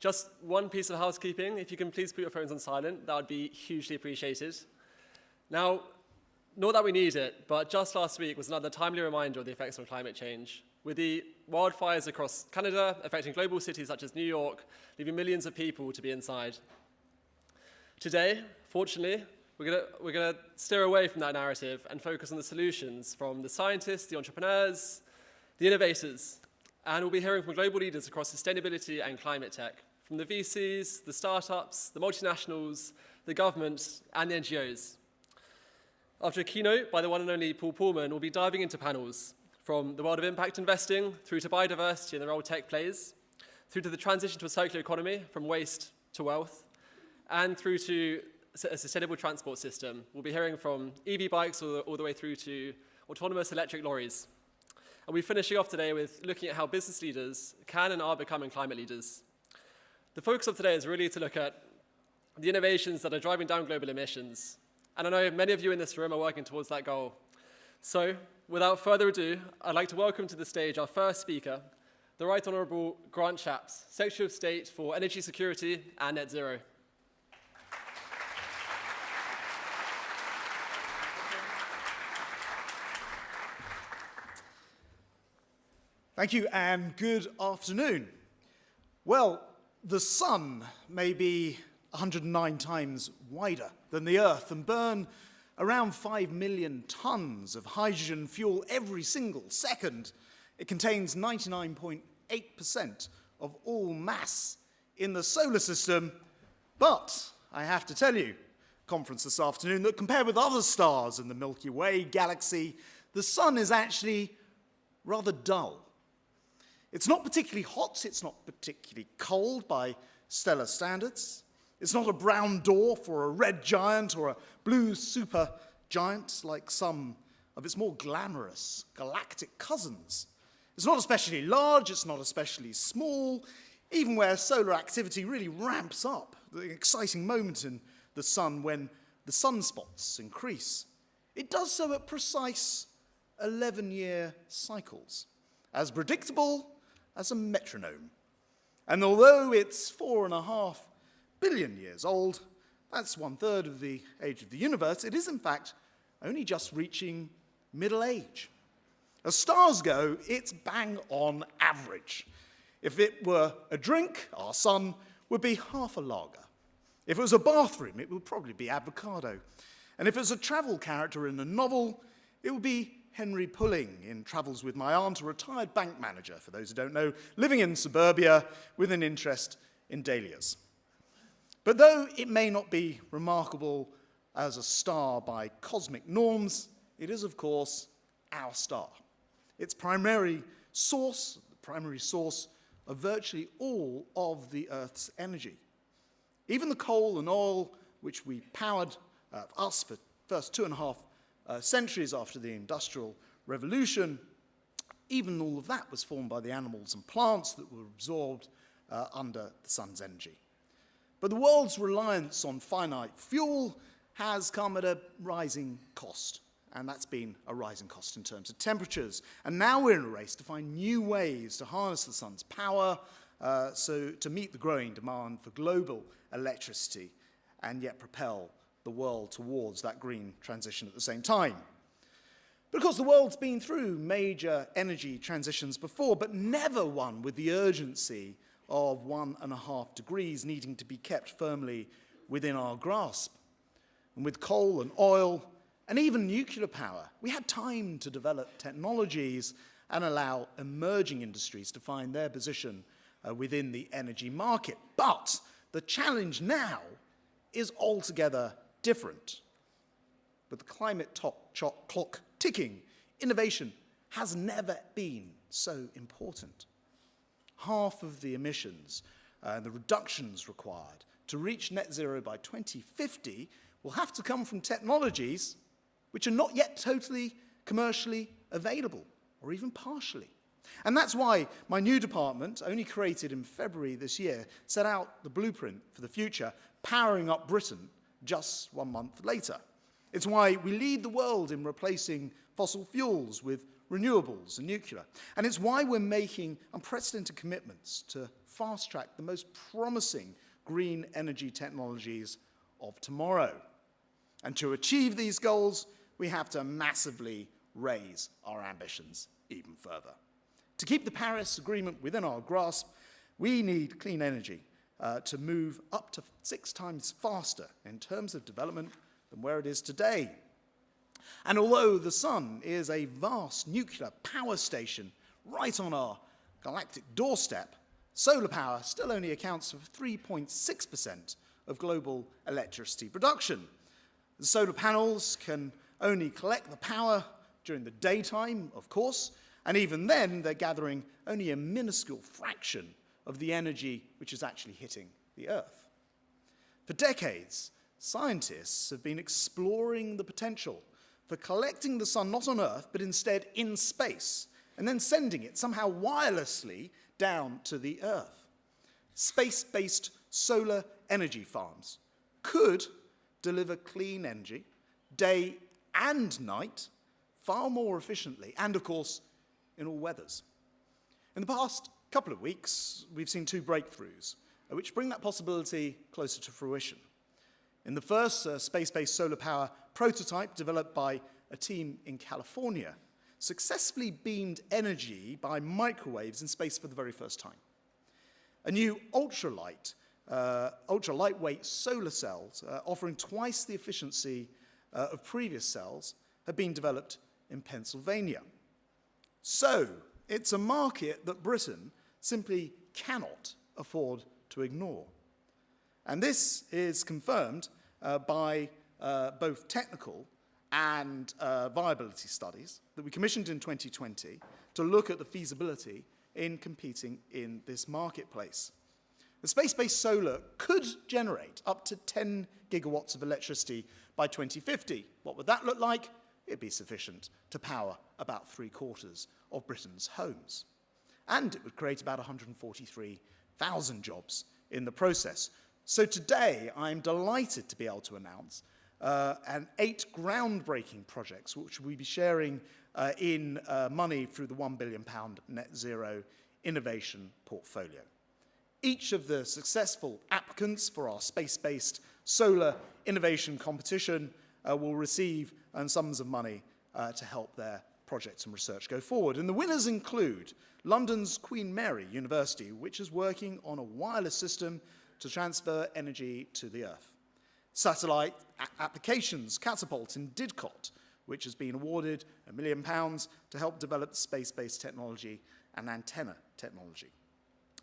Just one piece of housekeeping, if you can please put your phones on silent, that would be hugely appreciated. Now, not that we need it, but just last week was another timely reminder of the effects of climate change. With the wildfires across Canada affecting global cities such as New York, leaving millions of people to be inside. Today, fortunately, we're going to steer away from that narrative and focus on the solutions from the scientists, the entrepreneurs, the innovators. And we'll be hearing from global leaders across sustainability and climate tech, from the VCs, the startups, the multinationals, the government, and the NGOs. After a keynote by the one and only Paul Pullman, we'll be diving into panels from the world of impact investing, through to biodiversity and the role tech plays, through to the transition to a circular economy from waste to wealth, and through to a sustainable transport system. We'll be hearing from EV bikes all the way through to autonomous electric lorries. And we're finishing off today with looking at how business leaders can and are becoming climate leaders. The focus of today is really to look at the innovations that are driving down global emissions. And I know many of you in this room are working towards that goal. So, without further ado, I'd like to welcome to the stage our first speaker, the Right Honourable Grant Shapps, Secretary of State for Energy Security and Net Zero. Thank you, and good afternoon. Well, the sun may be 109 times wider than the Earth and burn around 5 million tons of hydrogen fuel every single second. It contains 99.8% of all mass in the solar system. But I have to tell you, conference this afternoon, that compared with other stars in the Milky Way galaxy, the sun is actually rather dull. It's not particularly hot, it's not particularly cold by stellar standards. It's not a brown dwarf or a red giant or a blue supergiant like some of its more glamorous galactic cousins. It's not especially large, it's not especially small, even where solar activity really ramps up, the exciting moment in the sun when the sunspots increase. It does so at precise 11-year cycles, as predictable as a metronome. And although it's 4.5 billion years old, that's 1/3 of the age of the universe, it is in fact only just reaching middle age. As stars go, it's bang on average. If it were a drink, our sun would be half a lager. If it was a bathroom, it would probably be avocado. And if it was a travel character in a novel, it would be Henry Pulling in Travels with My Aunt, a retired bank manager, for those who don't know, living in suburbia with an interest in dahlias. But though it may not be remarkable as a star by cosmic norms, it is, of course, our star. Its primary source of virtually all of the Earth's energy. Even the coal and oil, which we powered us for the first 2.5 centuries after the Industrial Revolution, even all of that was formed by the animals and plants that were absorbed under the sun's energy. But the world's reliance on finite fuel has come at a rising cost, and that's been a rising cost in terms of temperatures. And now we're in a race to find new ways to harness the sun's power so to meet the growing demand for global electricity and yet propel the world towards that green transition at the same time. Because the world's been through major energy transitions before, but never one with the urgency of 1.5 degrees needing to be kept firmly within our grasp. And with coal and oil and even nuclear power, we had time to develop technologies and allow emerging industries to find their position within the energy market. But the challenge now is altogether different. With the climate clock ticking, innovation has never been so important. Half of the emissions and the reductions required to reach net zero by 2050 will have to come from technologies which are not yet totally commercially available, or even partially. And that's why my new department, only created in February this year, set out the blueprint for the future, powering up Britain just 1 month later. It's why we lead the world in replacing fossil fuels with renewables and nuclear. And it's why we're making unprecedented commitments to fast-track the most promising green energy technologies of tomorrow. And to achieve these goals, we have to massively raise our ambitions even further. To keep the Paris Agreement within our grasp, we need clean energy to move up to 6 times faster in terms of development than where it is today. And although the sun is a vast nuclear power station right on our galactic doorstep, solar power still only accounts for 3.6% of global electricity production. The solar panels can only collect the power during the daytime, of course, and even then they're gathering only a minuscule fraction of the energy which is actually hitting the Earth. For decades, scientists have been exploring the potential for collecting the sun not on Earth, but instead in space, and then sending it somehow wirelessly down to the Earth. Space-based solar energy farms could deliver clean energy day and night far more efficiently, and of course, in all weathers. In the past couple of weeks, we've seen 2 breakthroughs, which bring that possibility closer to fruition. In the first, a space-based solar power prototype developed by a team in California successfully beamed energy by microwaves in space for the very first time. A new ultra-lightweight solar cells offering twice the efficiency of previous cells have been developed in Pennsylvania. So, it's a market that Britain simply cannot afford to ignore. And this is confirmed by both technical and viability studies that we commissioned in 2020 to look at the feasibility in competing in this marketplace. The space-based solar could generate up to 10 gigawatts of electricity by 2050. What would that look like? It'd be sufficient to power about 3/4 of Britain's homes. And it would create about 143,000 jobs in the process. So today, I'm delighted to be able to announce 8 groundbreaking projects, which we'll be sharing in money through the £1 billion Net Zero Innovation Portfolio. Each of the successful applicants for our space-based solar innovation competition will receive sums of money to help their projects and research go forward. And the winners include London's Queen Mary University, which is working on a wireless system to transfer energy to the Earth. Satellite Applications Catapult in Didcot, which has been awarded £1 million to help develop space-based technology and antenna technology.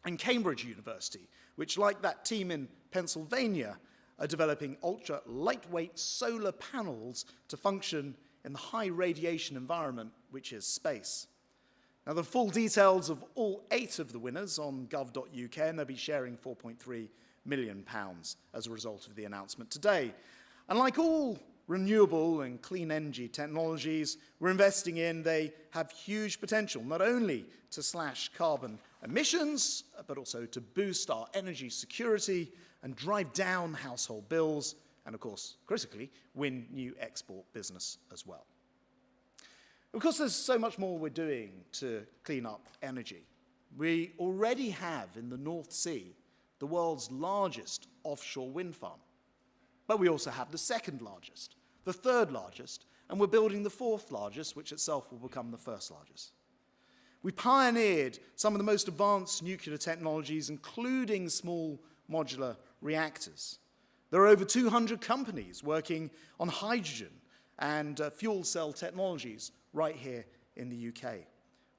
And Cambridge University, which, like that team in Pennsylvania, are developing ultra-lightweight solar panels to function in the high radiation environment, which is space. Now, the full details of all 8 of the winners on gov.uk, and they'll be sharing £4.3 million as a result of the announcement today. And like all renewable and clean energy technologies we're investing in, they have huge potential, not only to slash carbon emissions, but also to boost our energy security and drive down household bills, and of course, critically, win new export business as well. Of course, there's so much more we're doing to clean up energy. We already have in the North Sea the world's largest offshore wind farm. But we also have the 2nd largest, the 3rd largest, and we're building the 4th largest, which itself will become the 1st largest. We pioneered some of the most advanced nuclear technologies, including small modular reactors. There are over 200 companies working on hydrogen and fuel cell technologies right here in the UK.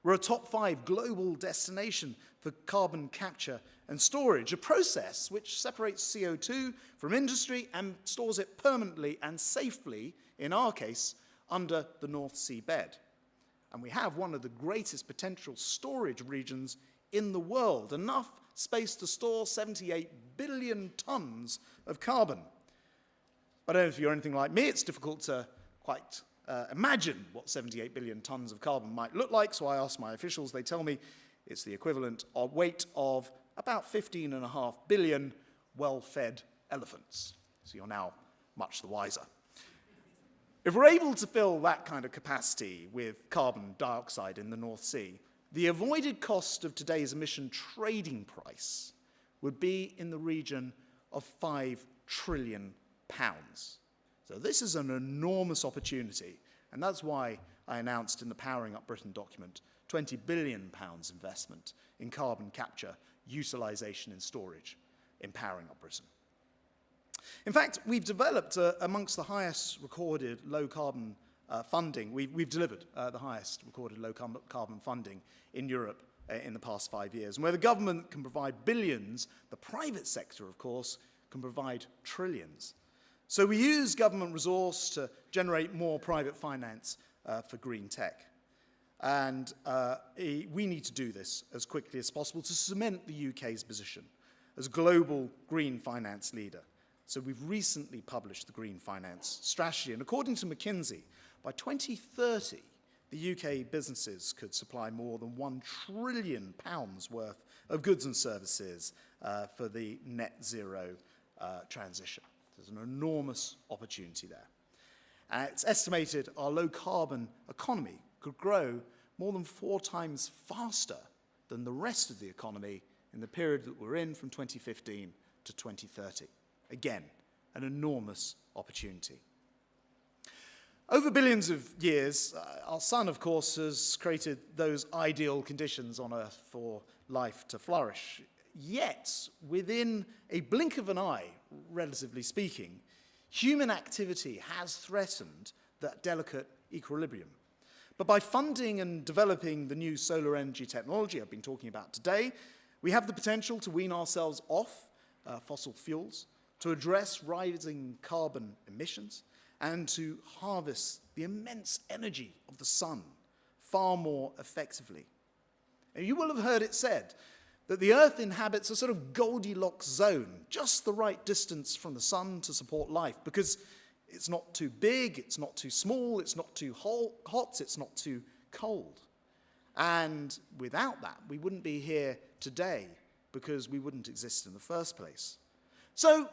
We're a top 5 global destination for carbon capture and storage, a process which separates CO2 from industry and stores it permanently and safely, in our case, under the North Sea bed. And we have one of the greatest potential storage regions in the world, enough space to store 78 billion tons of carbon. But if you're anything like me, it's difficult to quite imagine what 78 billion tons of carbon might look like, so I asked my officials. They tell me it's the equivalent of weight of about 15.5 billion well-fed elephants. So you're now much the wiser. If we're able to fill that kind of capacity with carbon dioxide in the North Sea, the avoided cost of today's emission trading price would be in the region of £5 trillion. So this is an enormous opportunity, and that's why I announced in the Powering Up Britain document £20 billion investment in carbon capture, utilisation and storage in Powering Up Britain. In fact, we've developed amongst the highest recorded low-carbon funding. We've delivered the highest recorded low-carbon funding in Europe in the past 5 years. And where the government can provide billions, the private sector, of course, can provide trillions. So we use government resource to generate more private finance for green tech. And we need to do this as quickly as possible to cement the UK's position as a global green finance leader. So we've recently published the Green Finance Strategy, and according to McKinsey, by 2030, the UK businesses could supply more than £1 trillion worth of goods and services for the net zero transition. There's an enormous opportunity there. It's estimated our low-carbon economy could grow more than 4 times faster than the rest of the economy in the period that we're in from 2015 to 2030. Again, an enormous opportunity. Over billions of years, our sun, of course, has created those ideal conditions on Earth for life to flourish. Yet, within a blink of an eye, relatively speaking, human activity has threatened that delicate equilibrium. But by funding and developing the new solar energy technology I've been talking about today, we have the potential to wean ourselves off fossil fuels, to address rising carbon emissions, and to harvest the immense energy of the sun far more effectively. And you will have heard it said that the Earth inhabits a sort of Goldilocks zone, just the right distance from the sun to support life, because it's not too big, it's not too small, it's not too hot, it's not too cold. And without that, we wouldn't be here today, because we wouldn't exist in the first place. So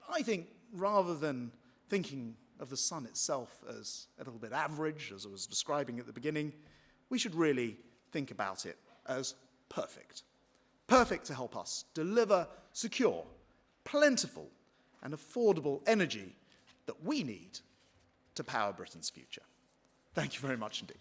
I think rather than thinking of the sun itself as a little bit average, as I was describing at the beginning, we should really think about it as perfect. Perfect to help us deliver secure, plentiful, and affordable energy that we need to power Britain's future. Thank you very much indeed.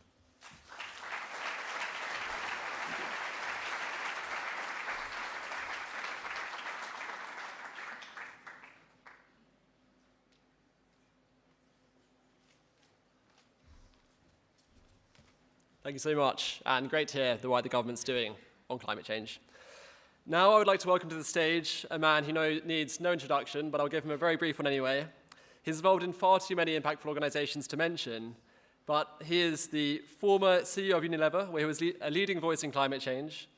Thank you so much, and great to hear the work the government's doing on climate change. Now I would like to welcome to the stage a man who needs no introduction, but I'll give him a very brief one anyway. He's involved in far too many impactful organizations to mention, but he is the former CEO of Unilever, where he was a leading voice in climate change,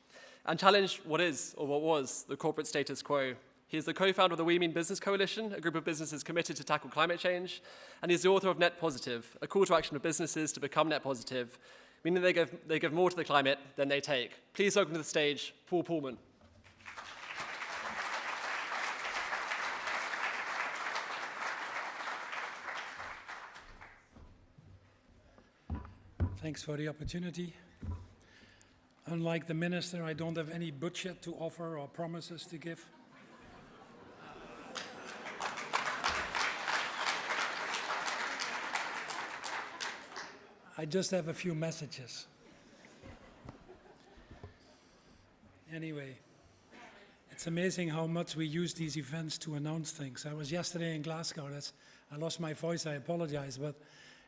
and challenged what is, or what was, the corporate status quo. He is the co-founder of the We Mean Business Coalition, a group of businesses committed to tackle climate change, and he's the author of Net Positive, a call to action for businesses to become net positive, meaning they give more to the climate than they take. Please welcome to the stage, Paul Pullman. Thanks for the opportunity. Unlike the minister, I don't have any budget to offer or promises to give. I just have a few messages. Anyway, it's amazing how much we use these events to announce things. I was yesterday in Glasgow. I lost my voice, I apologize, but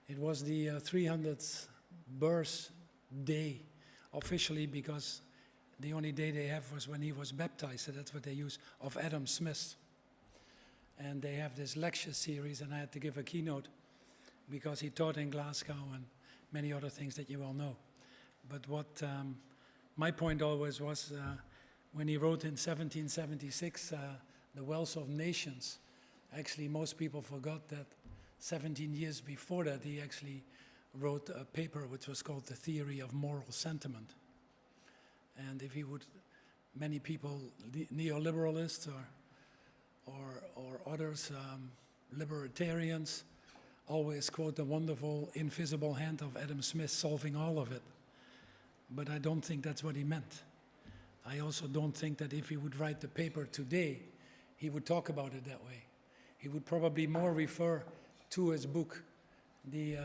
it was the 300th birthday officially, because the only day they have was when he was baptized, so that's what they use, of Adam Smith. And they have this lecture series, and I had to give a keynote because he taught in Glasgow and many other things that you all know. But what my point always was, when he wrote in 1776, The Wealth of Nations, actually most people forgot that 17 years before that, he actually wrote a paper which was called The Theory of Moral Sentiment. And if he would, many people, neoliberalists or others, libertarians, always quote the wonderful invisible hand of Adam Smith solving all of it. But I don't think that's what he meant. I also don't think that if he would write the paper today, he would talk about it that way. He would probably more refer to his book, the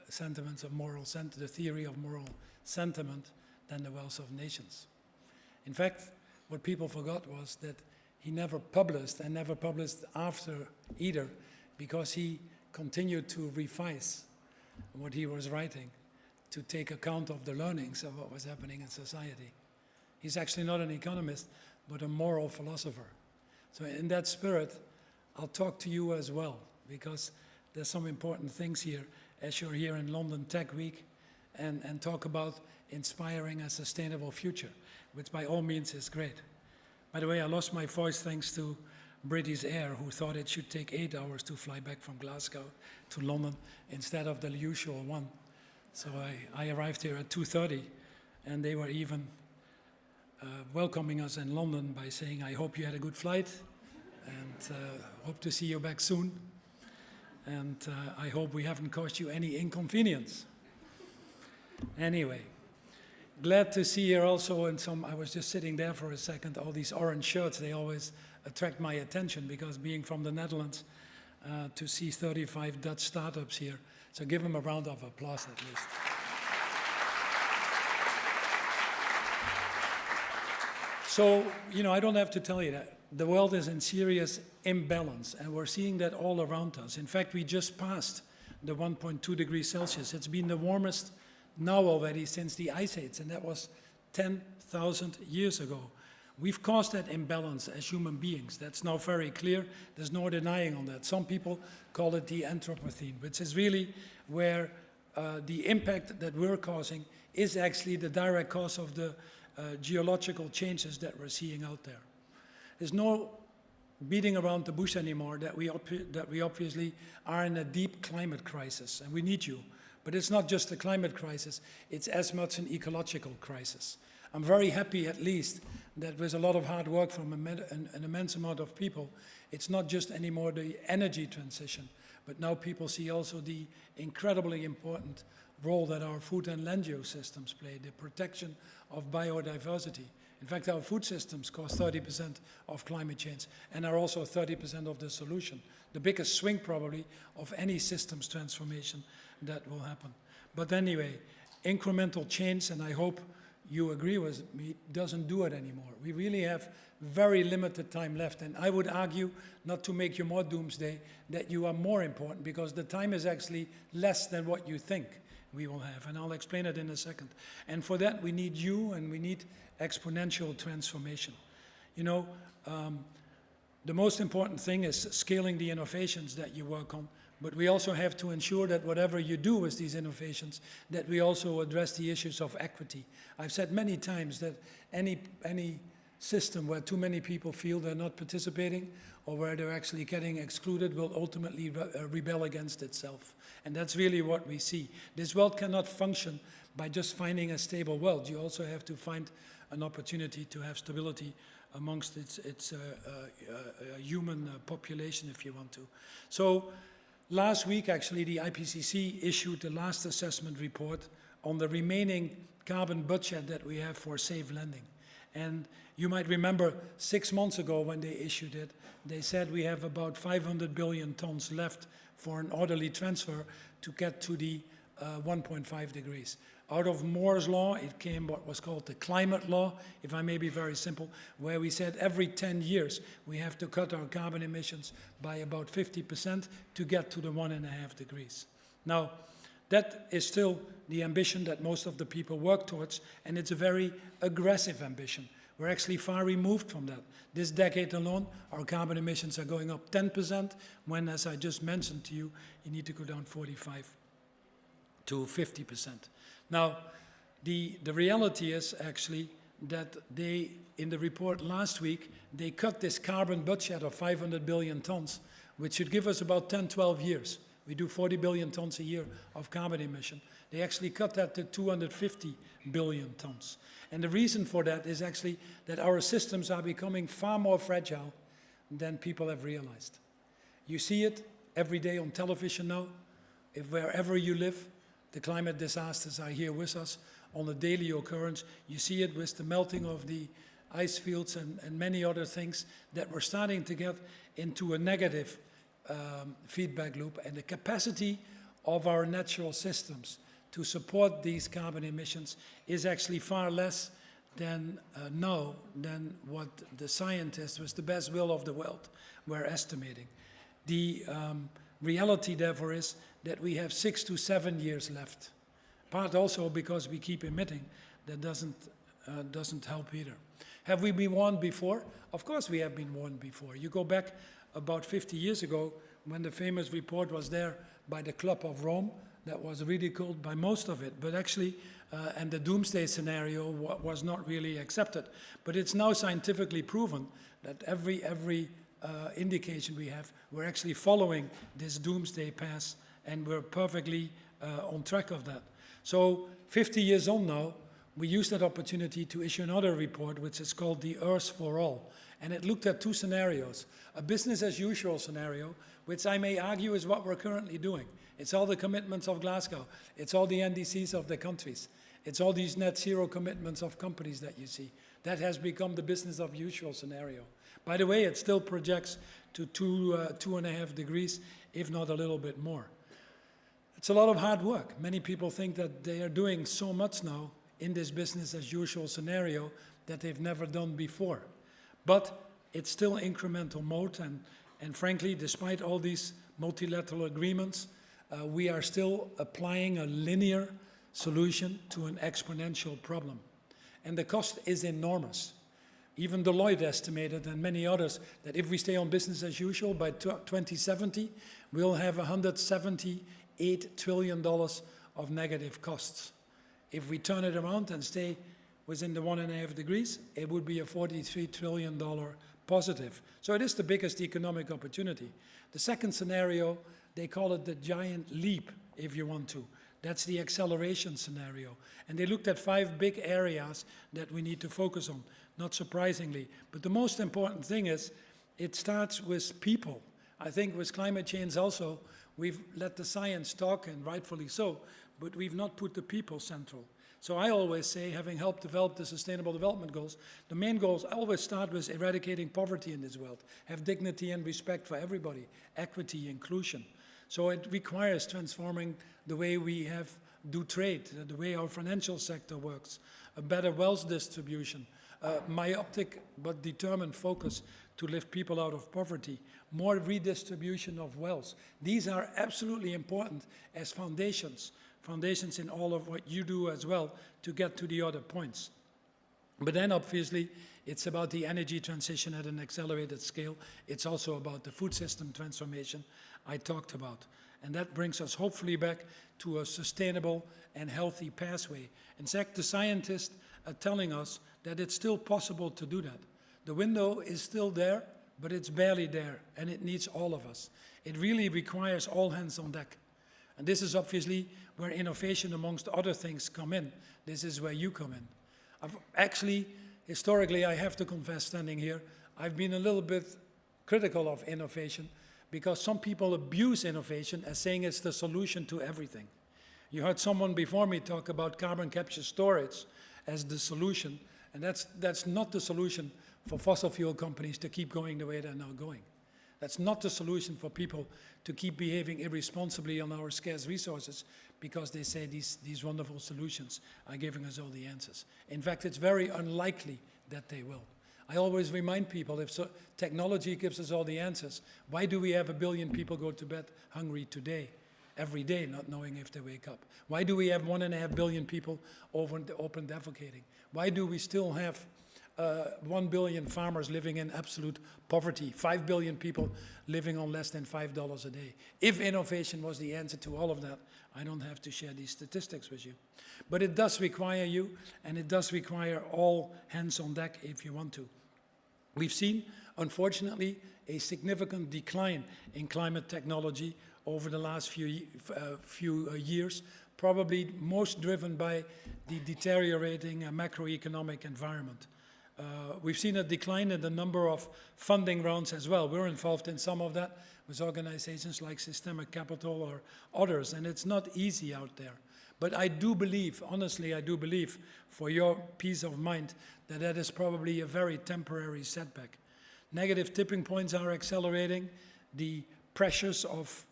sentiments of moral the theory of moral sentiment, than the Wealth of Nations. In fact, what people forgot was that he never published, and never published after either, because he continued to revise what he was writing to take account of the learnings of what was happening in society. He's actually not an economist, but a moral philosopher. So in that spirit, I'll talk to you as well, because there's some important things here as you're here in London Tech Week, and talk about inspiring a sustainable future, which by all means is great. By the way, I lost my voice thanks to British Air, who thought it should take 8 hours to fly back from Glasgow to London instead of the usual one. So I arrived here at 2:30, and they were even welcoming us in London by saying, I hope you had a good flight, and hope to see you back soon. And I hope we haven't caused you any inconvenience. Anyway, glad to see here also in some, I was just sitting there for a second, all these orange shirts, they always attract my attention, because being from the Netherlands, to see 35 Dutch startups here. So give them a round of applause at least. So, you know, I don't have to tell you that. The world is in serious imbalance, and we're seeing that all around us. In fact, we just passed the 1.2 degrees Celsius. It's been the warmest now already since the Ice Age, and that was 10,000 years ago. We've caused that imbalance as human beings. That's now very clear. There's no denying on that. Some people call it the Anthropocene, which is really where the impact that we're causing is actually the direct cause of the geological changes that we're seeing out there. There's no beating around the bush anymore that we obviously are in a deep climate crisis, and we need you. But it's not just a climate crisis, it's as much an ecological crisis. I'm very happy, at least, that with a lot of hard work from an immense amount of people, it's not just anymore the energy transition, but now people see also the incredibly important role that our food and land use systems play, the protection of biodiversity. In fact, our food systems cause 30% of climate change and are also 30% of the solution. The biggest swing, probably, of any systems transformation that will happen. But anyway, incremental change, and I hope you agree with me, doesn't do it anymore. We really have very limited time left, and I would argue, not to make you more doomsday, that you are more important, because the time is actually less than what you think we will have, and I'll explain it in a second. And for that, we need you, and we need exponential transformation. You know, the most important thing is scaling the innovations that you work on, but we also have to ensure that whatever you do with these innovations, that we also address the issues of equity. I've said many times that any system where too many people feel they're not participating, or where they're actually getting excluded, will ultimately rebel against itself. And that's really what we see. This world cannot function by just finding a stable world. You also have to find an opportunity to have stability amongst its human population, if you want to. So last week, actually, the IPCC issued the last assessment report on the remaining carbon budget that we have for safe lending. And you might remember 6 months ago when they issued it, they said we have about 500 billion tons left for an orderly transfer to get to the 1.5 degrees. Out of Moore's Law, it came what was called the climate law, if I may be very simple, where we said every 10 years we have to cut our carbon emissions by about 50% to get to the 1.5 degrees. Now, that is still the ambition that most of the people work towards, and it's a very aggressive ambition. We're actually far removed from that. This decade alone, our carbon emissions are going up 10%, when, as I just mentioned to you, you need to go down 45 to 50%. Now, the reality is actually that they, in the report last week, they cut this carbon budget of 500 billion tons which should give us about 10, 12 years. We do 40 billion tons a year of carbon emission. They actually cut that to 250 billion tons. And the reason for that is actually that our systems are becoming far more fragile than people have realized. You see it every day on television now. If wherever you live, the climate disasters are here with us on a daily occurrence. You see it with the melting of the ice fields and many other things that we're starting to get into a negative feedback loop. And the capacity of our natural systems to support these carbon emissions is actually far less than now than what the scientists, with the best will of the world, were estimating. The reality, therefore, is that we have 6 to 7 years left. Part also because we keep emitting, that doesn't help either. Have we been warned before? Of course we have been warned before. You go back about 50 years ago when the famous report was there by the Club of Rome that was ridiculed by most of it, but actually, and the doomsday scenario was not really accepted. But it's now scientifically proven that every indication we have, we're actually following this doomsday path, and we're perfectly on track of that. So 50 years on now, we used that opportunity to issue another report, which is called the Earth for All. And it looked at two scenarios. A business as usual scenario, which I may argue is what we're currently doing. It's all the commitments of Glasgow. It's all the NDCs of the countries. It's all these net zero commitments of companies that you see. That has become the business of usual scenario. By the way, it still projects to 2.5 degrees, if not a little bit more. It's a lot of hard work. Many people think that they are doing so much now in this business as usual scenario that they've never done before. But it's still incremental mode, and frankly, despite all these multilateral agreements, we are still applying a linear solution to an exponential problem. And the cost is enormous. Even Deloitte estimated, and many others, that if we stay on business as usual, by 2070, we'll have $178 trillion of negative costs. If we turn it around and stay within the 1.5 degrees, it would be a $43 trillion positive. So it is the biggest economic opportunity. The second scenario, they call it the giant leap, if you want to. That's the acceleration scenario. And they looked at 5 big areas that we need to focus on, not surprisingly. But the most important thing is, it starts with people. I think with climate change also, we've let the science talk, and rightfully so, but we've not put the people central. So I always say, having helped develop the Sustainable Development Goals, the main goals always start with eradicating poverty in this world, have dignity and respect for everybody, equity, inclusion. So it requires transforming the way we do trade, the way our financial sector works, a better wealth distribution, myopic but determined focus to lift people out of poverty, more redistribution of wealth. These are absolutely important as foundations in all of what you do as well to get to the other points. But then obviously it's about the energy transition at an accelerated scale. It's also about the food system transformation I talked about. And that brings us hopefully back to a sustainable and healthy pathway. In fact, the scientists are telling us that it's still possible to do that. The window is still there, but it's barely there, and it needs all of us. It really requires all hands on deck. And this is obviously where innovation, amongst other things, come in. This is where you come in. Actually, historically, I have to confess, standing here, I've been a little bit critical of innovation because some people abuse innovation as saying it's the solution to everything. You heard someone before me talk about carbon capture storage as the solution, and that's not the solution for fossil fuel companies to keep going the way they're now going. That's not the solution for people to keep behaving irresponsibly on our scarce resources because they say these wonderful solutions are giving us all the answers. In fact, it's very unlikely that they will. I always remind people, if technology gives us all the answers, why do we have 1 billion people go to bed hungry today, every day, not knowing if they wake up? Why do we have 1.5 billion people open defecating? Why do we still have 1 billion farmers living in absolute poverty, 5 billion people living on less than $5 a day? If innovation was the answer to all of that, I don't have to share these statistics with you. But it does require you, and it does require all hands on deck if you want to. We've seen unfortunately, a significant decline in climate technology over the last few years, probably most driven by the deteriorating macroeconomic environment. We've seen a decline in the number of funding rounds as well. We're involved in some of that with organizations like Systemic Capital or others, and it's not easy out there. But I do believe, honestly, I do believe, for your peace of mind, that that is probably a very temporary setback. Negative tipping points are accelerating. The pressures of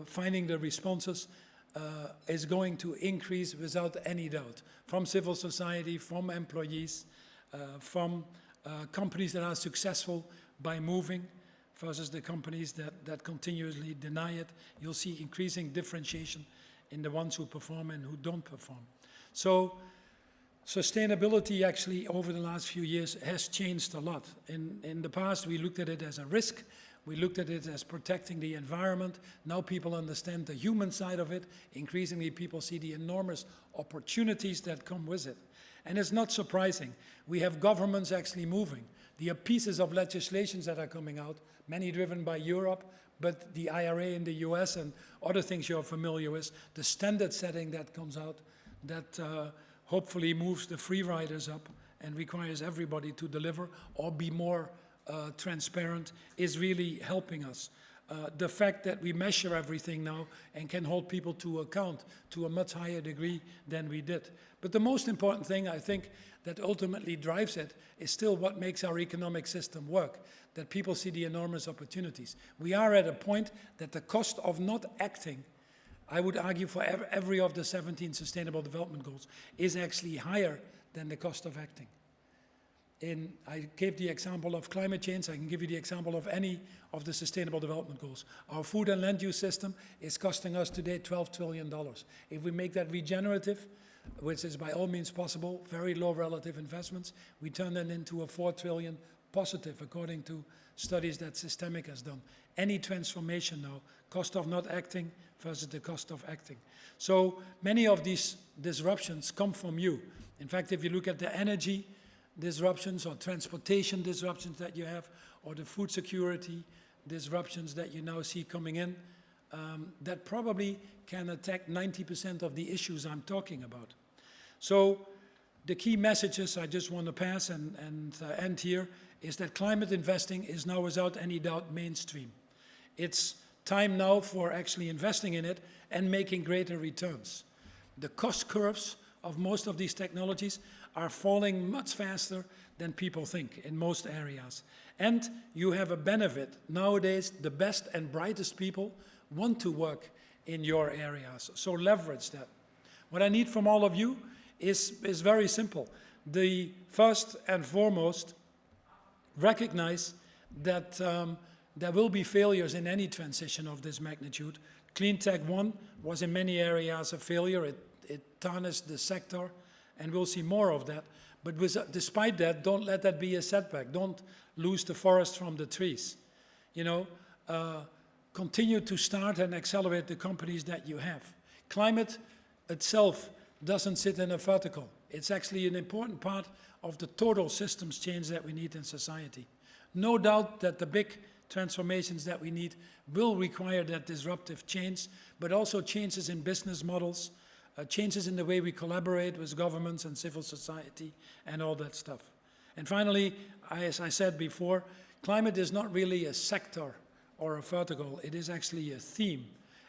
finding the responses is going to increase without any doubt, from civil society, from employees, from companies that are successful by moving versus the companies that continuously deny it. You'll see increasing differentiation in the ones who perform and who don't perform. So sustainability actually over the last few years has changed a lot. In the past, we looked at it as a risk. We looked at it as protecting the environment. Now people understand the human side of it. Increasingly, people see the enormous opportunities that come with it. And it's not surprising. We have governments actually moving. There are pieces of legislations that are coming out, many driven by Europe, but the IRA in the US and other things you're familiar with, the standard setting that comes out that hopefully moves the free riders up and requires everybody to deliver or be more transparent is really helping us. The fact that we measure everything now and can hold people to account to a much higher degree than we did. But the most important thing, I think, that ultimately drives it is still what makes our economic system work, that people see the enormous opportunities. We are at a point that the cost of not acting, I would argue for every of the 17 Sustainable Development Goals, is actually higher than the cost of acting. I gave the example of climate change. I can give you the example of any of the Sustainable Development Goals. Our food and land use system is costing us today $12 trillion. If we make that regenerative, which is by all means possible, very low relative investments, we turn that into a $4 trillion positive, according to studies that Systemic has done. Any transformation now, cost of not acting versus the cost of acting. So many of these disruptions come from you. In fact, if you look at the energy disruptions or transportation disruptions that you have, or the food security disruptions that you now see coming in, that probably can attack 90% of the issues I'm talking about. So the key messages I just want to pass and end here is that climate investing is now without any doubt mainstream. It's time now for actually investing in it and making greater returns. The cost curves of most of these technologies are falling much faster than people think in most areas. And you have a benefit. Nowadays, the best and brightest people want to work in your areas, so leverage that. What I need from all of you is very simple. The first and foremost, recognize that there will be failures in any transition of this magnitude. Clean Tech 1 was in many areas a failure. It tarnished the sector, and we'll see more of that. But despite that, don't let that be a setback. Don't lose the forest from the trees. You know, continue to start and accelerate the companies that you have. Climate itself doesn't sit in a vertical. It's actually an important part of the total systems change that we need in society. No doubt that the big transformations that we need will require that disruptive change, but also changes in business models, changes in the way we collaborate with governments and civil society and all that stuff. And finally, as I said before, climate is not really a sector or a vertical, it is actually a theme.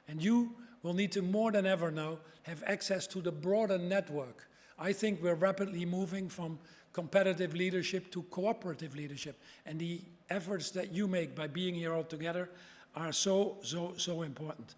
And you will need to more than ever now have access to the broader network. I think we're rapidly moving from competitive leadership to cooperative leadership. And the efforts that you make by being here all together are so important.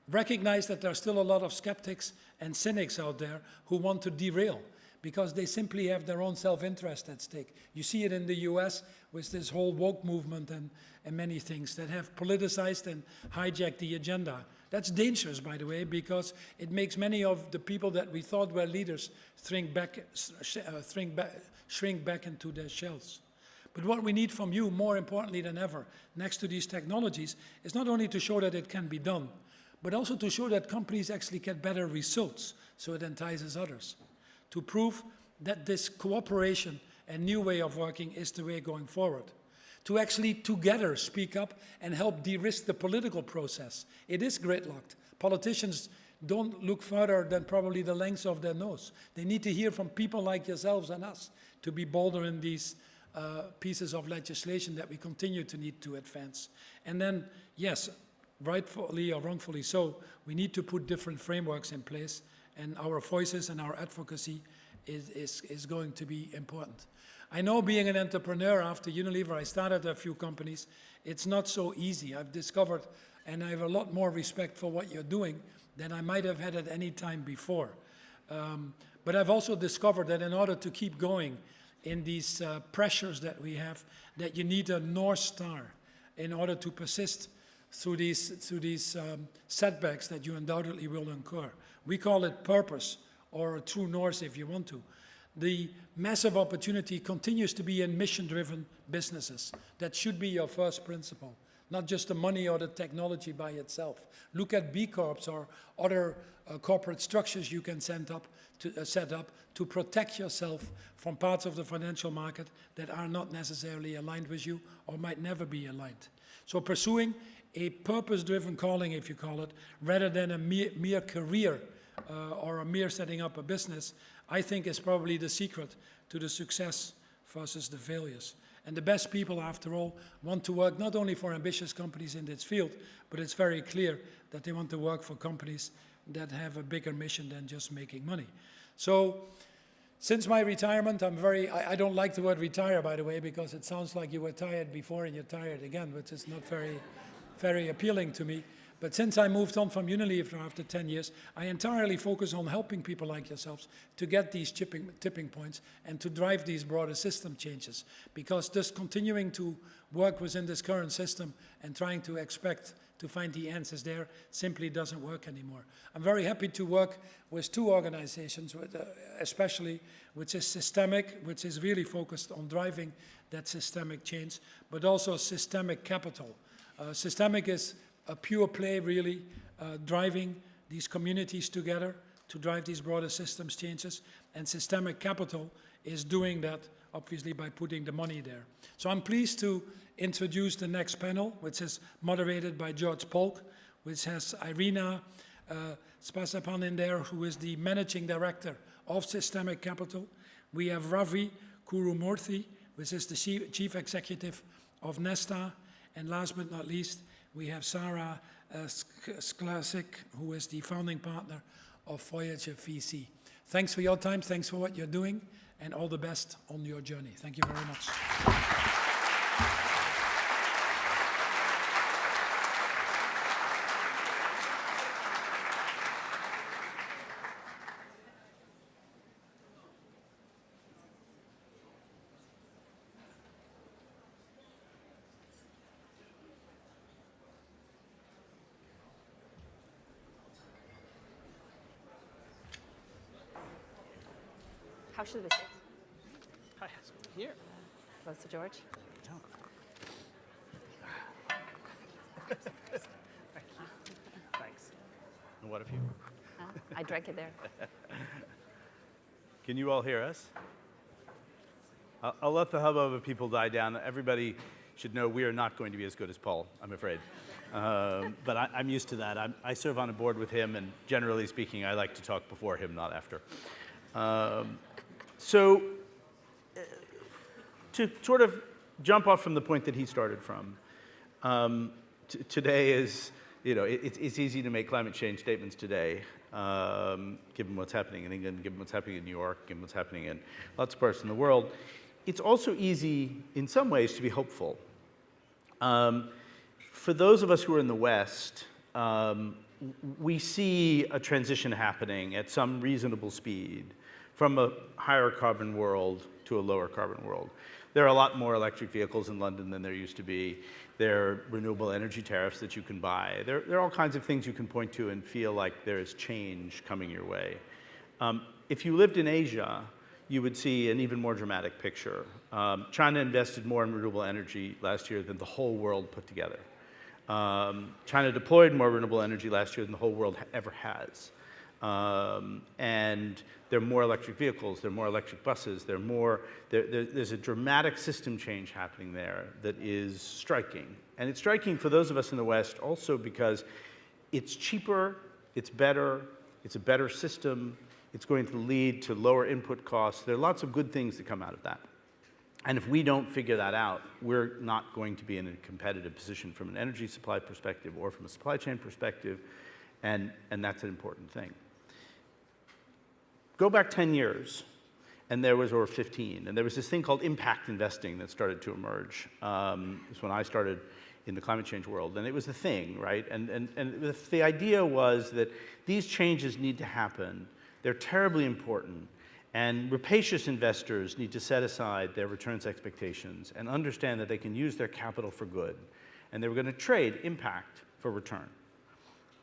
Recognize that there are still a lot of skeptics and cynics out there who want to derail because they simply have their own self-interest at stake. You see it in the US with this whole woke movement and many things that have politicized and hijacked the agenda. That's dangerous, by the way, because it makes many of the people that we thought were leaders shrink back into their shells. But what we need from you, more importantly than ever, next to these technologies, is not only to show that it can be done, but also to show that companies actually get better results, so it entices others. To prove that this cooperation and new way of working is the way going forward. to actually together speak up and help de-risk the political process. It is gridlocked. Politicians don't look further than probably the length of their nose. They need to hear from people like yourselves and us to be bolder in these pieces of legislation that we continue to need to advance. And then, yes, rightfully or wrongfully so, we need to put different frameworks in place, and our voices and our advocacy is going to be important. I know being an entrepreneur after Unilever, I started a few companies, it's not so easy. I've discovered, and I have a lot more respect for what you're doing than I might have had at any time before. But I've also discovered that in order to keep going in these pressures that we have, that you need a North Star in order to persist through these setbacks that you undoubtedly will incur. We call it purpose, or a true north if you want to. The massive opportunity continues to be in mission-driven businesses. That should be your first principle, not just the money or the technology by itself. Look at B Corps or other corporate structures you can set up to protect yourself from parts of the financial market that are not necessarily aligned with you or might never be aligned. So pursuing a purpose-driven calling, if you call it, rather than a mere career or a mere setting up a business, I think is probably the secret to the success versus the failures. And the best people, after all, want to work not only for ambitious companies in this field, but it's very clear that they want to work for companies that have a bigger mission than just making money. So, since my retirement, I don't like the word retire, by the way, because it sounds like you were tired before and you're tired again, which is not very appealing to me. But since I moved on from Unilever after 10 years, I entirely focus on helping people like yourselves to get these tipping points and to drive these broader system changes. Because just continuing to work within this current system and trying to expect to find the answers there simply doesn't work anymore. I'm very happy to work with two organizations, especially which is Systemic, which is really focused on driving that systemic change, but also Systemic Capital. Systemic is a pure play, really, driving these communities together to drive these broader systems changes. And Systemic Capital is doing that, obviously, by putting the money there. So I'm pleased to introduce the next panel, which is moderated by George Polk, which has Irina Spasapan in there, who is the Managing Director of Systemic Capital. We have Ravi Kurumurthy, which is the Chief Executive of Nesta. And last but not least, we have Sarah Sklasik, who is the founding partner of Voyager VC. Thanks for your time, thanks for what you're doing, and all the best on your journey. Thank you very much. How should this sit? Hi, here. Close to George. Thanks. And what of you? I drank it there. Can you all hear us? I'll let the hubbub of people die down. Everybody should know we are not going to be as good as Paul, I'm afraid. But I'm used to that. I serve on a board with him, and generally speaking, I like to talk before him, not after. So to sort of jump off from the point that he started from, today is, it's easy to make climate change statements today, given what's happening in England, given what's happening in New York, given what's happening in lots of parts in the world. It's also easy, in some ways, to be hopeful. For those of us who are in the West, we see a transition happening at some reasonable speed from a higher carbon world to a lower carbon world. There are a lot more electric vehicles in London than there used to be. There are renewable energy tariffs that you can buy. There are all kinds of things you can point to and feel like there is change coming your way. If you lived in Asia, you would see an even more dramatic picture. China invested more in renewable energy last year than the whole world put together. China deployed more renewable energy last year than the whole world ever has. And there are more electric vehicles, there are more electric buses, there's a dramatic system change happening there that is striking. And it's striking for those of us in the West also because it's cheaper, it's better, it's a better system, it's going to lead to lower input costs. There are lots of good things that come out of that. And if we don't figure that out, we're not going to be in a competitive position from an energy supply perspective or from a supply chain perspective, and that's an important thing. Go back 10 years, and there was, or 15, and there was this thing called impact investing that started to emerge. It was when I started in the climate change world, and it was the thing, right? And the idea was that these changes need to happen. They're terribly important, and rapacious investors need to set aside their returns expectations and understand that they can use their capital for good, and they were going to trade impact for return.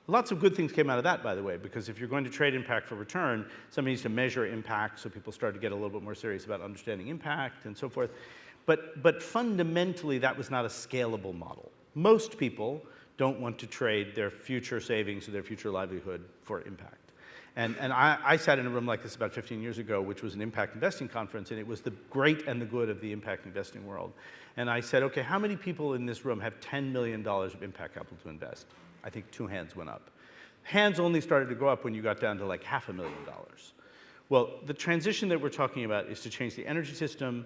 Lots of good things came out of that, by the way, because if you're going to trade impact for return, somebody needs to measure impact, so people started to get a little bit more serious about understanding impact and so forth. But fundamentally, that was not a scalable model. Most people don't want to trade their future savings or their future livelihood for impact. And I sat in a room like this about 15 years ago, which was an impact investing conference, and it was the great and the good of the impact investing world. And I said, okay, how many people in this room have $10 million of impact capital to invest? I think 2 hands went up. Hands only started to go up when you got down to like $500,000. Well, the transition that we're talking about is to change the energy system,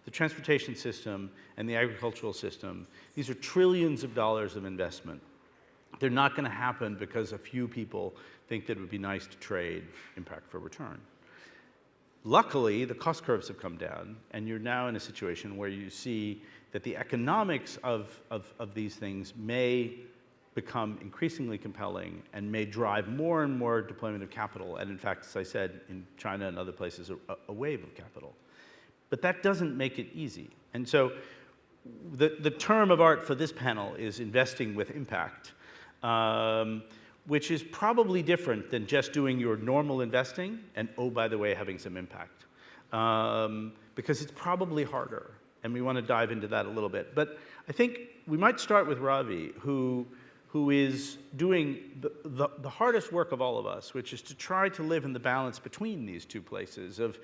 the transportation system, and the agricultural system. These are trillions of dollars of investment. They're not going to happen because a few people think that it would be nice to trade impact for return. Luckily, the cost curves have come down, and you're now in a situation where you see that the economics of these things may become increasingly compelling and may drive more and more deployment of capital, and in fact, as I said, in China and other places, a wave of capital. But that doesn't make it easy. And so the term of art for this panel is investing with impact, which is probably different than just doing your normal investing and, oh, by the way, having some impact. Because it's probably harder, and we want to dive into that a little bit. But I think we might start with Ravi, who is doing the hardest work of all of us, which is to try to live in the balance between these two places of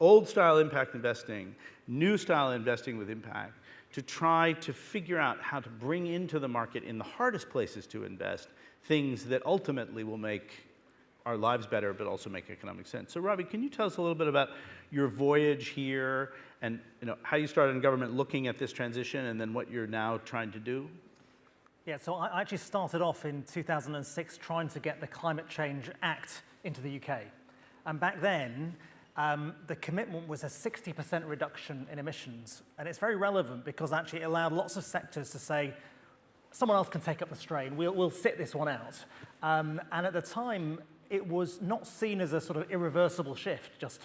old-style impact investing, new-style investing with impact, to try to figure out how to bring into the market in the hardest places to invest things that ultimately will make our lives better, but also make economic sense. So Ravi, can you tell us a little bit about your voyage here and how you started in government looking at this transition and then what you're now trying to do? Yeah, so I actually started off in 2006 trying to get the Climate Change Act into the UK. And back then, the commitment was a 60% reduction in emissions. And it's very relevant because actually it allowed lots of sectors to say, someone else can take up the strain, we'll sit this one out. And at the time, it was not seen as a sort of irreversible shift just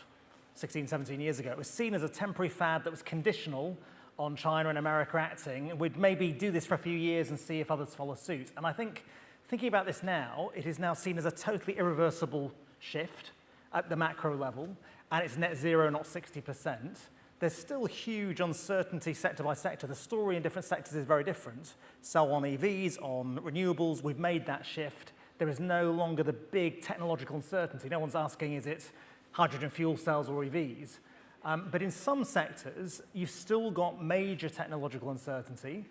16, 17 years ago. It was seen as a temporary fad that was conditional on China and America acting. We'd maybe do this for a few years and see if others follow suit. And I think, thinking about this now, it is now seen as a totally irreversible shift at the macro level, and it's net zero, not 60%. There's still huge uncertainty sector by sector. The story in different sectors is very different. So on EVs, on renewables, we've made that shift. There is no longer the big technological uncertainty. No one's asking, is it hydrogen fuel cells or EVs? But in some sectors, you've still got major technological uncertainty.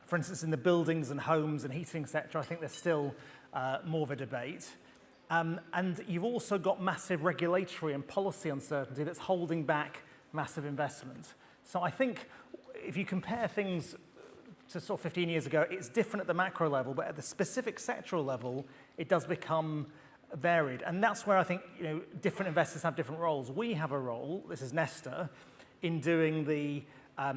For instance, in the buildings and homes and heating sector, I think there's still more of a debate. And you've also got massive regulatory and policy uncertainty that's holding back massive investment. So I think if you compare things to sort of 15 years ago, it's different at the macro level, but at the specific sectoral level, it does become varied. And that's where I think different investors have different roles. We have a role, this is Nesta, in doing the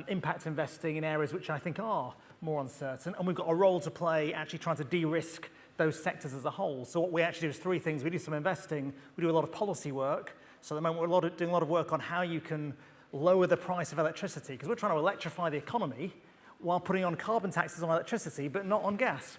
impact investing in areas which I think are more uncertain. And we've got a role to play actually trying to de-risk those sectors as a whole. So what we actually do is 3 things. We do some investing, we do a lot of policy work. So at the moment we're doing a lot of work on how you can lower the price of electricity, because we're trying to electrify the economy while putting on carbon taxes on electricity, but not on gas.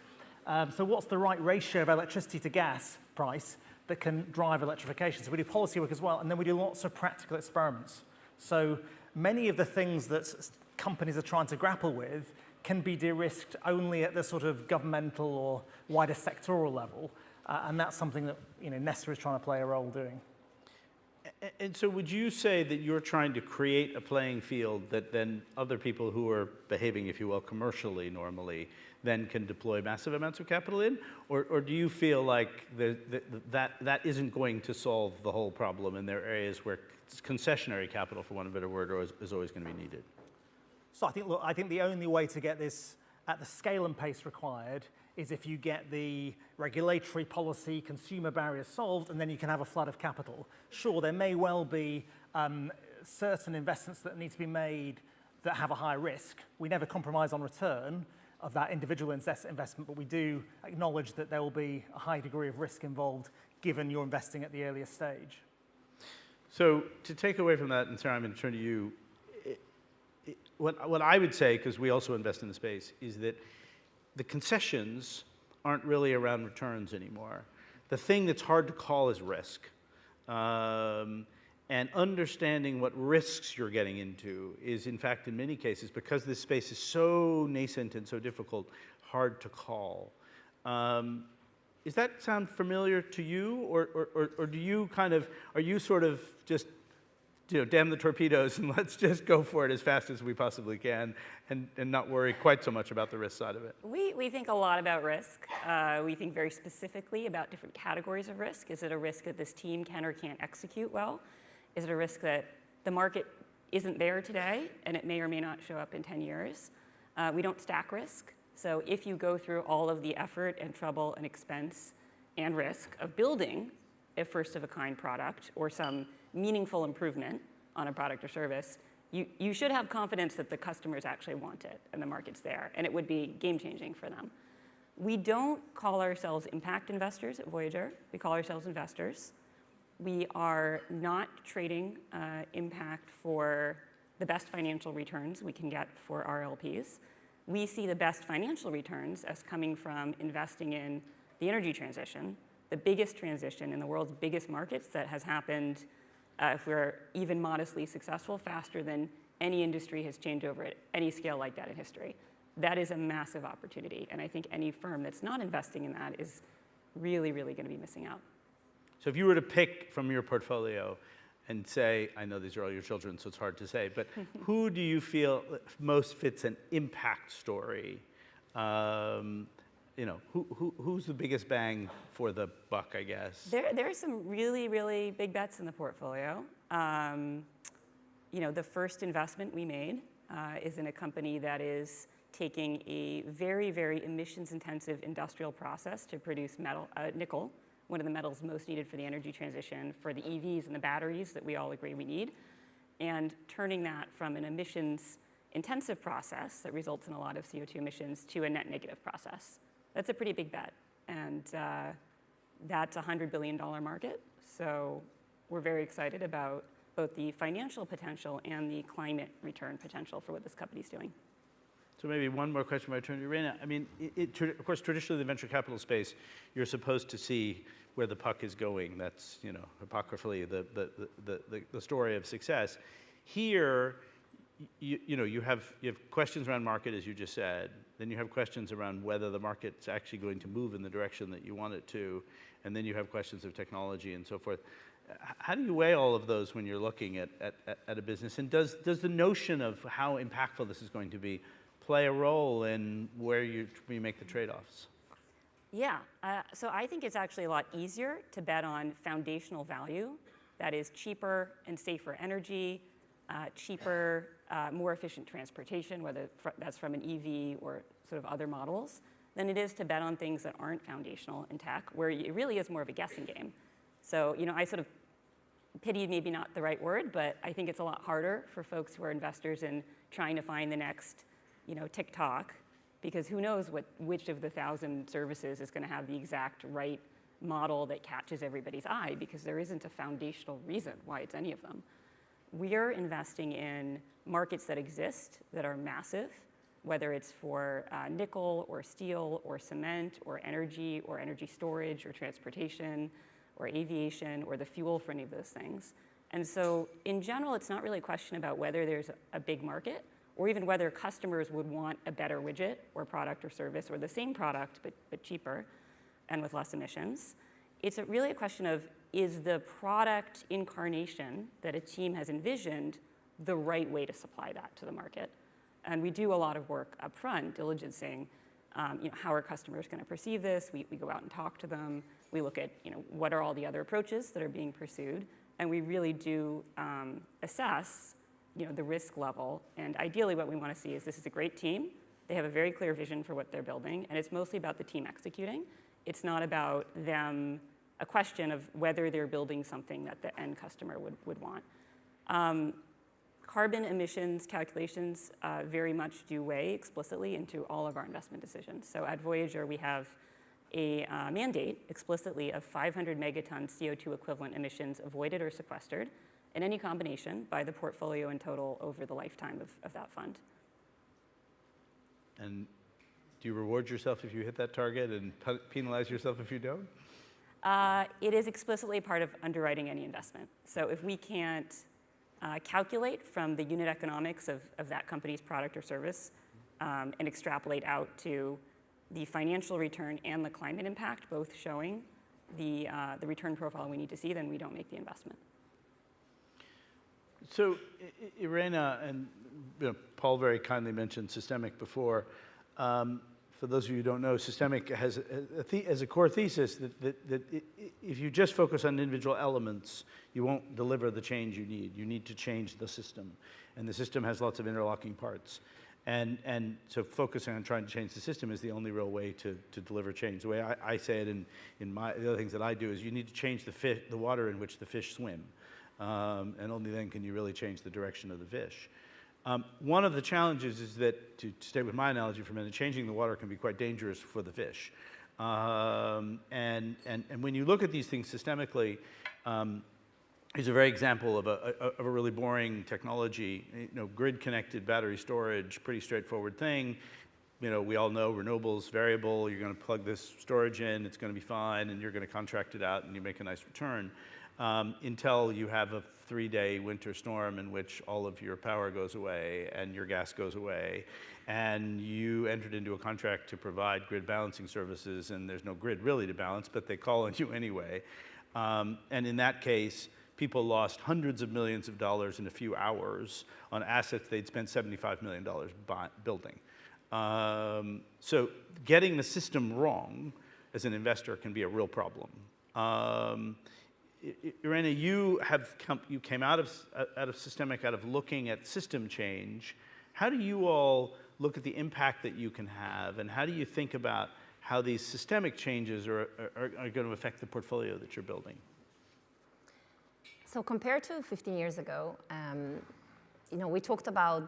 So what's the right ratio of electricity to gas price that can drive electrification? So we do policy work as well, and then we do lots of practical experiments. So many of the things that companies are trying to grapple with can be de-risked only at the sort of governmental or wider sectoral level. And that's something that Nesta is trying to play a role doing. And so would you say that you're trying to create a playing field that then other people who are behaving, if you will, commercially normally, then can deploy massive amounts of capital in? Or do you feel like that isn't going to solve the whole problem, and there are areas where concessionary capital, for want of a better word, is always going to be needed? So I think the only way to get this at the scale and pace required is if you get the regulatory policy, consumer barriers solved, and then you can have a flood of capital. Sure, there may well be certain investments that need to be made that have a high risk. We never compromise on return of that individual investment, but we do acknowledge that there will be a high degree of risk involved given you're investing at the earliest stage. So to take away from that, and Sarah, I'm going to turn to you, what I would say, because we also invest in the space, is that the concessions aren't really around returns anymore. The thing that's hard to call is risk. And understanding what risks you're getting into is, in fact, in many cases, because this space is so nascent and so difficult, hard to call. Does that sound familiar to you? Or do you are you sort of just, damn the torpedoes and let's just go for it as fast as we possibly can and not worry quite so much about the risk side of it? We think a lot about risk. We think very specifically about different categories of risk. Is it a risk that this team can or can't execute well? Is it a risk that the market isn't there today and it may or may not show up in 10 years? We don't stack risk. So if you go through all of the effort and trouble and expense and risk of building a first-of-a-kind product or some meaningful improvement on a product or service, you should have confidence that the customers actually want it and the market's there, and it would be game-changing for them. We don't call ourselves impact investors at Voyager. We call ourselves investors. We are not trading impact for the best financial returns we can get for our LPs. We see the best financial returns as coming from investing in the energy transition, the biggest transition in the world's biggest markets that has happened, if we're even modestly successful, faster than any industry has changed over at any scale like that in history. That is a massive opportunity, and I think any firm that's not investing in that is really, really going to be missing out. So if you were to pick from your portfolio and say, I know these are all your children, so it's hard to say, but who do you feel most fits an impact story? Who's the biggest bang for the buck, I guess? There are some really, really big bets in the portfolio. The first investment we made is in a company that is taking a very, very emissions-intensive industrial process to produce nickel, one of the metals most needed for the energy transition, for the EVs and the batteries that we all agree we need, and turning that from an emissions-intensive process that results in a lot of CO2 emissions to a net negative process. That's a pretty big bet, and that's a $100 billion market, so we're very excited about both the financial potential and the climate return potential for what this company's doing. So maybe one more question before I turn to Irena. I mean, of course, traditionally in the venture capital space, you're supposed to see where the puck is going. That's, apocryphally the story of success. Here, you have questions around market, as you just said. Then you have questions around whether the market's actually going to move in the direction that you want it to. And then you have questions of technology and so forth. How do you weigh all of those when you're looking at a business? And does the notion of how impactful this is going to be play a role in where you make the trade-offs? Yeah, so I think it's actually a lot easier to bet on foundational value, that is cheaper and safer energy, cheaper, more efficient transportation, whether that's from an EV or sort of other models, than it is to bet on things that aren't foundational in tech, where it really is more of a guessing game. So, I sort of pity, maybe not the right word, but I think it's a lot harder for folks who are investors in trying to find the next, TikTok, because who knows which of the 1,000 services is going to have the exact right model that catches everybody's eye, because there isn't a foundational reason why it's any of them. We're investing in markets that exist, that are massive, whether it's for nickel or steel or cement or energy storage or transportation or aviation or the fuel for any of those things. And so in general, it's not really a question about whether there's a big market or even whether customers would want a better widget or product or service or the same product but cheaper. and with less emissions. It's really a question of, is the product incarnation that a team has envisioned the right way to supply that to the market? And we do a lot of work up front, diligencing, how are customers going to perceive this? We go out and talk to them. We look at, what are all the other approaches that are being pursued? And we really do assess, the risk level. And ideally what we want to see is this is a great team. They have a very clear vision for what they're building. And it's mostly about the team executing. It's not about them, a question of whether they're building something that the end customer would want. Carbon emissions calculations very much do weigh explicitly into all of our investment decisions. So at Voyager, we have a mandate explicitly of 500 megatons CO2 equivalent emissions avoided or sequestered in any combination by the portfolio in total over the lifetime of that fund. And do you reward yourself if you hit that target and penalize yourself if you don't? It is explicitly part of underwriting any investment. So if we can't calculate from the unit economics of that company's product or service and extrapolate out to the financial return and the climate impact, both showing the return profile we need to see, then we don't make the investment. So, Irena and Paul very kindly mentioned Systemic before. For those of you who don't know, Systemic has a core thesis that if you just focus on individual elements, you won't deliver the change you need. You need to change the system. And the system has lots of interlocking parts. And so focusing on trying to change the system is the only real way to deliver change. The way I say it in the other things that I do is you need to change the water in which the fish swim. And only then can you really change the direction of the fish. One of the challenges is that, to stay with my analogy for a minute, changing the water can be quite dangerous for the fish. And when you look at these things systemically, here's a very example of a really boring technology. Grid-connected battery storage, pretty straightforward thing. We all know renewables, variable, you're going to plug this storage in, it's going to be fine, and you're going to contract it out, and you make a nice return. Until you have a 3-day winter storm in which all of your power goes away and your gas goes away, and you entered into a contract to provide grid balancing services, and there's no grid really to balance, but they call on you anyway. And in that case, people lost hundreds of millions of dollars in a few hours on assets they'd spent $75 million building. So getting the system wrong as an investor can be a real problem. Irena, you came out of Systemic, out of looking at system change. How do you all look at the impact that you can have, and how do you think about how these systemic changes are going to affect the portfolio that you're building? So compared to 15 years ago, we talked about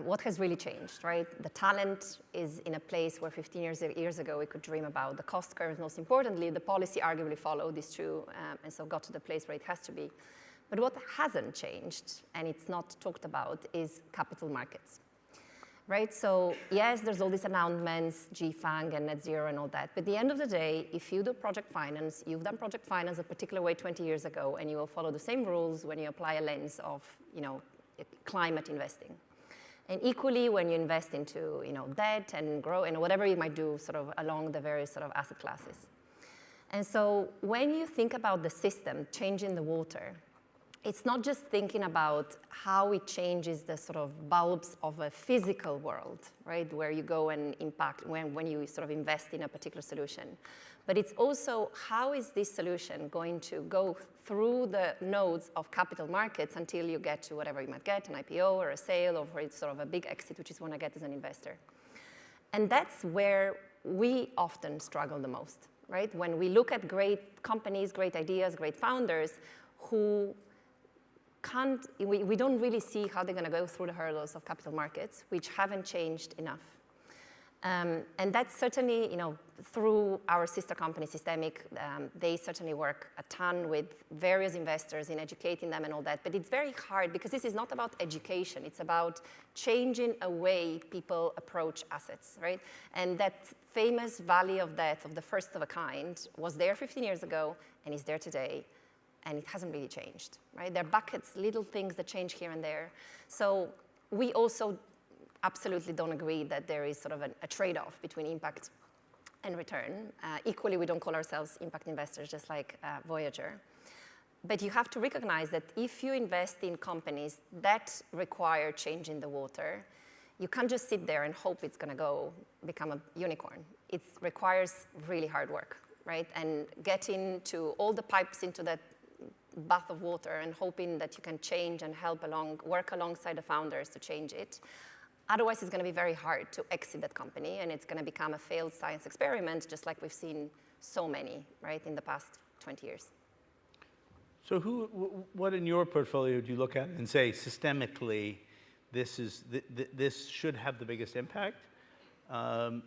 what has really changed, right? The talent is in a place where 15 years ago we could dream about. The cost curve, most importantly, the policy arguably followed this true, and so got to the place where it has to be. But what hasn't changed, and it's not talked about, is capital markets, right? So yes, there's all these announcements, GFANG and net zero and all that, but at the end of the day, if you do project finance, you've done project finance a particular way 20 years ago, and you will follow the same rules when you apply a lens of, climate investing. And equally, when you invest into debt and grow and whatever you might do sort of along the various sort of asset classes. And so when you think about the system changing the water, it's not just thinking about how it changes the sort of bulbs of a physical world, right, where you go and impact when you sort of invest in a particular solution. But it's also how is this solution going to go through the nodes of capital markets until you get to whatever you might get, an IPO or a sale, or it's sort of a big exit, which is what I get as an investor. And that's where we often struggle the most, right? When we look at great companies, great ideas, great founders who we don't really see how they're going to go through the hurdles of capital markets, which haven't changed enough. And that's certainly, through our sister company, Systemic, they certainly work a ton with various investors in educating them and all that. But it's very hard because this is not about education. It's about changing a way people approach assets, right? And that famous valley of death of the first of a kind was there 15 years ago and is there today. And it hasn't really changed, right? There are buckets, little things that change here and there. So we also absolutely don't agree that there is sort of a trade-off between impact and return. Equally, we don't call ourselves impact investors, just like Voyager. But you have to recognize that if you invest in companies that require change in the water, you can't just sit there and hope it's going to become a unicorn. It requires really hard work, right? And getting to all the pipes into that bath of water and hoping that you can change and work alongside the founders to change it. Otherwise, it's going to be very hard to exit that company, and it's going to become a failed science experiment, just like we've seen so many, right, in the past 20 years. So what in your portfolio do you look at and say, systemically, this should have the biggest impact? And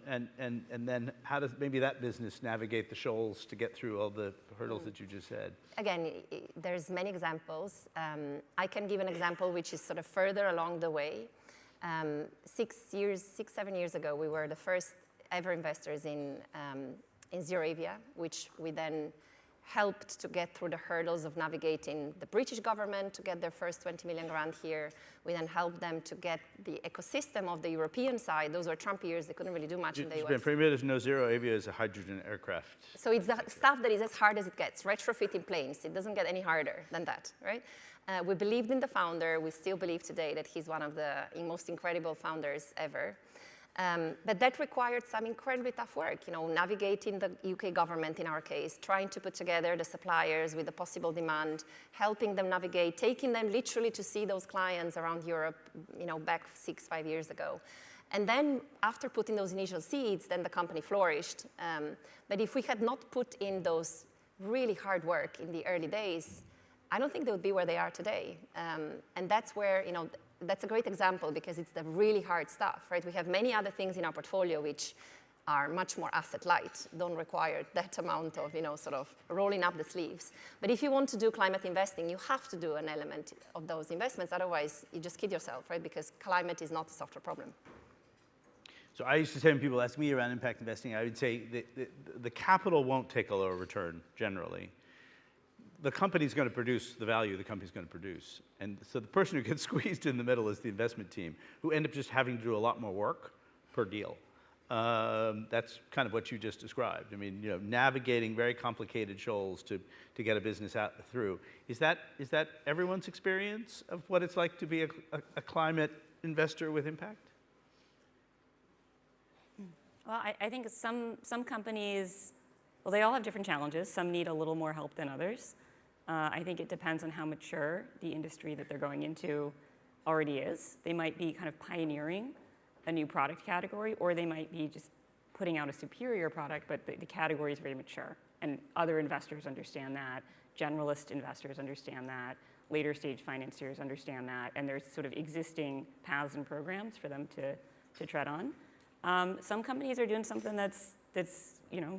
then how does maybe that business navigate the shoals to get through all the hurdles that you just said? Again, there's many examples. I can give an example which is sort of further along the way. 7 years ago, we were the first ever investors in ZeroAvia, which we then helped to get through the hurdles of navigating the British government to get their first 20 million grant here. We then helped them to get the ecosystem of the European side. Those were Trump years. They couldn't really do much in the US. For anybody that doesn't know, ZeroAvia is a hydrogen aircraft. So it's the stuff that is as hard as it gets, retrofitting planes. It doesn't get any harder than that, right? We believed in the founder. We still believe today that he's one of the most incredible founders ever. But that required some incredibly tough work, navigating the UK government in our case, trying to put together the suppliers with the possible demand, helping them navigate, taking them literally to see those clients around Europe, back 5 years ago. And then after putting those initial seeds, then the company flourished. But if we had not put in those really hard work in the early days, I don't think they would be where they are today. And that's where, that's a great example because it's the really hard stuff, right? We have many other things in our portfolio which are much more asset light, don't require that amount of, sort of rolling up the sleeves. But if you want to do climate investing, you have to do an element of those investments. Otherwise, you just kid yourself, right? Because climate is not a software problem. So I used to say when people ask me around impact investing, I would say the capital won't take a lower return generally. The company's going to produce the value the company's going to produce. And so the person who gets squeezed in the middle is the investment team, who end up just having to do a lot more work per deal. That's kind of what you just described. I mean, navigating very complicated shoals to get a business out through. Is that everyone's experience of what it's like to be a climate investor with impact? Well, I think some companies, well, they all have different challenges. Some need a little more help than others. I think it depends on how mature the industry that they're going into already is. They might be kind of pioneering a new product category, or they might be just putting out a superior product, but the category is very mature. And other investors understand that. Generalist investors understand that. Later stage financiers understand that. And there's sort of existing paths and programs for them to tread on. Some companies are doing something that's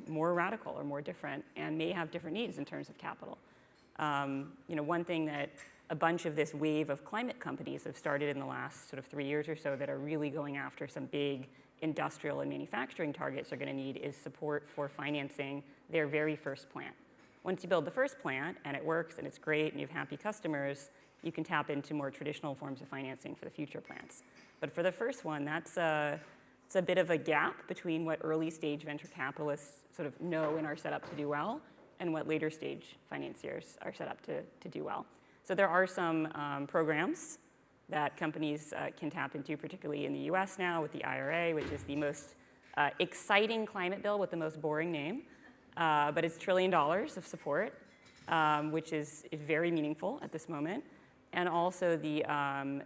more radical or more different and may have different needs in terms of capital. One thing that a bunch of this wave of climate companies have started in the last sort of 3 years or so that are really going after some big industrial and manufacturing targets are going to need is support for financing their very first plant. Once you build the first plant and it works and it's great and you have happy customers, you can tap into more traditional forms of financing for the future plants. But for the first one, it's a bit of a gap between what early stage venture capitalists sort of know and are set up to do well and what later stage financiers are set up to do well. So there are some programs that companies can tap into, particularly in the US now with the IRA, which is the most exciting climate bill with the most boring name. But it's $1 trillion of support, which is very meaningful at this moment. And also the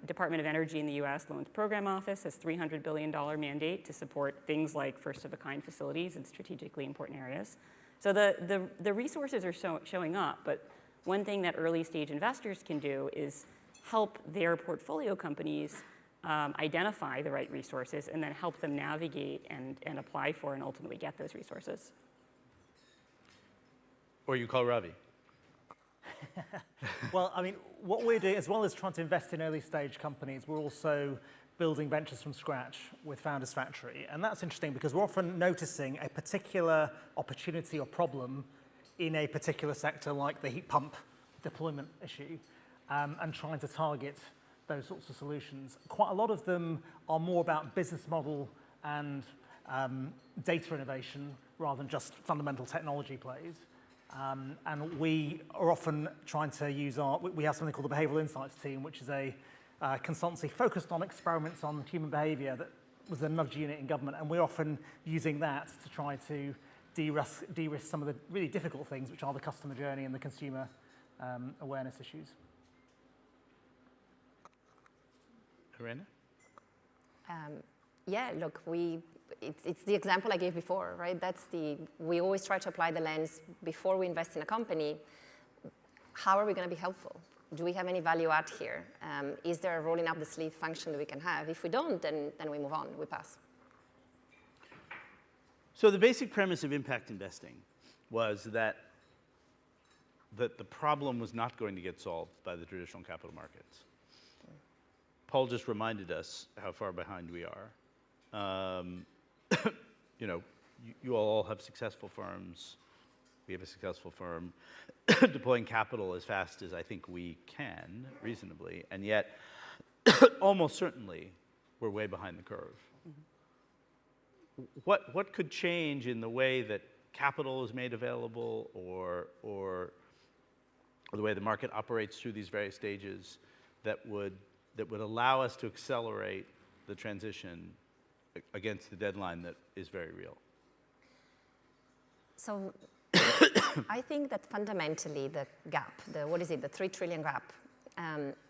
Department of Energy in the US Loans Program Office has $300 billion mandate to support things like first-of-a-kind facilities in strategically important areas. So the resources are showing up, but one thing that early-stage investors can do is help their portfolio companies identify the right resources and then help them navigate and apply for and ultimately get those resources. Or you call Ravi. Well, I mean, what we're doing, as well as trying to invest in early-stage companies, we're also building ventures from scratch with Founders Factory. And that's interesting because we're often noticing a particular opportunity or problem in a particular sector, like the heat pump deployment issue, and trying to target those sorts of solutions. Quite a lot of them are more about business model and data innovation rather than just fundamental technology plays. And we are often trying to use we have something called the Behavioral Insights team, which is a consultancy focused on experiments on human behavior that was a nudge unit in government. And we're often using that to try to de-risk some of the really difficult things, which are the customer journey and the consumer awareness issues. Irena? Yeah, look, it's the example I gave before, right? We always try to apply the lens before we invest in a company. How are we going to be helpful? Do we have any value add here? Is there a rolling up the sleeve function that we can have? If we don't, then we move on, we pass. So the basic premise of impact investing was that the problem was not going to get solved by the traditional capital markets. Paul just reminded us how far behind we are. You know, you all have successful firms. We have a successful firm deploying capital as fast as I think we can, reasonably, and yet almost certainly we're way behind the curve. What could change in the way that capital is made available or the way the market operates through these various stages that would allow us to accelerate the transition against the deadline that is very real? So I think that fundamentally the gap, the 3 trillion gap,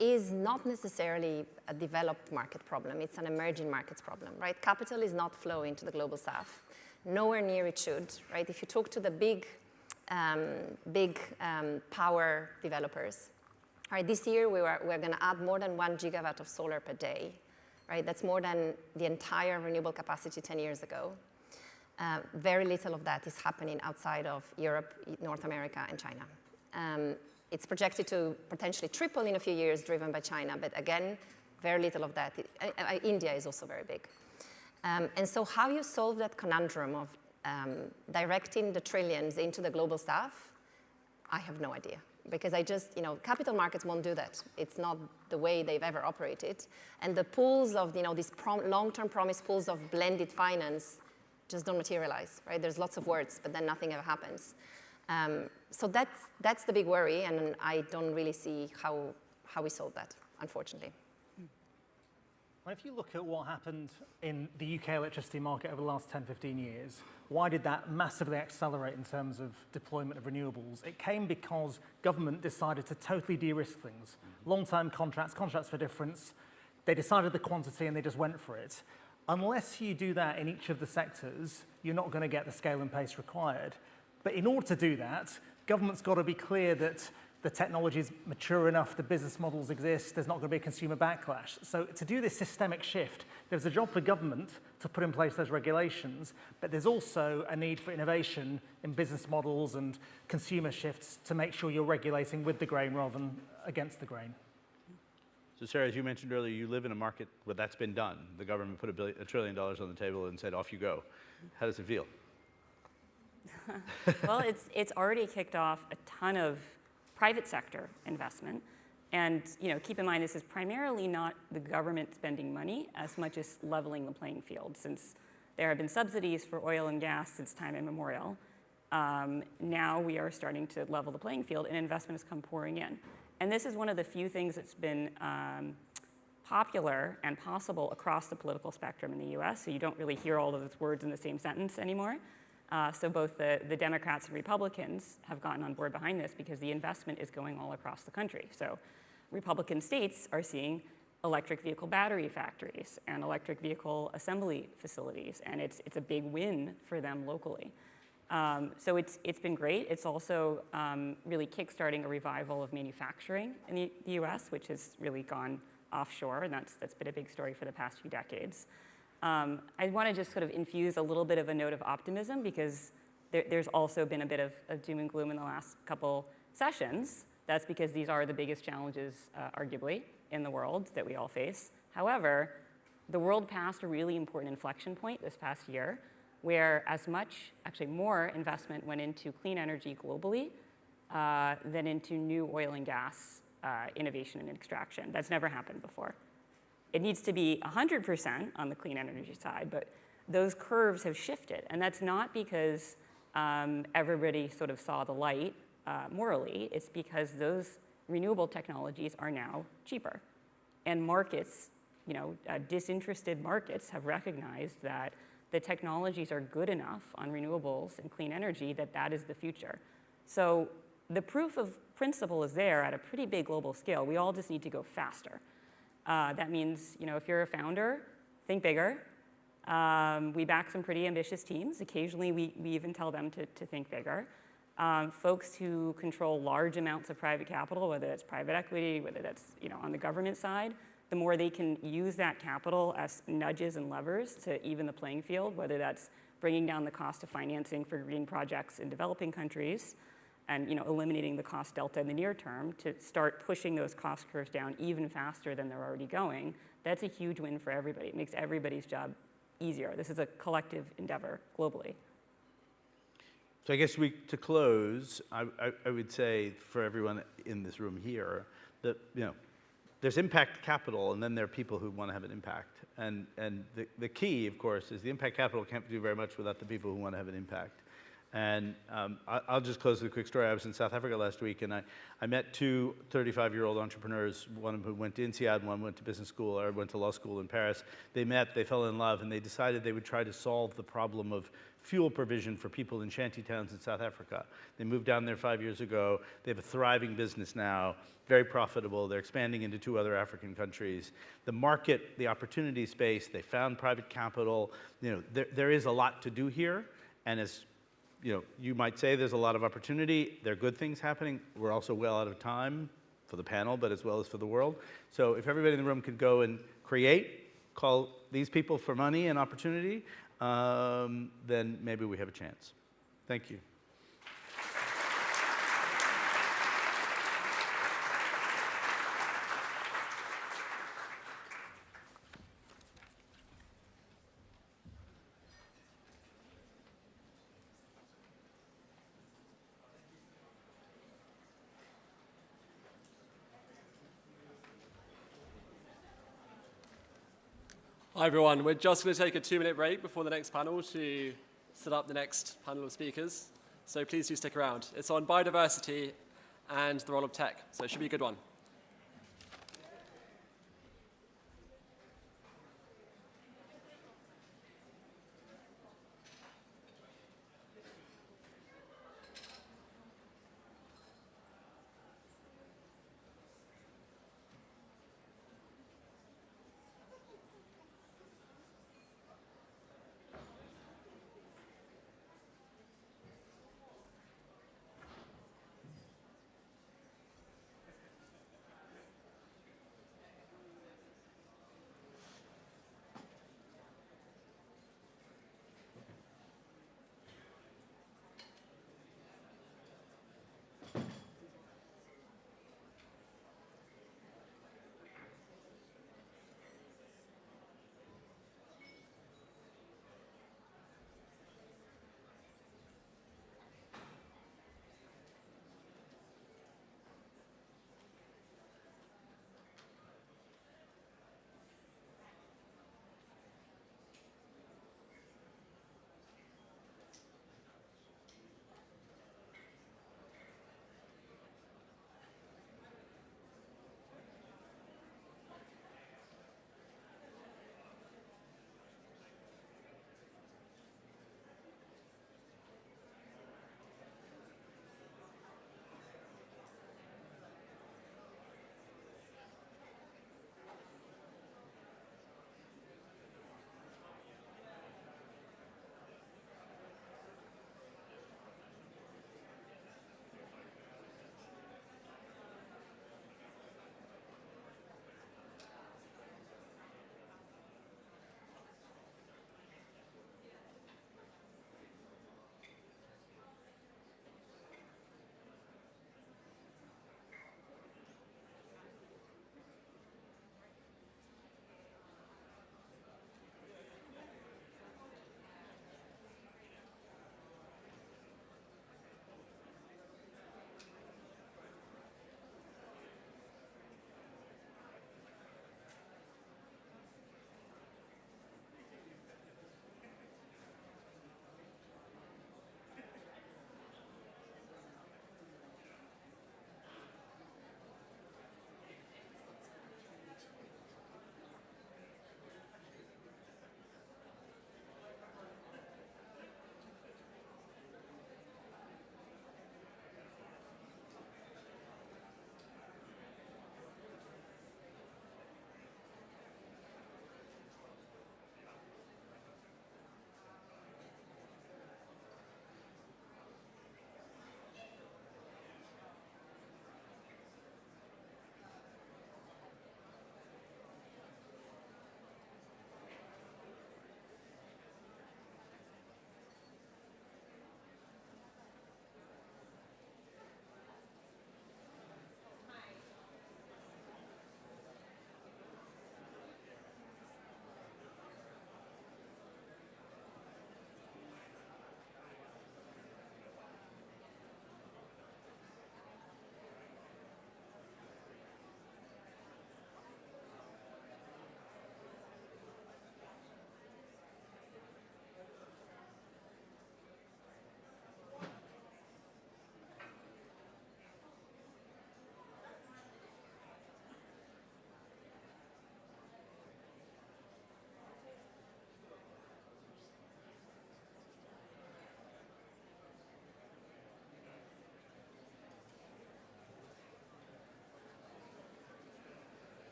is not necessarily a developed market problem. It's an emerging markets problem, right? Capital is not flowing to the global south. Nowhere near it should, right? If you talk to the big power developers, right, this year we're going to add more than 1 gigawatt of solar per day, right? That's more than the entire renewable capacity 10 years ago. Very little of that is happening outside of Europe, North America, and China. It's projected to potentially triple in a few years, driven by China, but again, very little of that. India is also very big. And so how you solve that conundrum of directing the trillions into the global south, I have no idea. Because capital markets won't do that. It's not the way they've ever operated. And the pools of, these long-term promise pools of blended finance just don't materialize, right? There's lots of words, but then nothing ever happens. So that's the big worry, and I don't really see how we solve that, unfortunately. Well, if you look at what happened in the UK electricity market over the last 10, 15 years, why did that massively accelerate in terms of deployment of renewables? It came because government decided to totally de-risk things. Long-term contracts for difference. They decided the quantity and they just went for it. Unless you do that in each of the sectors, you're not going to get the scale and pace required. But in order to do that, government's got to be clear that the technology is mature enough, the business models exist, there's not going to be a consumer backlash. So to do this systemic shift, there's a job for government to put in place those regulations, but there's also a need for innovation in business models and consumer shifts to make sure you're regulating with the grain rather than against the grain. So Sarah, as you mentioned earlier, you live in a market where that's been done. The government put $1 trillion on the table and said, off you go. How does it feel? Well, it's already kicked off a ton of private sector investment. And keep in mind, this is primarily not the government spending money as much as leveling the playing field, since there have been subsidies for oil and gas since time immemorial. Now we are starting to level the playing field and investment has come pouring in. And this is one of the few things that's been popular and possible across the political spectrum in the US, so you don't really hear all of those words in the same sentence anymore. So both the Democrats and Republicans have gotten on board behind this because the investment is going all across the country. So Republican states are seeing electric vehicle battery factories and electric vehicle assembly facilities, and it's a big win for them locally. So it's been great. It's also really kickstarting a revival of manufacturing in the US, which has really gone offshore, and that's been a big story for the past few decades. I want to just sort of infuse a little bit of a note of optimism because there's also been a bit of doom and gloom in the last couple sessions. That's because these are the biggest challenges, arguably, in the world that we all face. However, the world passed a really important inflection point this past year where actually more investment went into clean energy globally than into new oil and gas innovation and extraction. That's never happened before. It needs to be 100% on the clean energy side, but those curves have shifted. And that's not because everybody sort of saw the light morally. It's because those renewable technologies are now cheaper. And markets, disinterested markets have recognized that the technologies are good enough on renewables and clean energy that is the future. So the proof of principle is there at a pretty big global scale. We all just need to go faster. That means, if you're a founder, think bigger. We back some pretty ambitious teams. Occasionally, we even tell them to think bigger. Folks who control large amounts of private capital, whether that's private equity, whether that's on the government side, the more they can use that capital as nudges and levers to even the playing field, whether that's bringing down the cost of financing for green projects in developing countries, and eliminating the cost delta in the near term to start pushing those cost curves down even faster than they're already going. That's a huge win for everybody. It makes everybody's job easier. This is a collective endeavor globally. So I guess to close, I would say for everyone in this room here that there's impact capital, and then there are people who want to have an impact. And the key, of course, is the impact capital can't do very much without the people who want to have an impact. And I'll just close with a quick story. I was in South Africa last week, and I met two 35-year-old entrepreneurs, one who went to INSEAD, one went to business school, or went to law school in Paris. They met, they fell in love, and they decided they would try to solve the problem of fuel provision for people in shanty towns in South Africa. They moved down there 5 years ago. They have a thriving business now, very profitable. They're expanding into 2 other African countries. The market, the opportunity space, they found private capital. There is a lot to do here, and as you might say there's a lot of opportunity. There are good things happening. We're also well out of time for the panel, but as well as for the world. So if everybody in the room could go and call these people for money and opportunity, then maybe we have a chance. Thank you. Hi everyone, we're just going to take a 2-minute break before the next panel to set up the next panel of speakers. So please do stick around. It's on biodiversity and the role of tech, so it should be a good one.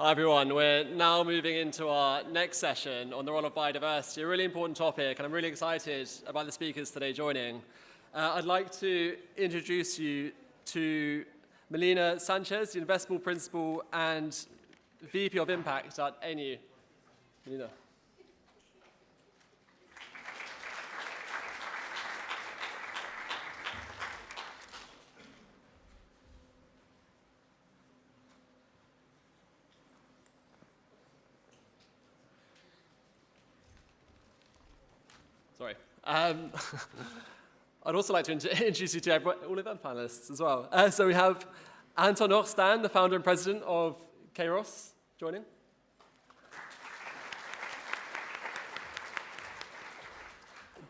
Hi everyone, we're now moving into our next session on the role of biodiversity, a really important topic, and I'm really excited about the speakers today joining. I'd like to introduce you to Melina Sanchez, the Investable Principal and VP of Impact at ANU. Melina. Sorry. I'd also like to introduce you to all of the panelists as well. So we have Anton Hochstein, the founder and president of Kairos, joining.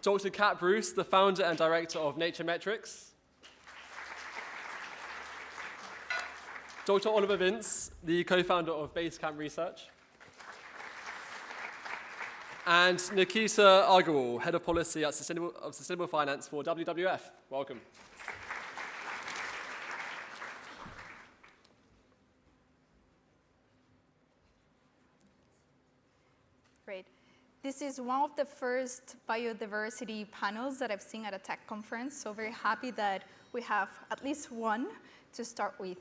Dr. Kat Bruce, the founder and director of Nature Metrics. Dr. Oliver Vince, the co-founder of Basecamp Research. And Nikita Agarwal, Head of Policy at Sustainable Finance for WWF. Welcome. Great. This is one of the first biodiversity panels that I've seen at a tech conference, so very happy that we have at least one to start with.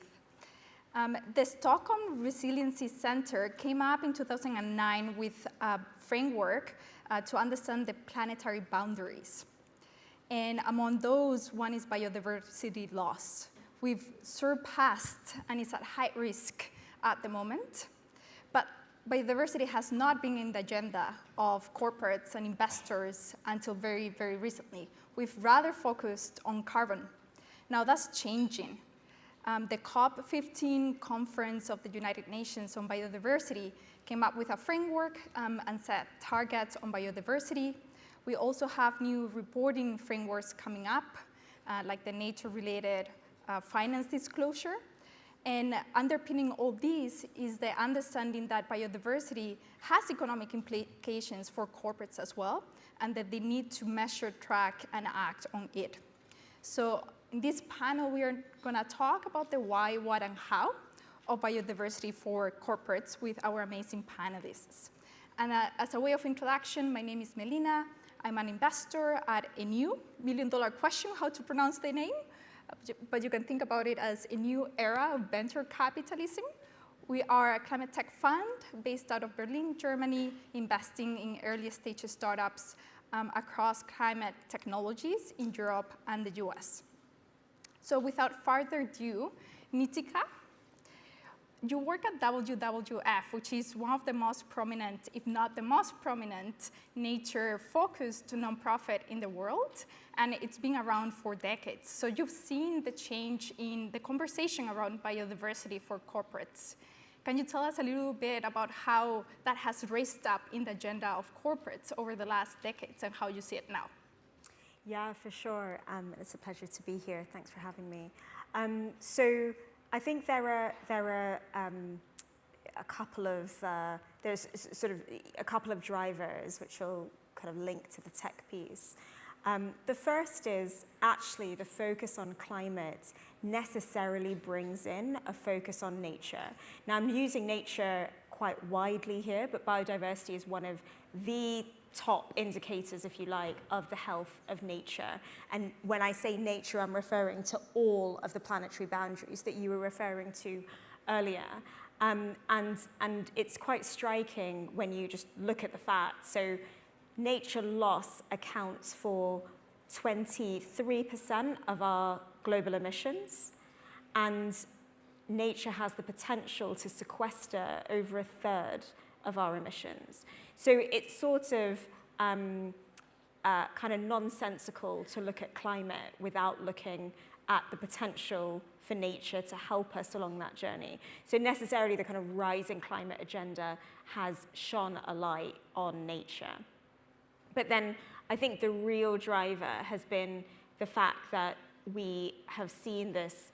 The Stockholm Resiliency Center came up in 2009 with a framework to understand the planetary boundaries. And among those, one is biodiversity loss. We've surpassed and is at high risk at the moment. But biodiversity has not been in the agenda of corporates and investors until very, very recently. We've rather focused on carbon. Now that's changing. The COP15 conference of the United Nations on biodiversity came up with a framework and set targets on biodiversity. We also have new reporting frameworks coming up, like the nature-related finance disclosure. And underpinning all these is the understanding that biodiversity has economic implications for corporates as well, and that they need to measure, track, and act on it. So in this panel, we are going to talk about the why, what, and how of biodiversity for corporates with our amazing panelists. And as a way of introduction, my name is Melina. I'm an investor at ANU. $1 million question, how to pronounce the name. But you can think about it as a new era of venture capitalism. We are a climate tech fund based out of Berlin, Germany, investing in early stage startups across climate technologies in Europe and the US. So without further ado, Nitika, you work at WWF, which is one of the most prominent, if not the most prominent, nature-focused nonprofit in the world, and it's been around for decades. So you've seen the change in the conversation around biodiversity for corporates. Can you tell us a little bit about how that has raised up in the agenda of corporates over the last decades and how you see it now? Yeah, for sure. It's a pleasure to be here. Thanks for having me. So I think there are a couple of there's sort of a couple of drivers which will kind of link to the tech piece. The first is actually the focus on climate necessarily brings in a focus on nature. Now I'm using nature quite widely here, but biodiversity is one of the top indicators, if you like, of the health of nature. And when I say nature, I'm referring to all of the planetary boundaries that you were referring to earlier. And it's quite striking when you just look at the facts. So nature loss accounts for 23% of our global emissions, and nature has the potential to sequester over a third of our emissions. So it's sort of kind of nonsensical to look at climate without looking at the potential for nature to help us along that journey. So necessarily the kind of rising climate agenda has shone a light on nature. But then I think the real driver has been the fact that we have seen this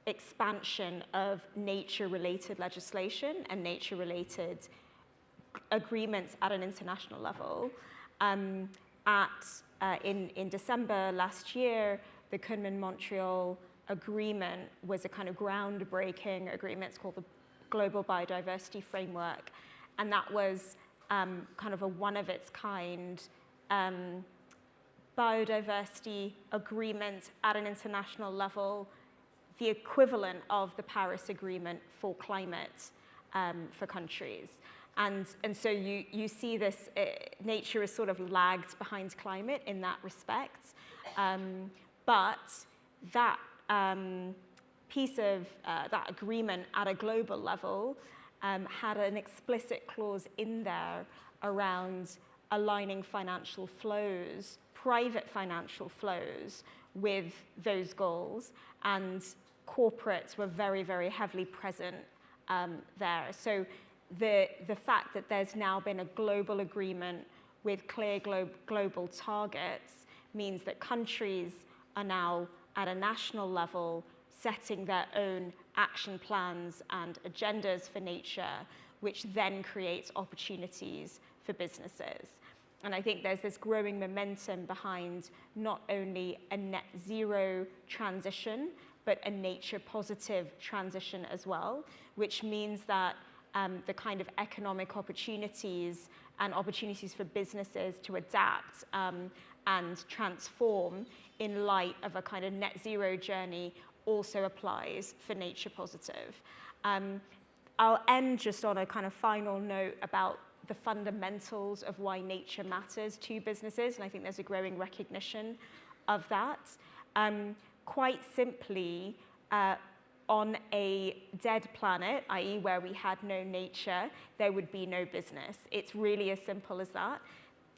expansion of nature-related legislation and nature-related agreements at an international level. In December last year, the Kunming-Montreal Agreement was a kind of groundbreaking agreement. It's called the global biodiversity framework. And that was kind of a one-of-its-kind biodiversity agreement at an international level, the equivalent of the Paris Agreement for climate for countries. And so you see this, nature is sort of lagged behind climate in that respect. But that piece of that agreement at a global level had an explicit clause in there around aligning financial flows, private financial flows, with those goals. And corporates were very, very heavily present there. So the fact that there's now been a global agreement with clear global targets means that countries are now at a national level setting their own action plans and agendas for nature, which then creates opportunities for businesses. And I think there's this growing momentum behind not only a net zero transition, but a nature positive transition as well, which means that the kind of economic opportunities and opportunities for businesses to adapt and transform in light of a kind of net zero journey also applies for nature positive. I'll end just on a kind of final note about the fundamentals of why nature matters to businesses, and I think there's a growing recognition of that. Quite simply, on a dead planet, i.e. where we had no nature, there would be no business. It's really as simple as that.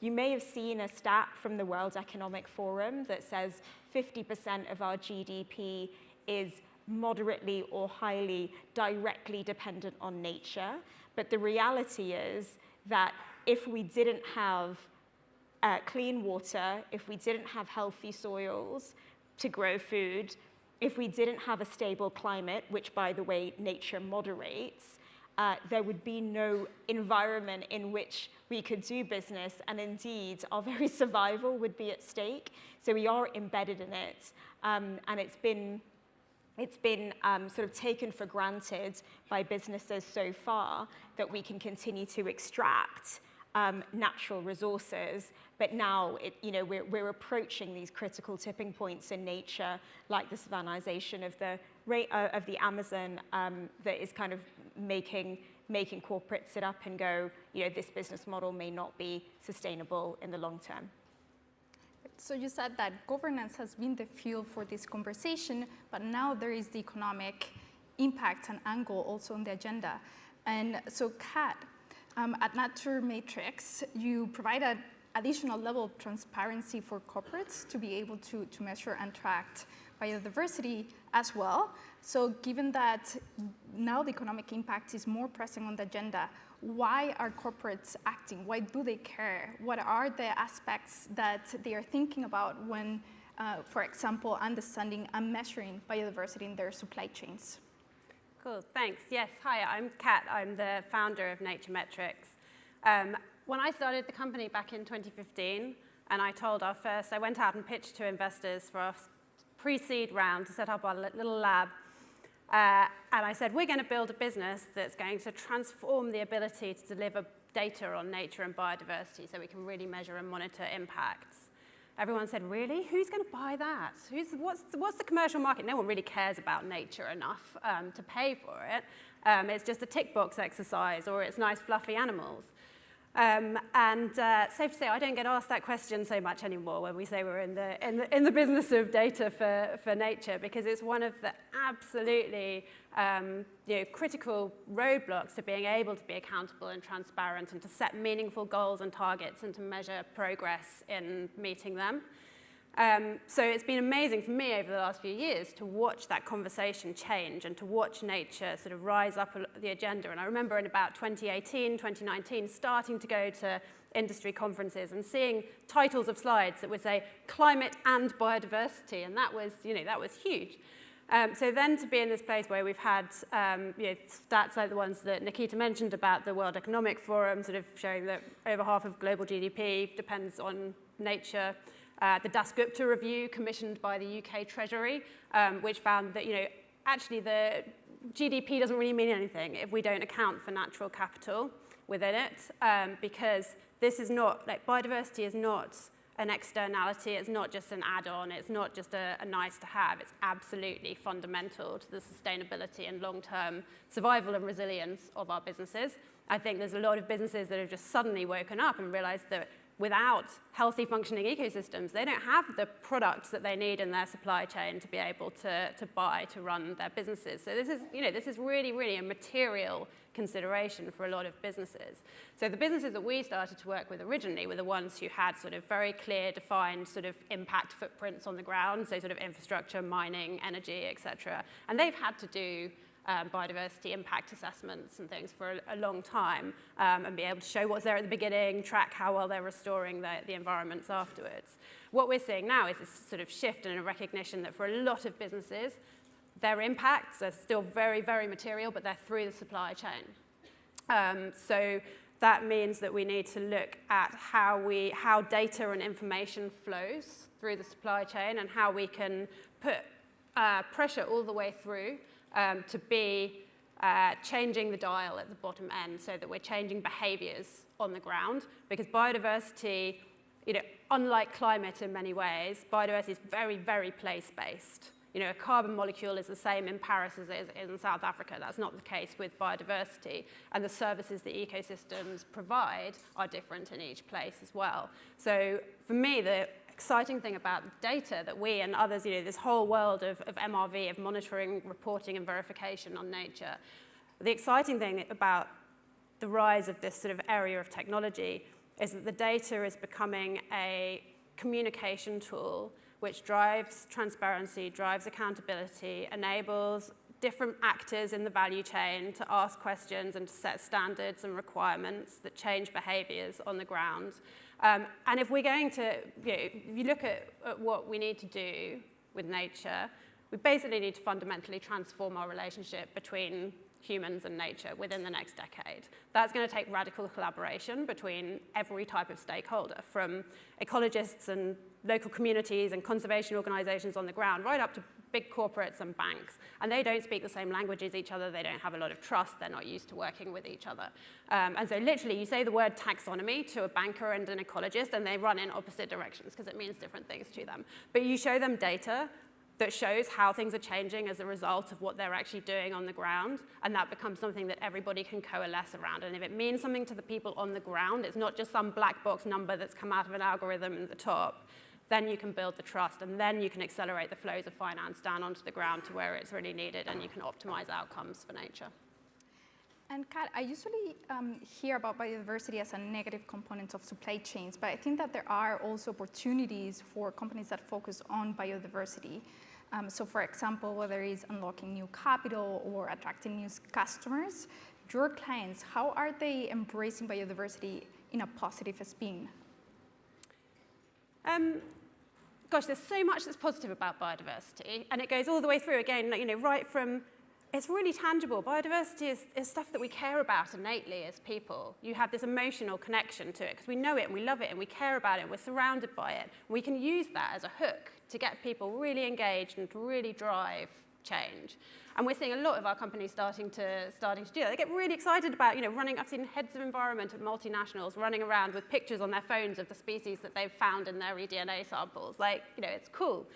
You may have seen a stat from the World Economic Forum that says 50% of our GDP is moderately or highly directly dependent on nature. But the reality is that if we didn't have clean water, if we didn't have healthy soils to grow food, if we didn't have a stable climate, which, by the way, nature moderates, there would be no environment in which we could do business, and indeed, our very survival would be at stake. So we are embedded in it, and it's been sort of taken for granted by businesses so far that we can continue to extract natural resources, but now we're approaching these critical tipping points in nature, like the savannization of the Amazon, that is kind of making corporates sit up and go, this business model may not be sustainable in the long term. So you said that governance has been the fuel for this conversation, but now there is the economic impact and angle also on the agenda. And so Kat, at Nature Matrix, you provide an additional level of transparency for corporates to be able to measure and track biodiversity as well. So given that now the economic impact is more pressing on the agenda, why are corporates acting? Why do they care? What are the aspects that they are thinking about when, for example, understanding and measuring biodiversity in their supply chains? Cool, thanks. Yes, hi, I'm Kat. I'm the founder of Nature Metrics. When I started the company back in 2015, and I went out and pitched to investors for our pre-seed round to set up our little lab. And I said, we're going to build a business that's going to transform the ability to deliver data on nature and biodiversity so we can really measure and monitor impacts. Everyone said, really? Who's going to buy that? What's the commercial market? No one really cares about nature enough to pay for it. It's just a tick box exercise, or it's nice fluffy animals. Safe to say, I don't get asked that question so much anymore when we say we're in the business of data for nature, because it's one of the absolutely critical roadblocks to being able to be accountable and transparent and to set meaningful goals and targets and to measure progress in meeting them. So it's been amazing for me over the last few years to watch that conversation change and to watch nature sort of rise up the agenda. And I remember in about 2018, 2019, starting to go to industry conferences and seeing titles of slides that would say climate and biodiversity, and that was huge. So then to be in this place where we've had stats like the ones that Nikita mentioned about the World Economic Forum, sort of showing that over half of global GDP depends on nature. The Dasgupta review commissioned by the UK Treasury, which found that actually the GDP doesn't really mean anything if we don't account for natural capital within it, because this is not, like, biodiversity is not an externality, it's not just an add-on, it's not just a nice to have, it's absolutely fundamental to the sustainability and long-term survival and resilience of our businesses. I think there's a lot of businesses that have just suddenly woken up and realized that without healthy functioning ecosystems, they don't have the products that they need in their supply chain to be able to buy, to run their businesses. So this is really, really a material consideration for a lot of businesses. So the businesses that we started to work with originally were the ones who had sort of very clear, defined sort of impact footprints on the ground, so sort of infrastructure, mining, energy, et cetera. And they've had to do biodiversity impact assessments and things for a long time, and be able to show what's there at the beginning, track how well they're restoring the environments afterwards. What we're seeing now is this sort of shift and a recognition that for a lot of businesses, their impacts are still very, very material, but they're through the supply chain. So that means that we need to look at how data and information flows through the supply chain and how we can put pressure all the way through to be changing the dial at the bottom end so that we're changing behaviors on the ground. Because biodiversity, unlike climate in many ways, biodiversity is very, very place-based. A carbon molecule is the same in Paris as it is in South Africa. That's not the case with biodiversity. And the services that ecosystems provide are different in each place as well. So for me, the exciting thing about data that we and others, this whole world of MRV, of monitoring, reporting, and verification on nature, the exciting thing about the rise of this sort of area of technology is that the data is becoming a communication tool which drives transparency, drives accountability, enables different actors in the value chain to ask questions and to set standards and requirements that change behaviors on the ground. And if we're going to, if you look at what we need to do with nature, we basically need to fundamentally transform our relationship between humans and nature within the next decade. That's going to take radical collaboration between every type of stakeholder, from ecologists and local communities and conservation organizations on the ground, right up to big corporates and banks. And they don't speak the same language as each other. They don't have a lot of trust. They're not used to working with each other. And so literally, you say the word taxonomy to a banker and an ecologist, and they run in opposite directions because it means different things to them. But you show them data that shows how things are changing as a result of what they're actually doing on the ground, and that becomes something that everybody can coalesce around. And if it means something to the people on the ground, it's not just some black box number that's come out of an algorithm at the top, then you can build the trust, and then you can accelerate the flows of finance down onto the ground to where it's really needed, and you can optimize outcomes for nature. And Kat, I usually hear about biodiversity as a negative component of supply chains, but I think that there are also opportunities for companies that focus on biodiversity. So for example, whether it's unlocking new capital or attracting new customers, your clients, how are they embracing biodiversity in a positive spin? Gosh, there's so much that's positive about biodiversity, and it goes all the way through, again, right from, it's really tangible. Biodiversity is stuff that we care about innately as people. You have this emotional connection to it because we know it and we love it and we care about it and we're surrounded by it. We can use that as a hook to get people really engaged and to really drive change. And we're seeing a lot of our companies starting to do that. They get really excited about, running. I've seen heads of environment at multinationals running around with pictures on their phones of the species that they've found in their eDNA samples. It's cool.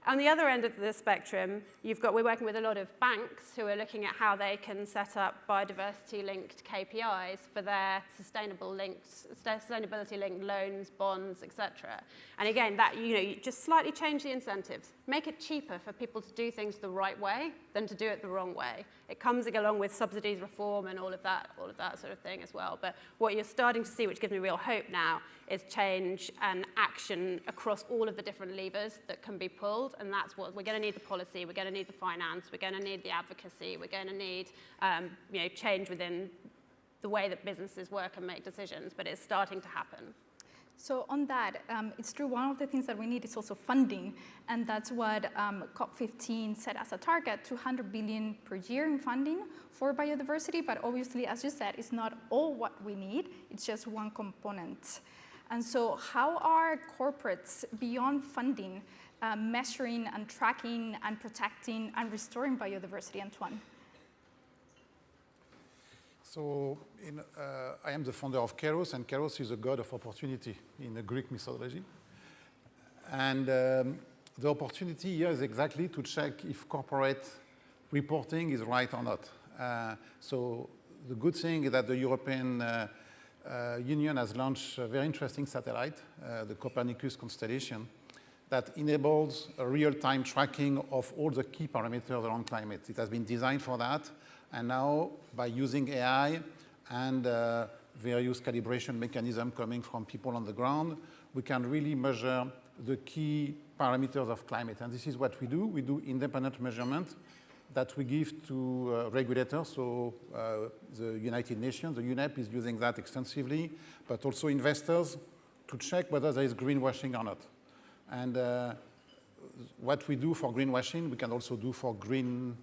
On the other end of the spectrum, we're working with a lot of banks who are looking at how they can set up biodiversity-linked KPIs for their sustainability-linked loans, bonds, etc. And again, that you just slightly change the incentives, make it cheaper for people to do things the right way than to do it the wrong way. It comes along with subsidies reform and all of that sort of thing as well. But what you're starting to see, which gives me real hope now, is change and action across all of the different levers that can be pulled. And that's what we're going to need: the policy, we're going to need the finance, we're going to need the advocacy, we're going to need change within the way that businesses work and make decisions. But it's starting to happen. So on that, it's true, one of the things that we need is also funding, and that's what COP15 set as a target, 200 billion per year in funding for biodiversity, but obviously, as you said, it's not all what we need, it's just one component. And so how are corporates, beyond funding, measuring and tracking and protecting and restoring biodiversity, Antoine? So I am the founder of Kairos, and Kairos is a god of opportunity in the Greek mythology. And the opportunity here is exactly to check if corporate reporting is right or not. So the good thing is that the European Union has launched a very interesting satellite, the Copernicus constellation, that enables a real-time tracking of all the key parameters around climate. It has been designed for that. And now, by using AI and various calibration mechanisms coming from people on the ground, we can really measure the key parameters of climate. And this is what we do. We do independent measurement that we give to regulators. So the United Nations, the UNEP, is using that extensively, but also investors to check whether there is greenwashing or not. And what we do for greenwashing, we can also do for green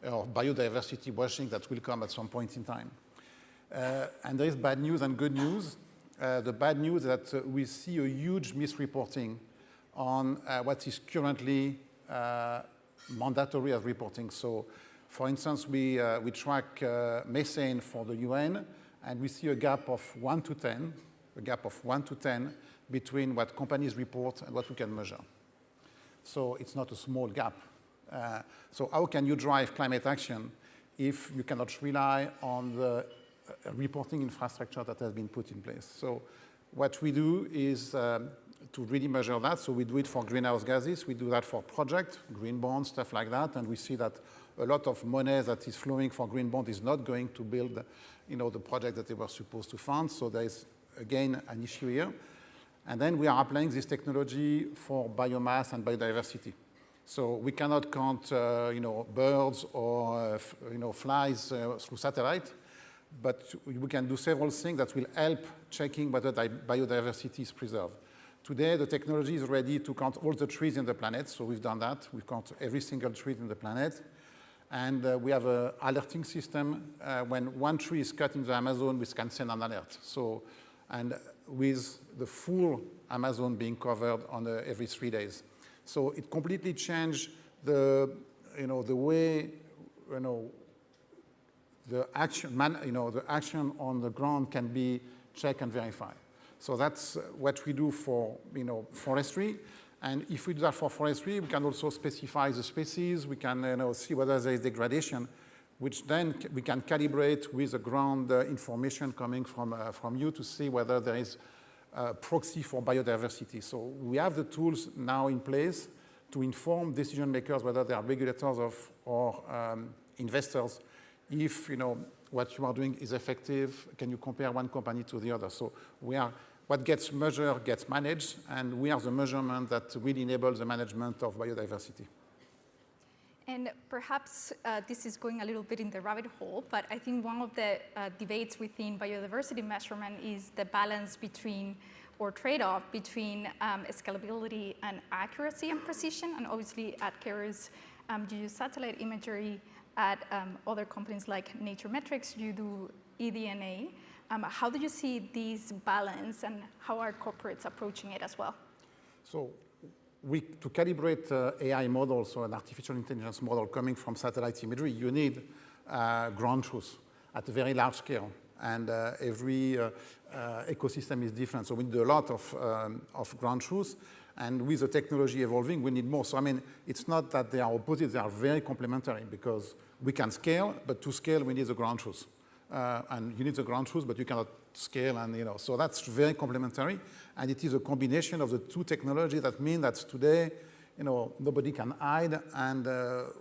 or biodiversity washing that will come at some point in time. And there is bad news and good news. The bad news is that we see a huge misreporting on what is currently mandatory as reporting. So, for instance, we track methane for the UN, and we see a gap of 1 to 10, between what companies report and what we can measure. So it's not a small gap. So how can you drive climate action if you cannot rely on the reporting infrastructure that has been put in place? So what we do is to really measure that. So we do it for greenhouse gases. We do that for projects, green bonds, stuff like that. And we see that a lot of money that is flowing for green bond is not going to build, the project that they were supposed to fund. So there is, again, an issue here. And then we are applying this technology for biomass and biodiversity. So we cannot count, birds or, flies through satellite, but we can do several things that will help checking whether biodiversity is preserved. Today, the technology is ready to count all the trees in the planet. So we've done that. We've counted every single tree in the planet. And we have an alerting system. When one tree is cut in the Amazon, we can send an alert. So, and with the full Amazon being covered on every 3 days. So it completely changed the way, the action on the ground can be checked and verified. So that's what we do for, forestry. And if we do that for forestry, we can also specify the species. We can, see whether there is degradation, which then we can calibrate with the ground information coming from you to see whether there is proxy for biodiversity. So we have the tools now in place to inform decision makers, whether they are regulators or investors, if what you are doing is effective. Can you compare one company to the other? So what gets measured gets managed, and we are the measurement that will enable the management of biodiversity. And perhaps this is going a little bit in the rabbit hole, but I think one of the debates within biodiversity measurement is the balance between, or trade-off between scalability and accuracy and precision. And obviously at Kairos, you use satellite imagery. At other companies like Naturemetrics, you do eDNA. How do you see this balance, and how are corporates approaching it as well? So to calibrate AI models, so an artificial intelligence model coming from satellite imagery, you need ground truth at a very large scale. And every ecosystem is different. So we need a lot of ground truth. And with the technology evolving, we need more. So, it's not that they are opposite. They are very complementary because we can scale, but to scale, we need the ground truth. And you need the ground truth, but you cannot scale. And, so that's very complementary. And it is a combination of the two technologies that mean that today, nobody can hide, and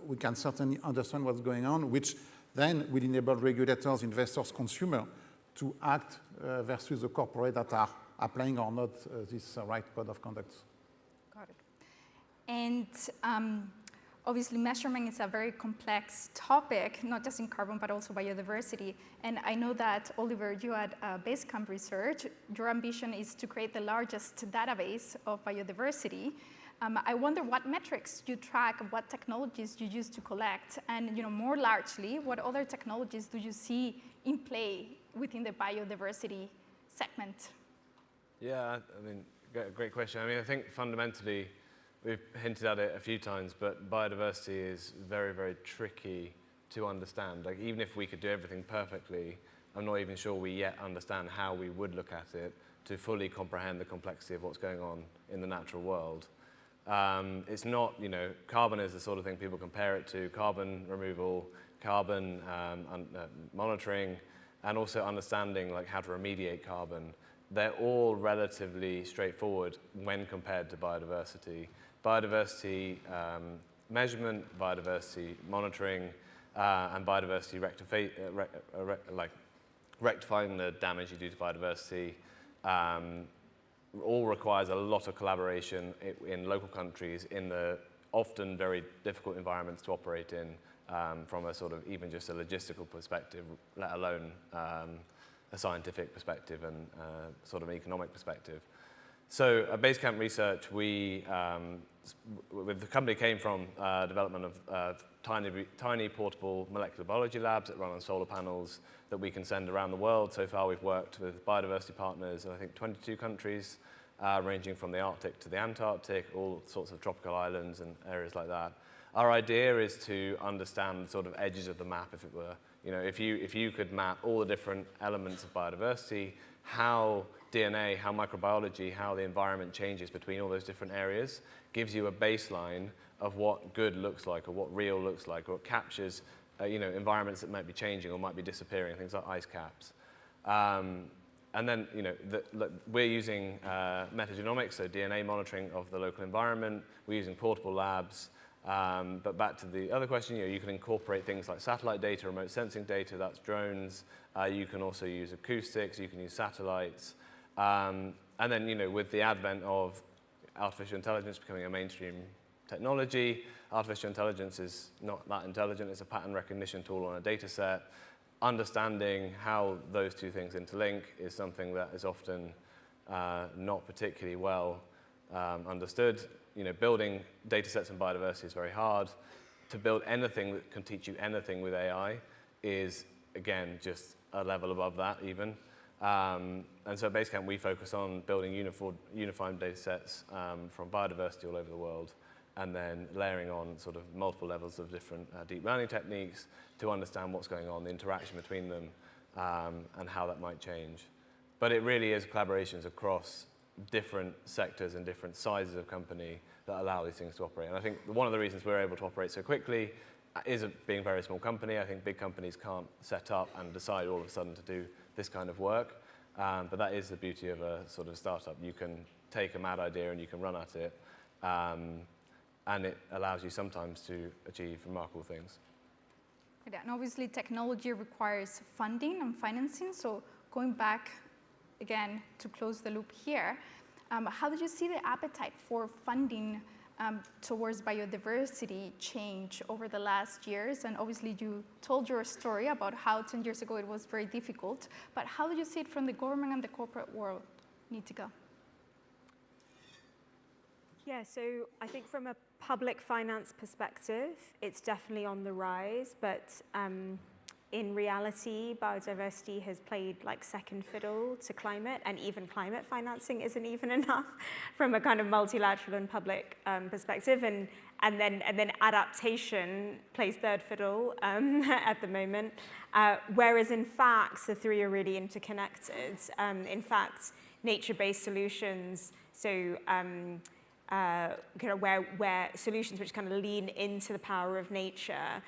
we can certainly understand what's going on, which then will enable regulators, investors, consumers to act versus the corporate that are applying or not this right code of conduct. Got it. And obviously, measurement is a very complex topic, not just in carbon, but also biodiversity. And I know that, Oliver, you at Basecamp Research, your ambition is to create the largest database of biodiversity. I wonder what metrics you track, what technologies you use to collect, and more largely, what other technologies do you see in play within the biodiversity segment? Yeah, great question. I think fundamentally, we've hinted at it a few times, but biodiversity is very, very tricky to understand. Like, even if we could do everything perfectly, I'm not even sure we yet understand how we would look at it to fully comprehend the complexity of what's going on in the natural world. It's not, carbon is the sort of thing people compare it to, carbon removal, carbon monitoring, and also understanding like how to remediate carbon. They're all relatively straightforward when compared to biodiversity. Biodiversity measurement, biodiversity monitoring, and biodiversity rectifying the damage you do to biodiversity all requires a lot of collaboration in local countries in the often very difficult environments to operate in from a sort of even just a logistical perspective, let alone a scientific perspective and sort of an economic perspective. So at Basecamp Research, the company came from development of tiny portable molecular biology labs that run on solar panels that we can send around the world. So far we've worked with biodiversity partners in I think 22 countries, ranging from the Arctic to the Antarctic, all sorts of tropical islands and areas like that. Our idea is to understand sort of edges of the map, if it were. If you could map all the different elements of biodiversity, how DNA, how microbiology, how the environment changes between all those different areas, gives you a baseline of what good looks like, or what real looks like, or it captures environments that might be changing or might be disappearing, things like ice caps. And then, we're using metagenomics, so DNA monitoring of the local environment. We're using portable labs. But back to the other question, you can incorporate things like satellite data, remote sensing data, that's drones. You can also use acoustics, you can use satellites. And then, with the advent of artificial intelligence becoming a mainstream technology, artificial intelligence is not that intelligent, it's a pattern recognition tool on a data set. Understanding how those two things interlink is something that is often not particularly well understood. Building data sets in biodiversity is very hard. To build anything that can teach you anything with AI is, again, just a level above that even. And so at Basecamp, we focus on building unified data sets from biodiversity all over the world, and then layering on sort of multiple levels of different deep learning techniques to understand what's going on, the interaction between them, and how that might change. But it really is collaborations across different sectors and different sizes of company that allow these things to operate. And I think one of the reasons we're able to operate so quickly is being a very small company. I think big companies can't set up and decide all of a sudden to do this kind of work. But that is the beauty of a sort of startup. You can take a mad idea and you can run at it. And it allows you sometimes to achieve remarkable things. And obviously technology requires funding and financing. So going back again to close the loop here, how did you see the appetite for funding towards biodiversity change over the last years? And obviously you told your story about how 10 years ago it was very difficult, but how did you see it from the government and the corporate world? Nitika. Yeah, so I think from a public finance perspective, it's definitely on the rise, but in reality, biodiversity has played like second fiddle to climate, and even climate financing isn't even enough from a kind of multilateral and public perspective, and then adaptation plays third fiddle at the moment, whereas in fact the three are really interconnected. In fact, nature-based solutions, so kind of where solutions which kind of lean into the power of nature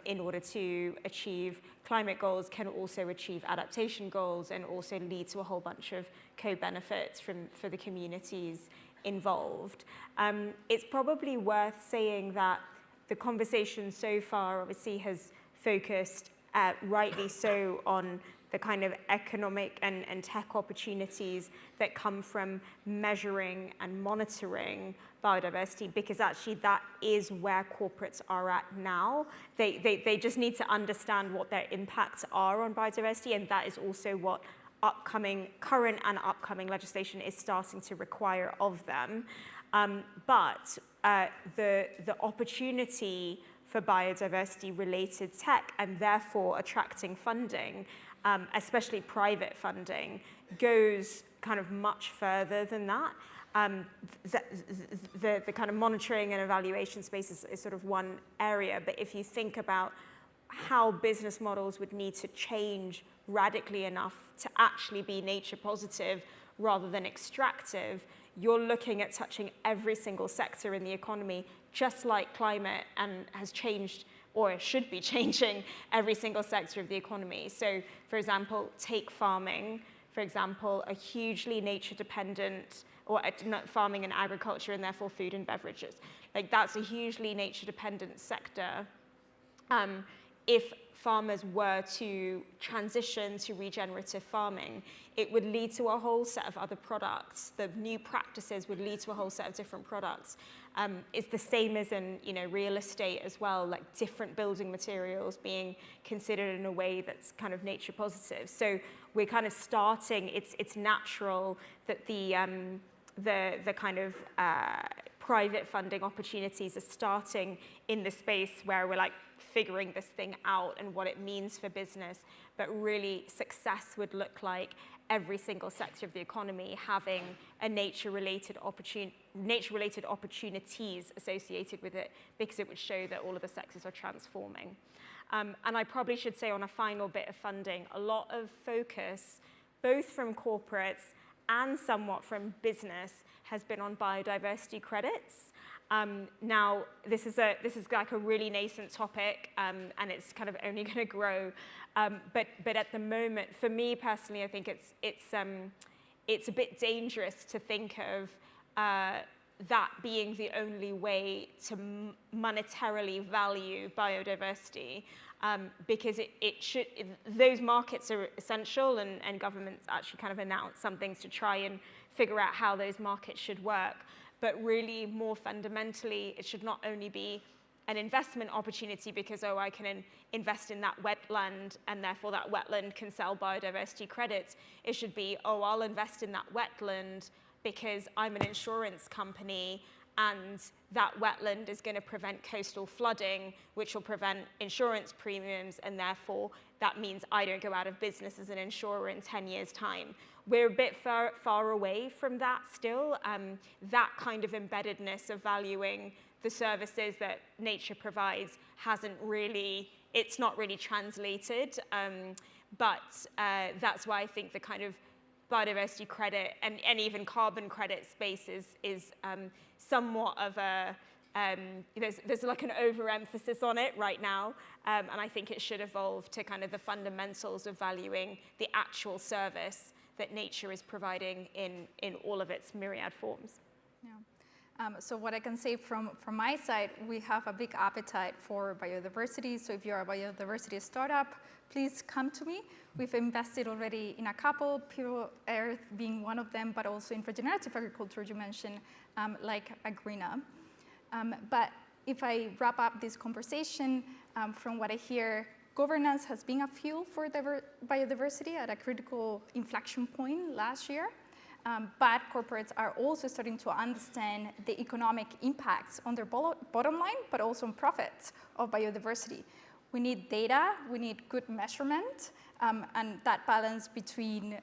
in order to achieve climate goals can also achieve adaptation goals and also lead to a whole bunch of co-benefits for the communities involved. It's probably worth saying that the conversation so far obviously has focused rightly so on the kind of economic and tech opportunities that come from measuring and monitoring biodiversity, because actually that is where corporates are at now. They just need to understand what their impacts are on biodiversity, and that is also what current and upcoming legislation is starting to require of them. But the opportunity for biodiversity-related tech, and therefore attracting funding, especially private funding, goes kind of much further than that. The kind of monitoring and evaluation space is sort of one area, but if you think about how business models would need to change radically enough to actually be nature positive rather than extractive, you're looking at touching every single sector in the economy, just like climate and has changed or should be changing every single sector of the economy. So, for example, take farming, for example, a hugely nature dependent, or farming and agriculture and therefore food and beverages. Like that's a hugely nature dependent sector. If farmers were to transition to regenerative farming, it would lead to a whole set of other products. The new practices would lead to a whole set of different products. It's the same as in real estate as well, like different building materials being considered in a way that's kind of nature positive. So we're kind of starting, it's natural that the kind of private funding opportunities are starting in the space where we're like figuring this thing out and what it means for business, but really success would look like every single sector of the economy having a nature-related opportunities associated with it, because it would show that all of the sectors are transforming. And I probably should say on a final bit of funding, a lot of focus, both from corporates and somewhat from business, has been on biodiversity credits. Now, this is like a really nascent topic, and it's kind of only going to grow. But at the moment, for me personally, I think it's a bit dangerous to think of that being the only way to monetarily value biodiversity, because those markets are essential, and governments actually kind of announce some things to try and figure out how those markets should work. But really, more fundamentally, it should not only be an investment opportunity because, oh, I can invest in that wetland and therefore that wetland can sell biodiversity credits. It should be, oh, I'll invest in that wetland because I'm an insurance company and that wetland is going to prevent coastal flooding, which will prevent insurance premiums, and therefore that means I don't go out of business as an insurer in 10 years' time. We're a bit far away from that still. That kind of embeddedness of valuing the services that nature provides it's not really translated. But that's why I think the kind of biodiversity credit and even carbon credit space is somewhat of a, there's like an overemphasis on it right now. And I think it should evolve to kind of the fundamentals of valuing the actual service that nature is providing in all of its myriad forms. Yeah. So what I can say from my side, we have a big appetite for biodiversity. So if you're a biodiversity startup, please come to me. We've invested already in a couple, Pure Earth being one of them, but also in regenerative agriculture, you mentioned, like Agrina. But if I wrap up this conversation, from what I hear, governance has been a fuel for biodiversity at a critical inflection point last year. But corporates are also starting to understand the economic impacts on their bottom line, but also on profits of biodiversity. We need data, we need good measurement, and that balance between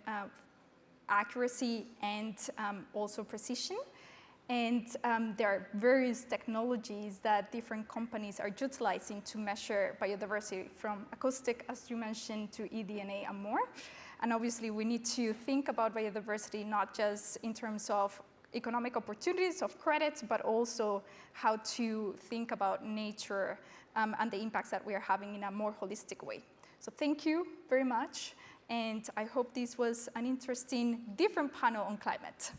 accuracy and also precision. And there are various technologies that different companies are utilizing to measure biodiversity, from acoustic, as you mentioned, to eDNA and more. And obviously, we need to think about biodiversity not just in terms of economic opportunities of credits, but also how to think about nature and the impacts that we are having in a more holistic way. So thank you very much. And I hope this was an interesting, different panel on climate.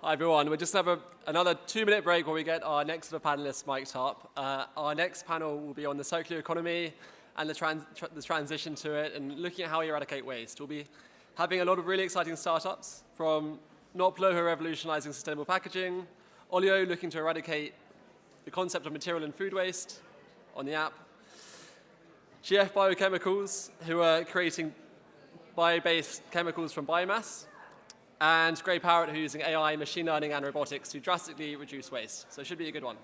Hi everyone, we'll just have another 2-minute break while we get our next sort of panelists mic'd up. Our next panel will be on the circular economy and the transition to it, and looking at how we eradicate waste. We'll be having a lot of really exciting startups, from Noplo, who are revolutionizing sustainable packaging, Olio looking to eradicate the concept of material and food waste on the app, GF Biochemicals, who are creating bio-based chemicals from biomass, and Grey Parrot, who are using AI, machine learning, and robotics to drastically reduce waste. So it should be a good one.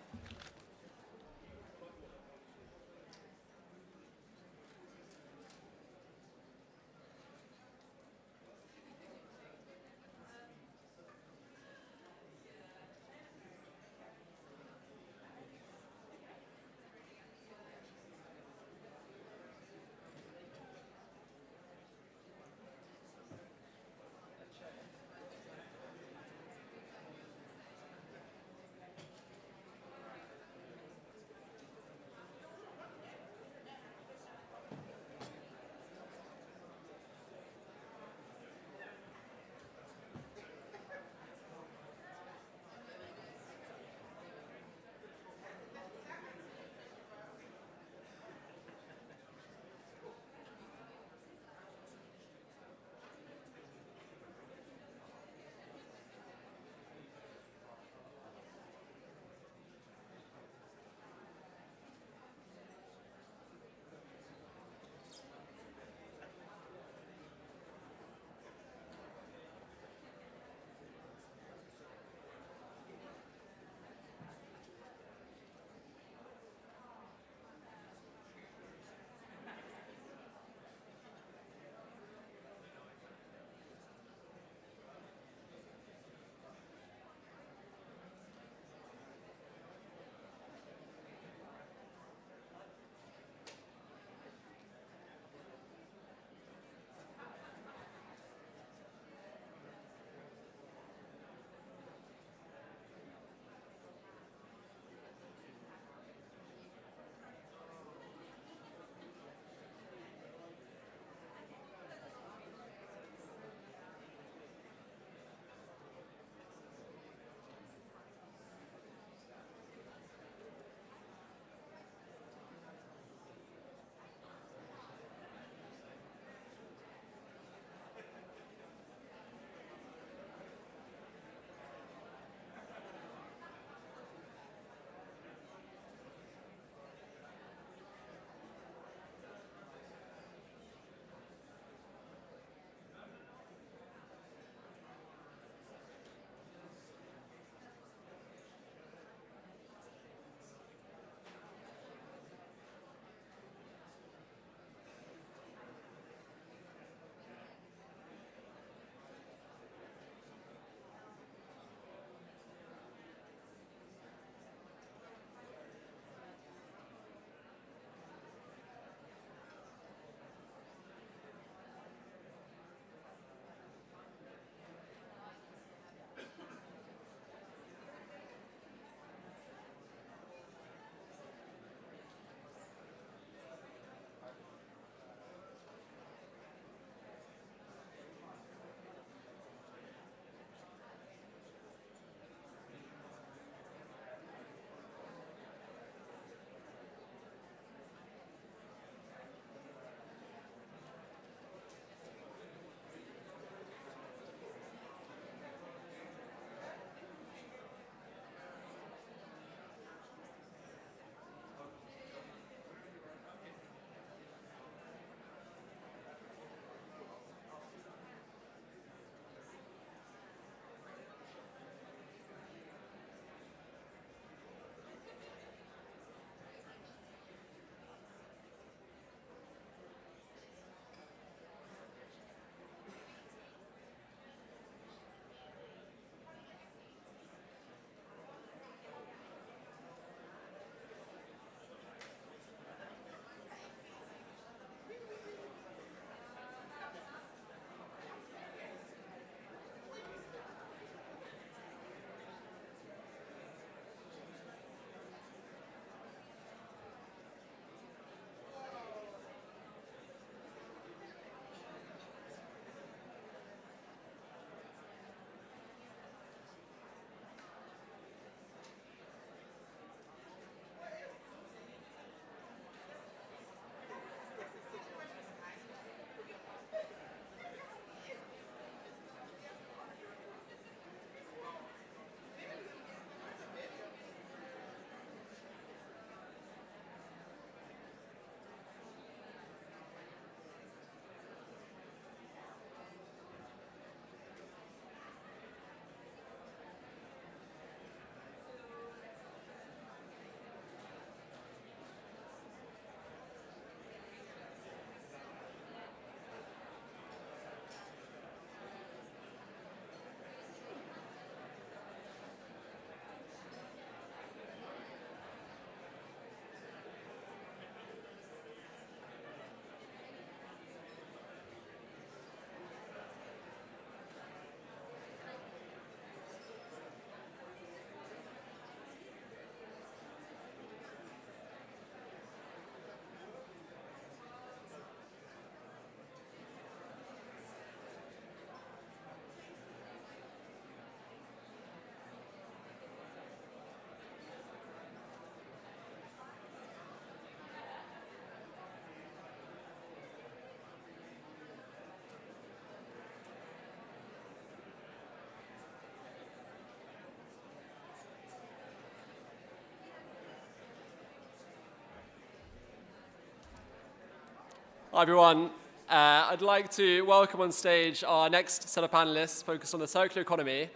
Hi, everyone. I'd like to welcome on stage our next set of panelists focused on the circular economy.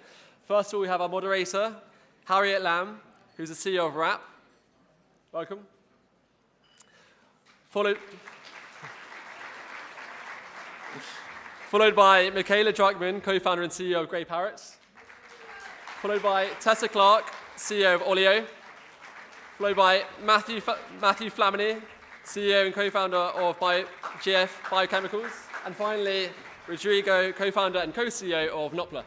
First of all, we have our moderator, Harriet Lamb, who's the CEO of WRAP. Welcome. Followed by Michaela Druckmann, co-founder and CEO of Grey Parrots. Followed by Tessa Clark, CEO of Olio. Followed by Matthew Flamini, CEO and co-founder of GF Biochemicals. And finally, Rodrigo, co-founder and co-CEO of Nopla.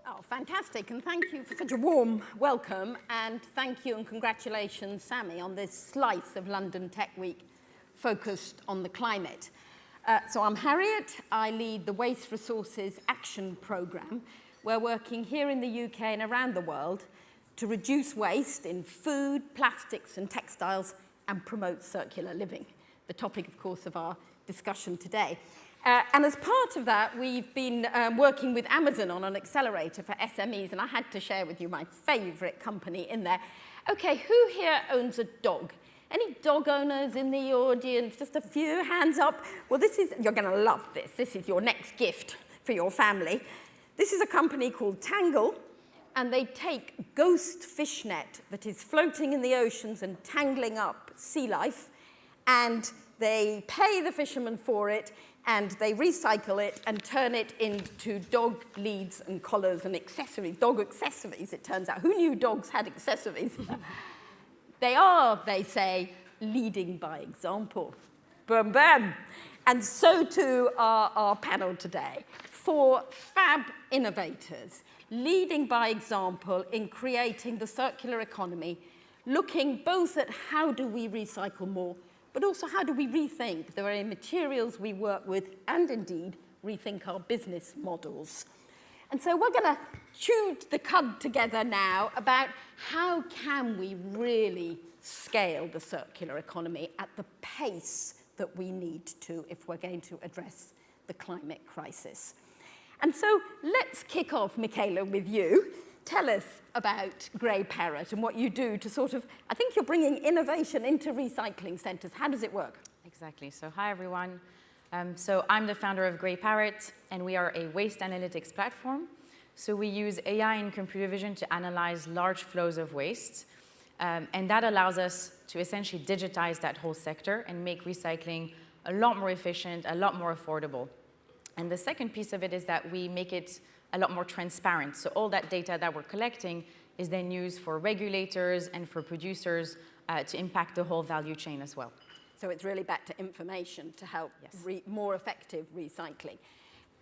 Oh, fantastic, and thank you for such a warm welcome, and thank you and congratulations, Sammy, on this slice of London Tech Week focused on the climate. So I'm Harriet. I lead the Waste Resources Action Programme. We're working here in the UK and around the world to reduce waste in food, plastics and textiles and promote circular living, the topic, of course, of our discussion today. And as part of that, we've been working with Amazon on an accelerator for SMEs, and I had to share with you my favourite company in there. Okay, who here owns a dog? Any dog owners in the audience? Just a few hands up. Well, you're going to love this. This is your next gift for your family. This is a company called Tangle, and they take ghost fish net that is floating in the oceans and tangling up sea life, and they pay the fishermen for it, and they recycle it and turn it into dog leads and collars and accessories, dog accessories, it turns out. Who knew dogs had accessories? They are, they say, leading by example. Boom, boom. And so too are our panel today. For fab innovators, leading by example in creating the circular economy, looking both at how do we recycle more, but also how do we rethink the very materials we work with, and indeed rethink our business models. And so we're going to chew the cud together now about how can we really scale the circular economy at the pace that we need to if we're going to address the climate crisis. And so let's kick off, Michaela, with you. Tell us about Grey Parrot and what you do to sort of, I think you're bringing innovation into recycling centres. How does it work? Exactly. So hi, everyone. So I'm the founder of Grey Parrot, and we are a waste analytics platform. So we use AI and computer vision to analyze large flows of waste. And that allows us to essentially digitize that whole sector and make recycling a lot more efficient, a lot more affordable. And the second piece of it is that we make it a lot more transparent. So all that data that we're collecting is then used for regulators and for producers to impact the whole value chain as well. So it's really back to information to help more effective recycling.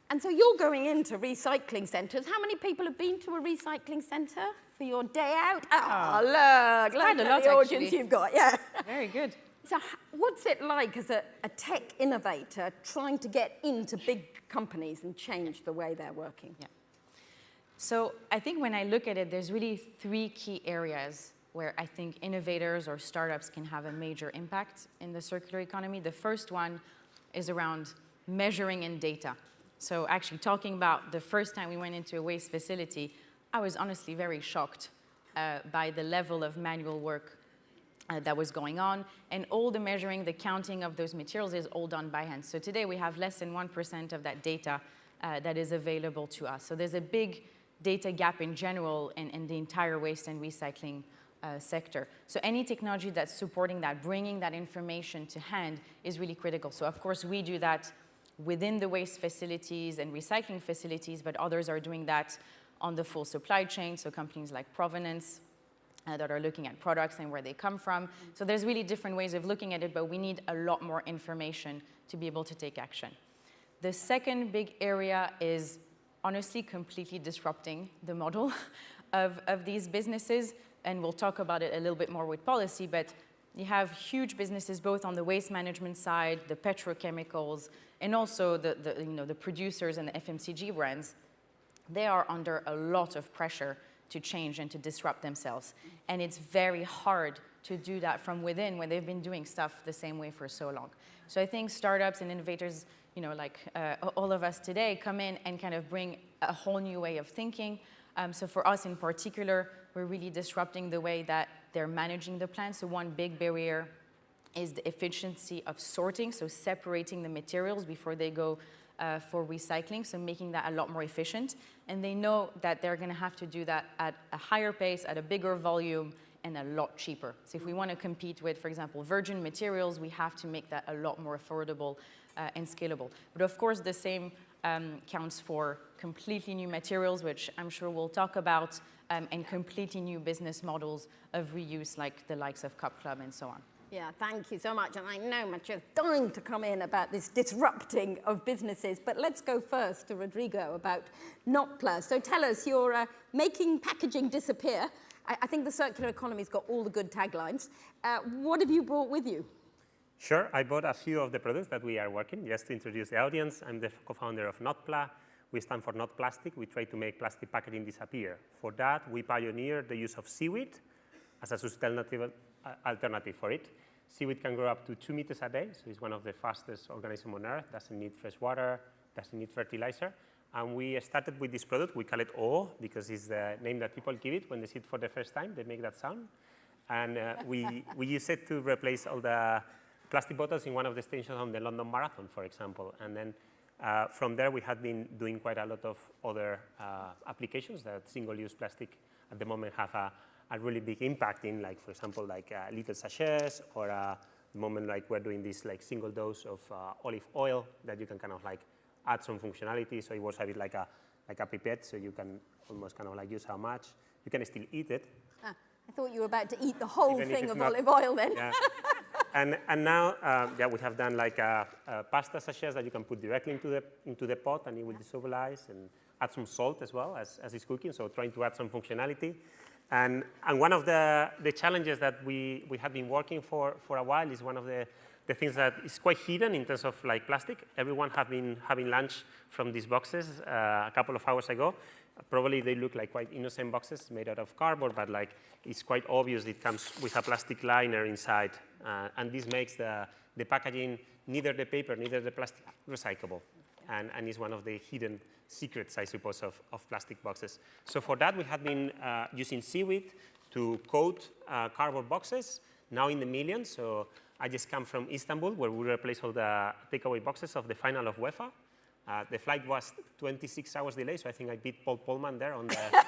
And so you're going into recycling centres. How many people have been to a recycling centre for your day out? Oh, look Quite a at lot, the audience actually. you've got, yeah. Very good. So what's it like as a tech innovator trying to get into big companies and change the way they're working? Yeah. So I think when I look at it, there's really three key areas where I think innovators or startups can have a major impact in the circular economy. The first one is around measuring and data. So actually talking about the first time we went into a waste facility, I was honestly very shocked by the level of manual work that was going on, and all the measuring, the counting of those materials is all done by hand. So today we have less than 1% of that data that is available to us. So there's a big data gap in general in the entire waste and recycling sector. So any technology that's supporting that, bringing that information to hand is really critical. So of course we do that within the waste facilities and recycling facilities, but others are doing that on the full supply chain. So companies like Provenance that are looking at products and where they come from. So there's really different ways of looking at it, but we need a lot more information to be able to take action. The second big area is honestly completely disrupting the model of these businesses. And we'll talk about it a little bit more with policy, but you have huge businesses both on the waste management side, the petrochemicals, and also the producers and the FMCG brands. They are under a lot of pressure to change and to disrupt themselves. And it's very hard to do that from within when they've been doing stuff the same way for so long. So I think startups and innovators, like all of us today, come in and kind of bring a whole new way of thinking. So for us in particular, we're really disrupting the way that they're managing the plant. So one big barrier is the efficiency of sorting, so separating the materials before they go for recycling, so making that a lot more efficient. And they know that they're going to have to do that at a higher pace, at a bigger volume, and a lot cheaper. So if we want to compete with, for example, virgin materials, we have to make that a lot more affordable and scalable. But of course, the same counts for completely new materials, which I'm sure we'll talk about, and completely new business models of reuse, like the likes of Cup Club and so on. Yeah, thank you so much. And I know Mathieu's dying to come in about this disrupting of businesses, but let's go first to Rodrigo about Notpla. So tell us, you're making packaging disappear. I think the circular economy's got all the good taglines. What have you brought with you? Sure, I bought a few of the products that we are working. Just to introduce the audience, I'm the co-founder of Notpla. We stand for Not Plastic. We try to make plastic packaging disappear. For that, we pioneered the use of seaweed as a sustainable alternative for it. Seaweed can grow up to 2 meters a day, so it's one of the fastest organisms on Earth, doesn't need fresh water, doesn't need fertilizer. And we started with this product. We call it O because it's the name that people give it when they see it for the first time. They make that sound. And we use it to replace all the plastic bottles in one of the stations on the London Marathon, for example. And then from there, we have been doing quite a lot of other applications that single-use plastic at the moment have a really big impact in, like, for example, like little sachets, or the moment like we're doing this like single dose of olive oil that you can kind of like add some functionality. So it works a bit like a pipette, so you can almost kind of like use how much. You can still eat it. I thought you were about to eat the whole Even thing of not, olive oil then. Yeah. And now, yeah, we have done like pasta sachets that you can put directly into the pot, and it will dissolve, and add some salt as well as it's cooking. So trying to add some functionality. And one of the challenges that we have been working for a while is one of the things that is quite hidden in terms of like plastic. Everyone have been having lunch from these boxes a couple of hours ago. Probably they look like quite innocent boxes made out of cardboard, but like it's quite obvious it comes with a plastic liner inside. And this makes the packaging, neither the paper, neither the plastic, recyclable. And is one of the hidden secrets, I suppose, of plastic boxes. So for that, we have been using seaweed to coat cardboard boxes, now in the millions. So I just come from Istanbul, where we replaced all the takeaway boxes of the final of UEFA. The flight was 26 hours delay, so I think I beat Paul Polman there on the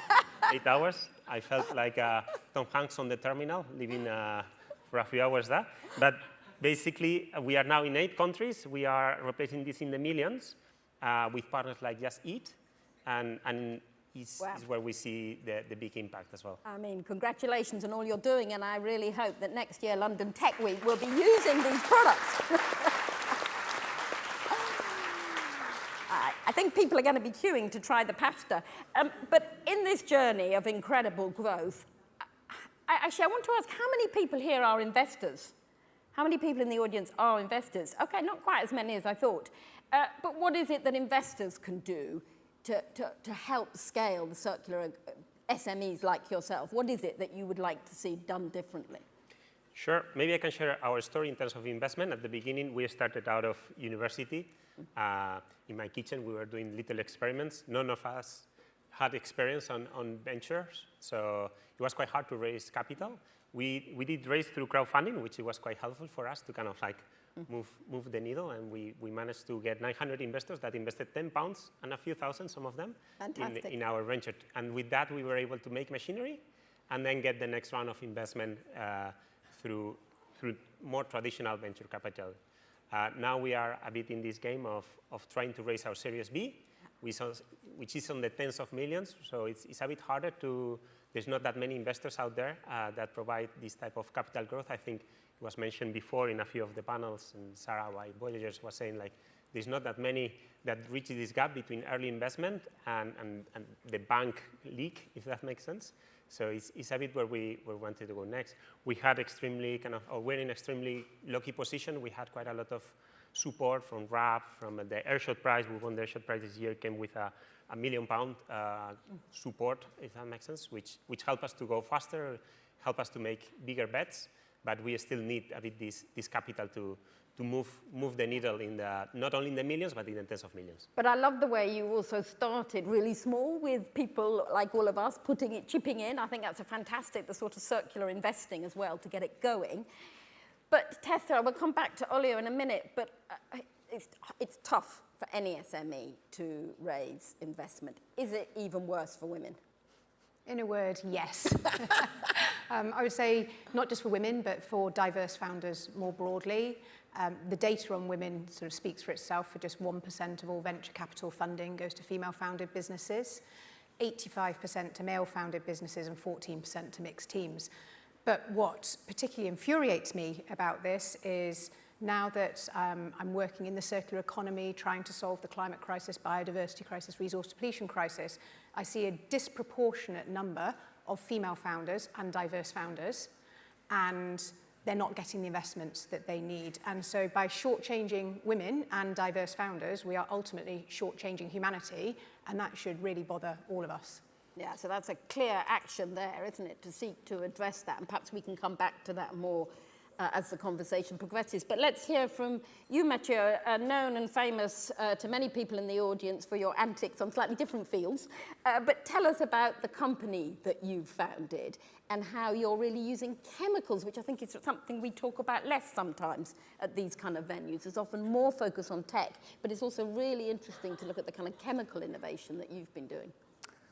8 hours. I felt like Tom Hanks on the terminal, living for a few hours there. But basically, we are now in 8 countries. We are replacing this in the millions. With partners like Just Eat, and is where we see the big impact as well. I mean, congratulations on all you're doing, and I really hope that next year London Tech Week will be using these products. I think people are going to be queuing to try the pasta. But in this journey of incredible growth, actually, I want to ask, how many people here are investors? How many people in the audience are investors? Okay, not quite as many as I thought. But what is it that investors can do to help scale the circular SMEs like yourself? What is it that you would like to see done differently? Sure. Maybe I can share our story in terms of investment. At the beginning, we started out of university. In my kitchen, we were doing little experiments. None of us had experience on ventures, so it was quite hard to raise capital. We did raise through crowdfunding, which was quite helpful for us to kind of like move the needle, and we managed to get 900 investors that invested £10 and a few thousand, some of them, in our venture. And with that, we were able to make machinery and then get the next round of investment through more traditional venture capital. Now we are a bit in this game of trying to raise our Series B, which is on the tens of millions. So it's a bit harder to, there's not that many investors out there that provide this type of capital growth. I think it was mentioned before in a few of the panels, and Sarah by Voyagers was saying like there's not that many that reach this gap between early investment and the bank leak, if that makes sense. So it's a bit where we wanted to go next. We had we're in extremely lucky position. We had quite a lot of support from RAP, from the Airshot Prize. We won the Airshot Prize this year, came with a £1 million support, if that makes sense, which helped us to go faster, help us to make bigger bets. But we still need a bit this capital to move the needle in not only in the millions, but in the tens of millions. But I love the way you also started really small with people like all of us chipping in. I think that's the sort of circular investing as well to get it going. But Tessa, we'll come back to Olio in a minute, but it's tough for any SME to raise investment. Is it even worse for women? In a word, yes. I would say not just for women, but for diverse founders more broadly. The data on women sort of speaks for itself. For just 1% of all venture capital funding goes to female-founded businesses, 85% to male-founded businesses, and 14% to mixed teams. But what particularly infuriates me about this is now that I'm working in the circular economy, trying to solve the climate crisis, biodiversity crisis, resource depletion crisis, I see a disproportionate number of female founders and diverse founders, and they're not getting the investments that they need. And so by shortchanging women and diverse founders, we are ultimately shortchanging humanity, and that should really bother all of us. Yeah, so that's a clear action there, isn't it, to seek to address that. And perhaps we can come back to that more as the conversation progresses. But let's hear from you, Mathieu, known and famous to many people in the audience for your antics on slightly different fields. But tell us about the company that you've founded and how you're really using chemicals, which I think is something we talk about less sometimes at these kind of venues. There's often more focus on tech, but it's also really interesting to look at the kind of chemical innovation that you've been doing.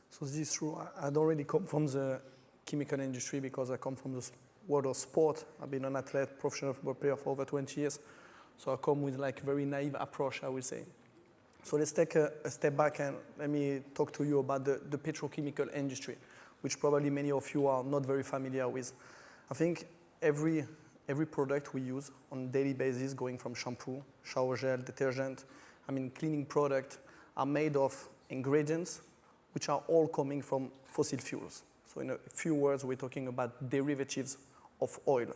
So this is true. I don't really come from the chemical industry because I come from the world of sport. I've been an athlete, professional football player for over 20 years. So I come with like a very naive approach, I would say. So let's take a step back and let me talk to you about the petrochemical industry, which probably many of you are not very familiar with. I think every product we use on a daily basis, going from shampoo, shower gel, detergent, cleaning product, are made of ingredients which are all coming from fossil fuels. So in a few words, we're talking about derivatives of oil.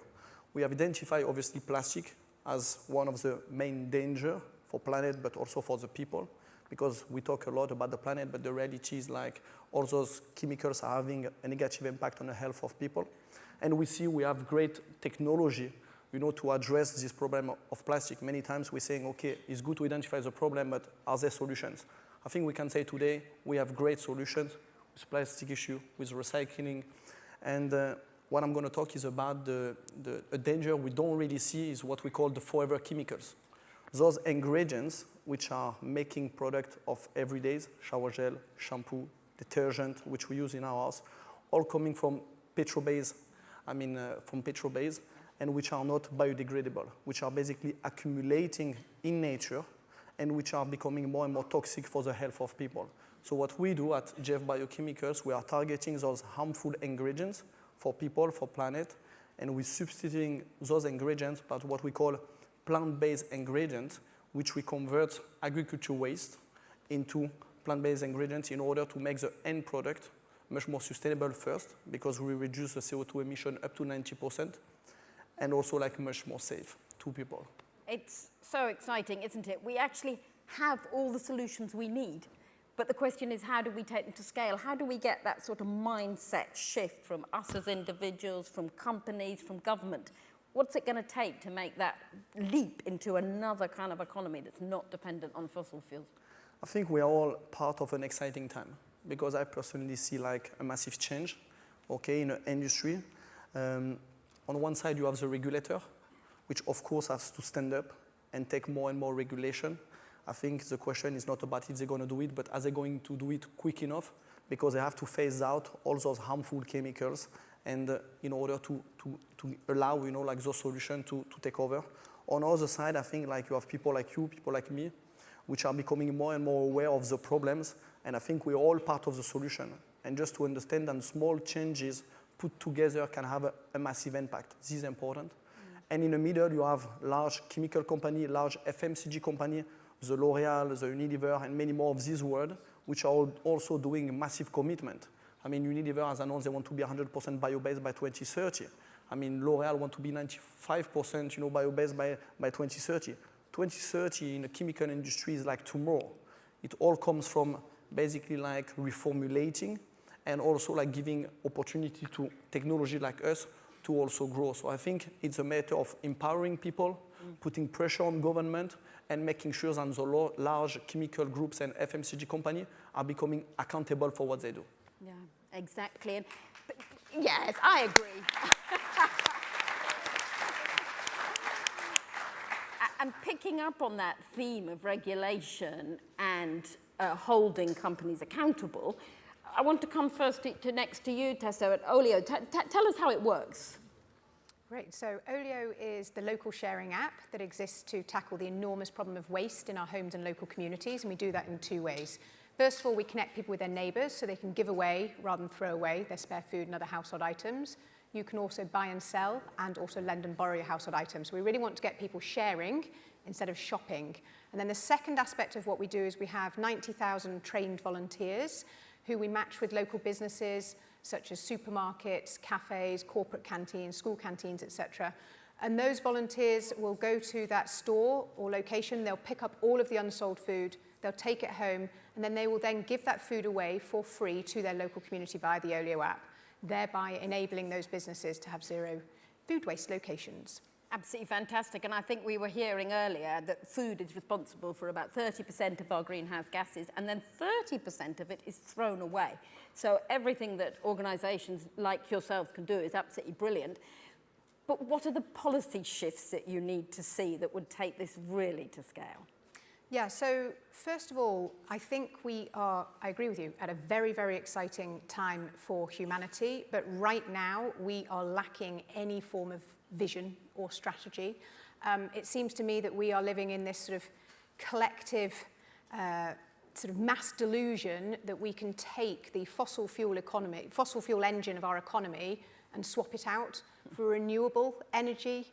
We have identified, obviously, plastic as one of the main danger for planet, but also for the people, because we talk a lot about the planet, but the reality is like all those chemicals are having a negative impact on the health of people. And we see we have great technology, to address this problem of plastic. Many times we're saying, okay, it's good to identify the problem, but are there solutions? I think we can say today we have great solutions with plastic issue, with recycling. And what I'm going to talk is about the danger we don't really see is what we call the forever chemicals. Those ingredients which are making product of everyday, shower gel, shampoo, detergent, which we use in our house, all coming from petrol-based, and which are not biodegradable, which are basically accumulating in nature and which are becoming more and more toxic for the health of people. So what we do at JF Biochemicals, we are targeting those harmful ingredients for people, for planet, and we're substituting those ingredients by what we call plant-based ingredients, which we convert agriculture waste into plant-based ingredients in order to make the end product much more sustainable first, because we reduce the CO2 emission up to 90%, and also like much more safe to people. It's so exciting, isn't it? We actually have all the solutions we need, but the question is, how do we take them to scale? How do we get that sort of mindset shift from us as individuals, from companies, from government? What's it going to take to make that leap into another kind of economy that's not dependent on fossil fuels? I think we are all part of an exciting time, because I personally see like a massive change, in the industry. On one side, you have the regulator, which of course has to stand up and take more and more regulation. I think the question is not about if they're going to do it, but are they going to do it quick enough? Because they have to phase out all those harmful chemicals, and in order to allow, like those solutions to take over. On the other side, I think like you have people like you, people like me, which are becoming more and more aware of the problems, and I think we're all part of the solution. And just to understand that small changes put together can have a massive impact. This is important. And in the middle, you have large chemical company, large FMCG company, the L'Oreal, the Unilever, and many more of this world, which are also doing massive commitment. Unilever has announced they want to be 100% bio-based by 2030. L'Oreal want to be 95% bio-based by 2030. 2030 in the chemical industry is like tomorrow. It all comes from basically like reformulating and also like giving opportunity to technology like us to also grow. So I think it's a matter of empowering people, putting pressure on government, and making sure that the large chemical groups and FMCG companies are becoming accountable for what they do. Yeah, exactly. But yes, I agree. And picking up on that theme of regulation and holding companies accountable, I want to come first to next to you, Tessa, at Olio. Tell us how it works. Great. So Olio is the local sharing app that exists to tackle the enormous problem of waste in our homes and local communities, and we do that in 2 ways. First of all, we connect people with their neighbours so they can give away rather than throw away their spare food and other household items. You can also buy and sell and also lend and borrow your household items. So we really want to get people sharing instead of shopping. And then the second aspect of what we do is we have 90,000 trained volunteers who we match with local businesses such as supermarkets, cafes, corporate canteens, school canteens, etc. And those volunteers will go to that store or location, they'll pick up all of the unsold food, they'll take it home, and then they will then give that food away for free to their local community via the Olio app, thereby enabling those businesses to have zero food waste locations. Absolutely fantastic. And I think we were hearing earlier that food is responsible for about 30% of our greenhouse gases, and then 30% of it is thrown away. So everything that organisations like yourselves can do is absolutely brilliant. But what are the policy shifts that you need to see that would take this really to scale? Yeah, so first of all, I think we are, I agree with you, at a very, very exciting time for humanity. But right now, we are lacking any form of vision or strategy. It seems to me that we are living in this sort of collective sort of mass delusion that we can take the fossil fuel engine of our economy and swap it out for a renewable energy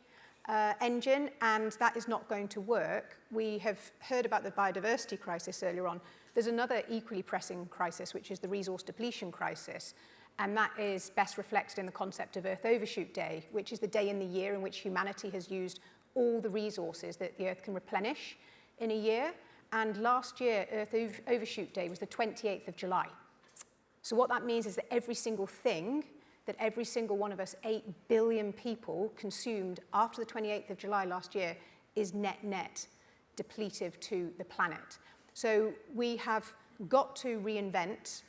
engine, and that is not going to work. We have heard about the biodiversity crisis earlier on. There's another equally pressing crisis, which is the resource depletion crisis. And that is best reflected in the concept of Earth Overshoot Day, which is the day in the year in which humanity has used all the resources that the Earth can replenish in a year. And last year, Earth Overshoot Day was the 28th of July. So what that means is that every single thing that every single one of us, 8 billion people, consumed after the 28th of July last year is net depletive to the planet. So we have got to reinvent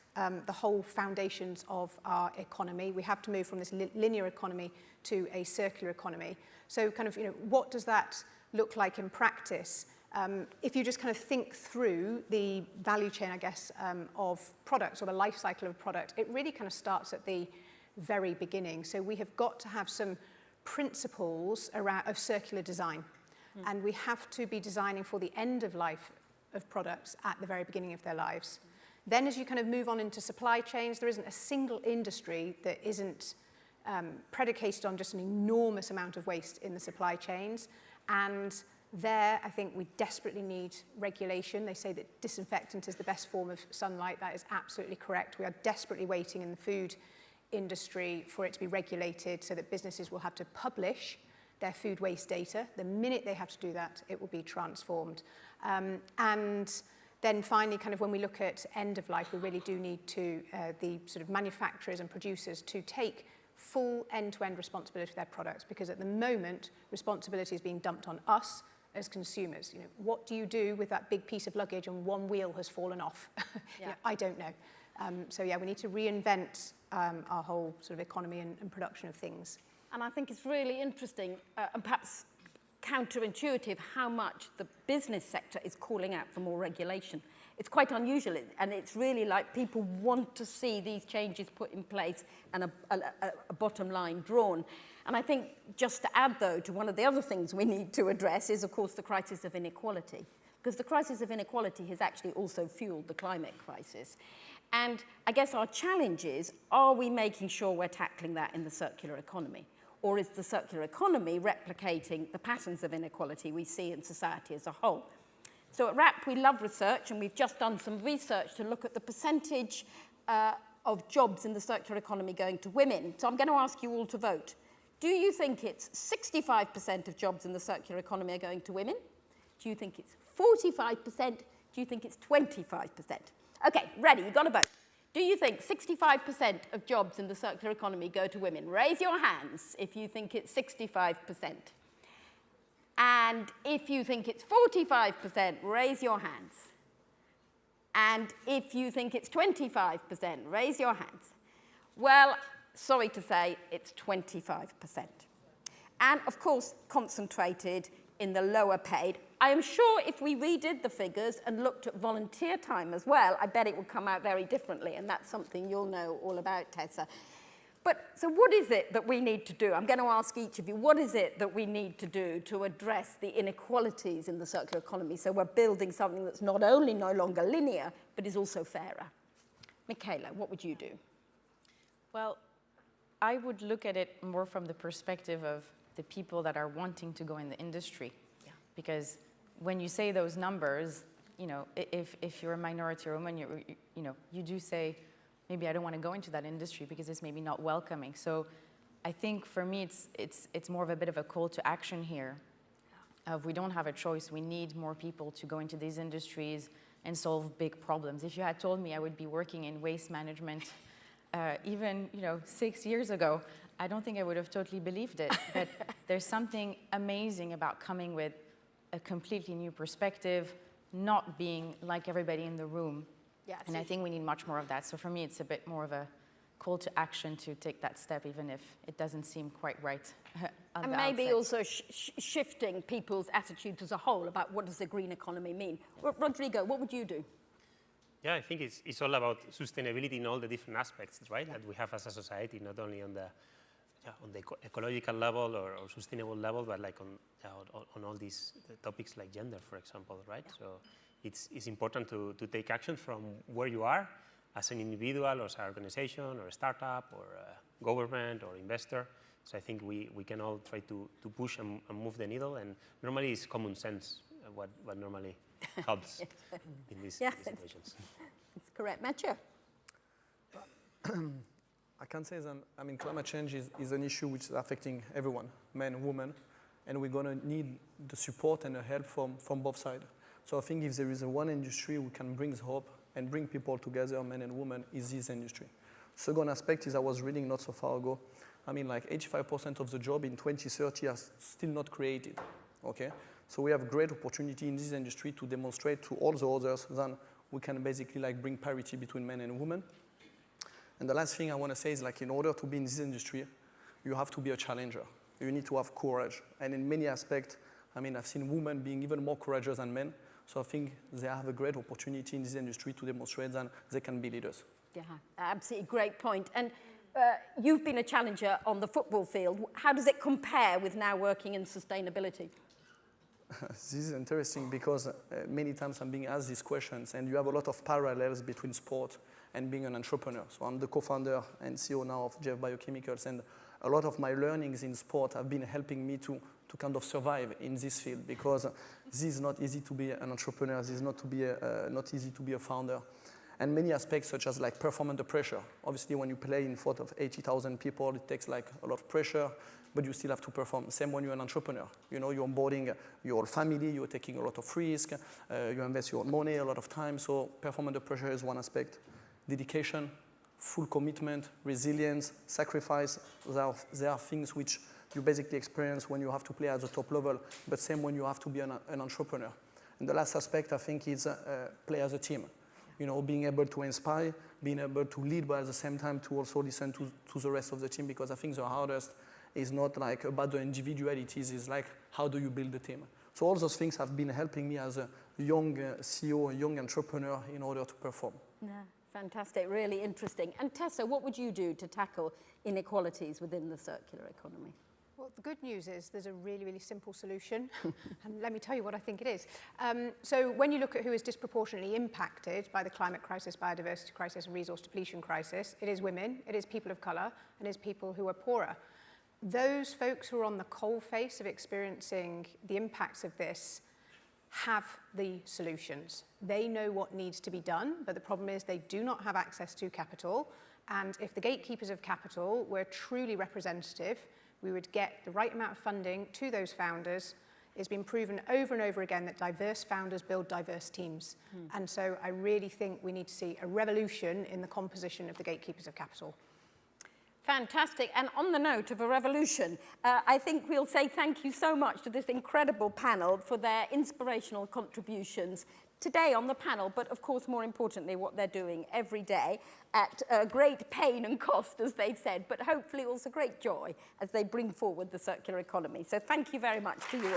the whole foundations of our economy. We have to move from this linear economy to a circular economy. So kind of, what does that look like in practice? If you just kind of think through the value chain, I guess, of products or the life cycle of a product, it really kind of starts at the very beginning. So we have got to have some principles of circular design. And we have to be designing for the end of life of products at the very beginning of their lives. Then as you kind of move on into supply chains, there isn't a single industry that isn't predicated on just an enormous amount of waste in the supply chains. And there, I think we desperately need regulation. They say that disinfectant is the best form of sunlight. That is absolutely correct. We are desperately waiting in the food industry for it to be regulated so that businesses will have to publish their food waste data. The minute they have to do that, it will be transformed. And then finally, kind of when we look at end of life, we really do need to, the sort of manufacturers and producers to take full end-to-end responsibility for their products, because at the moment, responsibility is being dumped on us as consumers. What do you do with that big piece of luggage and one wheel has fallen off? Yeah. I don't know. So yeah, we need to reinvent our whole sort of economy and production of things. And I think it's really interesting and perhaps counterintuitive how much the business sector is calling out for more regulation. It's quite unusual, and it's really like people want to see these changes put in place and a bottom line drawn. And I think just to add, though, to one of the other things we need to address is, of course, the crisis of inequality, because the crisis of inequality has actually also fueled the climate crisis. And I guess our challenge is, are we making sure we're tackling that in the circular economy? Or is the circular economy replicating the patterns of inequality we see in society as a whole? So at WRAP, we love research, and we've just done some research to look at the percentage of jobs in the circular economy going to women. So I'm going to ask you all to vote. Do you think it's 65% of jobs in the circular economy are going to women? Do you think it's 45%? Do you think it's 25%? Okay, ready, you've got to vote. Do you think 65% of jobs in the circular economy go to women? Raise your hands if you think it's 65%. And if you think it's 45%, raise your hands. And if you think it's 25%, raise your hands. Well, sorry to say, it's 25%. And of course, concentrated in the lower paid. I am sure if we redid the figures and looked at volunteer time as well, I bet it would come out very differently, and that's something you'll know all about, Tessa. But so what is it that we need to do? I'm going to ask each of you, what is it that we need to do to address the inequalities in the circular economy so we're building something that's not only no longer linear, but is also fairer? Michaela, what would you do? Well, I would look at it more from the perspective of the people that are wanting to go in the industry. Yeah. Because when you say those numbers, you know, if you're a minority or woman, you do say, maybe I don't want to go into that industry because it's maybe not welcoming. So I think for me, it's more of a bit of a call to action here. Of we don't have a choice. We need more people to go into these industries and solve big problems. If you had told me I would be working in waste management even 6 years ago, I don't think I would have totally believed it. But there's something amazing about coming with a completely new perspective, not being like everybody in the room. Yeah, and I think we need much more of that. So for me, it's a bit more of a call to action to take that step, even if it doesn't seem quite right. And maybe also shifting people's attitudes as a whole about what does the green economy mean. Rodrigo, what would you do? Yeah, I think it's all about sustainability in all the different aspects, right? That we have as a society, not only on the ecological level or sustainable level, but like on all these topics like gender, for example, right? Yeah. So it's important to take action from where you are as an individual or as an organization or a startup or a government or investor. So I think we can all try to push and move the needle, and normally it's common sense what normally helps in these situations. That's correct. Mathieu? I can say that, I mean, climate change is an issue which is affecting everyone, men, women, and we're going to need the support and the help from both sides. So I think if there is one industry who can bring hope and bring people together, men and women, is this industry. Second aspect is I was reading not so far ago, I mean, like 85% of the job in 2030 are still not created, okay? So we have great opportunity in this industry to demonstrate to all the others that we can basically like bring parity between men and women. And the last thing I want to say is like in order to be in this industry, you have to be a challenger. You need to have courage. And in many aspects, I mean, I've seen women being even more courageous than men. So I think they have a great opportunity in this industry to demonstrate that they can be leaders. Yeah, absolutely great point. And you've been a challenger on the football field. How does it compare with now working in sustainability? This is interesting because many times I'm being asked these questions, and you have a lot of parallels between sport and being an entrepreneur. So I'm the co-founder and CEO now of Jeff Biochemicals, and a lot of my learnings in sport have been helping me to kind of survive in this field, because this is not easy to be an entrepreneur, this is not easy to be a founder. And many aspects such as like perform under pressure. Obviously when you play in front of 80,000 people, it takes like a lot of pressure, but you still have to perform. Same when you're an entrepreneur. You know, you're onboarding your family, you're taking a lot of risk, you invest your money, a lot of time, so perform under pressure is one aspect. Dedication, full commitment, resilience, sacrifice, there are things which you basically experience when you have to play at the top level, but same when you have to be an entrepreneur. And the last aspect, I think, is play as a team. You know, being able to inspire, being able to lead, but at the same time to also listen to the rest of the team, because I think the hardest is not like about the individualities, it's like how do you build the team. So all those things have been helping me as a young CEO, a young entrepreneur in order to perform. Yeah, fantastic, really interesting. And Tessa, what would you do to tackle inequalities within the circular economy? Well, the good news is there's a really, really simple solution. And let me tell you what I think it is. So when you look at who is disproportionately impacted by the climate crisis, biodiversity crisis, and resource depletion crisis, it is women, it is people of colour, and it is people who are poorer. Those folks who are on the coalface of experiencing the impacts of this have the solutions. They know what needs to be done, but the problem is they do not have access to capital. And if the gatekeepers of capital were truly representative, we would get the right amount of funding to those founders. It's been proven over and over again that diverse founders build diverse teams. And so I really think we need to see a revolution in the composition of the gatekeepers of capital. Fantastic. And on the note of a revolution, I think we'll say thank you so much to this incredible panel for their inspirational contributions today on the panel, but of course, more importantly, what they're doing every day at great pain and cost, as they've said, but hopefully also great joy as they bring forward the circular economy. So thank you very much to you all.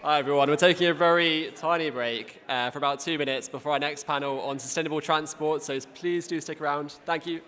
Hi everyone, we're taking a very tiny break for about 2 minutes before our next panel on sustainable transport, so please do stick around. Thank you.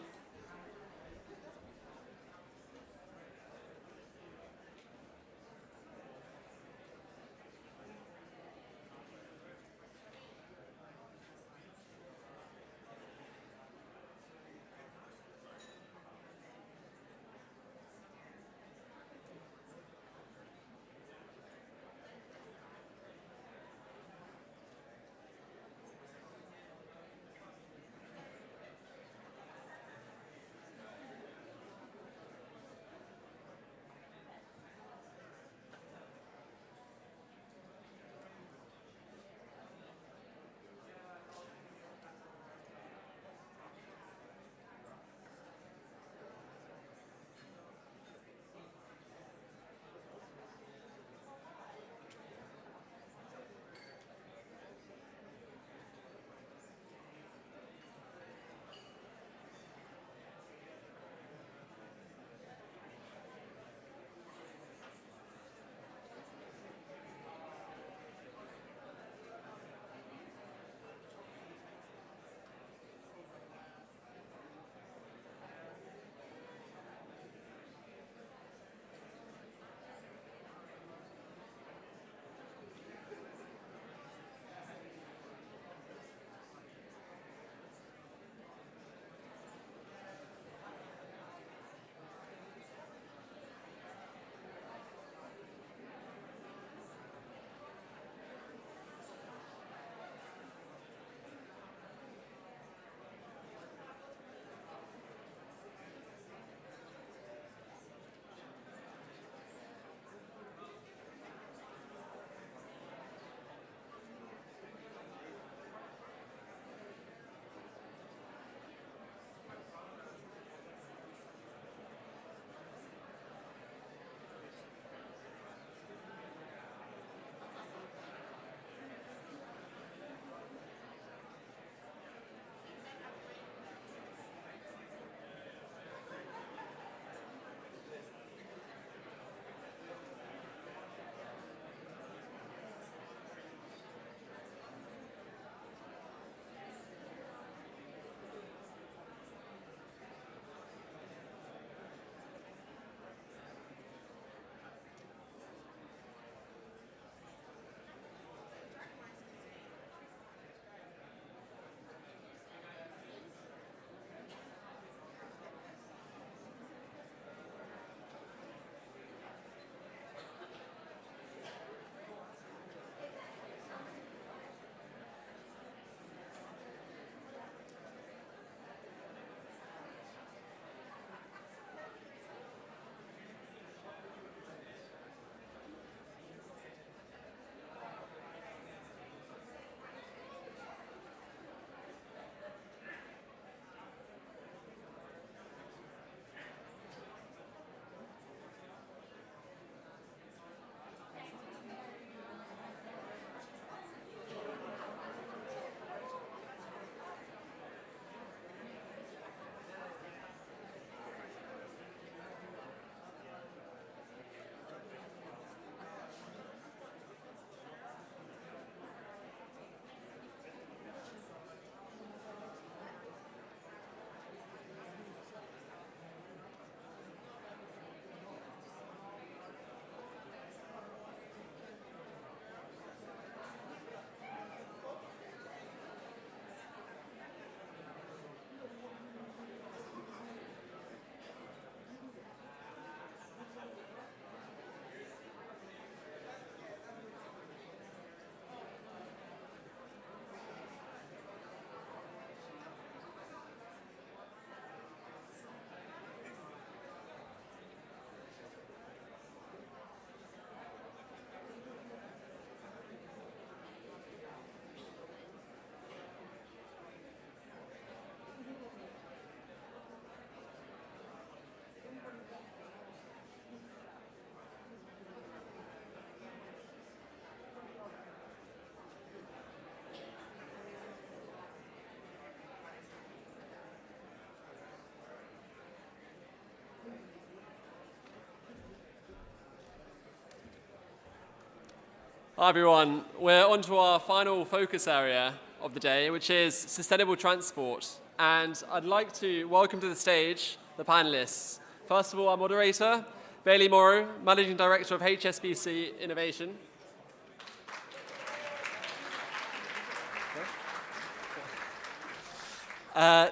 Hi everyone. We're on to our final focus area of the day, which is sustainable transport. And I'd like to welcome to the stage the panelists. First of all, our moderator, Bailey Morrow, Managing Director of HSBC Innovation.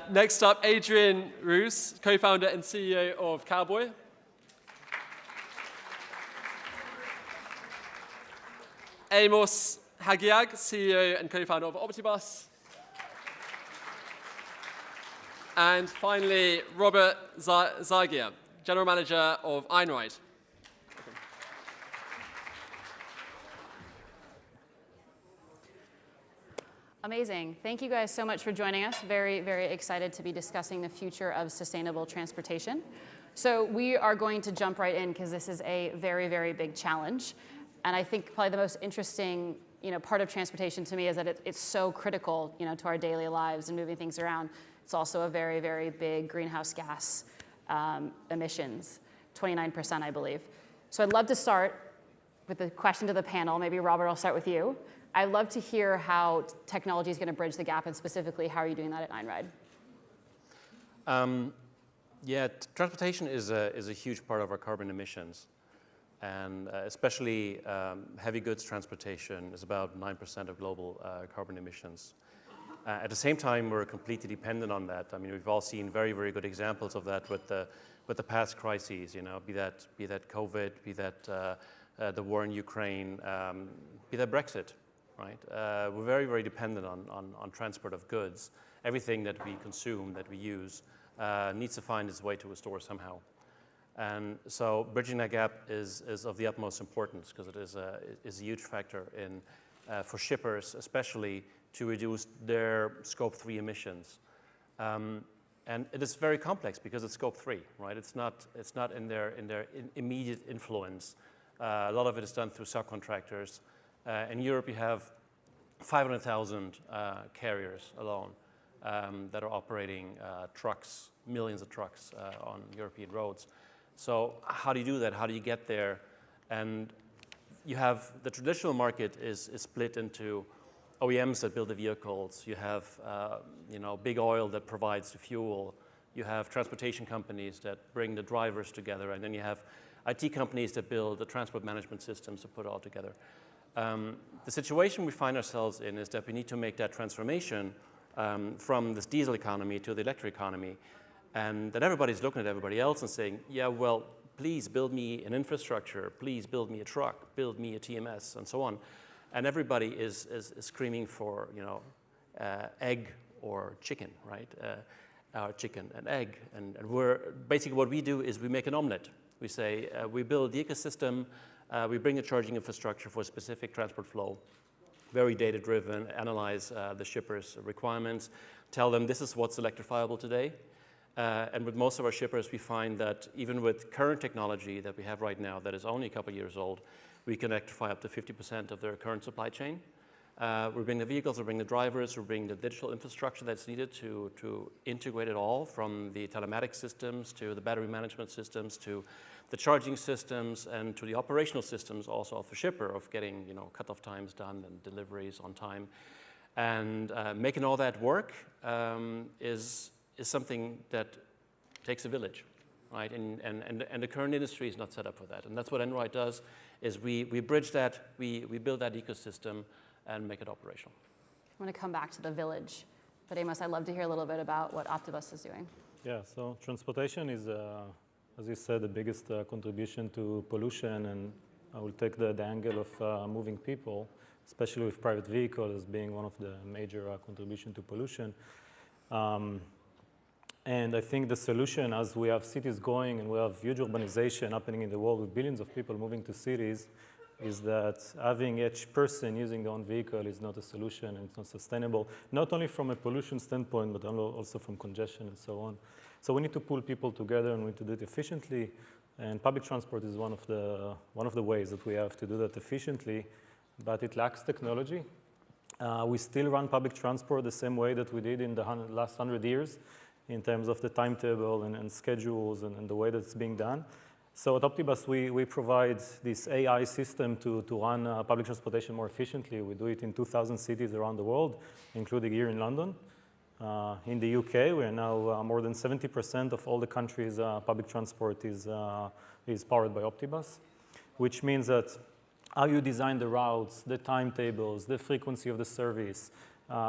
Next up, Adrian Roos, co-founder and CEO of Cowboy. Amos Hagiag, CEO and co-founder of Optibus. And finally, Robert Zagia, General Manager of Einride. Amazing. Thank you guys so much for joining us. Very, very excited to be discussing the future of sustainable transportation. So we are going to jump right in because this is a very, very big challenge. And I think probably the most interesting part of transportation to me is that it's so critical to our daily lives and moving things around. It's also a very, very big greenhouse gas emissions, 29%, I believe. So I'd love to start with the question to the panel. Maybe Robert, I'll start with you. I'd love to hear how technology is going to bridge the gap, and specifically, how are you doing that at Einride? Yeah, transportation is a huge part of our carbon emissions, and especially heavy goods transportation is about 9% of global carbon emissions. At the same time, we're completely dependent on that. I mean, we've all seen very, very good examples of that with the past crises. Be that COVID, be that the war in Ukraine, be that Brexit. Right? We're very, very dependent on transport of goods. Everything that we consume, that we use, needs to find its way to a store somehow. And so bridging that gap is of the utmost importance because it is a huge factor for shippers, especially to reduce their Scope 3 emissions. And it is very complex because it's Scope 3, right? It's not in their immediate influence. A lot of it is done through subcontractors. In Europe, you have 500,000 carriers alone that are operating trucks, millions of trucks on European roads. So how do you do that? How do you get there? And you have the traditional market is split into OEMs that build the vehicles. You have big oil that provides the fuel. You have transportation companies that bring the drivers together, and then you have IT companies that build the transport management systems to put it all together. The situation we find ourselves in is that we need to make that transformation from this diesel economy to the electric economy. And then everybody's looking at everybody else and saying, yeah, well, please build me an infrastructure, please build me a truck, build me a TMS, and so on. And everybody is screaming for, egg or chicken, right? Chicken and egg. And basically what we do is we make an omelet. We say, we build the ecosystem, we bring a charging infrastructure for a specific transport flow, very data-driven, analyze the shipper's requirements, tell them this is what's electrifiable today. And with most of our shippers, we find that even with current technology that we have right now that is only a couple of years old, we can electrify up to 50% of their current supply chain. We bring the vehicles, we bring the drivers, we bring the digital infrastructure that's needed to integrate it all, from the telematics systems to the battery management systems to the charging systems and to the operational systems also of the shipper of getting cutoff times done and deliveries on time. And making all that work is something that takes a village, right? And the current industry is not set up for that. And that's what Einride does, is we bridge that, we build that ecosystem and make it operational. I want to come back to the village. But Amos, I'd love to hear a little bit about what Optibus is doing. Yeah, so transportation is, as you said, the biggest contribution to pollution. And I will take the angle of moving people, especially with private vehicles, as being one of the major contribution to pollution. And I think the solution, as we have cities going and we have huge urbanization happening in the world with billions of people moving to cities, is that having each person using their own vehicle is not a solution and it's not sustainable, not only from a pollution standpoint, but also from congestion and so on. So we need to pull people together and we need to do it efficiently. And public transport is one of the ways that we have to do that efficiently, but it lacks technology. We still run public transport the same way that we did in the last 100 years in terms of the timetable and schedules and the way that it's being done. So at Optibus, we provide this AI system to run public transportation more efficiently. We do it in 2,000 cities around the world, including here in London. In the UK, we are now more than 70% of all the country's public transport is powered by Optibus, which means that how you design the routes, the timetables, the frequency of the service,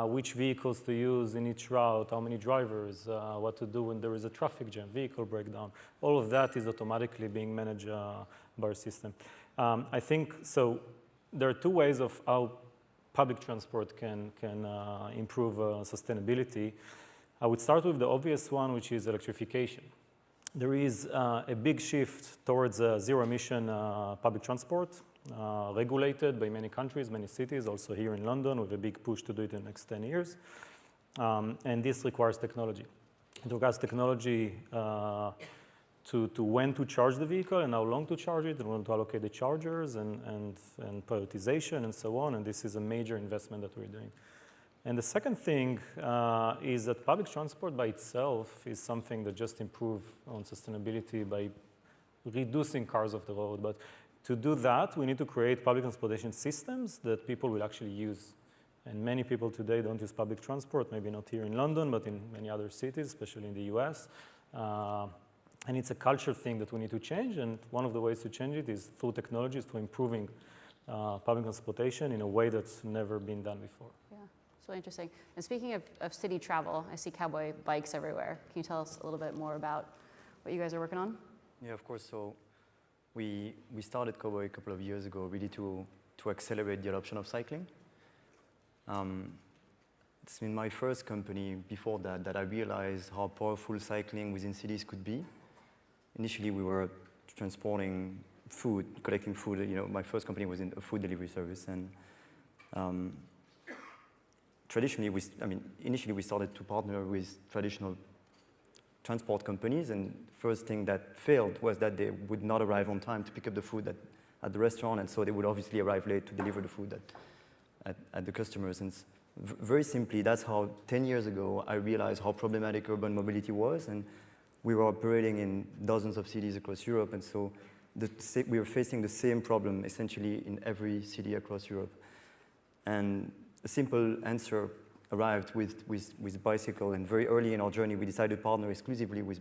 which vehicles to use in each route, how many drivers, what to do when there is a traffic jam, vehicle breakdown. All of that is automatically being managed by our system. I think, so there are two ways of how public transport can improve sustainability. I would start with the obvious one, which is electrification. There is a big shift towards zero-emission public transport, regulated by many countries, many cities, also here in London, with a big push to do it in the next 10 years. And this requires technology. It requires technology to when to charge the vehicle and how long to charge it, and when to allocate the chargers and prioritization and so on. And this is a major investment that we're doing. And the second thing is that public transport by itself is something that just improves on sustainability by reducing cars off the road. But to do that, we need to create public transportation systems that people will actually use. And many people today don't use public transport, maybe not here in London, but in many other cities, especially in the US. And it's a culture thing that we need to change. And one of the ways to change it is through technologies, through improving public transportation in a way that's never been done before. Yeah, it's really interesting. And speaking of city travel, I see cowboy bikes everywhere. Can you tell us a little bit more about what you guys are working on? Yeah, of course. So we started Cowboy a couple of years ago, really to accelerate the adoption of cycling. It's been my first company before that I realized how powerful cycling within cities could be. Initially, we were transporting food, collecting food. You know, my first company was in a food delivery service, and traditionally, initially we started to partner with traditional transport companies, and first thing that failed was that they would not arrive on time to pick up the food at the restaurant, and so they would obviously arrive late to deliver the food at the customers. And very simply, that's how 10 years ago I realized how problematic urban mobility was, and we were operating in dozens of cities across Europe, and so we were facing the same problem essentially in every city across Europe. And a simple answer arrived with bicycle, and very early in our journey we decided to partner exclusively with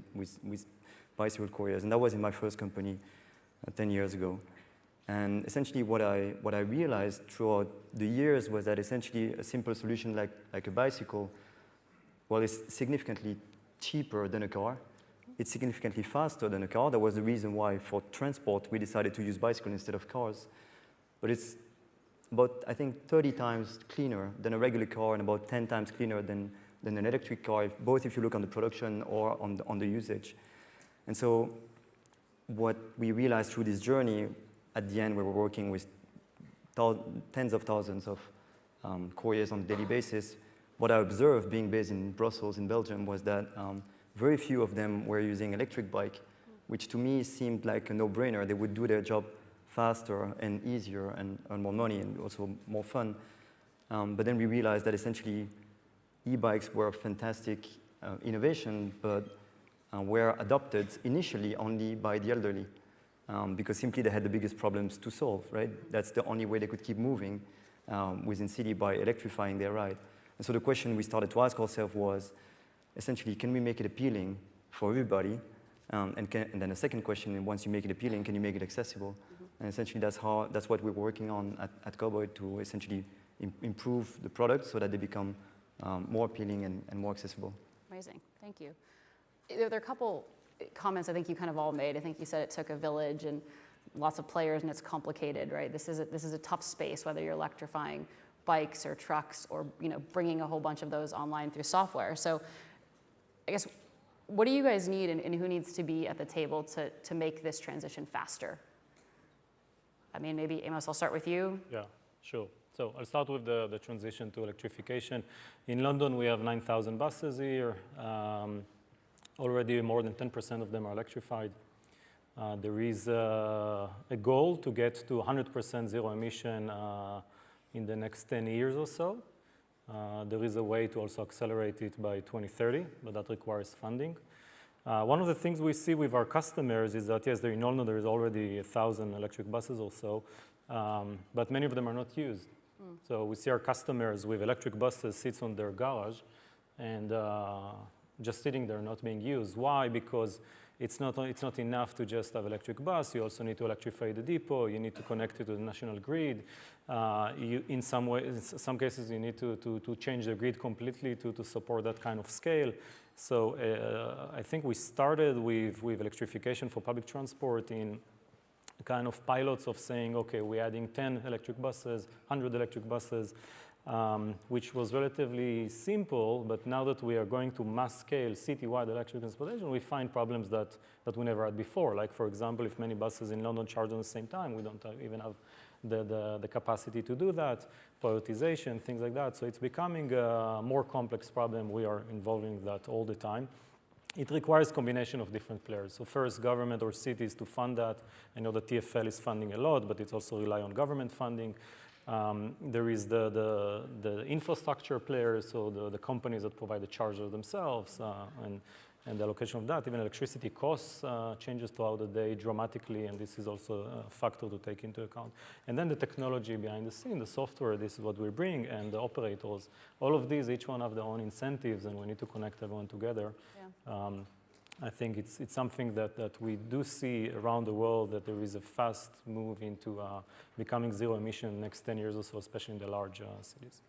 bicycle couriers, and that was in my first company 10 years ago. And essentially what I realized throughout the years was that essentially a simple solution like a bicycle, well, it's significantly cheaper than a car. It's significantly faster than a car. That was the reason why for transport we decided to use bicycle instead of cars. But it's about, I think, 30 times cleaner than a regular car and about 10 times cleaner than an electric car, both if you look on the production or on the usage. And so what we realized through this journey, at the end we were working with tens of thousands of couriers on a daily basis. What I observed being based in Brussels, in Belgium, was that very few of them were using electric bike, which to me seemed like a no-brainer. They would do their job faster and easier and earn more money and also more fun. But then we realized that essentially e-bikes were a fantastic innovation, but were adopted initially only by the elderly because simply they had the biggest problems to solve, right? That's the only way they could keep moving within city, by electrifying their ride. And so the question we started to ask ourselves was, essentially, can we make it appealing for everybody? And then the second question, once you make it appealing, can you make it accessible? Mm-hmm. And essentially, that's what we're working on at Cowboy, to essentially improve the product so that they become more appealing and more accessible. Amazing, thank you. There are a couple comments I think you kind of all made. I think you said it took a village and lots of players, and it's complicated, right? This is a tough space, whether you're electrifying bikes or trucks or bringing a whole bunch of those online through software. So I guess, what do you guys need, and who needs to be at the table to make this transition faster? I mean, maybe Amos, I'll start with you. Yeah, sure. So I'll start with the transition to electrification. In London, we have 9,000 buses here. Already more than 10% of them are electrified. There is a goal to get to 100% zero emission in the next 10 years or so. There is a way to also accelerate it by 2030, but that requires funding. One of the things we see with our customers is that, yes, in London there is already 1,000 electric buses or so, but many of them are not used. So we see our customers with electric buses sits on their garage and just sitting there not being used. Why? Because it's not enough to just have electric bus. You also need to electrify the depot. You need to connect it to the national grid. In some cases, you need to change the grid completely to support that kind of scale. So I think we started with electrification for public transport in kind of pilots of saying, okay, we're adding 10 electric buses, 100 electric buses, which was relatively simple, but now that we are going to mass scale citywide electric transportation, we find problems that we never had before. Like, for example, if many buses in London charge at the same time, we don't even have the capacity to do that, prioritization, things like that. So it's becoming a more complex problem. We are involving that all the time. It requires combination of different players. So first, government or cities to fund that. I know the TfL is funding a lot, but it also relies on government funding. There is the infrastructure players, so the companies that provide the chargers themselves, and the allocation of that. Even electricity costs changes throughout the day dramatically, and this is also a factor to take into account. And then the technology behind the scene, the software, this is what we bring, and the operators. All of these, each one have their own incentives, and we need to connect everyone together. Yeah. I think it's something that we do see around the world, that there is a fast move into becoming zero emission next 10 years or so, especially in the large cities.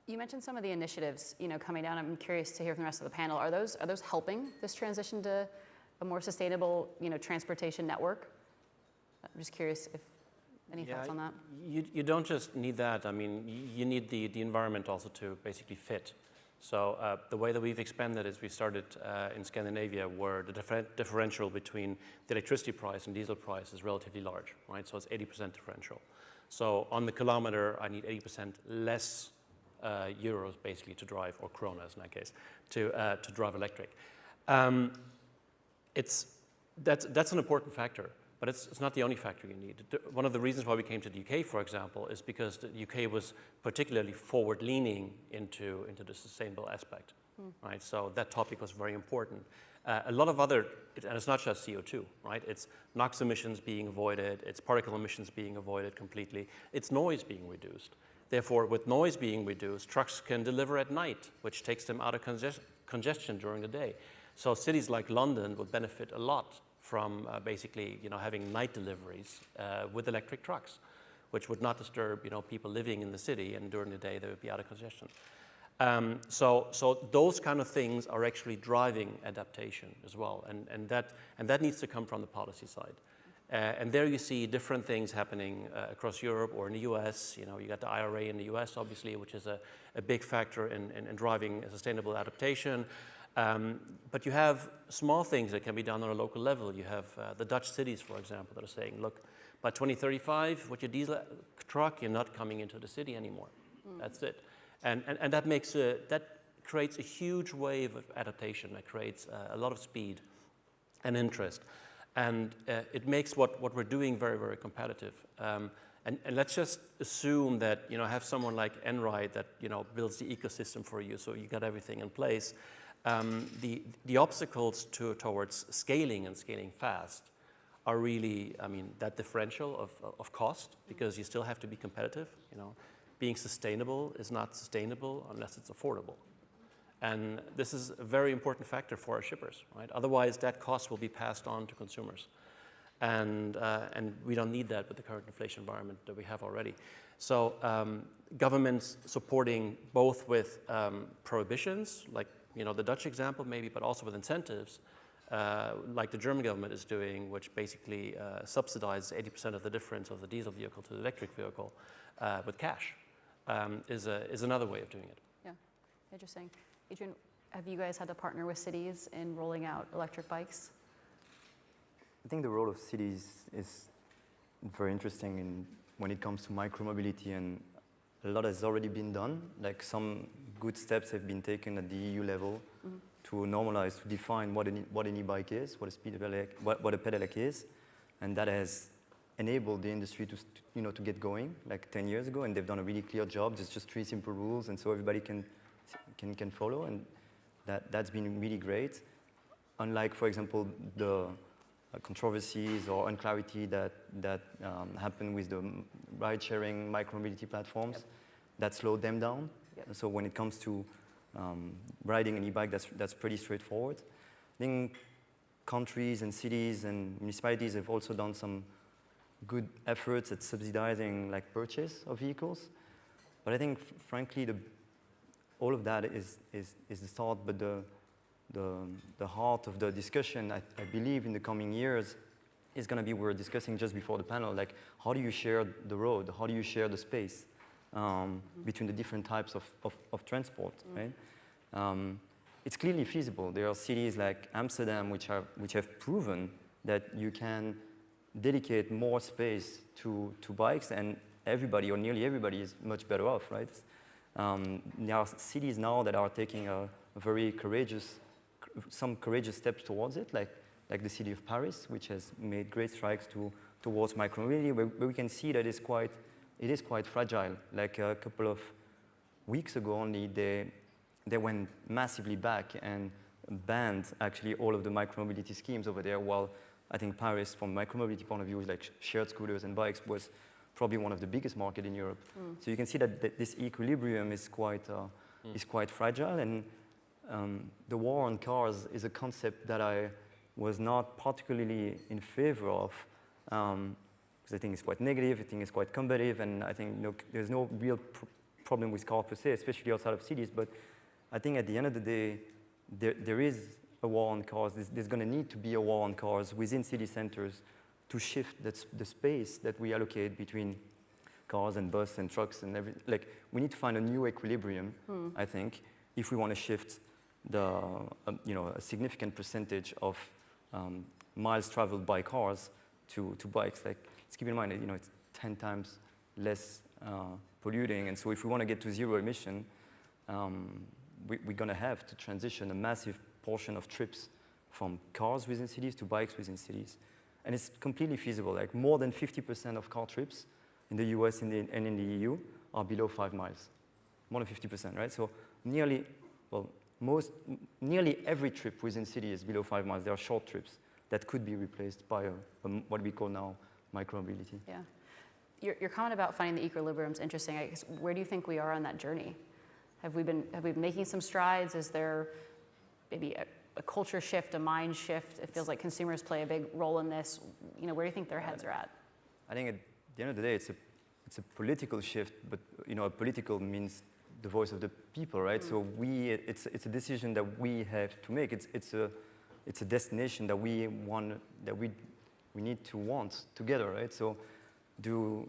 You mentioned some of the initiatives, coming down. I'm curious to hear from the rest of the panel. Are those helping this transition to a more sustainable, transportation network? I'm just curious if any thoughts on that. You don't just need that. I mean, you need the environment also to basically fit. So the way that we've expanded is we started in Scandinavia, where the differential between the electricity price and diesel price is relatively large, right? So it's 80% differential. So on the kilometer, I need 80% less euros basically to drive, or kronas in that case, to drive electric. That's an important factor, but it's not the only factor you need. One of the reasons why we came to the UK, for example, is because the UK was particularly forward-leaning into the sustainable aspect, right? So that topic was very important. A lot of other, and it's not just CO2, right? It's NOx emissions being avoided, it's particle emissions being avoided completely, it's noise being reduced. Therefore, with noise being reduced, trucks can deliver at night, which takes them out of congestion during the day. So cities like London would benefit a lot from basically, having night deliveries with electric trucks, which would not disturb, people living in the city, and during the day they would be out of congestion. So those kind of things are actually driving adaptation as well, and that needs to come from the policy side. And there you see different things happening across Europe or in the US. You got the IRA in the US, obviously, which is a big factor in driving a sustainable adaptation. But you have small things that can be done on a local level. You have the Dutch cities, for example, that are saying, look, by 2035, with your diesel truck, you're not coming into the city anymore. That's it. And that creates a huge wave of adaptation. That creates a lot of speed and interest. And it makes what we're doing very, very competitive. And let's just assume that, have someone like Enride that, builds the ecosystem for you, so you got everything in place. The obstacles towards scaling and scaling fast are really, that differential of cost, because you still have to be competitive. Being sustainable is not sustainable unless it's affordable. And this is a very important factor for our shippers, right? Otherwise, that cost will be passed on to consumers. And we don't need that with the current inflation environment that we have already. So governments supporting both with prohibitions, like the Dutch example maybe, but also with incentives, like the German government is doing, which basically subsidizes 80% of the difference of the diesel vehicle to the electric vehicle with cash, is another way of doing it. Yeah, interesting. Adrian, have you guys had to partner with cities in rolling out electric bikes? I think the role of cities is very interesting when it comes to micromobility, and a lot has already been done. Like, some good steps have been taken at the EU level to normalize, to define what an e-bike is, what a pedelec is, and that has enabled the industry to get going, like 10 years ago, and they've done a really clear job. There's just 3 simple rules, and so everybody can follow, and that's been really great. unlike, for example, the controversies or unclarity that happen with the ride-sharing micromobility platforms, that slowed them down. So when it comes to riding an e-bike, that's pretty straightforward. I think countries and cities and municipalities have also done some good efforts at subsidizing like purchase of vehicles. But I think, frankly, all of that is the start, but the heart of the discussion, I believe, in the coming years is going to be, we were discussing just before the panel, like how do you share the road? How do you share the space between the different types of transport, right? It's clearly feasible. There are cities like Amsterdam which have proven that you can dedicate more space to bikes, and everybody or nearly everybody is much better off, right? There are cities now that are taking some courageous steps towards it, like the city of Paris, which has made great strides towards micromobility, where we can see that it is quite fragile. Like a couple of weeks ago only, they went massively back and banned actually all of the micromobility schemes over there, while I think Paris, from a micromobility point of view, like shared scooters and bikes, was probably one of the biggest markets in Europe. So you can see that this equilibrium is quite fragile, and the war on cars is a concept that I was not particularly in favor of, because I think it's quite negative, I think it's quite combative, and I think there's no real problem with cars per se, especially outside of cities. But I think at the end of the day, there is a war on cars. There's going to need to be a war on cars within city centers to shift the space that we allocate between cars and bus and trucks and everything. Like, we need to find a new equilibrium, I think, if we want to shift a significant percentage of miles traveled by cars to bikes. Like, let's keep in mind that it's 10 times less polluting, and so if we want to get to zero emission, we're going to have to transition a massive portion of trips from cars within cities to bikes within cities. And it's completely feasible. Like, more than 50% of car trips in the US and in the EU are below 5 miles. More than 50%, right? So nearly every trip within city is below 5 miles. There are short trips that could be replaced by what we call now micromobility. Yeah. Your comment about finding the equilibrium is interesting. I guess, where do you think we are on that journey? Have we been making some strides? Is there maybe a culture shift, a mind shift? It feels like consumers play a big role in this. Where do you think their heads are at? I think at the end of the day, it's a political shift, but a political means the voice of the people, right? So it's a decision that we have to make. It's a destination that we need to want together, right? So do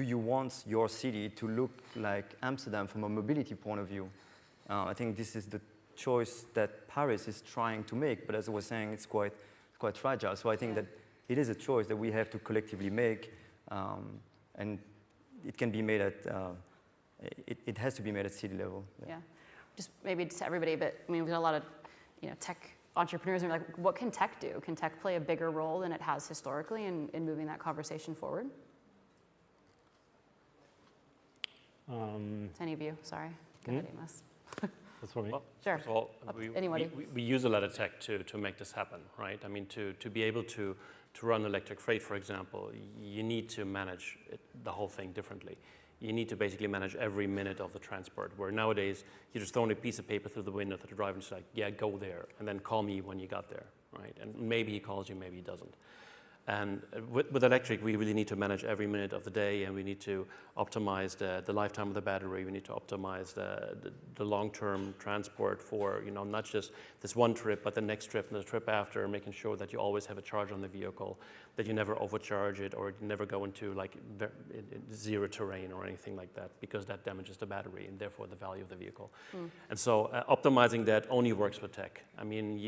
you want your city to look like Amsterdam from a mobility point of view? I think this is the choice that Paris is trying to make, but as I was saying, it's quite fragile. So I think that it is a choice that we have to collectively make, and it can be made at, it has to be made at city level. Yeah. Just maybe to everybody, but I mean, we've got a lot of tech entrepreneurs, and like, what can tech do? Can tech play a bigger role than it has historically in moving that conversation forward? Any of you? Sorry. Go ahead, Amos. That's for me. Well, sure. First of all, we use a lot of tech to make this happen, right? I mean, to be able to run electric freight, for example, you need to manage the whole thing differently. You need to basically manage every minute of the transport, where nowadays you just throw a piece of paper through the window to the driver and say, like, yeah, go there, and then call me when you got there, right? And maybe he calls you, maybe he doesn't. And with electric, we really need to manage every minute of the day, and we need to optimize the lifetime of the battery. We need to optimize the long-term transport for, not just this one trip, but the next trip and the trip after, making sure that you always have a charge on the vehicle, that you never overcharge it, or you never go into like zero terrain or anything like that, because that damages the battery and therefore the value of the vehicle. And so optimizing that only works with tech. I mean,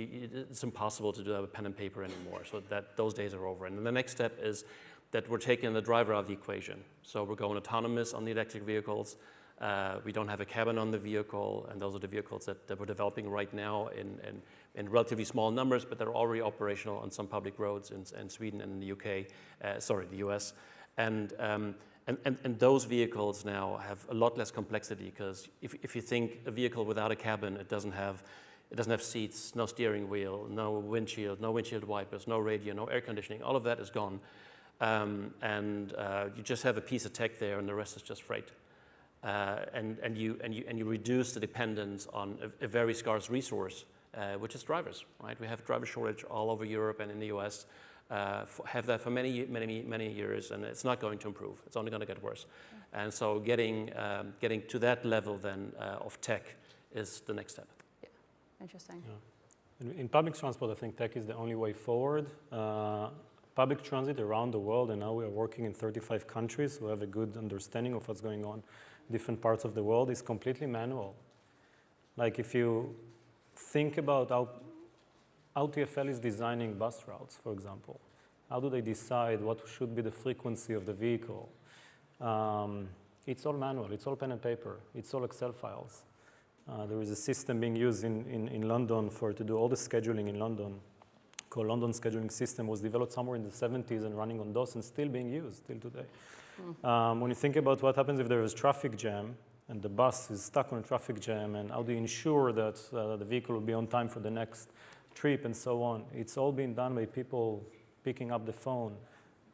it's impossible to do that with pen and paper anymore, so that those days are over. And the next step is that we're taking the driver out of the equation. So we're going autonomous on the electric vehicles. We don't have a cabin on the vehicle, and those are the vehicles that we're developing right now in relatively small numbers, but they're already operational on some public roads in Sweden and in the UK, the US. And those vehicles now have a lot less complexity, because if you think a vehicle without a cabin, it doesn't have It doesn't have seats, no steering wheel, no windshield wipers, no radio, no air conditioning. All of that is gone. You just have a piece of tech there, and the rest is just freight. And you reduce the dependence on a very scarce resource, which is drivers, right? We have driver shortage all over Europe and in the US. Have that for many years, and it's not going to improve. It's only going to get worse. And so getting to that level then of tech is the next step. Yeah, interesting. Yeah. In public transport, I think tech is the only way forward. Public transit around the world, and now we are working in 35 countries, so we have a good understanding of what's going on in different parts of the world, is completely manual. Like if you think about how TfL is designing bus routes, for example. How do they decide what should be the frequency of the vehicle? It's all manual, it's all pen and paper, it's all Excel files. There is a system being used in London to do all the scheduling in London, called London Scheduling System, was developed somewhere in the 70s and running on DOS and still being used till today. When you think about what happens if there is traffic jam and the bus is stuck on a traffic jam, and how do you ensure that the vehicle will be on time for the next trip and so on, it's all being done by people picking up the phone,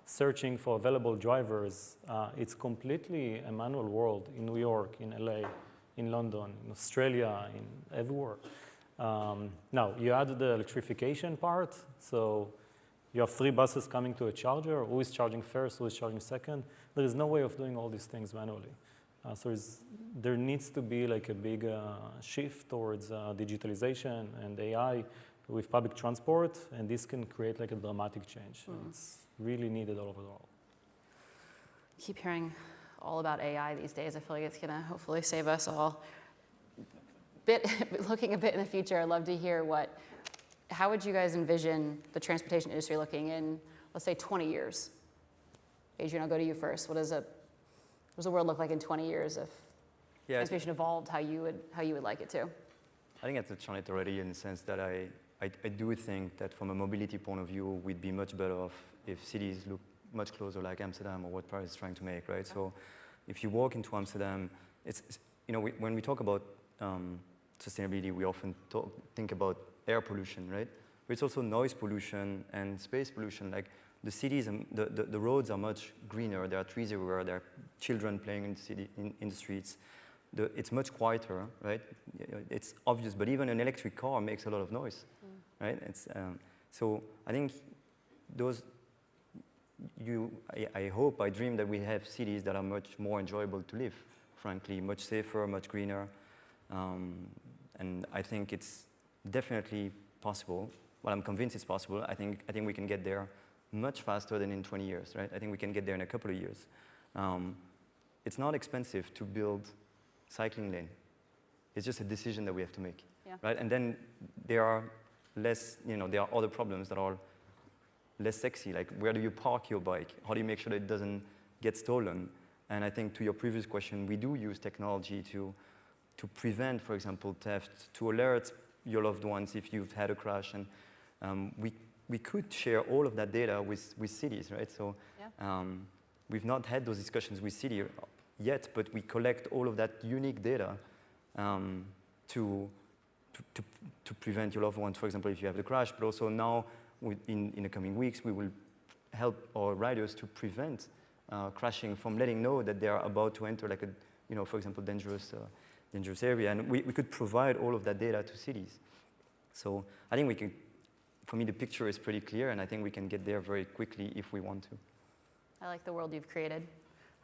searching for available drivers. It's completely a manual world in New York, in LA, in London, in Australia, in everywhere. Now, you add the electrification part, so you have 3 buses coming to a charger. Who is charging first, who is charging second? There is no way of doing all these things manually. So there needs to be like a big shift towards digitalization and AI with public transport, and this can create like a dramatic change. It's really needed all over the world. Keep hearing all about AI these days. I feel like it's going to hopefully save us all. Looking a bit in the future, I'd love to hear how would you guys envision the transportation industry looking in, let's say, 20 years? Adrian, I'll go to you first. What does the world look like in 20 years if transportation evolved how you would like it to? I think I touched on it already in the sense that I do think that from a mobility point of view, we'd be much better off if cities look much closer like Amsterdam or what Paris is trying to make, right? So if you walk into Amsterdam, when we talk about sustainability, we often think about air pollution, right? But it's also noise pollution and space pollution. Like the cities and the roads are much greener. There are trees everywhere. There are children playing in the streets. It's much quieter, right? It's obvious, but even an electric car makes a lot of noise, right? So I think I dream that we have cities that are much more enjoyable to live, frankly, much safer, much greener. And I think it's definitely possible. Well, I'm convinced it's possible. I think we can get there much faster than in 20 years, right? I think we can get there in a couple of years. It's not expensive to build cycling lane. It's just a decision that we have to make, right? And then there are there are other problems that are less sexy, like where do you park your bike? How do you make sure that it doesn't get stolen? And I think to your previous question, we do use technology to prevent, for example, theft, to alert your loved ones if you've had a crash. And we could share all of that data with cities, right? So we've not had those discussions with cities yet, but we collect all of that unique data to prevent your loved ones, for example, if you have the crash. But also now, in the coming weeks, we will help our riders to prevent crashing from letting know that they are about to enter, like for example, dangerous area. And we could provide all of that data to cities. So I think we can. For me, the picture is pretty clear, and I think we can get there very quickly if we want to. I like the world you've created.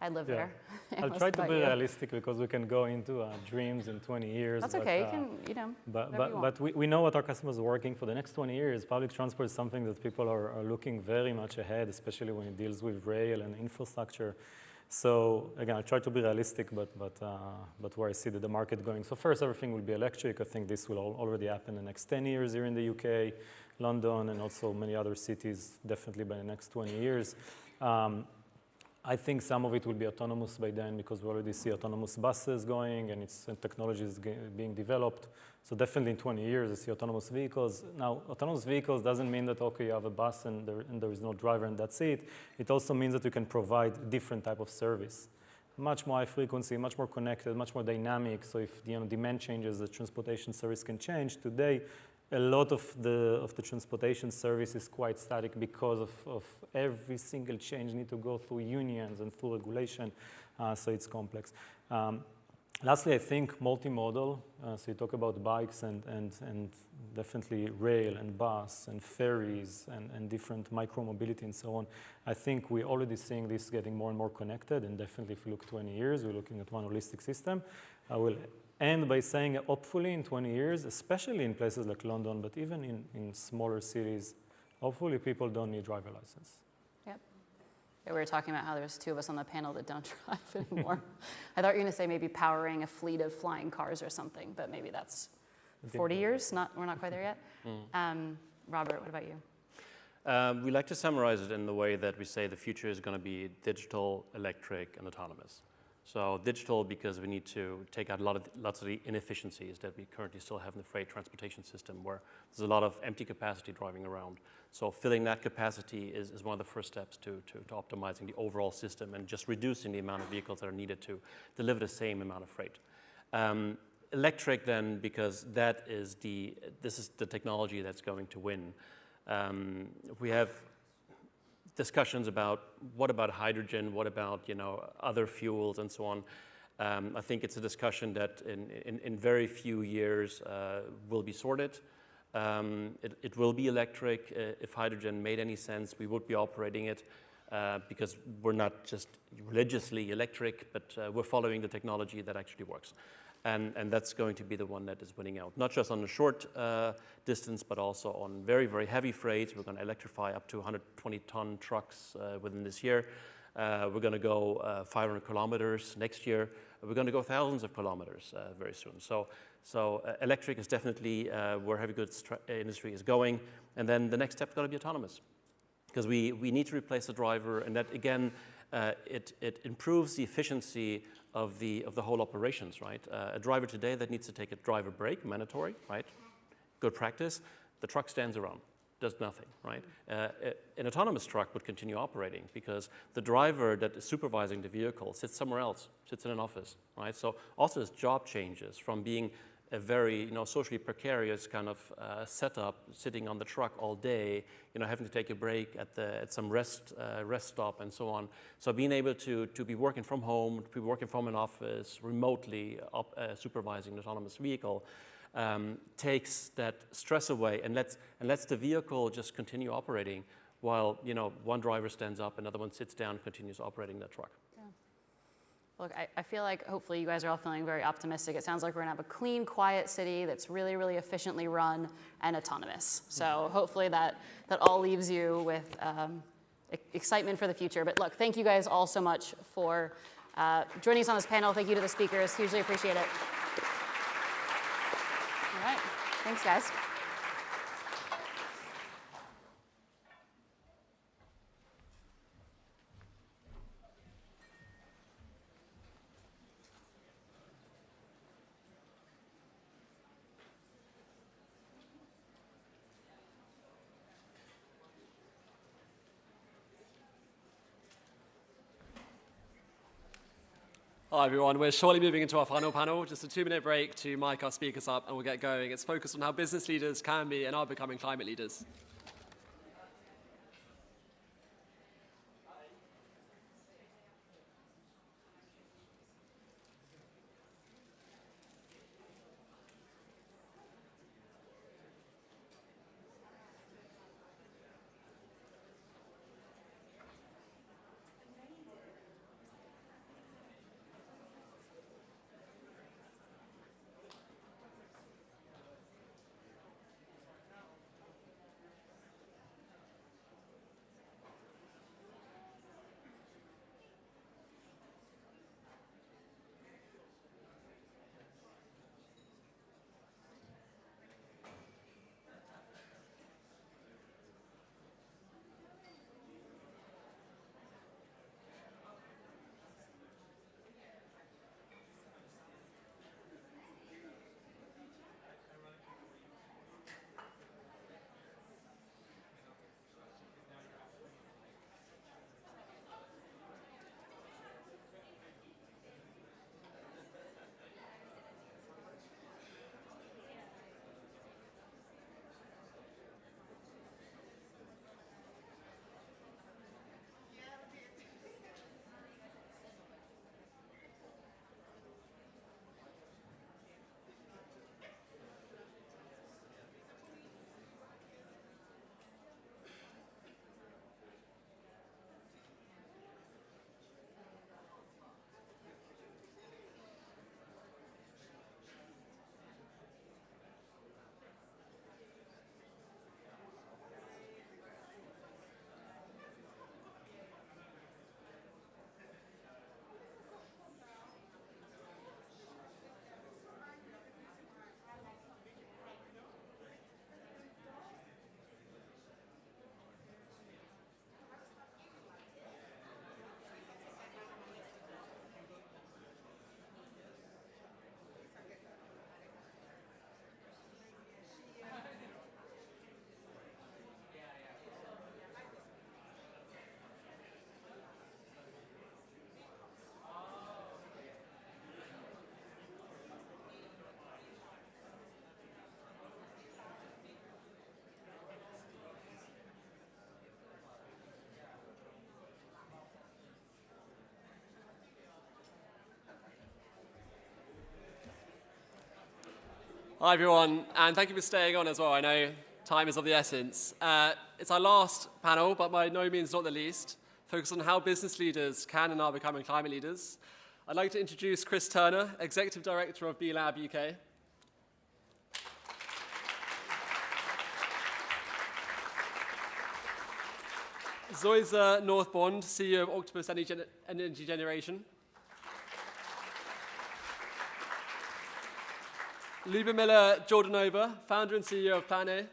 I live there. I'll try to be realistic because we can go into dreams in 20 years. That's okay. You can, But we know what our customers are working for the next 20 years. Public transport is something that people are looking very much ahead, especially when it deals with rail and infrastructure. So again, I try to be realistic, but where I see the market going. So first, everything will be electric. I think this will already happen in the next 10 years here in the UK, London, and also many other cities, definitely by the next 20 years. I think some of it will be autonomous by then because we already see autonomous buses going and technology is being developed. So definitely in 20 years, I see autonomous vehicles. Now, autonomous vehicles doesn't mean that, okay, you have a bus and there is no driver and that's it. It also means that you can provide different type of service. much more high frequency, much more connected, much more dynamic. So if demand changes, the transportation service can change. Today, a lot of the transportation service is quite static because of every single change need to go through unions and through regulation, so it's complex. Lastly, I think multimodal, so you talk about bikes and definitely rail and bus and ferries and different micro-mobility and so on. I think we're already seeing this getting more and more connected, and definitely if you look 20 years, we're looking at one holistic system. I will end by saying hopefully in 20 years, especially in places like London, but even in smaller cities, hopefully people don't need driver license. Yep. Yeah, we were talking about how there's 2 of us on the panel that don't drive anymore. I thought you were going to say maybe powering a fleet of flying cars or something, but maybe that's 40 years. We're not quite there yet. Robert, what about you? We like to summarize it in the way that we say the future is going to be digital, electric, and autonomous. So digital, because we need to take out lots of the inefficiencies that we currently still have in the freight transportation system, where there's a lot of empty capacity driving around. So filling that capacity is one of the first steps to optimizing the overall system and just reducing the amount of vehicles that are needed to deliver the same amount of freight. Electric then, because this is the technology that's going to win. We have discussions about what about hydrogen, what about other fuels and so on. I think it's a discussion that in very few years will be sorted. It will be electric. If hydrogen made any sense, we would be operating it because we're not just religiously electric, but we're following the technology that actually works. And that's going to be the one that is winning out, not just on the short distance, but also on very, very heavy freight. We're going to electrify up to 120-ton trucks within this year. We're going to go 500 kilometers next year. We're going to go thousands of kilometers very soon. So electric is definitely where heavy goods industry is going. And then the next step is going to be autonomous, because we need to replace the driver, and that again, it improves the efficiency of the whole operations, right? A driver today that needs to take a driver break, mandatory, right? Good practice. The truck stands around, does nothing, right? An autonomous truck would continue operating because the driver that is supervising the vehicle sits somewhere else, sits in an office, right? So also his job changes from being a very socially precarious kind of setup, sitting on the truck all day, having to take a break at some rest stop and so on. So being able to be working from home, to be working from an office, remotely supervising an autonomous vehicle, takes that stress away and lets the vehicle just continue operating while one driver stands up, another one sits down, continues operating that truck. Look, I feel like hopefully you guys are all feeling very optimistic. It sounds like we're going to have a clean, quiet city that's really, really efficiently run and autonomous. So hopefully that all leaves you with excitement for the future. But look, thank you guys all so much for joining us on this panel. Thank you to the speakers. Hugely appreciate it. All right. Thanks, guys. Hi everyone, we're shortly moving into our final panel, just a 2-minute break to mic our speakers up and we'll get going. It's focused on how business leaders can be and are becoming climate leaders. Hi, everyone, and thank you for staying on as well. I know time is of the essence. It's our last panel, but by no means not the least, focused on how business leaders can and are becoming climate leaders. I'd like to introduce Chris Turner, Executive Director of B-Lab UK. Zoisa Northbond, CEO of Octopus Energy Generation. Lubomila Jordanova, founder and CEO of Plan A.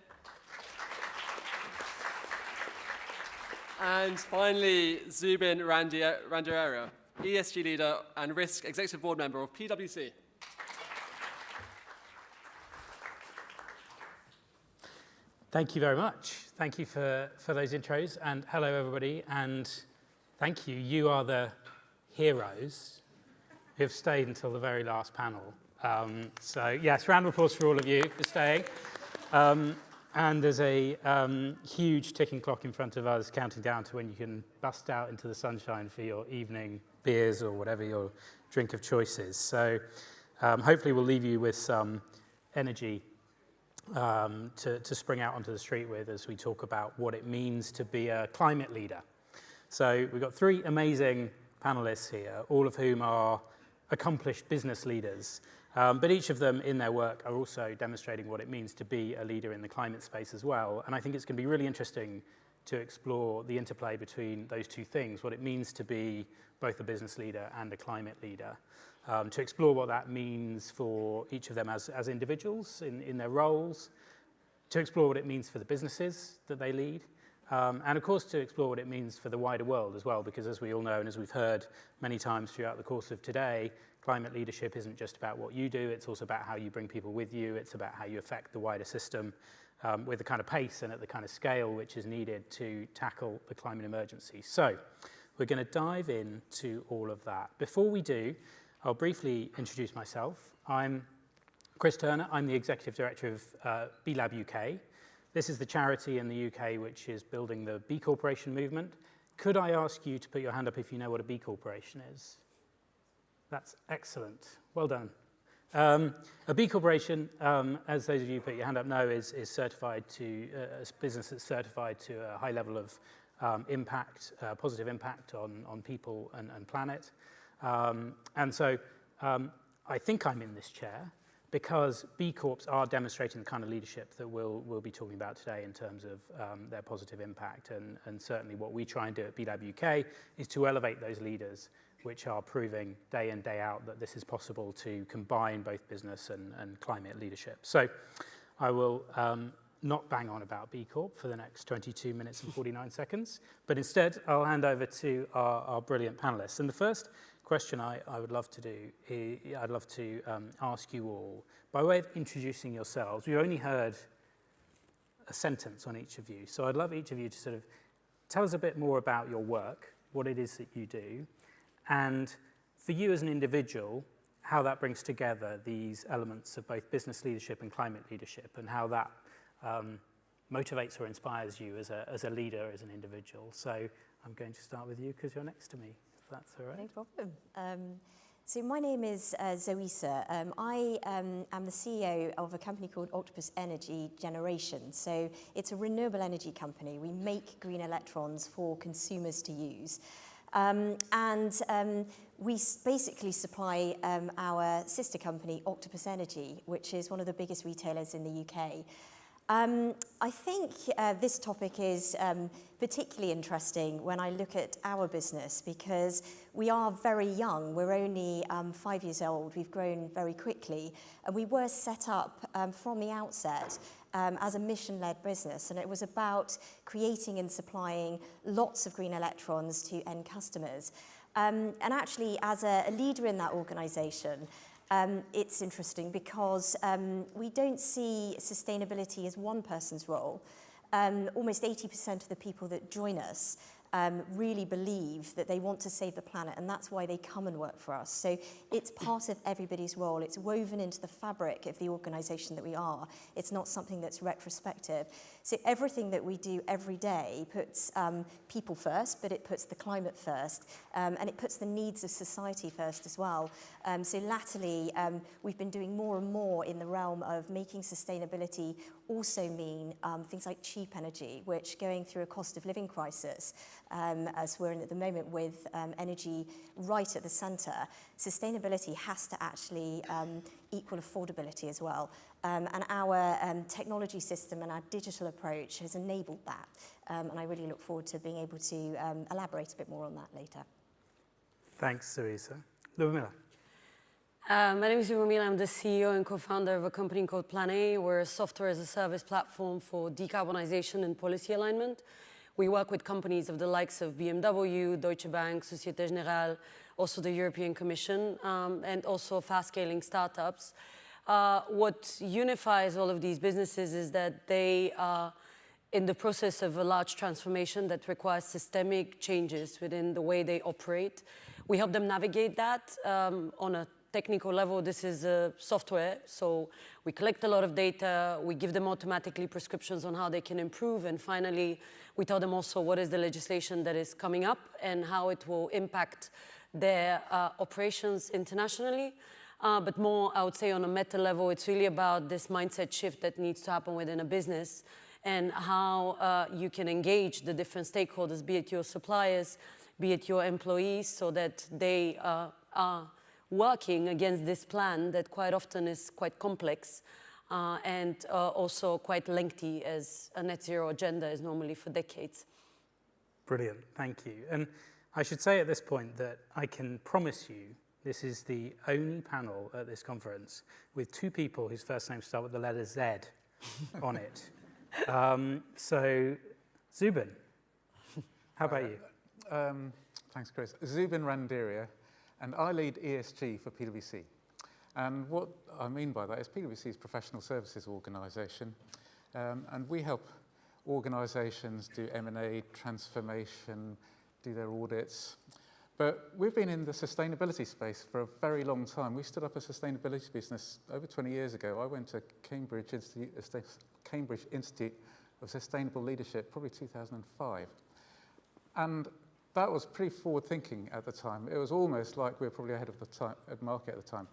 And finally, Zubin Randiera, ESG leader and risk executive board member of PwC. Thank you very much. Thank you for those intros, and hello everybody, and thank you. You are the heroes who have stayed until the very last panel. So yes, round of applause for all of you for staying. And there's a huge ticking clock in front of us counting down to when you can bust out into the sunshine for your evening beers or whatever your drink of choice is. So hopefully we'll leave you with some energy to spring out onto the street with as we talk about what it means to be a climate leader. So we've got three amazing panelists here, all of whom are accomplished business leaders, but each of them in their work are also demonstrating what it means to be a leader in the climate space as well. And I think it's going to be really interesting to explore the interplay between those two things, what it means to be both a business leader and a climate leader. To explore what that means for each of them as individuals in their roles, to explore what it means for the businesses that they lead, and of course to explore what it means for the wider world as well, because as we all know and as we've heard many times throughout the course of today, climate leadership isn't just about what you do, it's also about how you bring people with you, it's about how you affect the wider system with the kind of pace and at the kind of scale which is needed to tackle the climate emergency. So we're going to dive into all of that. Before we do, I'll briefly introduce myself. I'm Chris Turner. I'm the Executive Director of B-Lab UK. This is the charity in the UK which is building the B Corporation movement. Could I ask you to put your hand up if you know what a B Corporation is? That's excellent. Well done. A B Corporation, as those of you who put your hand up know, is certified to a business that's certified to a high level of impact, positive impact on people and planet. And so I think I'm in this chair because B Corps are demonstrating the kind of leadership that we'll be talking about today in terms of their positive impact. And certainly what we try and do at B-Lab UK is to elevate those leaders which are proving day in, day out that this is possible to combine both business and climate leadership. So I will not bang on about B Corp for the next 22 minutes and 49 seconds, but instead I'll hand over to our brilliant panelists. And the first question I would love to do is, I'd love to ask you all, by way of introducing yourselves, we only heard a sentence on each of you, so I'd love each of you to sort of tell us a bit more about your work, what it is that you do, and for you as an individual, how that brings together these elements of both business leadership and climate leadership, and how that motivates or inspires you as a leader, as an individual. So I'm going to start with you because you're next to me. That's all right. No problem. So my name is Zoisa. I am the CEO of a company called Octopus Energy Generation. So it's a renewable energy company. We make green electrons for consumers to use. We basically supply our sister company, Octopus Energy, which is one of the biggest retailers in the UK. I think this topic is particularly interesting when I look at our business because we are very young. We're only 5 years old. We've grown very quickly. And we were set up from the outset as a mission-led business. And it was about creating and supplying lots of green electrons to end customers. And actually, as a leader in that organization, it's interesting because we don't see sustainability as one person's role. Almost 80% of the people that join us really believe that they want to save the planet, and that's why they come and work for us. So it's part of everybody's role. It's woven into the fabric of the organisation that we are. It's not something that's retrospective. So everything that we do every day puts people first, but it puts the climate first, and it puts the needs of society first as well. So latterly, we've been doing more and more in the realm of making sustainability also mean things like cheap energy, which going through a cost of living crisis, as we're in at the moment with energy right at the centre, sustainability has to actually equal affordability as well. And our technology system and our digital approach has enabled that. And I really look forward to being able to elaborate a bit more on that later. Thanks, Louisa. Lubomila. My name is Lubomila. I'm the CEO and co-founder of a company called Plan A. We're a software as a service platform for decarbonization and policy alignment. We work with companies of the likes of BMW, Deutsche Bank, Societe Generale, also the European Commission, and also fast-scaling startups. What unifies all of these businesses is that they are in the process of a large transformation that requires systemic changes within the way they operate. We help them navigate that on a technical level. This is software, so we collect a lot of data, we give them automatically prescriptions on how they can improve, and finally, we tell them also what is the legislation that is coming up and how it will impact their operations internationally. But more, I would say, on a meta level, it's really about this mindset shift that needs to happen within a business and how you can engage the different stakeholders, be it your suppliers, be it your employees, so that they are working against this plan that quite often is quite complex and also quite lengthy, as a net zero agenda is normally for decades. Brilliant, thank you. And I should say at this point that I can promise you this is the only panel at this conference with two people whose first names start with the letter Z on it. So, Zubin, how about you? Thanks, Chris. Zubin Randeria, and I lead ESG for PwC. And what I mean by that is PwC is a professional services organisation, and we help organisations do M&A, transformation, do their audits. But we've been in the sustainability space for a very long time. We stood up a sustainability business over 20 years ago. I went to Cambridge Institute of Sustainable Leadership, probably 2005. And that was pretty forward thinking at the time. It was almost like we were probably ahead of the market at the time.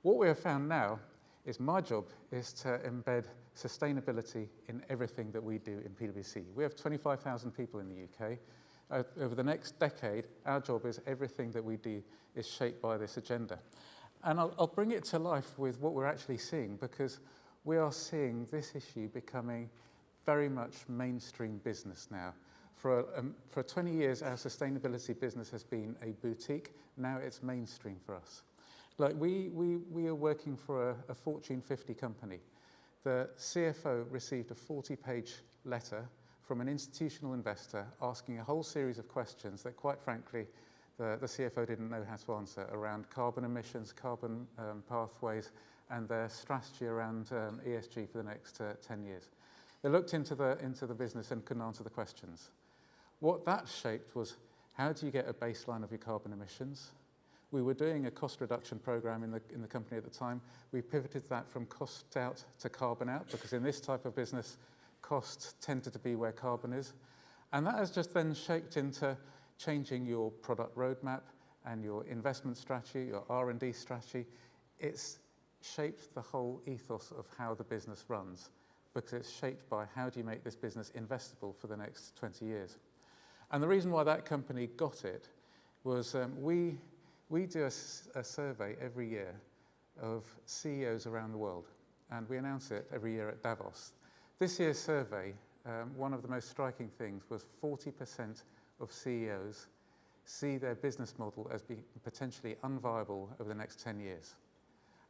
What we have found now is my job is to embed sustainability in everything that we do in PwC. We have 25,000 people in the UK. Over the next decade, our job is everything that we do is shaped by this agenda. And I'll bring it to life with what we're actually seeing, because we are seeing this issue becoming very much mainstream business now. For 20 years, our sustainability business has been a boutique. Now it's mainstream for us. Like we are working for a Fortune 50 company. The CFO received a 40-page letter from an institutional investor asking a whole series of questions that, quite frankly, the CFO didn't know how to answer around carbon emissions, carbon pathways, and their strategy around ESG for the next 10 years. They looked into the business and couldn't answer the questions. What that shaped was, how do you get a baseline of your carbon emissions? We were doing a cost reduction program in the company at the time. We pivoted that from cost out to carbon out, because in this type of business, costs tended to be where carbon is. And that has just then shaped into changing your product roadmap and your investment strategy, your R&D strategy. It's shaped the whole ethos of how the business runs, because it's shaped by how do you make this business investable for the next 20 years. And the reason why that company got it was we do a survey every year of CEOs around the world, and we announce it every year at Davos. This year's survey, one of the most striking things was 40% of CEOs see their business model as being potentially unviable over the next 10 years.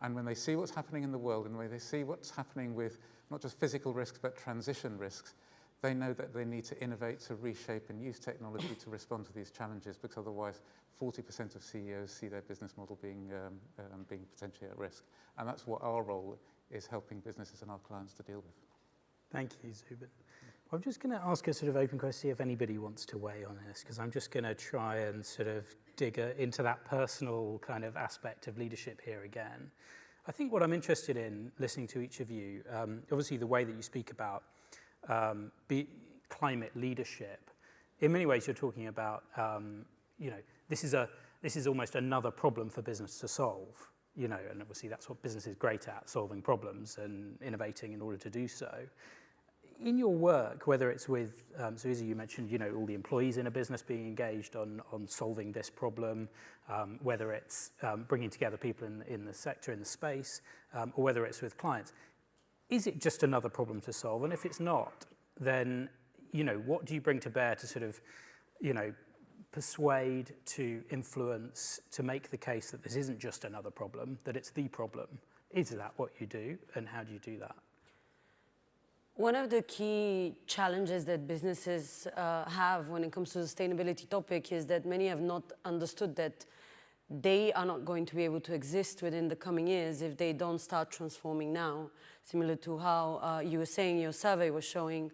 And when they see what's happening in the world, and when they see what's happening with not just physical risks, but transition risks, they know that they need to innovate, to reshape, and use technology to respond to these challenges, because otherwise 40% of CEOs see their business model being potentially at risk. And that's what our role is, helping businesses and our clients to deal with. Thank you, Zubin. I'm just going to ask a sort of open question, see if anybody wants to weigh on this, because I'm just going to try and sort of dig into that personal kind of aspect of leadership here again. I think what I'm interested in, listening to each of you, obviously the way that you speak about climate leadership, in many ways you're talking about, this is almost another problem for business to solve, and obviously that's what business is great at, solving problems and innovating in order to do so. In your work, whether it's with, so Izzy, you mentioned, all the employees in a business being engaged on solving this problem, whether it's bringing together people in the sector, in the space, or whether it's with clients. Is it just another problem to solve? And if it's not, then, what do you bring to bear to sort of, persuade, to influence, to make the case that this isn't just another problem, that it's the problem? Is that what you do, and how do you do that? One of the key challenges that businesses have when it comes to the sustainability topic is that many have not understood that they are not going to be able to exist within the coming years if they don't start transforming now, similar to how you were saying your survey was showing.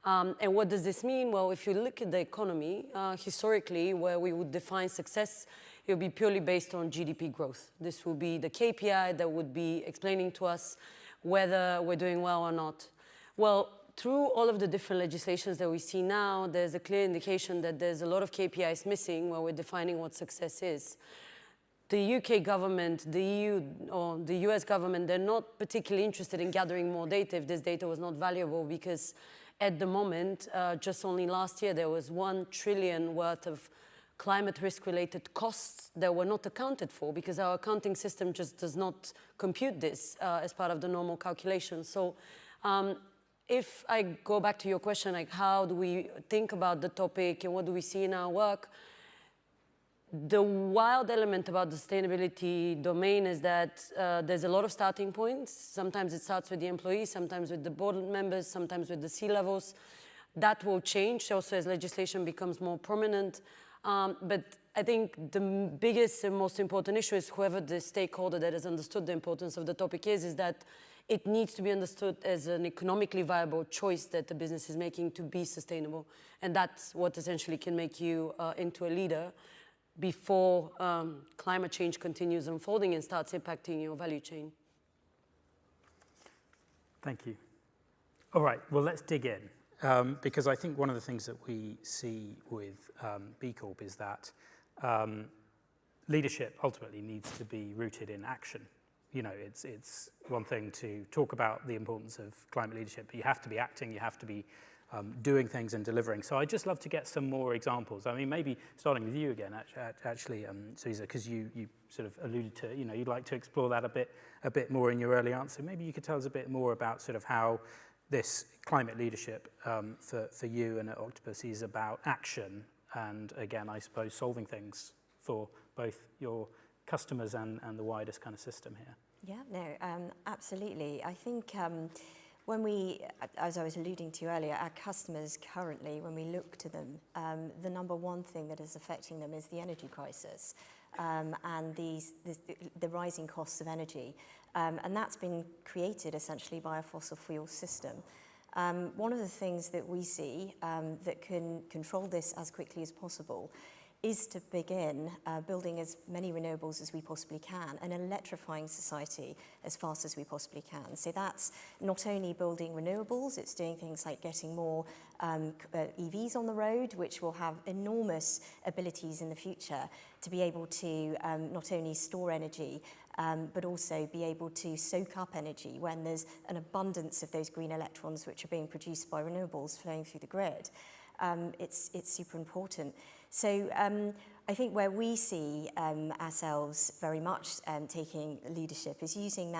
And what does this mean? Well, if you look at the economy, historically, where we would define success, it would be purely based on GDP growth. This will be the KPI that would be explaining to us whether we're doing well or not. Well, through all of the different legislations that we see now, there's a clear indication that there's a lot of KPIs missing where we're defining what success is. The UK government, the EU, or the US government, they're not particularly interested in gathering more data if this data was not valuable, because at the moment, just only last year, there was $1 trillion worth of climate risk-related costs that were not accounted for because our accounting system just does not compute this as part of the normal calculation. So if I go back to your question, like how do we think about the topic and what do we see in our work, the wild element about the sustainability domain is that there's a lot of starting points. Sometimes it starts with the employees, sometimes with the board members, sometimes with the C-levels. That will change also as legislation becomes more prominent. But I think the biggest and most important issue is whoever the stakeholder that has understood the importance of the topic is that it needs to be understood as an economically viable choice that the business is making to be sustainable. And that's what essentially can make you into a leader before climate change continues unfolding and starts impacting your value chain. Thank you. All right, well, let's dig in. Because I think one of the things that we see with B Corp is that leadership ultimately needs to be rooted in action. It's one thing to talk about the importance of climate leadership, but you have to be acting, you have to be doing things and delivering. So I'd just love to get some more examples. I mean, maybe starting with you again, actually, Suiza, because you sort of alluded to, you'd like to explore that a bit more in your early answer. Maybe you could tell us a bit more about sort of how this climate leadership for you and at Octopus is about action and, again, I suppose, solving things for both your customers and the widest kind of system here. Yeah, no, absolutely. I think when we, as I was alluding to earlier, our customers currently, when we look to them, the number one thing that is affecting them is the energy crisis and the rising costs of energy. And that's been created essentially by a fossil fuel system. One of the things that we see that can control this as quickly as possible is to begin building as many renewables as we possibly can and electrifying society as fast as we possibly can. So that's not only building renewables, it's doing things like getting more EVs on the road, which will have enormous abilities in the future to be able to not only store energy, but also be able to soak up energy when there's an abundance of those green electrons which are being produced by renewables flowing through the grid. It's super important. So I think where we see ourselves very much taking leadership is using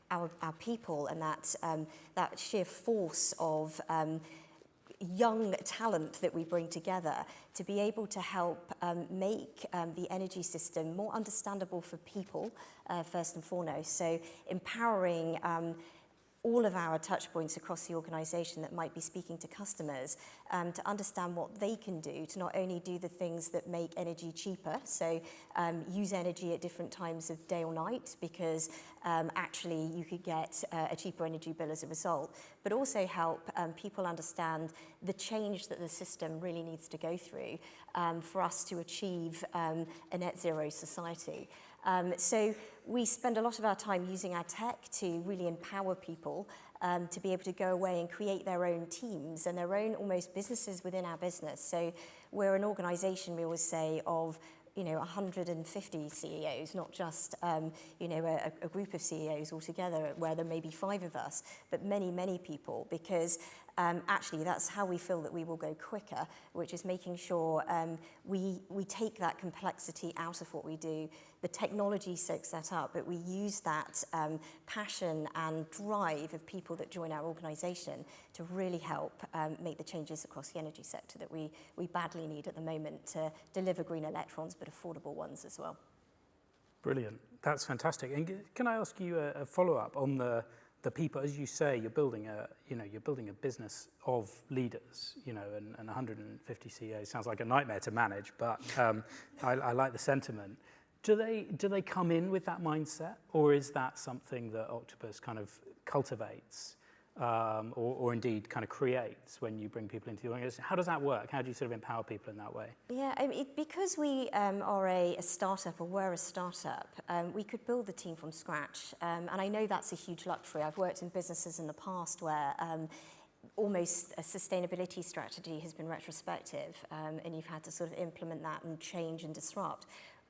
our people and that sheer force of young talent that we bring together to be able to help make the energy system more understandable for people, first and foremost. So empowering all of our touch points across the organization that might be speaking to customers to understand what they can do to not only do the things that make energy cheaper, so use energy at different times of day or night because actually you could get a cheaper energy bill as a result, but also help people understand the change that the system really needs to go through for us to achieve a net zero society. So we spend a lot of our time using our tech to really empower people to be able to go away and create their own teams and their own almost businesses within our business. So we're an organization, we always say, of 150 CEOs, not just a group of CEOs altogether where there may be 5 of us, but many, many people, because actually that's how we feel that we will go quicker, which is making sure we take that complexity out of what we do. The technology soaks that up, but we use that passion and drive of people that join our organization to really help make the changes across the energy sector that we badly need at the moment to deliver green electrons, but affordable ones as well. Brilliant. That's fantastic. And can I ask you a follow-up on the people? As you say, you're building a business of leaders, and 150 CEOs sounds like a nightmare to manage, but I like the sentiment. Do they come in with that mindset, or is that something that Octopus kind of cultivates, or indeed kind of creates when you bring people into the organization? How does that work? How do you sort of empower people in that way? Yeah, because we are a startup, or we're a startup, we could build the team from scratch. And I know that's a huge luxury. I've worked in businesses in the past where almost a sustainability strategy has been retrospective, and you've had to sort of implement that and change and disrupt.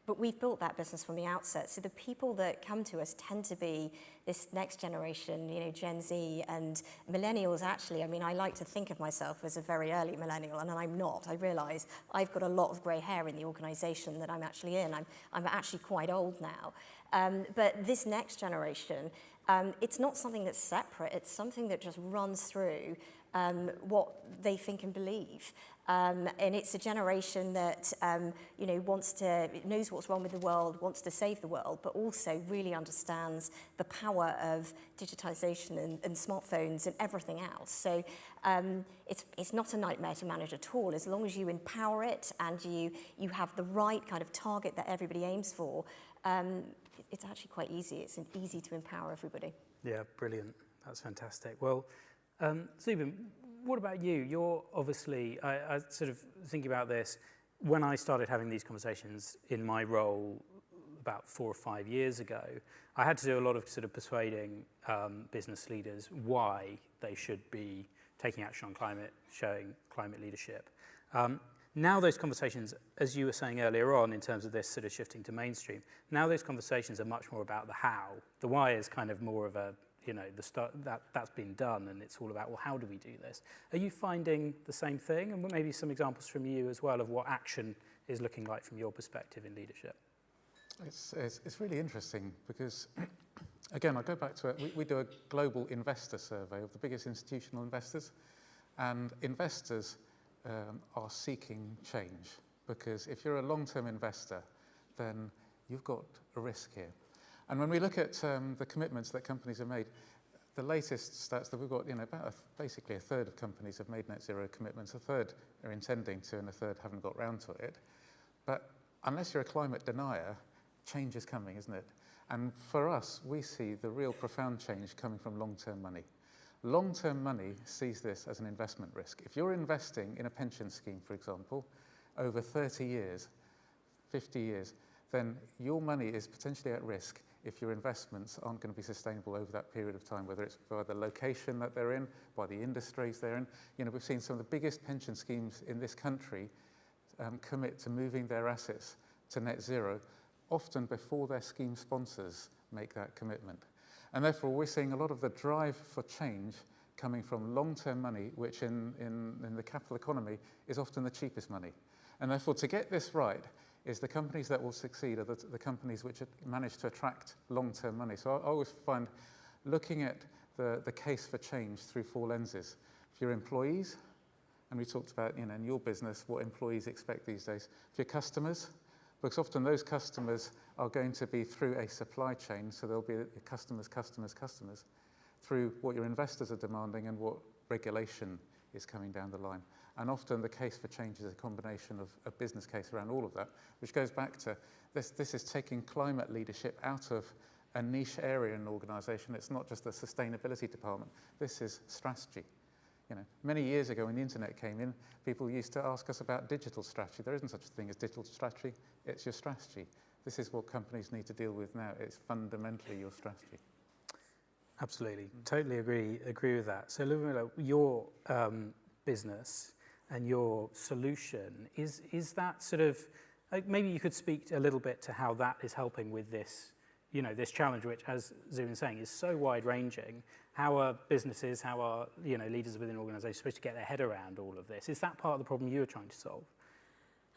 But we've built that business from the outset. So the people that come to us tend to be this next generation, Gen Z and millennials, actually. I mean, I like to think of myself as a very early millennial, and I'm not. I realize I've got a lot of gray hair in the organization that I'm actually in. I'm actually quite old now. But this next generation, it's not something that's separate. It's something that just runs through what they think and believe. And it's a generation that knows what's wrong with the world, wants to save the world, but also really understands the power of digitization and smartphones and everything else. So it's not a nightmare to manage at all. As long as you empower it and you have the right kind of target that everybody aims for, it's actually quite easy. It's easy to empower everybody. Yeah, brilliant. That's fantastic. Well, Zubin, what about you? You're obviously, I sort of thinking about this, when I started having these conversations in my role about 4 or 5 years ago, I had to do a lot of sort of persuading business leaders why they should be taking action on climate, showing climate leadership. Now those conversations, as you were saying earlier on in terms of this sort of shifting to mainstream, now those conversations are much more about the how. The why is kind of more of a, the start, that's been done, and it's all about, well, how do we do this? Are you finding the same thing? And maybe some examples from you as well of what action is looking like from your perspective in leadership. It's really interesting because, again, I'll go back to it. We do a global investor survey of the biggest institutional investors, and investors are seeking change, because if you're a long-term investor, then you've got a risk here. And when we look at the commitments that companies have made, the latest stats that we've got, basically a third of companies have made net zero commitments, a third are intending to, and a third haven't got round to it. But unless you're a climate denier, change is coming, isn't it? And for us, we see the real profound change coming from long-term money. Long-term money sees this as an investment risk. If you're investing in a pension scheme, for example, over 30 years, 50 years, then your money is potentially at risk if your investments aren't going to be sustainable over that period of time, whether it's by the location that they're in, by the industries they're in. We've seen some of the biggest pension schemes in this country commit to moving their assets to net zero, often before their scheme sponsors make that commitment. And therefore, we're seeing a lot of the drive for change coming from long-term money, which in the capital economy is often the cheapest money. And therefore, to get this right, is the companies that will succeed are the companies which manage to attract long-term money. So I always find looking at the case for change through 4 lenses. If you're employees, and we talked about in your business what employees expect these days. If you're customers, because often those customers are going to be through a supply chain, so there'll be customers. through what your investors are demanding and what regulation is coming down the line. And often the case for change is a combination of a business case around all of that, which goes back to this is taking climate leadership out of a niche area in an organization. It's not just a sustainability department. This is strategy. You know, many years ago when the internet came in, people used to ask us about digital strategy. There isn't such a thing as digital strategy. It's your strategy. This is what companies need to deal with now. It's fundamentally your strategy. Absolutely, totally agree with that. So Ludmila, your business and your solution, is that sort of, maybe you could speak a little bit to how that is helping with this, you know, this challenge, which, as Zubin is saying, is so wide-ranging. How are businesses, how are, you know, leaders within organizations supposed to get their head around all of this? Is that part of the problem you are trying to solve?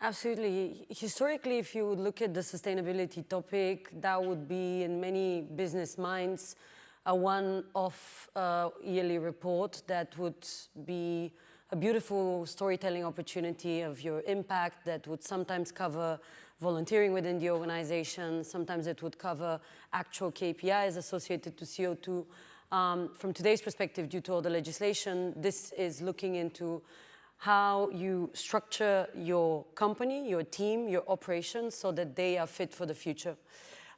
Absolutely. Historically, if you would look at the sustainability topic, that would be in many business minds a one-off yearly report that would be a beautiful storytelling opportunity of your impact that would sometimes cover volunteering within the organization, sometimes it would cover actual KPIs associated to CO2. From today's perspective, due to all the legislation, this is looking into how you structure your company, your team, your operations so that they are fit for the future.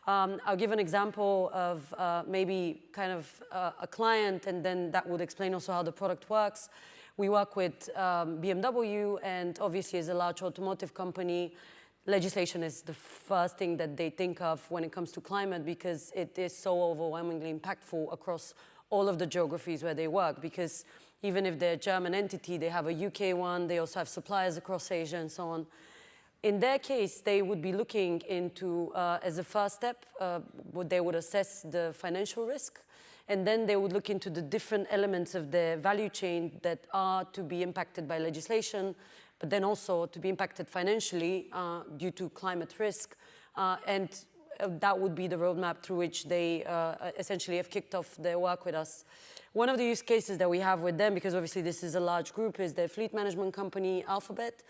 I'll give an example of maybe kind of a client, and then that would explain also how the product works. We work with BMW, and obviously as a large automotive company, legislation is the first thing that they think of when it comes to climate, because it is so overwhelmingly impactful across all of the geographies where they work, because even if they're a German entity, they have a UK one, they also have suppliers across Asia and so on. In their case, they would be looking into, as a first step, they would assess the financial risk, and then they would look into the different elements of the value chain that are to be impacted by legislation, but then also to be impacted financially due to climate risk. And that would be the roadmap through which they essentially have kicked off their work with us. One of the use cases that we have with them, because obviously this is a large group, is their fleet management company, Alphabet.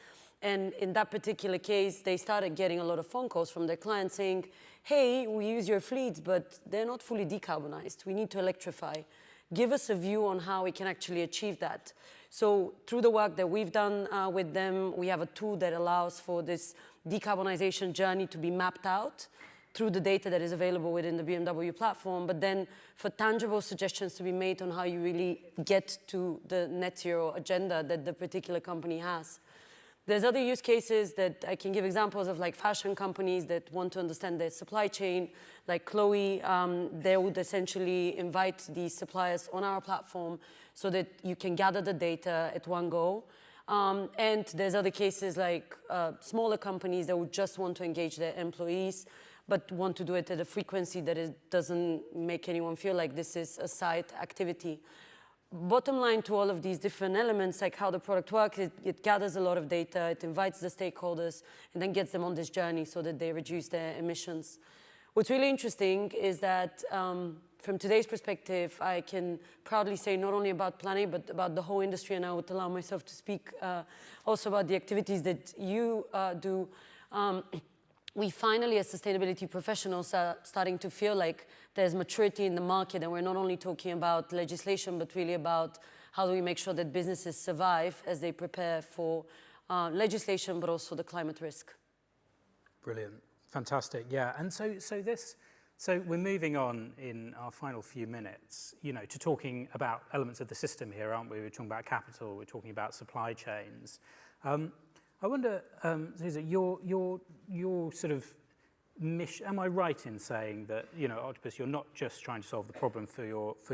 And in that particular case, they started getting a lot of phone calls from their clients saying, hey, we use your fleets, but they're not fully decarbonized. We need to electrify. Give us a view on how we can actually achieve that. So through the work that we've done with them, we have a tool that allows for this decarbonization journey to be mapped out through the data that is available within the BMW platform, but then for tangible suggestions to be made on how you really get to the net zero agenda that the particular company has. There's other use cases that I can give examples of, like fashion companies that want to understand their supply chain, like Chloe. They would essentially invite these suppliers on our platform so that you can gather the data at one go. And there's other cases like smaller companies that would just want to engage their employees, but want to do it at a frequency that it doesn't make anyone feel like this is a side activity. Bottom line to all of these different elements, like how the product works, it gathers a lot of data, it invites the stakeholders, and then gets them on this journey so that they reduce their emissions. What's really interesting is that from today's perspective, I can proudly say not only about Plan A, but about the whole industry, and I would allow myself to speak also about the activities that you do. We finally, as sustainability professionals, are starting to feel like there's maturity in the market, and we're not only talking about legislation, but really about how do we make sure that businesses survive as they prepare for legislation, but also the climate risk. Brilliant, fantastic, yeah. And so we're moving on in our final few minutes, you know, to talking about elements of the system here, aren't we? We're talking about capital, we're talking about supply chains. I wonder, Zuzia, your sort of mission, am I right in saying that, you know, Octopus, you're not just trying to solve the problem for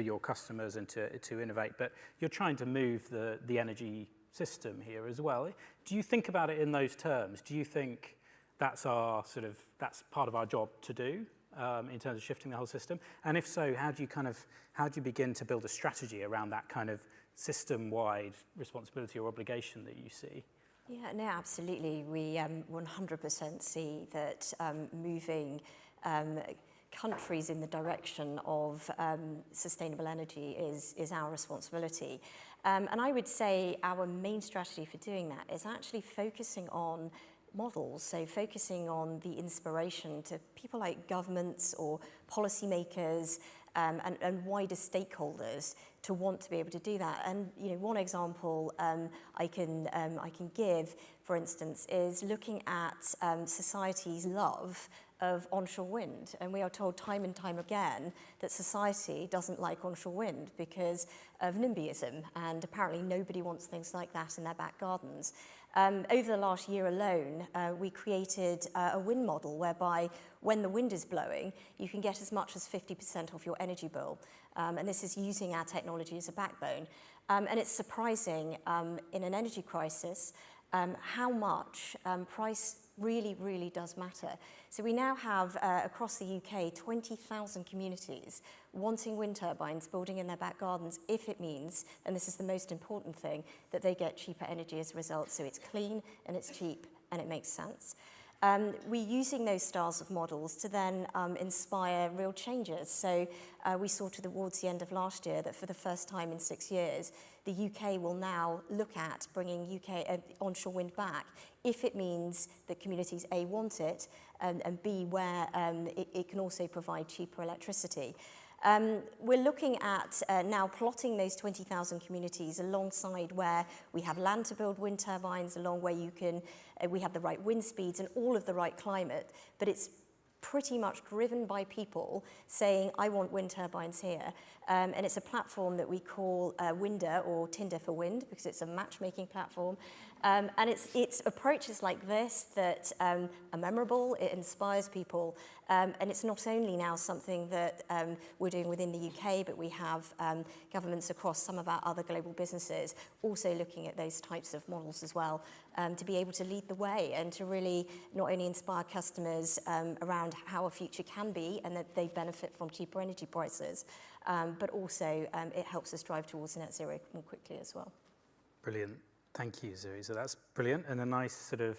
your customers and to innovate, but you're trying to move the energy system here as well? Do you think about it in those terms? Do you think that's that's part of our job to do in terms of shifting the whole system? And if so, how do you begin to build a strategy around that kind of system-wide responsibility or obligation that you see? Yeah, no, absolutely. We 100% see that moving countries in the direction of sustainable energy is our responsibility. And I would say our main strategy for doing that is actually focusing on models, so focusing on the inspiration to people like governments or policymakers and wider stakeholders to want to be able to do that. And one example I can give, for instance, is looking at society's love of onshore wind. And we are told time and time again that society doesn't like onshore wind because of NIMBYism, and apparently nobody wants things like that in their back gardens. Over the last year alone, we created a wind model whereby when the wind is blowing, you can get as much as 50% off your energy bill. And this is using our technology as a backbone. And it's surprising in an energy crisis how much price really does matter. So we now have, across the UK, 20,000 communities wanting wind turbines building in their back gardens if it means, and this is the most important thing, that they get cheaper energy as a result. So it's clean and it's cheap and it makes sense. We're using those styles of models to then inspire real changes. So we saw towards the end of last year that for the first time in 6 years, the UK will now look at bringing UK onshore wind back if it means that communities A, want it, and B, where it can also provide cheaper electricity. We're looking at now plotting those 20,000 communities alongside where we have land to build wind turbines, along where you can, we have the right wind speeds and all of the right climate, but it's pretty much driven by people saying, I want wind turbines here. And it's a platform that we call Winder, or Tinder for Wind, because it's a matchmaking platform. And it's approaches like this that are memorable, it inspires people. And it's not only now something that we're doing within the UK, but we have governments across some of our other global businesses also looking at those types of models as well, to be able to lead the way and to really not only inspire customers around how a future can be and that they benefit from cheaper energy prices, but also it helps us drive towards net zero more quickly as well. Brilliant. Thank you, Zoe. So that's brilliant and a nice sort of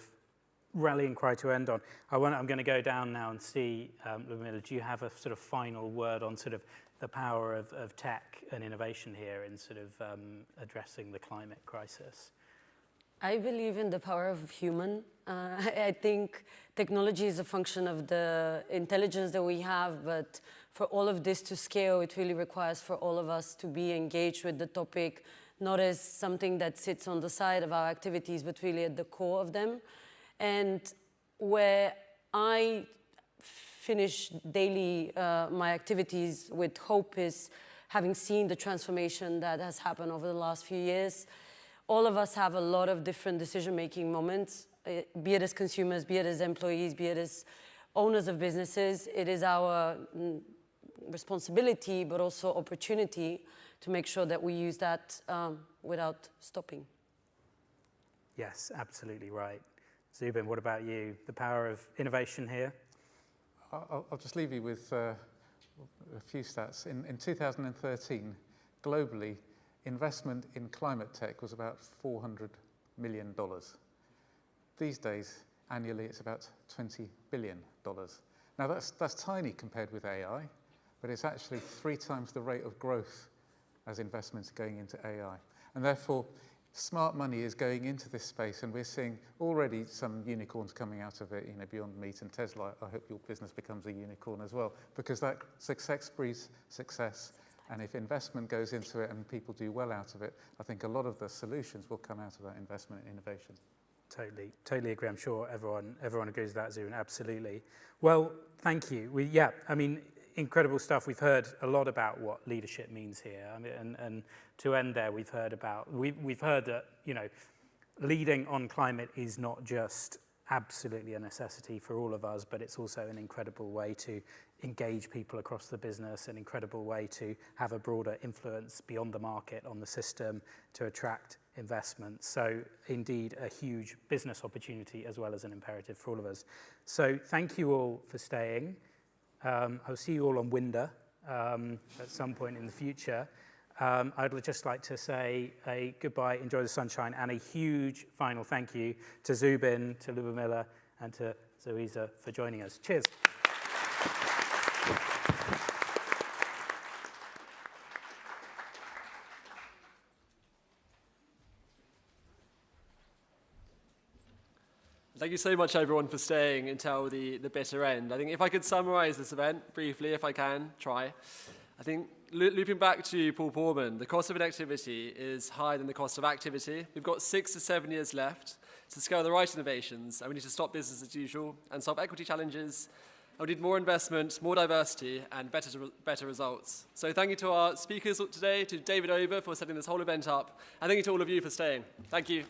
rallying cry to end on. I'm going to go down now and see, Ludmila, do you have a sort of final word on sort of the power of tech and innovation here in sort of addressing the climate crisis? I believe in the power of human. I think technology is a function of the intelligence that we have, but for all of this to scale, it really requires for all of us to be engaged with the topic, not as something that sits on the side of our activities, but really at the core of them. And where I finish daily my activities with hope is having seen the transformation that has happened over the last few years. All of us have a lot of different decision-making moments, be it as consumers, be it as employees, be it as owners of businesses. It is our responsibility, but also opportunity to make sure that we use that without stopping. Yes, absolutely right. Zubin, what about you? The power of innovation here? I'll just leave you with a few stats. In 2013, globally, investment in climate tech was about $400 million. These days, annually, it's about $20 billion. Now, that's tiny compared with AI, but it's actually 3 times the rate of growth as investments going into AI. And therefore, smart money is going into this space, and we're seeing already some unicorns coming out of it, Beyond Meat and Tesla. I hope your business becomes a unicorn as well, because that success breeds success. And if investment goes into it and people do well out of it, I think a lot of the solutions will come out of that investment in innovation. Totally agree. I'm sure everyone agrees with that, Zubin, absolutely. Well, thank you. Incredible stuff. We've heard a lot about what leadership means here. And to end there, we've heard that, leading on climate is not just absolutely a necessity for all of us, but it's also an incredible way to engage people across the business, an incredible way to have a broader influence beyond the market on the system to attract investment. So indeed, a huge business opportunity as well as an imperative for all of us. So thank you all for staying. I'll see you all on Winder at some point in the future. I'd just like to say a goodbye, enjoy the sunshine, and a huge final thank you to Zubin, to Ludmila, and to Zoisa for joining us. Cheers. Thank you so much, everyone, for staying until the bitter end. I think if I could summarize this event briefly, if I can, try. I think looping back to Paul Porman, the cost of inactivity is higher than the cost of activity. We've got 6 to 7 years left to scale the right innovations, and we need to stop business as usual and solve equity challenges. And we need more investment, more diversity, and better results. So thank you to our speakers today, to David Over for setting this whole event up, and thank you to all of you for staying. Thank you.